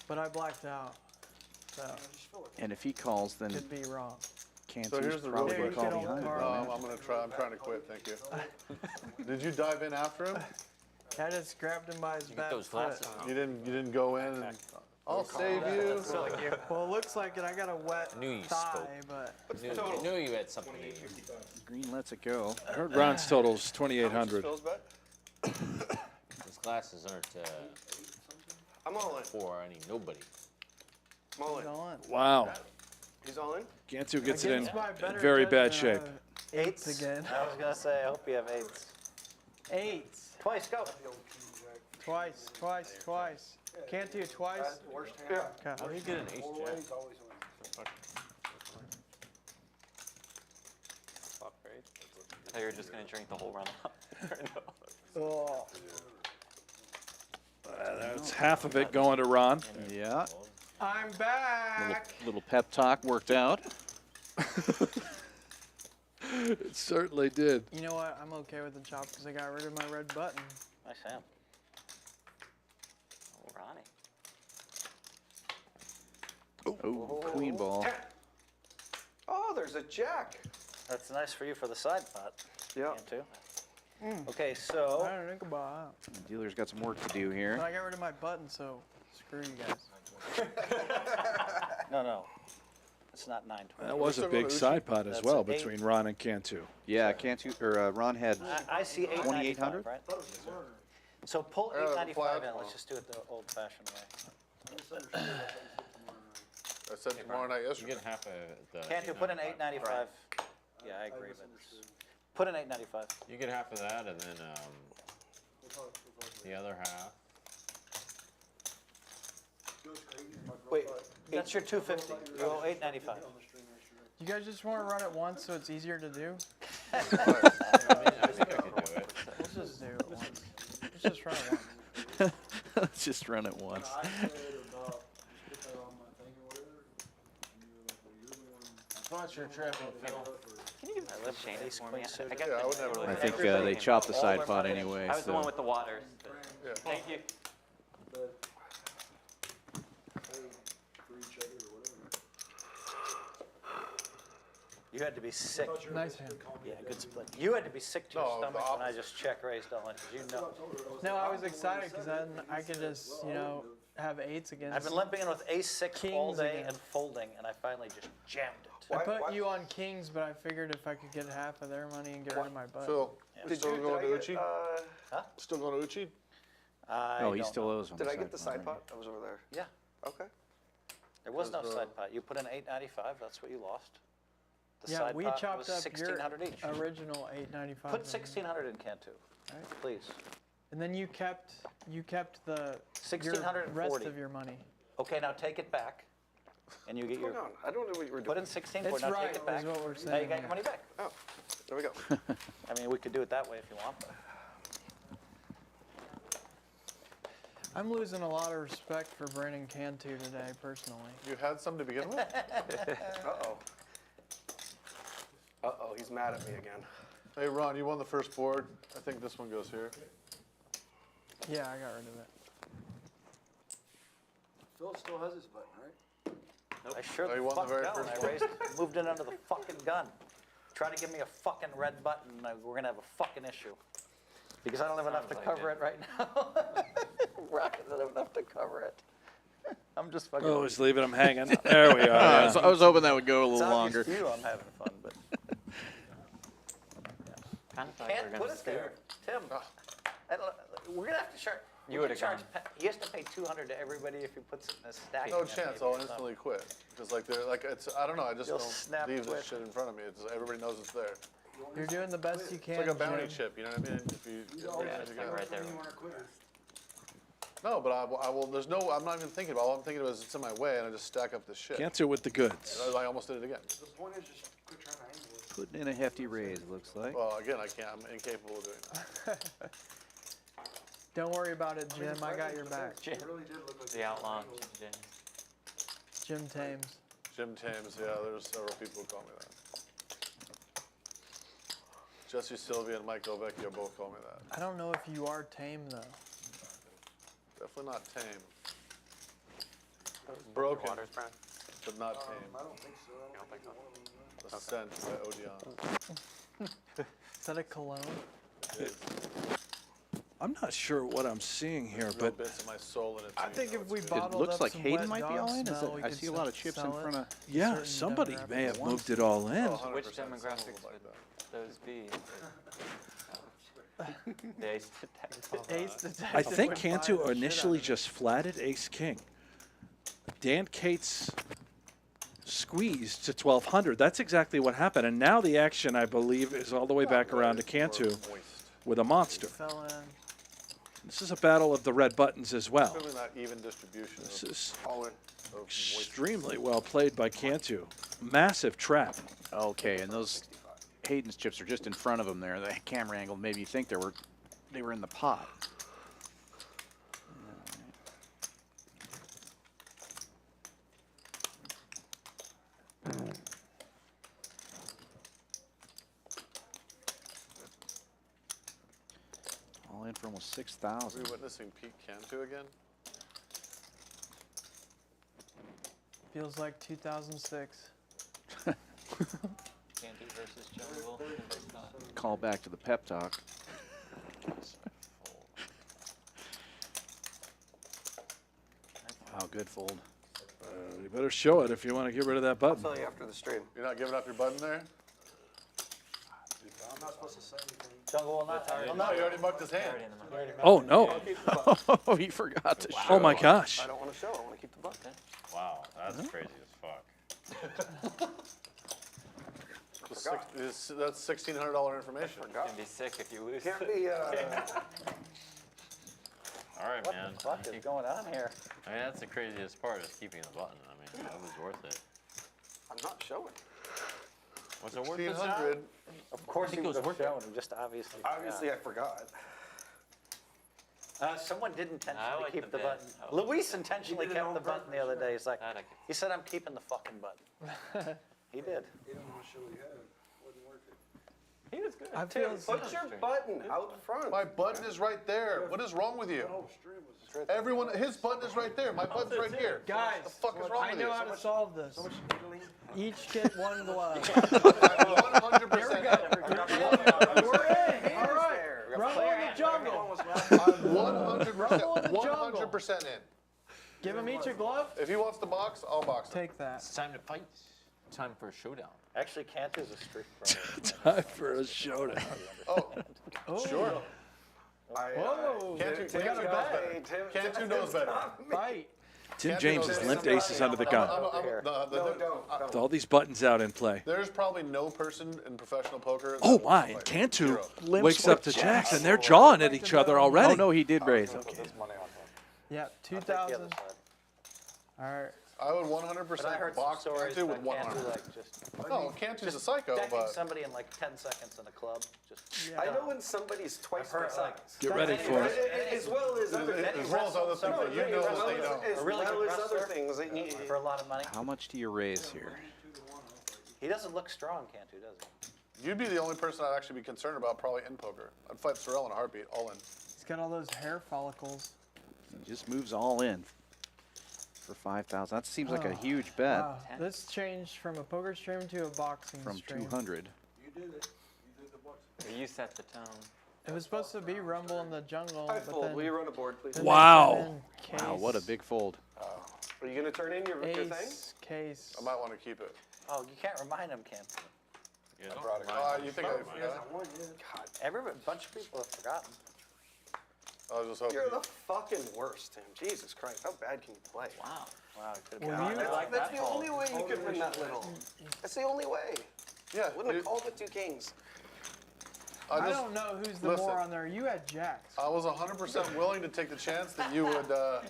But I blacked out. So, And if he calls, then could be wrong. Cantu's So here's the real probably going to question. call behind. No, I'm gonna try, I'm trying to quit, thank you. Did you dive in after him? I just grabbed him by his back those foot. glasses You didn't go in and, I'll save you. Well, it looks like it. I got a wet Knew you thigh, spoke. but Knew you had something in you. Green lets it go. I heard Ron's total's 2,800. Phil's bet? These glasses aren't I'm all in. for any nobody. I'm all in. go on. Wow. He's all in? Cantu gets it in Against my better very bad judgment, shape. Eights again. I was gonna say, I hope you have eights. Eights. Twice, go. Twice. Can't do twice. Worst hand. How Okay. do you get an ace Four jack? ways, always win. Fuck, right? I thought you were just going to drink the whole run. Oh. That's half of it going to Ron. Yeah. I'm back. Little pep talk worked out. It certainly did. You know what? I'm okay with the chop because I got rid of my red button. Nice hand. Oh, Ronnie. Oh, queen ball. Oh, there's a jack. That's nice for you for the side pot. Yeah. Cantu. Mm. Okay, I so don't think about The dealer's got some work to do that. here. But I got rid of my button, so screw you guys. no, it's not 920. That was a big side pot as That's well an eight. between Ron and Cantu. Yeah, Cantu or Ron had I see 2,800. 895, right? So pull Yeah, 895 fly in. tomorrow. Let's just do it the old-fashioned way. I said tomorrow night You yesterday. get half of the. Cantu, put in 895. Yeah, I agree, but Put in 895. You get half of that, and then the other half. Wait, that's your 250. You owe 895. You guys just want to run it once so it's easier to do? I think I can do it. Let's just do it once. Let's just run it once. Let's just run it once. I thought you were trapping Phil. Can you give me Shane ace for queen me? suited. I got Yeah, I the- would never I let think Everybody they can chop the all side their pot money. anyway. I was the so- one with the waters. but- Yeah. Thank you. You had to be sick. Nice hand. Yeah, good split. You had to be sick to your No, the stomach when I opposite. just check raised all in, 'cause you know. No, I was excited because then I could just, you know, have eights against. I've been limping in with ace-6 all Kings day again. and folding, and I finally just jammed it. I put you on kings, but I figured if I could get half of their money and get rid of my butt. Phil, still going to Uchi? Huh? Still going to Uchi? Oh, he still owes on Did the I get the side side pot, pot? I was over there. Yeah, Okay. there was no Does, side pot. You put in 895, that's what you lost. The Yeah, side we pot chopped was up 1600 your each. original 895. Put 1600 in Cantu, Right. please. And then you kept the your 1640. rest of your money. Okay, now take it back, and you get What's your. going on? I don't know what you were Put doing. in 1640. It's Now right, take it back. is what we're Now you saying, got yeah. your money back. Oh, there we go. I mean, we could do it that way if you want. But I'm losing a lot of respect for Brandon Cantu today, personally. You had some to begin with? Uh-oh. Uh-oh, he's mad at me again. Hey, Ron, you won the first board. I think this one goes here. Yeah, I got rid of it. Phil still has his button, right? I sure Oh, you the won the fuck very don't. first I one. raised, moved it under the fucking gun. Try to give me a fucking red button, we're gonna have a fucking issue. Because I don't have enough to Sounds like cover it. it right now. Rocket doesn't have enough to cover it. I'm just fucking. Always leaving them hanging. There we are. I yeah. was hoping that would go a It's little obvious longer. to you I'm having fun, but Kind of thought can't we were put gonna it there, Tim. I don't, we're gonna have to charge. You would've gone. He has to pay 200 to everybody if he puts it in a stack. No chance. I'll instantly quit. Because like they're like it's. I don't know. I just You'll don't snap leave quit. this shit in front of me. It's everybody knows it's there. You're doing the best you can. It's like a bounty Jim. chip. You know what I mean? If you. Yeah, it's like right there. No, but I will. There's no. I'm not even thinking about. All I'm thinking about is it's in my way, and I just stack up this shit. Cantu with the goods. I almost did it again. The point is just quit trying to angle it. Putting in a hefty raise, looks like. Well, again, I can't. I'm incapable of doing that. Don't worry about it, Jim. I got your back. Jim, It really did look like the outlaw. Jim. Jim Thames. Jim Thames. Yeah, there's several people who call me that. Jesse Sylvia and Mike Ovecchio both call me that. I don't know if you are tame though. Definitely not tame. Broken, Waters, Brent? but not tame. I don't think so. I don't think either one of them is. Ascent by Odeon. Is that a cologne? It is. I'm not sure what I'm seeing here, Real but bits of my soul in it. I think if we It bottled looks up like some Hayden wet might be dog all in. Is smell, it, we I could see a lot of chips in sell it. front of. yeah, certain somebody demographic. may have moved it all in. 100% Which someone demographics like would that. those be? The ace detective. Ace detective I think would buy Cantu the shit initially out of it. just flatted ace king. Dan Cates squeezed to 1200. That's exactly what happened. And now the action, I believe, is all the way back around to Cantu with a monster. Fell in. This is a battle of the red buttons as well. Certainly not even distribution. This is All in. extremely well played by Cantu. Massive trap. Okay, and those Hayden's chips are just in front of him there. The camera angle made me think they were in the pot. All in for almost 6,000. Are we witnessing Pete Cantu again? Feels like 2006. Candy versus Jungle. Call back to the pep talk. Wow, good fold. You better show it if you want to get rid of that I'll button. tell you after the stream. You're not giving up your button there? I'm not supposed to say anything. Jungle will not. Will No, not. you already mucked his hand. Oh, no. Oh, he forgot to show. Oh, my gosh. I don't want to show. I want to keep the button. Wow, that's crazy as fuck. That's $1,600 information. It's gonna be sick if you lose. Can't be, All right, What man. the fuck is going on here? I mean, that's the craziest part, is keeping the button. I mean, that was worth it. I'm not showing. Was it worth it, John? 1,600. Of course I he think it was was worth it. shown, just obviously. Obviously, I forgot. Someone did intentionally like keep the the bit. button. Oh. Luis intentionally kept the button the other day. He's like, That I can- he said, I'm keeping the fucking button. He did. He didn't want to show what he had. Wasn't worth it. He was good. I Tim, feel put your button out front. My button is right there. What is wrong with you? The whole stream was. Everyone, his button is right there. My button's right here. Guys, What the fuck is wrong I with know you? how to solve this. So much needling. Each get one glove. 100%. We're in. All right. Rumble in the jungle. I'm 100%. jungle. 100% in. Give him each a glove. If he wants to box, I'll box him. Take that. It's time to fight. Time for a showdown. Actually, Cantu's a streak pro. Time for a showdown. Oh, Oh. sure. Whoa. Cantu We got a knows bet. better. Cantu knows better. Fight. Tim Cantu James knows has better. limped aces under the gun. Don't. With all these buttons out in play. There's probably no person in professional poker. that Oh wants to my, fight. and Cantu Zero. wakes up to jacks and they're jawing at each other already. Oh, no, he did raise. Put Okay. this money on him. Yeah, I'll take the 2,000. other side. All right. I would But I 100% heard some box stories Cantu with about Cantu 100. like just No, Cantu's a psycho, decking but somebody in like 10 seconds in a club. Just I know when somebody's twice I've heard my like size. Get ready for it. As well as other as well as other things that you know that they don't. As A really well good as other wrestler things that you. for a lot of money. How much do you raise here? He doesn't look strong, Cantu, does he? You'd be the only person I'd actually be concerned about probably in poker. I'd fight Sorrel in a heartbeat, all in. He's got all those hair follicles. He just moves all in for 5,000. That seems like a huge bet Wow. This changed from a poker stream to a boxing from stream. 200. You did it. You did the box. You set the tone. It was supposed to be Rumble in the jungle, I but fold. then, Will you run a board, please? then Wow. they put in Wow, what a case, big fold. Are you gonna turn in your thing? ace, case. I might want to keep it. Oh, you can't remind him, Cantu. I brought it. You think I He forgot? hasn't won yet. God, a bunch of people have forgotten. I was just hoping. You're the fucking worst, Tim. Jesus Christ, how bad can you play? Wow. Wow, it could Well, have you- been. like That's that the fold. only way you could win that little. That's the only way. Yeah, Wouldn't have dude, called with two kings. I just- don't know who's the listen. moron there. You had jacks. I was 100% willing to take the chance that you would.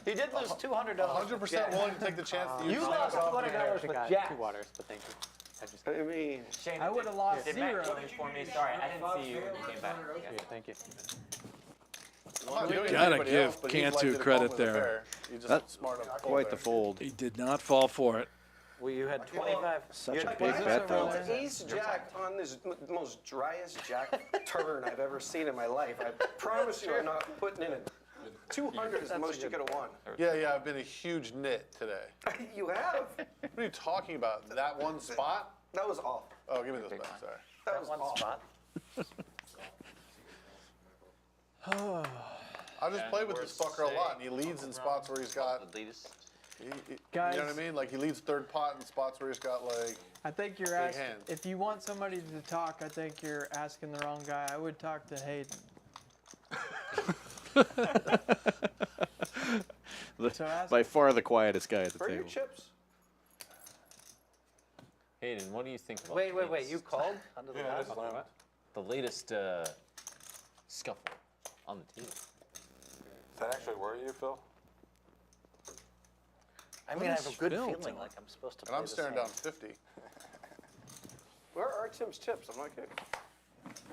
He did lose $200. 100% willing to take the chance that You lost $200 with Jack. waters, but thank you. I mean, Shane, I would have lost did Matt 0. put it for me? Sorry, I didn't see you when you came back. Okay. Thank you. I'm not doing it to Gotta anybody give else, but he's Cantu likely to credit call with a there. pair. He's just That's smart enough to call quite the there. fold. He did not fall for it. Well, you had 25. Such you a had big 25 bet, though. over there. ace jack on this most driest jack turn I've ever seen in my life. I promise you, I'm not putting in it. 200 is the most you could have won. Yeah, I've been a huge nit today. You have. What are you talking about? That one spot? That was awful. Oh, give me this back, sorry. That was one awful. spot. I just play with this fucker a lot, and he leads in spots where he's got. The latest. You know Guys. what I mean? Like he leads third pot in spots where he's got like. I think you're Big asking. hand. If you want somebody to talk, I think you're asking the wrong guy. I would talk to Hayden. So ask- By far the quietest guy at the Where are your table. chips? Hayden, what do you think about Wait, the wait, you called under the last one? the latest scuffle on the team? Is that actually worry you, Phil? I mean, I have a good Phil feeling doing? like I'm supposed to And play I'm the staring same. down 50. Where are Tim's chips? I'm not kidding.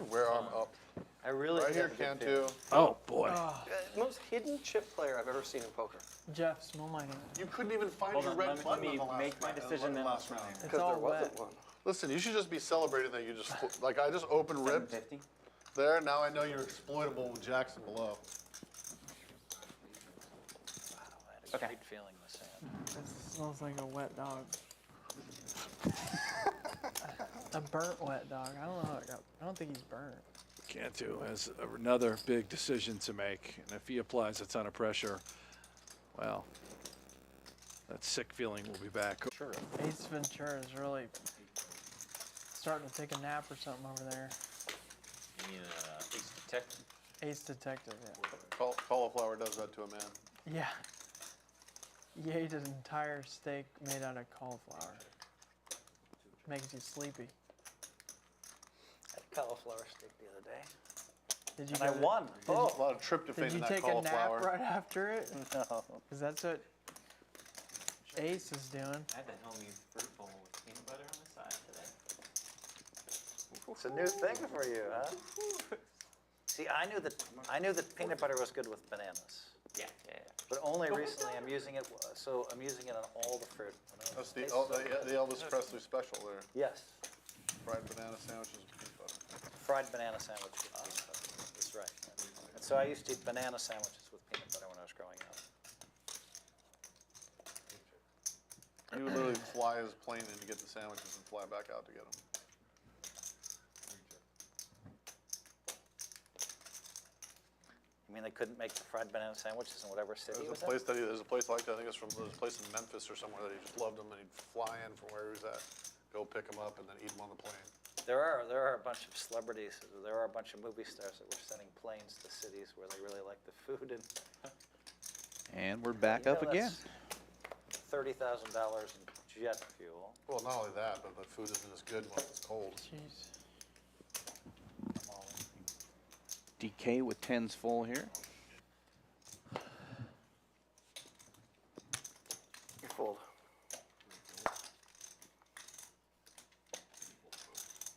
Where arm up? I really Right do here, have a good feeling. Cantu. Oh, boy. Most hidden chip player I've ever seen in poker. Jeff, small money. You couldn't even find Hold your on, red let button me on the last make my round. decision then. Last round. It's Because all there wasn't wet. one. Listen, you should just be celebrating that you just like I just opened ripped 750. there. Now I know you're exploitable with Jackson below. Wow, I had a great feeling this hand. It smells like a wet dog. A burnt wet dog. I don't know how it got. I don't think he's burnt. Cantu has another big decision to make, and if he applies a ton of pressure, well, that sick feeling will be back. Ace Ventura is really starting to take a nap or something over there. You mean ace detective? Ace Detective, yeah. Cauliflower does that to a man. Yeah. He ate an entire steak made out of cauliflower. Makes you sleepy. cauliflower steak the other day. Did you And I go to- won. Did Oh, A lot of tryptophan Did you in that take a nap cauliflower. right after it? no. Because that's what Ace is doing. I had the Hellmuth fruit bowl with peanut butter on the side today. It's a new thing for you, huh? See, I knew that peanut butter was good with bananas. Yeah. But only recently I'm using it, so I'm using it on all the fruit. That's the, Tastes El- so the, good. the Elvis Presley special there. Yes, Fried banana sandwiches with peanut butter. fried banana sandwich with peanut butter. That's right. And so I used to eat banana sandwiches with peanut butter when I was growing up. He would literally fly his plane in to get the sandwiches and fly back out to get them. You mean they couldn't make the fried banana sandwiches in whatever city it was in? There's a place like that. I think it's there's a place in Memphis or somewhere that he just loved them, and he'd fly in from where he was at, go pick them up, and then eat them on the plane. There are a bunch of celebrities, there are a bunch of movie stars that were sending planes to cities where they really like the food, and And we're back you know, up again. that's $30,000 in jet fuel. Well, not only that, but the food isn't as good when it's cold. Jeez. DK with 10s full here. You fold.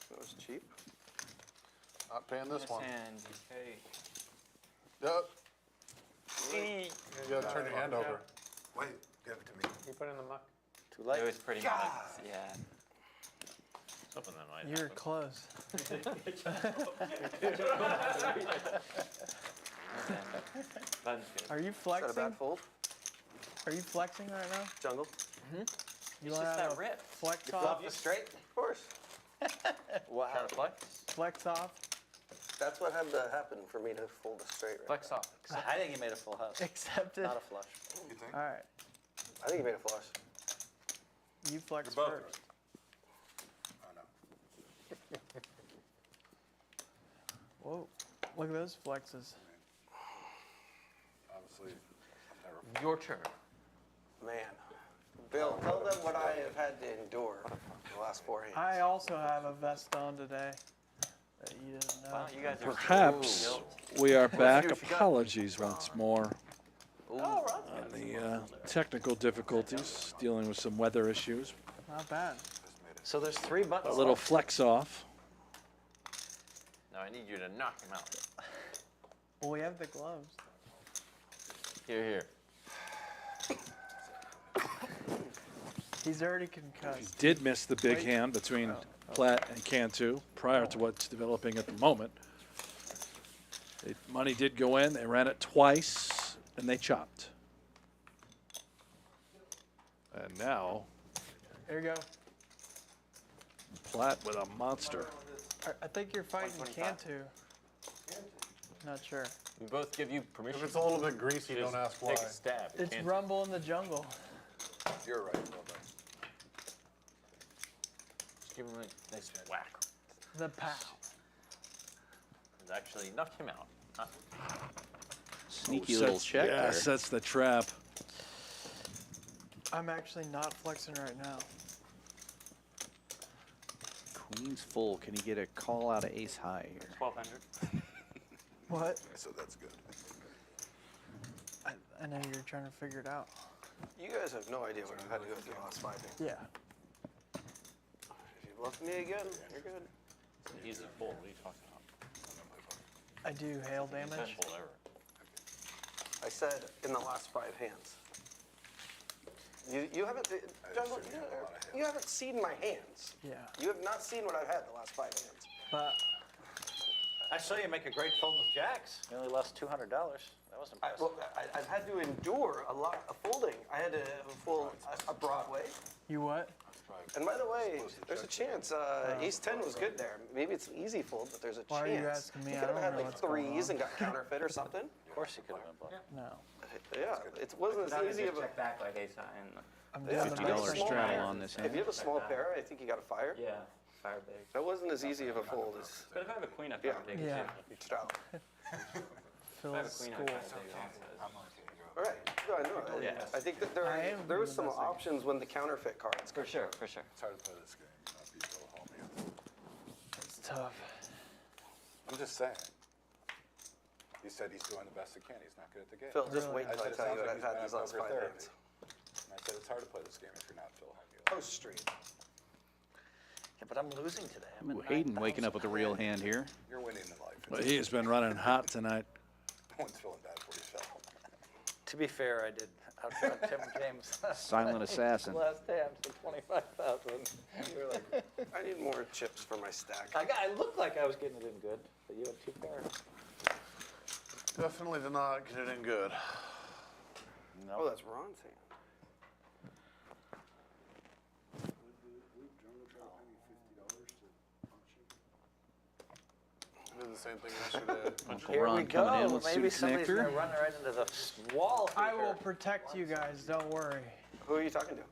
That was cheap. Not paying this one. And DK. Yep. You gotta turn your hand over. Wait, give it to me. You put it in the muck. Too late. It was pretty much, yeah. Something that might You're happen. close. Button's good. Are you Is that a flexing? bad fold? Are you flexing right now? Jungle? You It's want just to have that a rip. flex You off? flop the straight? Of course. Wow. Trying to flex? Flex off? That's what had to happen for me to fold a straight right Flex off. I think you made a full house, Accepted. not a flush. You think? All right. I think you made a flush. You flex You're both first. Oh, no. Whoa. Look at those flexes. Obviously, never. Your turn. Man. Bill, tell them what I have had to endure the last 4 hands. I also have a vest on today that you didn't know. Wow, you guys are Perhaps so we are back. Apologies once more Oh, on the technical difficulties, dealing with some weather issues. Not bad. So there's 3 A buttons. little flex off. Now I need you to knock him out. Well, we have the gloves. Here. He's already He concussed. did miss the big hand between Platt and Cantu prior to what's developing at the moment. Money did go in. They ran it twice, and they chopped. And now There you go. Platt with a monster. I think you're fighting Cantu. Not sure. We both give you permission. If it's a little bit greasy, Just don't ask why. Take a stab. It It's can't- Rumble in the Jungle. You're right, well done. Just give him a nice whack. The pow. It actually knocked him out. Huh? Sneaky little check Yes, there. that's the trap. I'm actually not flexing right now. Queen's full. Can he get a call out of ace high here? 1200. What? So that's good. I know you're trying to figure it out. You guys have no idea what I've had to go through the last 5 hands. Yeah. If you bluff me again, you're good. It's an easy fold. What are you talking about? I do hail Best damage. fold ever. I said in the last 5 hands. You haven't, Jungle, you haven't seen my hands. Yeah. You have not seen what I've had the last 5 hands. But I saw you make a great fold with jacks. You only lost $200. That was impressive. I've had to endure a lot of folding. I had to fold a Broadway. you what? And by the way, there's a chance Ace 10 was good there. Maybe it's an easy fold, but there's a Why are chance. you asking me? He I could have don't had know like what's going threes on. and got counterfeit or something. Of course you could have been bluffed. No. Yeah, it wasn't as easy of a. Check back like ace high and I'm Yeah, doing the $50 best. small straddle pair. on this If hand. you have a small pair, I think you got to fire. yeah, fire big. That wasn't as easy of a fold as But if I have a queen, I Yeah. fire big Yeah. too. straddle. If I have a Phil's queen, I school. fire big also. All right. No, I know. Yeah. I think that there I am there was doing some the best I can. options when the counterfeit cards. For sure, for sure. It's hard to play this game, not be so homey. It's tough. I'm just saying. He said he's doing the best he can. He's not good at the game. Phil, just wait I until I said it tell you sounds what like I've had he's these been at last poker 5 therapy. days. And I said it's hard to play this game if you're not Phil Hellmuth. Post street. Yeah, but I'm losing today. I'm Ooh, at Hayden waking up 9,000. with a real hand here. You're winning in life. Well, he has been running hot tonight. No one's feeling bad for you, Phil. To be fair, I did outrun Tim James. Silent assassin. Last hand for 25,000. You're like, I need more chips for my stack. I looked like I was getting it in good, but you had 2 pairs. Definitely did not get it in good. Oh, that's Ron's hand. I did the same thing yesterday. Here we Ron coming in go. with Maybe suited somebody's connector. gonna run right into the wall. I here. will protect you guys, don't worry. Who are you talking to?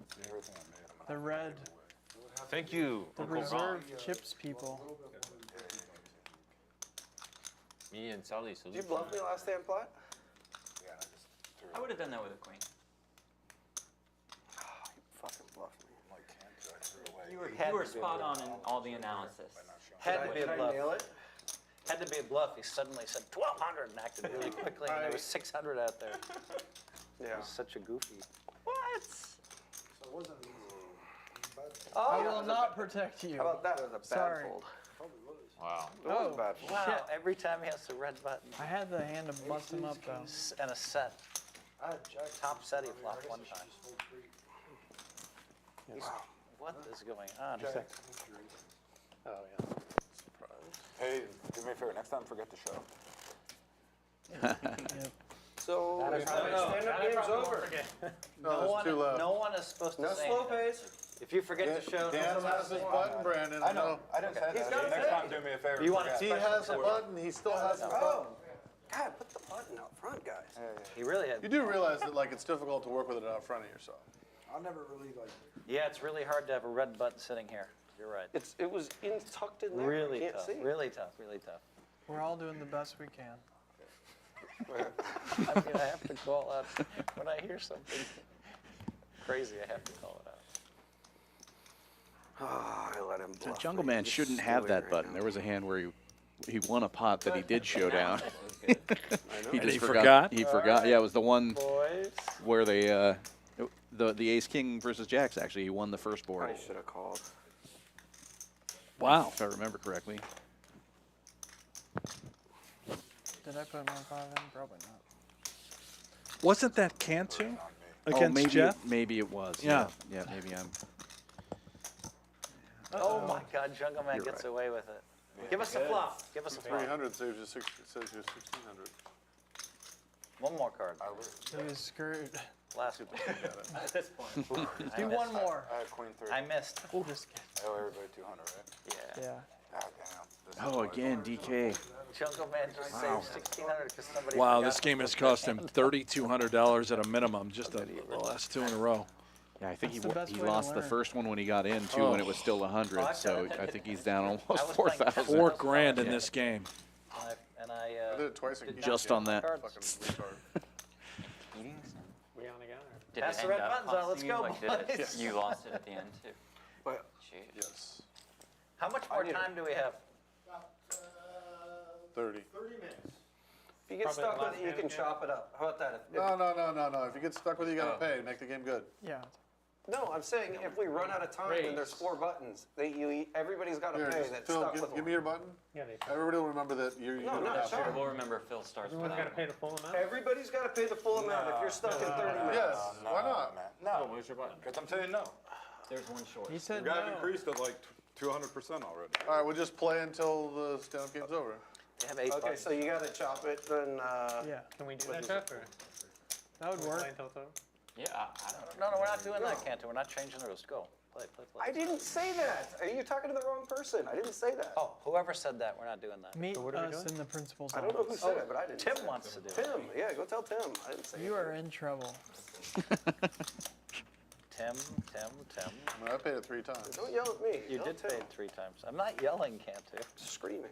The red, Thank you, the Uncle Ron. reserved chips people. Me and Sally Did salute. you bluff me last hand, Platt? Yeah, I just threw I would have done that with a queen. You fucking bluffed me. my cancer. I threw away. You were, Had you were to be spot able on in all the analysis. Had to be Did a I bluff. nail it? Had to be a bluff. He suddenly said 1,200 and acted really quickly, and there was 600 out there. It Yeah. was such a goofy. What? So it wasn't easy. I will not protect you. How about that? It was a bad Sorry. fold. Probably was. Wow. It was a bad fold. Wow, every time he has the red button I had the hand to bust him up though. and a set. I had jack. Top set he flopped one I guess I time. should just fold 3. What is going on? Jack. Oh, yeah. Hey, do me a favor. Next time, forget the show. Yep. So, That is stand-up game's over. No, there's 2 left. No one is supposed to No say slow anything. pace. If you forget the show, Dan has his button, Brandon. I know. I didn't say He's that. got a Next button. time, do me a favor. You want forget. He has a button. He still has a button. Oh, God, put the button out front, guys. he really had. You do realize that like it's difficult to work with it out front of yourself. I never really like. Yeah, it's really hard to have a red button sitting here. You're right. It was tucked in there. Really Can't tough. see. Really tough. Really tough. We're all doing the best we can. I mean, I have to call out when I hear something crazy. I have to call it out. Oh, I let him So bluff. Jungleman He's shouldn't just have doing that right button. now. There was a hand where he won a pot that he did show down. I know. He And just he forgot. forgot? He forgot. Yeah, it was the one Boys. where they the ace king versus jacks. Actually, he won the first board, I should have called. Wow. if I remember correctly. Did I put my 5 in? Probably not. Wasn't that Cantu Oh, against maybe Jeff? maybe it was. Yeah. Yeah. Maybe I'm. Oh my God, Jungleman You're gets right. away with it. Give us a flop. Give us a flop. 300 saves you says you 1,600. One more card. He was screwed. Last one. At this point. I Do missed. one more. I had queen 3. I missed. Just kidding. I owe everybody 200, right? Yeah. Yeah. God damn. This is Oh, always again, always DK. Jungleman just saved 1,600 because somebody. Wow, forgot this to game put has the cost him hand. $3,200 at a minimum, just the last 2 in a row. Yeah, I think That's the best he way to lost the learn. first one when he got in too, when it was still 100. Oh, So I think he's down almost was playing 4,000. 4 grand in this game. And I I did it twice again. Just on that. Fucking retard. We on again? Or? Did Pass it the end red up buttons on, let's costing you? go, Like, did it, boys. you lost it at the end too. But Jeez. Yes. How much more time do we have? 30. 30 minutes. if you get Probably stuck the with last it, you hand can again. chop it up. How about that? No. If you get stuck with it, you gotta pay. Make the game good. Yeah. No, I'm saying if we run out of time and there's 4 buttons, everybody's got to Here, pay just that's Phil, stuck give, with give one. me your button. Yeah, they. Everybody will remember that you No, don't not have sure. to. We'll remember Phil starts with Everyone's got to that. pay the full amount? Everybody's got to pay the full amount if you're stuck in 30 minutes. Yes, why not? No, Where's your button? because I'm telling you no. There's one short. He said You guys no. increased it like 200% already. All right, we'll just play until the stand-up game's over. They have 8 Okay, buttons. so you got to chop it, then Yeah. Can we do that, Jeff? Or That would play work. until it's over? Yeah, I don't No, we're not doing that, Cantor. We're not changing the rules. Go. Play. I didn't say that. Are you talking to the wrong person? I didn't say that. Oh, whoever said that, we're not doing that. Meet what are we us doing? in the principal's I don't know who office. said it, but I didn't. Tim say it. wants to do it. Tim, yeah, go tell Tim. I didn't say You it. are in trouble. Tim. I mean, I paid it 3 times. Don't yell at me. You Yell did at Tim. pay it 3 times. I'm not yelling, Cantor. Screaming.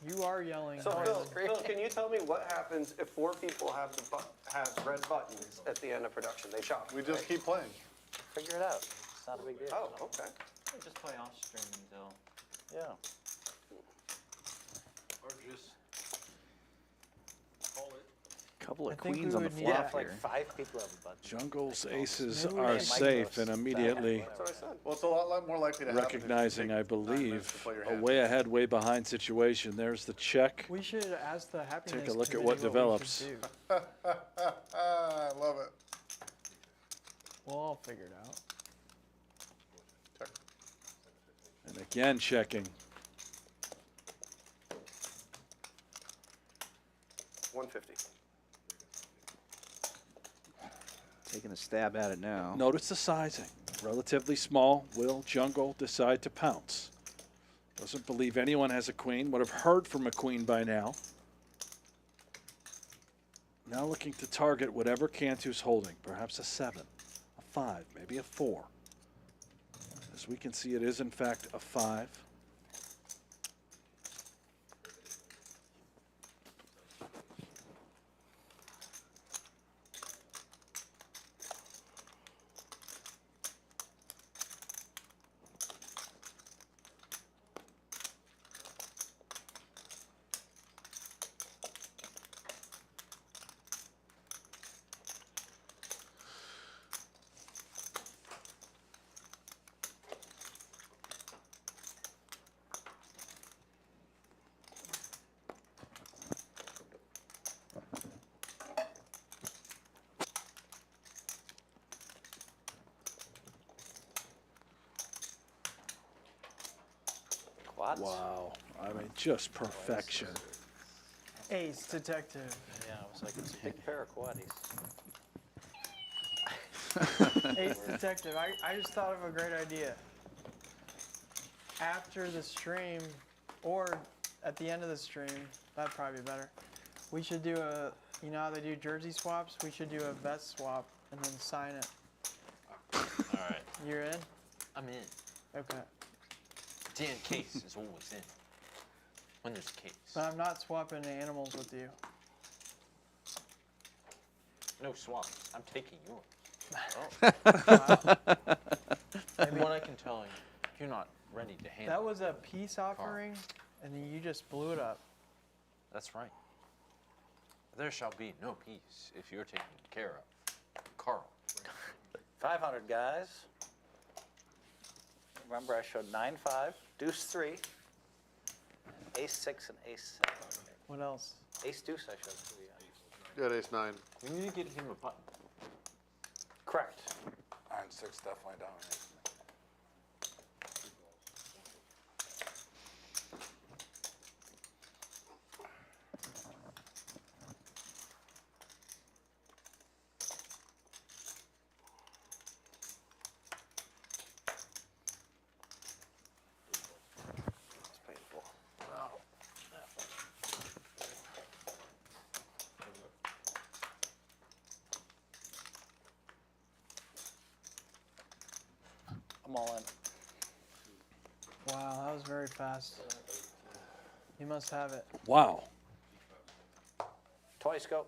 You are yelling. So hard. Phil, can you tell me what happens if 4 people have have red buttons at the end of production? They chop. We just keep playing. Figure it out. It's not a big deal. Oh, okay. Just play off stream until. Yeah. Or just call it. Couple of I think queens we on the would need flop to- Like here. 5 people have a button. Jungle's aces Maybe we are should safe and micros. immediately That's what I said. Well, it's a lot more likely to happen. if you recognizing, take I 9 minutes to believe, play your a hand. way ahead, way behind situation. There's the check. We should ask the happiness. Take a look at committee what we develops. should do. I love it. We'll all figure it out. And again, checking. 150. Taking a stab at it now. Notice the sizing. Relatively small. Will Jungle decide to pounce? Doesn't believe anyone has a queen. Would have heard from a queen by now. Now looking to target whatever Cantu's holding. Perhaps a 7, a 5, maybe a 4. As we can see, it is in fact a 5. Quads? Wow. I mean, just perfection. Ace detective. Yeah, I was like, it's a big pair of quaddies. Ace detective. I just thought of a great idea. After the stream, or at the end of the stream, that'd probably be better. We should do a, you know how they do jersey swaps? We should do a vest swap and then sign it. All right. You're in? I'm in. Okay. Damn case is always in. When there's a case. But I'm not swapping animals with you. No swaps. I'm taking yours. Wow. From what I can tell you, you're not ready to handle. That was a peace offering, and then you just blew it up. That's right. There shall be no peace if you're taken care of. Carl. 500, guys. Remember, I showed 9-5, deuce 3, ace 6, and ace 7. What else? Ace deuce, I showed 3. Got ace 9. We need to get him a button. Correct. 9-6 definitely dominates me. Let's play the ball. I'm all in. Wow, that was very fast. You must have it. Wow. Twice go.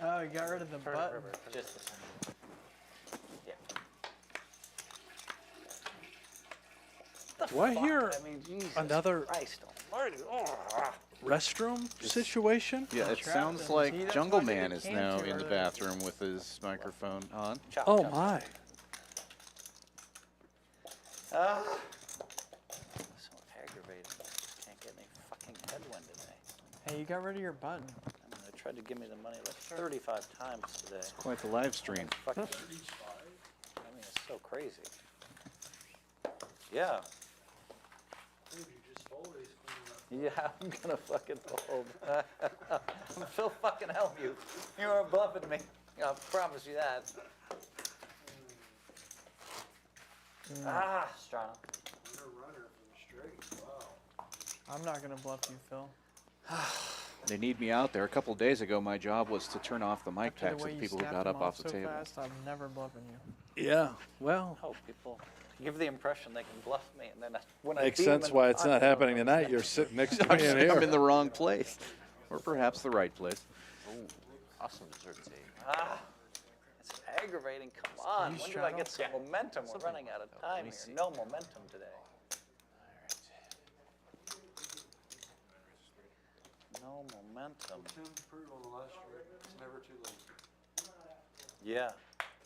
Oh, you got rid of the button. Just the same. Yeah. Do I hear I mean, Jesus another Christ almighty. Oh. restroom situation? Yeah, it Trapped sounds him. like See, that's why they Jungleman is can't now do in the it. bathroom with his microphone on. Chop, Oh chop, my. chop. So aggravating. Can't get any fucking headwind today. Hey, you got rid of your button. I mean, they tried to give me the money like 35 times today. Quite the live stream. Fucking, I mean, it's so crazy. Yeah. Yeah, I'm gonna fucking fold. I'm Phil fucking Hellmuth. You are bluffing me. I promise you that. Ah, Strana. You're a runner from straight. Wow. I'm not gonna bluff you, Phil. They need me out there. A couple of days ago, my job was to turn off the mic After the packs way of you people who snapped got them up off the so table. fast, I'm never bluffing you. Yeah, well, Oh, people give the impression they can bluff me, and then when I Makes beat 'em sense in why it's pot, not they don't happening tonight. understand. You're sitting next to I'm me in here. I'm in the wrong place, or perhaps the right place. Ooh, awesome dessert tea. Ah, it's aggravating. Come on. you When do I straddle? get some momentum? We're running out of time me here. see. No momentum today. No momentum. Tim's proved on the last straight, it's never too late. Yeah.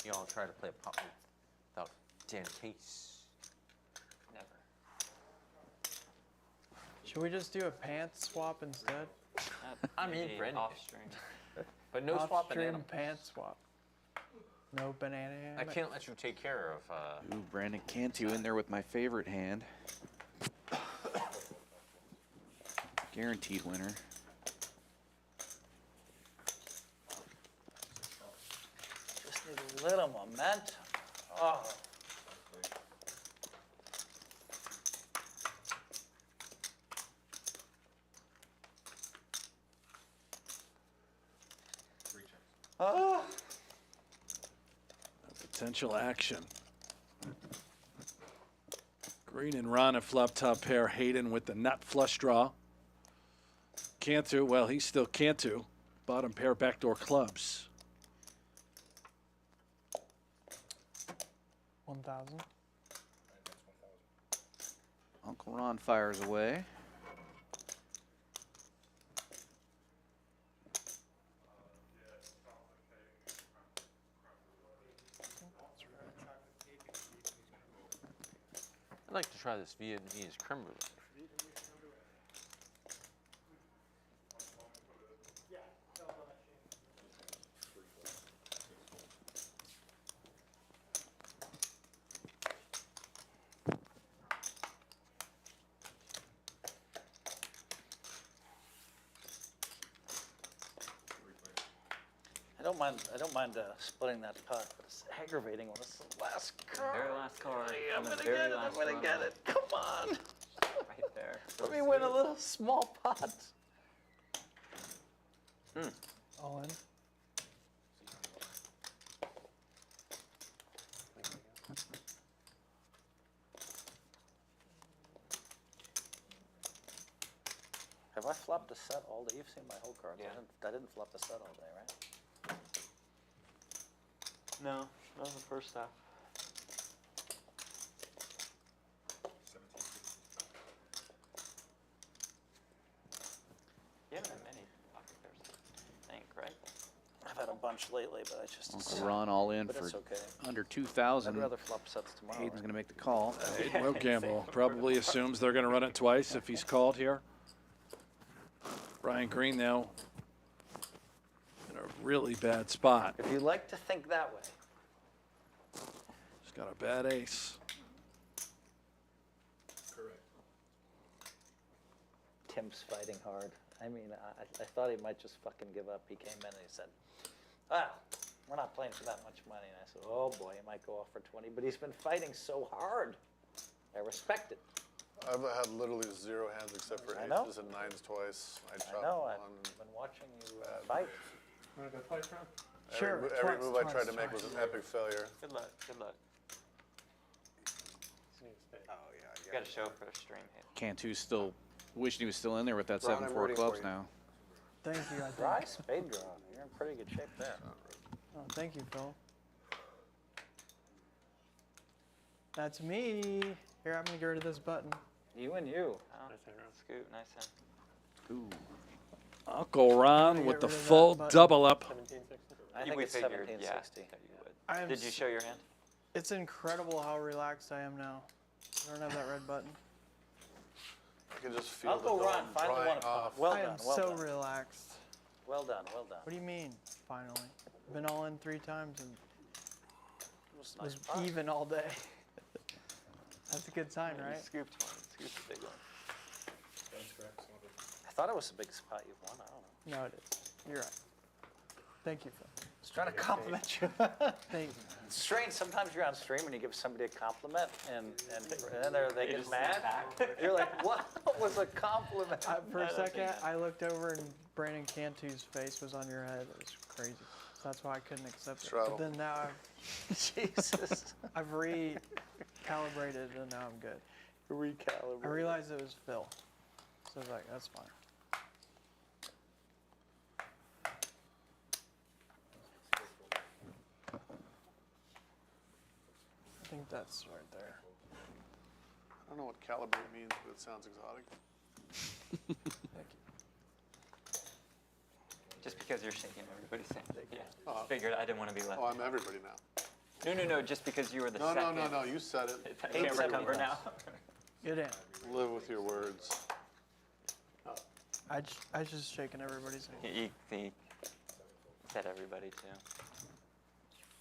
You all try to play a pot without Dan Case. Never. Should we just do a pants swap instead? I mean, Maybe Brent. off stream. But no swap Off-stream banana. pants swap. No banana. I can't let you take care of. Ooh, Brandon Cantu in there with my favorite hand. Guaranteed winner. Just need a little momentum. Oh. Oh. Potential action. Green and Ron a flop top pair. Hayden with the nut flush draw. Cantu, well, he's still Cantu. Bottom pair backdoor clubs. 1,000. Uncle Ron fires away. I'd like to try this Vietnamese creme brulee. I don't mind splitting that pot, but it's aggravating when it's the last card. Very last card. I'm on the gonna very get it. I'm last gonna run. get it. Come on. Right there. Let me win a little small pot. All in. Have I flopped a set all day? You've seen my whole cards. Yeah. I didn't flop a set all day, right? No, not in the first half. You haven't had many pocket pairs, I think, right? I've had a bunch lately, but I just. Uncle Ron all in But for it's okay. under I'd 2,000. rather flop sets tomorrow. Hayden's going to make the call. Hayden will gamble. Probably assumes they're going to run it twice if he's called here. Brian Green now in a really bad spot. If you like to think that way. He's got a bad ace. Tim's fighting hard. I mean, I thought he might just fucking give up. He came in and he said, we're not playing for that much money. And I said, oh boy, he might go off for 20. But he's been fighting so hard. I respect it. I've had literally 0 hands except for I know. aces and nines twice. I chopped know. one. I've been watching you fight. Want to go twice round? Sure. Every twice, move I twice, tried to make twice. was an epic failure. Good luck. Good luck. Just need a spade. Oh, yeah. You got to show for a stream hit. Cantu's still wishing he was still in there with that Ron, I'm 7-4 rooting clubs for you. now. Thank you. I think. Dry spade draw. You're in pretty good shape there. Oh, thank you, Phil. That's me. Here, I'm gonna get rid of this button. You and you. Oh, Nice hand, Ron. Scoot, nice hand. Ooh. Uncle Ron Get with the rid of that full button. double up. 1760. I think We it's figured, 1760. Yeah, that you would. I am Did you s- show your hand? It's incredible how relaxed I am now. I don't have that red button. I can just feel Uncle the Ron dome finally drying won a pot. off. Well I am done. Well so done. relaxed. Well done. Well done. What do you mean, finally? I've been all in 3 times and It was was nice pot. even all day. That's a good sign, You right? scooped one. Scooped a big one. I thought it was the biggest spot you've won. I don't know. No, it is. You're right. Thank you, Phil. I was trying to compliment you. Thank you. It's strange. Sometimes you're on stream and you give somebody a compliment and then they get mad. You're like, what was a compliment? For a second, I looked over and Brandon Cantu's face was on your head. It was crazy. So that's why I couldn't accept it. Straddle. But then now Jesus. I've recalibrated and now I'm good. I Recalibrate. realized it was Phil. So I was like, that's fine. I think that's right there. I don't know what calibrate means, but it sounds exotic. Thank you. Just because you're shaking, everybody's saying that. Yeah. Oh. Figured I didn't want to be left. Oh, I'm everybody now. No. Just because you were the No, second. no, you said it. I can't remember now. Good hand. Live with your words. I just shaking everybody's hand. He said everybody too.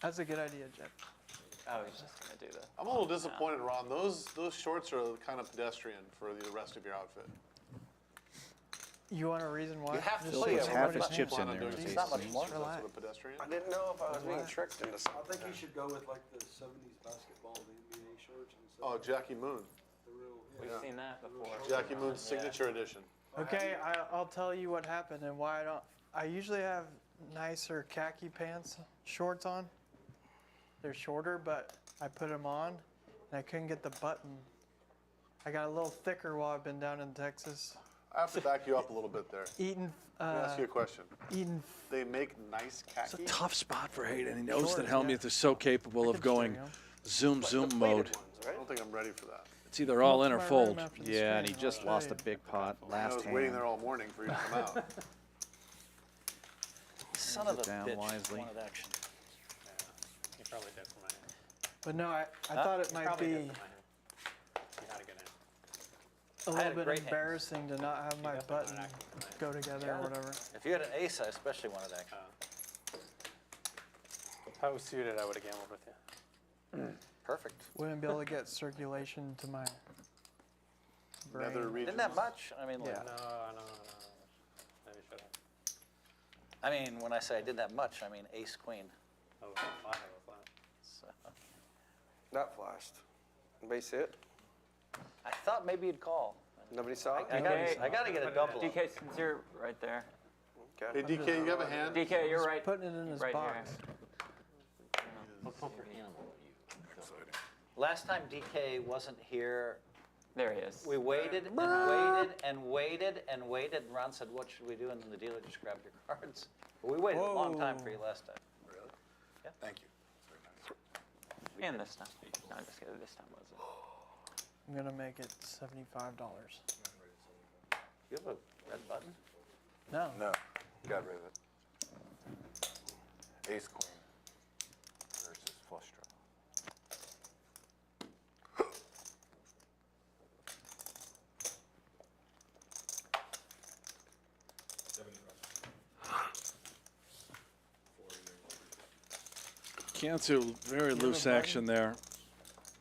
That's a good idea, Jeff. Oh, he's just gonna do that. I'm a little disappointed, Ron. Those shorts are kind of pedestrian for the rest of your outfit. You want a reason why? You have to Just play shake it. half his everybody's chips hand. in there. Doing It's not much more. That's Relax. sort of pedestrian. I didn't know if I was being tricked into I something. think you should go with like the 70s basketball, the NBA shorts and stuff. Oh, Jackie Moon. The real, We've seen that before. Jackie Moon's signature edition. Okay, I'll tell you what happened and why I don't. I usually have nicer khaki pants, shorts on. They're shorter, but I put them on and I couldn't get the button. I got a little thicker while I've been down in Texas. I have to back you up a little bit there. Eating. Let me ask you a question. Eating. They make nice It's a khaki? tough spot for Hayden. He knows that Shorts, Hellmuth yeah. is so capable of could string going 'em. zoom mode. I don't think I'm ready for that. It's either all in Come or up to my room fold. after the Yeah, and he stream, I'll just show lost you. a big pot I last was hand. waiting there all morning for you to come out. Son of a Sit down bitch. wisely. Wanted action. You probably did for my hand. But no, I thought it You might probably be did for my hand. You had a good hand. a I had little a bit great hand. embarrassing to not have my definitely button wanted action. go together or whatever. If you had an ace, I especially wanted action. If I was suited, I would have gambled with you. Perfect. Wouldn't be able to get circulation to my brain. Nether regions. Isn't that much? I mean, like, Yeah. No. Maybe should have. I mean, when I say I did that much, I mean ace queen. Oh, flash. So, That flashed. Anybody see it? I thought maybe you'd call. Nobody saw it? I gotta get a double. up. DK, since you're right there. Hey, DK, you have a hand? DK, you're right. Putting it in his right box. What poker animal are you? Last time DK wasn't here, There he is. we waited and waited and waited and waited. And Ron said, "What should we do?" And then the dealer just grabbed your cards. But we waited a long time for you last time. Really? Yeah. Thank you. And this time. No, I'm just kidding. This time wasn't. I'm gonna make it $75. You have a red button? No. No, got rid of it. Ace queen versus flush draw. Cancel, very have a loose button? action there.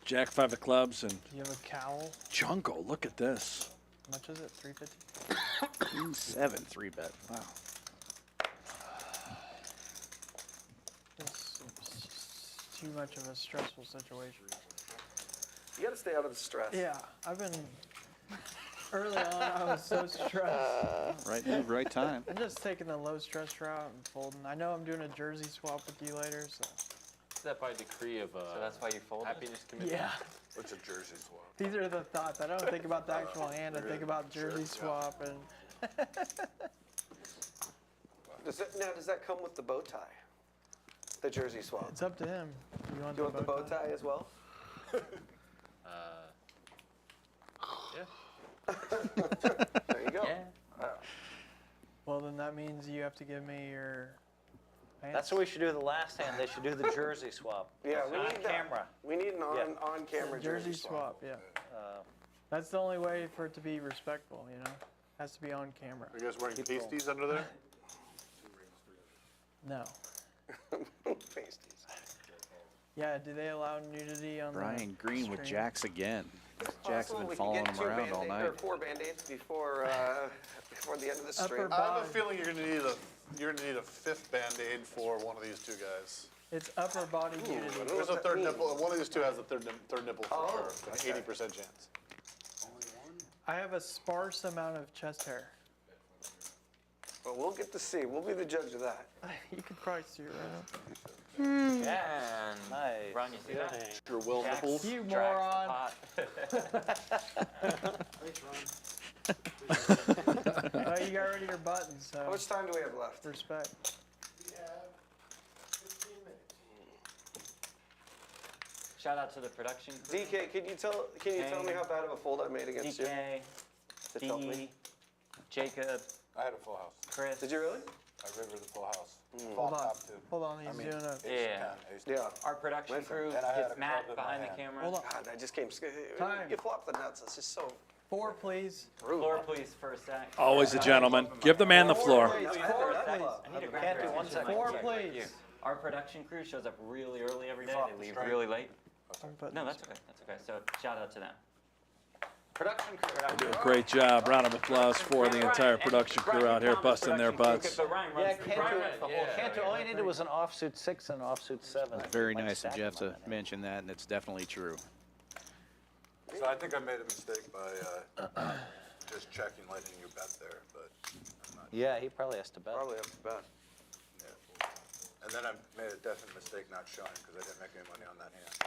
Jack 5 of clubs and Do you have a cowl? Jungle. Look at this. How much is it? 350? Queen 7 3-bet. Wow. This is too much of a stressful situation. You gotta stay out of the stress. Yeah, I've been early on. I was so stressed. Right move, right time. I'm just taking the low stress route and folding. I know I'm doing a jersey swap with you later, so Is that by decree of So that's why you folded? happiness committee? yeah. What's a jersey swap? These are the thoughts. I don't think about the actual hand. I think about jersey swap and. Does that come with the bow tie? The jersey swap? It's up to him. You want Do you want the bow tie as well? Yeah. There you go. Yeah. Well, then that means you have to give me your pants. That's what we should do the last hand. They should do the jersey swap. Yeah, we on need that. camera. We need an Yeah. on-camera jersey swap. Yeah. Uh, That's the only way for it to be respectful, you know? Has to be on camera. Are you guys wearing pasties under there? No. Pasties. Yeah, do they allow nudity on Brian the Green with stream? jacks again. Jacks have Possible been we can following get him around all night. Or 4 Band-Aids before the end of the stream. Upper I have a body. feeling you're gonna need a 5th Band-Aid for one of these two guys. It's upper body nudity. There's a third nipple. One of these two has a third nipple for Oh, sure. An 80% chance. I have a sparse amount of chest hair. Well, we'll get to see. We'll be the judge of that. You could probably see it right now. And Nice. Ron, you see that? Your will Jack's nipples. You drags the moron. pot. Oh, you got rid of your buttons, so How much time do we have left? respect. Shout out to the production crew. DK, can you tell me how bad of a fold I made against you? DK, To tell D, me. Jacob, I had a full house. Chris. Did you really? I rivered the full house. Hold Flop on. top two. Hold on, he's doing a. Yeah. Yeah. Our production crew And I had gets a Matt club in my behind the hand. camera. Hold on. God, I just came. Time. You flop the nuts. It's just so 4, please. rude. Floor, please, for a sec. Always a gentleman. Give the man the floor. Please, No, you 4, have to please. I need to grab Can't do your one attention, second. Mike. 4, Here. please. Our production crew shows up really early every day. Flop They leave straight. really late. I'm putting No, this- that's okay. That's okay. So shout out to them. Production crew. Great job. Round of applause for the entire production crew out here busting their butts. But Ryan Yeah, runs the Cantu, whole Cantu, all you needed was an offsuit 6 and an offsuit 7. Very Like nice of stacking Jeff them to on that. mention that, and it's definitely true. So I think I made a mistake by just checking, letting you bet there, but I'm not. Yeah, he probably has to bet. Probably have to bet. Yeah. And then I made a definite mistake not showing because I didn't make any money on that hand.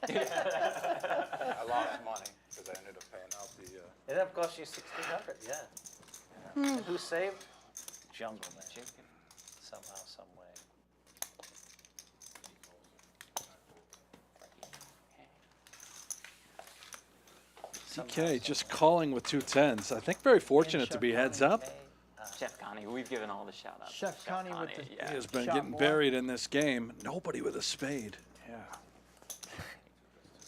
I lost money because I ended up paying out the. It ended up costing you 1,600, yeah. And who saved? Jungleman. Somehow, some way. DK just calling with 2 10s. I think very fortunate to be heads up. Chef Connie, we've given all the shout outs. Chef Connie with the- yeah. He has been Shot getting more. buried in this game. Nobody with a spade. Yeah.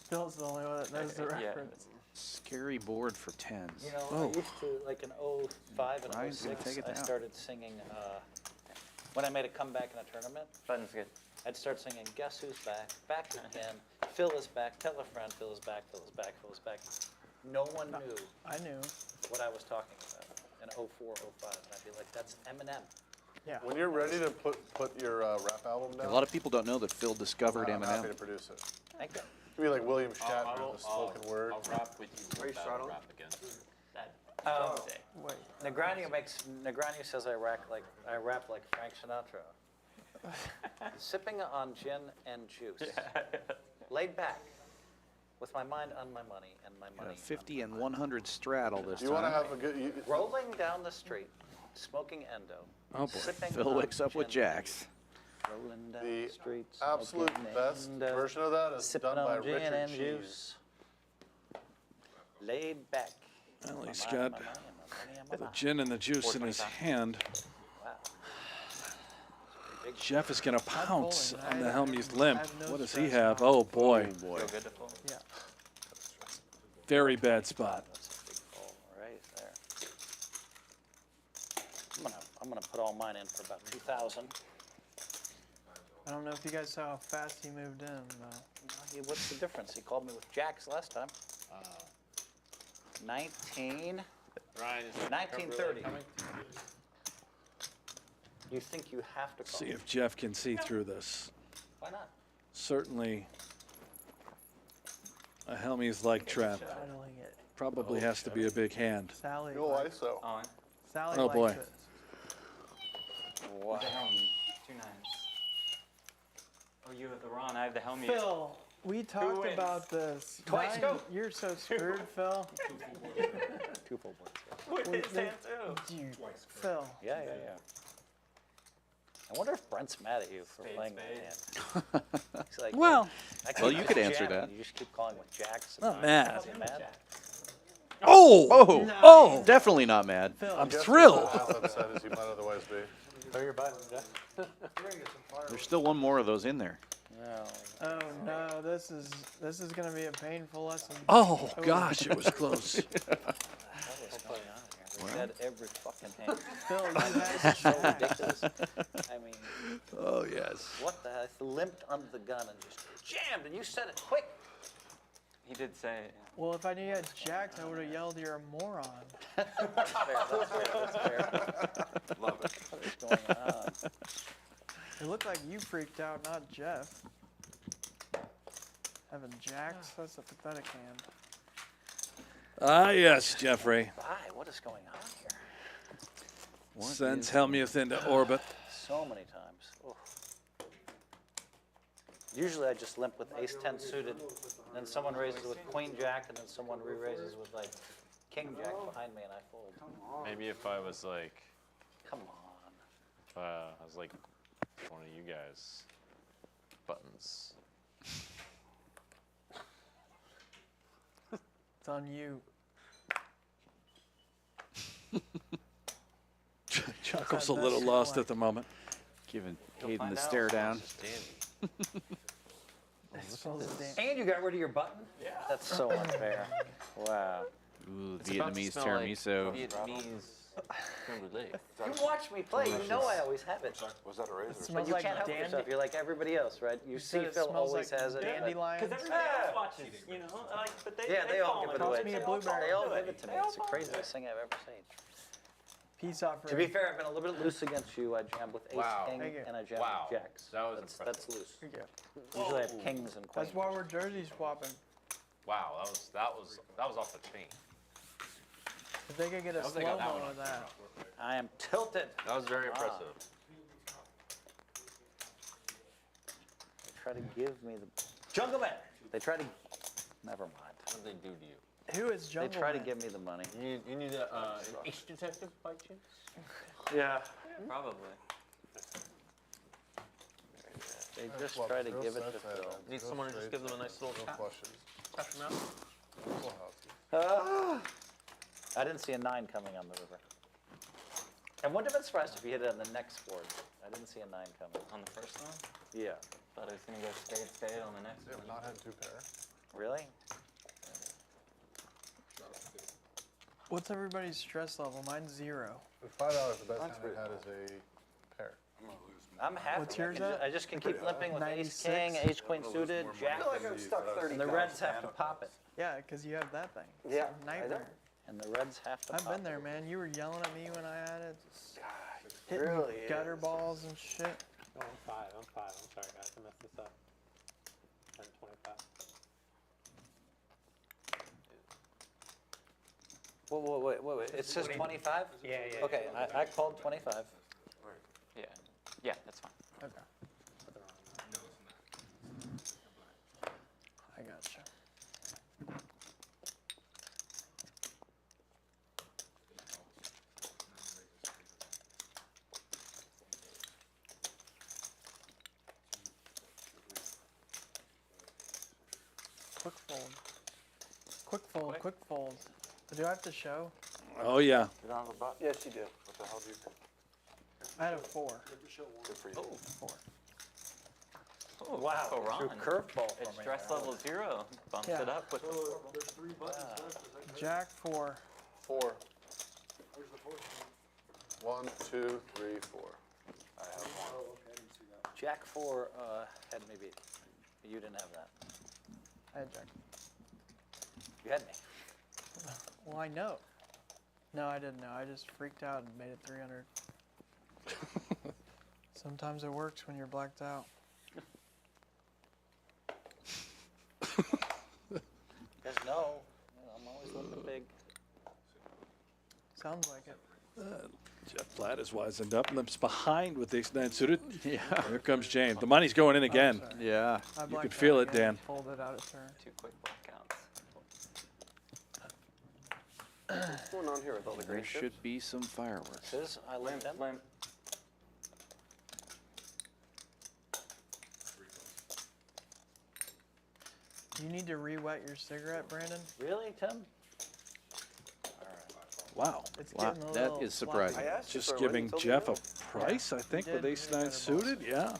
Phil's the only one that knows the Yeah. reference. Scary board for 10s. You know, Oh. I used to, like in 05 and Ryan's gonna 06, take it I down. started singing, when I made a comeback in a tournament, Button's good. I'd start singing, guess who's back, back again, Phil is back, tell a friend, Phil is back, Phil is back, Phil is back. No one knew I knew. what I was talking about in 04, 05, and I'd be like, that's Eminem. Yeah. When you're ready to put your rap album down, A lot of people don't know that Phil discovered I'm happy to Eminem. produce it. Thank you. It'd be like William Shatner, the spoken word. I'll rap with you. Are you straddling? Rap again. That Oh. Tuesday. Wait. Negreanu says I rap like Frank Sinatra. Sipping on gin and juice. Laid back. With my mind on my money and my money. 50 and 100 straddle this You want to time. have a good. Rolling down the street, smoking endo. Oh, boy. Sipping Phil on wakes up with gin and jacks. juice. Rolling down The the street, absolute smoking best endo, version of that is sipping done by on gin Richard and Cheese. juice. Laid back. Well, My he's mind, got my money, my money, my the money. gin and the juice in his 425. hand. Wow. Big Jeff is going to pounce bowling. on I the have- Hellmuth I limp. have no What does he stress have? now. Oh, boy. Boy. Feel good to fold? Yeah. Very bad spot. That's a big fall right there. I'm gonna put all mine in for about 2,000. I don't know if you guys saw how fast he moved in, though. What's the difference? He called me with jacks last time. 1930. You think you have to call See me? if Jeff can see through this. Why not? Certainly a Hellmuth-like trap. Straddling it. Probably has to be a big hand. Sally. No likes ISO. On. Sally Oh, likes boy. it. Wow. The Hellmuth. 2 9s. Oh, you have the Ron. I have the Hellmuth. Phil, we talked wins? about this. Twice, go. You're so screwed, Phil. 2 full boards. With Wait, his they- hand too. You, Phil. Yeah. I wonder if Brent's mad at you for Spade, playing spade. that hand. He's like, Well, I Well, keep you could just answer jamming, that. You just keep calling with jacks. Not mad. Is he mad? Oh! Oh, Oh! definitely not mad. Phil. I'm Jeff is thrilled. not as upset as he might otherwise be. Throw your button, Jeff. There's still one more of those in there. No. Oh no, this is gonna be a painful lesson. Oh, gosh, it was close. What is going on here? We had every fucking hand. Phil, you This had is so jacks. ridiculous. I mean, Oh, yes. what the heck? Limped under the gun and just jammed, and you said it quick. He did say. Well, if I knew you had jacks, I would have yelled you're a moron. That's fair. Love it. What is going on? It looked like you freaked out, not Jeff. Having jacks? That's a pathetic hand. Ah, yes, Jeffrey. Why? What is going on here? Sends Hellmuth into orbit. So many times. Oof. Usually I just limp with ace-10 suited, then someone raises with queen-jack, and then someone re-raises with like king-jack behind me, and I fold. Maybe if I was like, Come on. if I was like one of you guys, buttons. It's on you. Chuckle's a little lost at the moment. Giving You'll Hayden the find out. stare down. And you got rid of your button? Yeah. That's so unfair. Wow. Ooh, It's about to Vietnamese smell like tiramisu. Vietnamese creme brulee. You watch me play, you know I always have it. Was that a razor? It But smells you like can't help yourself. You're like everybody else, right? You see said it Phil smells always like has it. but- dandelions. Because everybody else watches, you know? Like, but Yeah, they all give it away. me a blueberry. They all give it to me. It's the craziest thing I've ever seen. Peace offering. To be fair, I've been a little bit loose against you. I jammed with ace, Wow. king, Thank you. and I jammed Wow. with jacks. That was That's impressive. loose. Here you go. Usually I have kings and queens. That's why we're jersey swapping. Wow, that was off the chain. If they could get a I think I got that slow-mo one of that. I am tilted. That was very impressive. They try to give me the Jungleman. They try to. Never mind. What did they do to you? Who is They try to Jungleman? give me the money. You need an ace detective by chance? Yeah. Probably. They just try to give it to Phil. Need someone to just give them a nice little No tap. flushes. Tap them out. Full house. I didn't see a 9 coming on the river. I wouldn't have been surprised if you hit it on the next board. I didn't see a 9 coming. On the first one? Yeah. Thought I was gonna go spade on the next Have one. not had 2 pair. Really? What's everybody's stress level? Mine's 0. With $5, the best hand I had is a pair. I'm happy. What's yours at? I just can keep limping with ace 96? king, ace queen suited, jack. And the reds have to pop it. Yeah, because you have that thing. It's Yeah, a nightmare. And the reds have to I've pop been there, it. man. You were yelling at me when I had it. Just hitting really gutter is. balls and shit. Oh, I'm 5. I'm sorry, guys. I messed this up. 10-25. Wait. It says 25? Yeah. Okay, I called 25. Yeah. Yeah, that's fine. Okay. I gotcha. Quick fold. Quick fold, quick fold. Do I have to show? Oh, yeah. You don't have a button? Yes, you do. What the hell do you think? I had a 4. Good for you. Oh, 4. oh Wow, Uncle threw Ron. curveball for It's me. stress level 0. Bumps Yeah. it up with There's 3 buttons left. Is that Jack 4. 4. Where's the 4th? 1, 2, 3, 4. I have one. Oh, okay, I didn't see that. Jack 4 had me beat. You didn't have that. I had Jack. You had me. Well, I know. No, I didn't know. I just freaked out and made it 300. Sometimes it works when you're blacked out. You guys know, I'm always looking big. Sounds like it. Jeff Platt is wizened up, limps behind with ace-9 suited. Yeah. Here comes James. The money's going in again. Yeah. I You blacked could out feel it, again, Dan. Folded out of turn. 2 quick blackouts. What's going on here with all the There great chips? should be some fireworks. Says I limped him. You need to re-wet your cigarette, Brandon. Really, Tim? Wow. It's Wow, getting a that little is sloppy. surprising. I asked you Just for it, when you giving told me Jeff no. a price, I think, did with give me ace-9 better balls. suited. Yeah.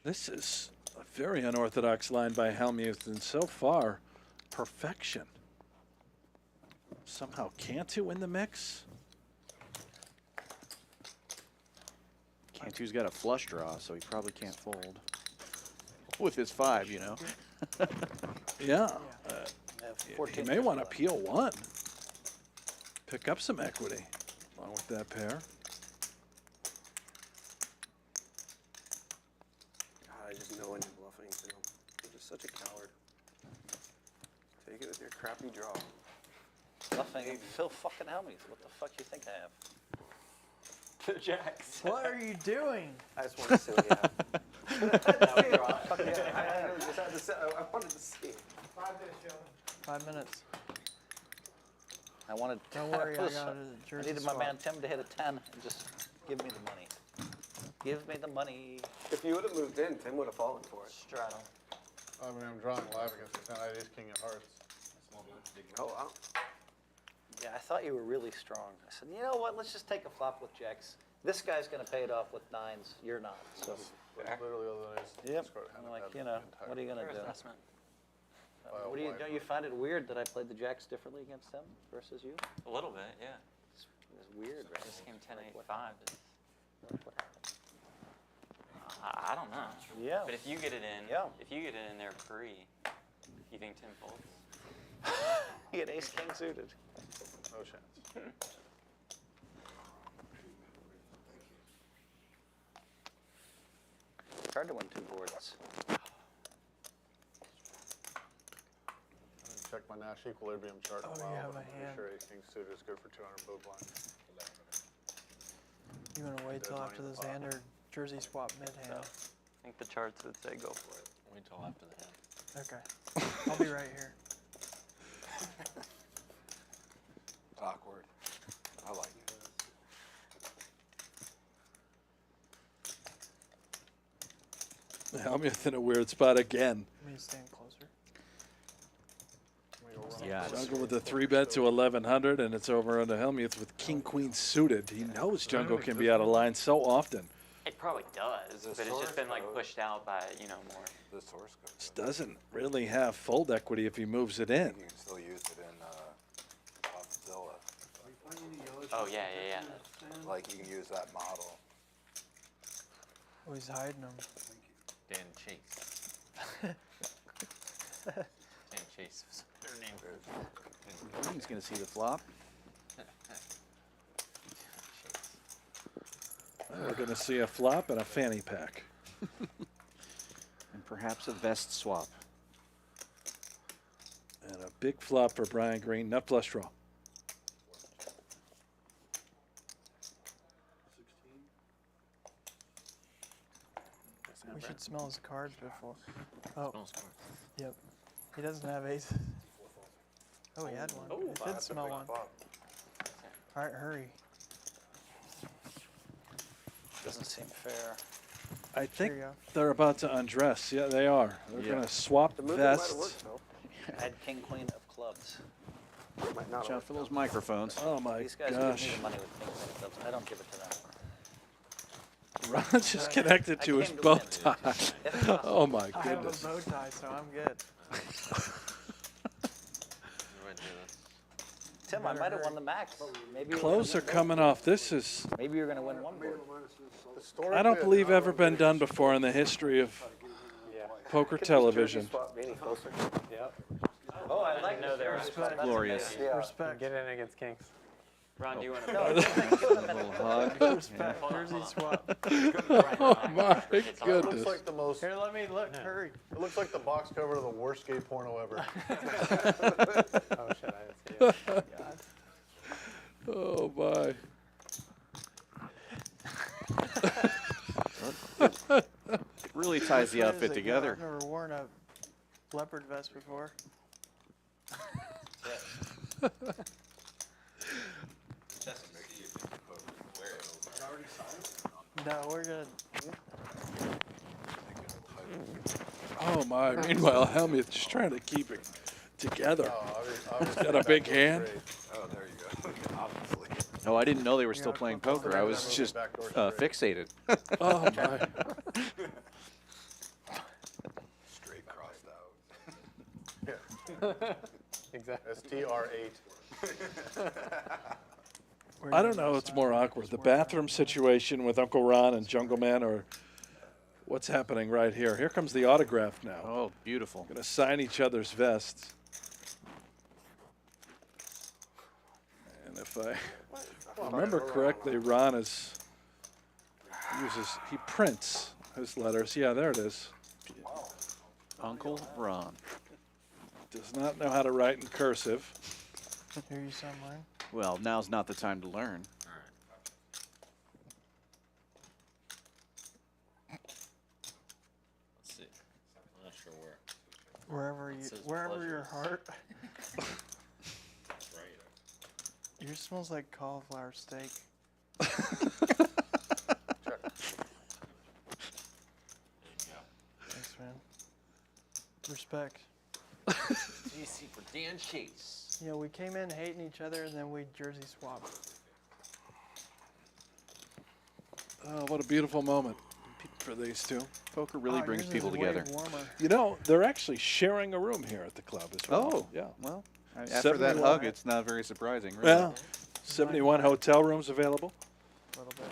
This is a very unorthodox line by Hellmuth, and so far, perfection. Somehow Cantu in the mix. Cantu's got a flush draw, so he probably can't fold. With his 5, you know. Yeah. I have He 14. may want to peel 1. pick up some equity along with that pair. God, I just know when you're bluffing, too. You're just such a coward. Take it with your crappy draw. Nothing. Phil fucking Hellmuth. What the fuck you think I have? The jacks. What are you doing? I just want to see what you have. I wanted to see. 5 minutes. I wanted. Don't worry, I got a I jersey needed my swap. man Tim to hit a 10 and just give me the money. Give me the money. If you would have moved in, Tim would have fallen for it. Straddle. I mean, I'm drawing live against the 10. I ace king of hearts. Oh, wow. Yeah, I thought you were really strong. I said, you know what? Let's just take a flop with jacks. This guy's gonna pay it off with 9s. You're not. So. Literally other than ace. Yep. discard hand I'm like, had you the know, entire- what are you gonna do? Investment. What do you? Don't you find it weird that I played the jacks differently against him versus you? A little bit, yeah. It's weird, right? This game 10-8-5. What happened? I don't know. Yeah. But if you get it in, Yeah. if you get it in there pre, you think Tim folds? He had ace king suited. No chance. It's hard to win 2 boards. Check my Nash equilibrium chart in Oh, a you while, have but a I'm pretty hand. sure ace king suited is good for 200 big blind. You want to wait till after the Xander jersey swap mid So, hand? I think the charts would say go for it. Wait till after the hand. Okay. I'll be right here. It's awkward. I like it. Hellmuth in a weird spot again. Let me stand closer. Yeah. Jungle with the 3-bet to 1100, and it's over under Hellmuth with king queen suited. He knows Jungle can be out of line so often. It probably does, but it's just been like pushed out by, more. The source code. Just doesn't really have fold equity if he moves it in. You can still use it in Popzilla. Oh, yeah. Like you can use that model. Oh, he's hiding them. Dan Chase. Dan Chase was their name. He's going to see the flop. We're going to see a flop and a fanny pack. And perhaps a vest swap. And a big flop for Brian Green, nut flush draw. We should smell his cards before. Oh, Smells cards. yep. He doesn't have aces. Oh, he had one. Oh, He did smell one. All right, hurry. Doesn't seem fair. I think you go. they're about to undress. Yeah, they are. They're Yeah. going to swap The movement might have vests. worked, Phil. I had king queen of clubs. It might not Watch have out for those microphones. Oh my These guys gosh. give me the money with king queen of clubs. I don't give it to them. Ron's just connected I to his came to bow win. tie. If possible. Oh my I have a goodness. bow tie, so I'm good. You might do this. Tim, I might have won the max. Maybe Clothes are coming off. This is, Maybe you're going to win 1 board. I don't believe ever been done before in the history of poker television. Yep. Oh, I like know they were Glorious. Respect. Get in against kings. Ron, do you want to No, Little hug. Respect. Jersey swap. Oh my It looks goodness. like the most. Here, let me look. Hurry. It looks like the box cover of the worst gay porno ever. Oh shit, I didn't see it. Oh my. It really ties the Which way outfit does it go? together. I've never worn a leopard vest before. No, we're good. Oh my. Meanwhile, Hellmuth just trying to keep it together. He's got a big hand. Oh, there you go. Obviously. Oh, I didn't know they were still playing poker. I was just fixated. Oh my. Straight crossed out. Exactly. STR8. I don't know what's more awkward, the bathroom situation with Uncle Ron and Jungleman, or what's happening right here. Here comes the autograph now. Oh, beautiful. Going to sign each other's vests. And If I remember correctly, Ron he prints his letters. Yeah, there it is. Uncle Ron. Does not know how to write in cursive. Hear you somewhere. Well, now's not the time to learn. Let's see. I'm not sure where. Wherever your heart. That's right. Yours smells like cauliflower steak. Thanks, man. Respect. GC for Dan Chase. Yeah, we came in hating each other and then we jersey swapped. Oh, what a beautiful moment for these two. Poker really brings yours is people way together. warmer. You know, they're actually sharing a room here at the club as well. Oh, yeah. Well, after that 71. hug, it's not very surprising, really. Yeah. 71 hotel rooms available. A little bit.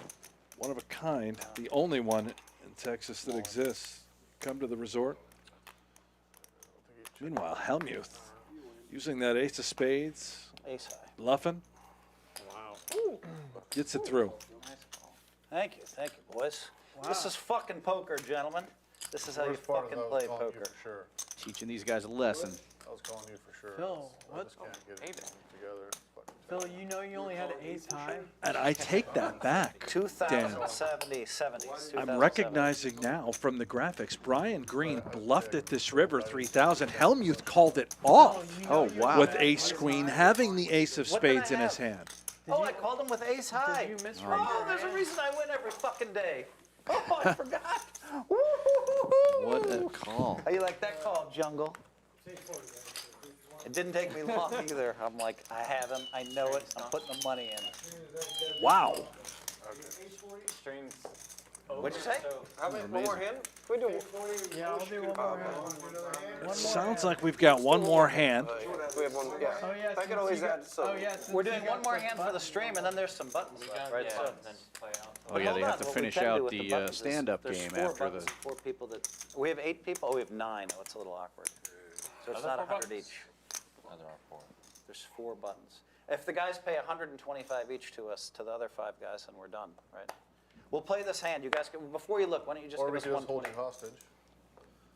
One of a kind. The only one in Texas that exists. Come to the resort. Meanwhile, Hellmuth using that ace of spades. Ace high. Bluffing. Wow. Gets it through. Thank you, boys. This is fucking poker, gentlemen. This is how you Worst part is fucking I was play calling you poker. for sure. Teaching these guys a lesson. I was calling you for sure. Phil, I what? just can't get it together. Fucking Phil, you know you only had ace high? And I take that back. 2070, 70s. I'm recognizing now from the graphics, Brian Green bluffed at this river 3,000. Hellmuth called it off. Oh, wow. With ace queen, having the ace of What did I spades in his have? hand. Oh, I called him with ace high. you misread Oh, your there's a hand? reason I win every fucking day. Oh, I forgot. What a call. How you like that call, Jungle? It didn't take me long either. I'm like, I have him. I know it. I'm putting the money in. Wow. Streams. What'd you say? How about one more hand? We do. Yeah, I'll do one more hand. Sounds like we've got one more hand. We have one. Yeah. Oh, yeah. I can always add some. Oh, yeah. We're doing one more hand for the stream, and then there's some buttons left, right? Yeah, So, then play out. Oh, yeah, hold they on. have to What we finish can do out with the buttons is stand-up there's game 4 after buttons, the... 4 people that. We have 8 people. Oh, we have 9. Oh, it's a little awkward. So it's not 100 each. Now there are 4. There's 4 buttons. If the guys pay 125 each to us, to the other 5 guys, then we're done, right? We'll play this hand. You guys, before you look, why don't you just Or give we us could just hold 120? you hostage.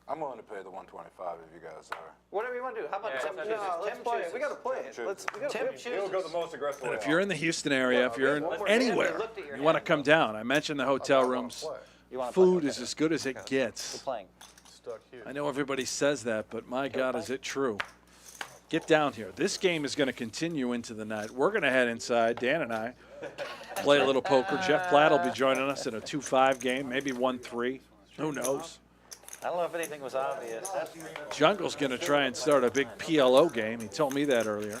I'm willing to pay the 125 if you guys are. Whatever you want to do. How about Yeah, Tim no, chooses? let's Tim play it. chooses. We got to play it. Tim chooses. most aggressive And if you're in the Houston area, if you're in anywhere, you want to come down. I mentioned the hotel rooms. You want to play? Food Okay. is as good as it We're gets. playing. Stuck here. I know everybody says that, but my God, is it true? Get down here. This game is going to continue into the night. We're going to head inside, Dan and I, play a little poker. Jeff Platt will be joining us in a 2-5 game, maybe 1-3. Who knows? I don't know if anything was obvious. Jungle's going to try and start a big PLO game. He told me that earlier.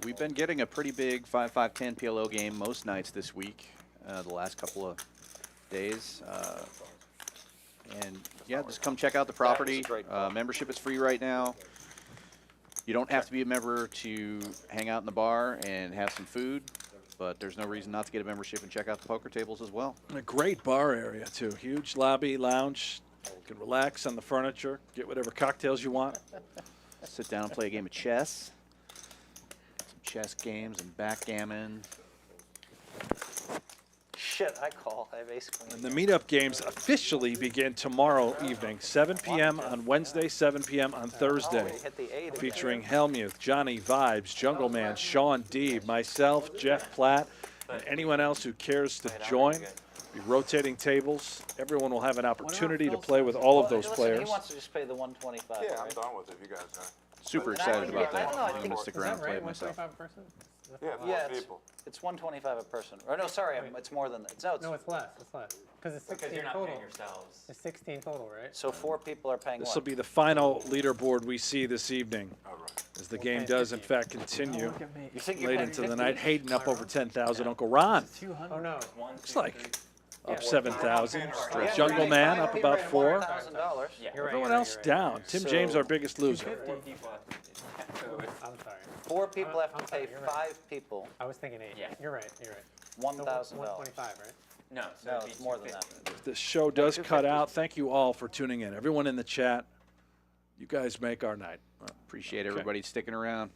We've been getting a pretty big 5-5-10 PLO game most nights this week, the last couple of days. And yeah, just come check out the property. Membership is free right now. You don't have to be a member to hang out in the bar and have some food, but there's no reason not to get a membership and check out the poker tables as well. A great bar area, too. Huge lobby, lounge. You can relax on the furniture, get whatever cocktails you want. Sit down and play a game of chess. Some chess games and backgammon. Shit, I call. I have ace queen. And the meetup games officially begin tomorrow evening, 7 p.m. on Wednesday, 7 p.m. on Thursday, Hit the 8 again. featuring Hellmuth, Johnnie Vibes, Jungleman, Shaun Deeb, myself, Jeff Platt, and anyone else who cares to join. Be rotating tables. Everyone will have an opportunity to play with all of those Listen, players. He wants to just pay the 125. Yeah, I'm right? done with it if you guys are. Super But I excited think- about I that. don't know, I I'm think going to it's- stick Is around that and play right? it myself. 125 a person? Yeah, 4 Yeah, people. it's 125 a person. Or no, sorry, it's more than that. No, No, it's less. It's less. Because it's 16 Because you're not total. paying yourselves. It's 16 total, right? so 4 people are paying This what? will be the final leaderboard we see this evening, All right. as the game does, in fact, continue Look at me. You think you're late paying into the 50? night. Hayden up over 10,000. Uncle Ron 200. Oh, no. looks like up Yeah. 7,000. Yeah, Jungle Man up about 4. $4,000. Yeah. You're right. Everyone you're else right, you're right. down. Tim So- James, our biggest loser. 250. I'm sorry. 4 people have to I'm sorry, pay you're right. 5 people I was thinking 8. Yeah. You're right. You're right. $1,000. 125, right? No, so No, it'd be it's more than that. 250. If the show does cut out, thank you all for tuning in. Everyone in the chat, you guys make our night. Appreciate everybody sticking around.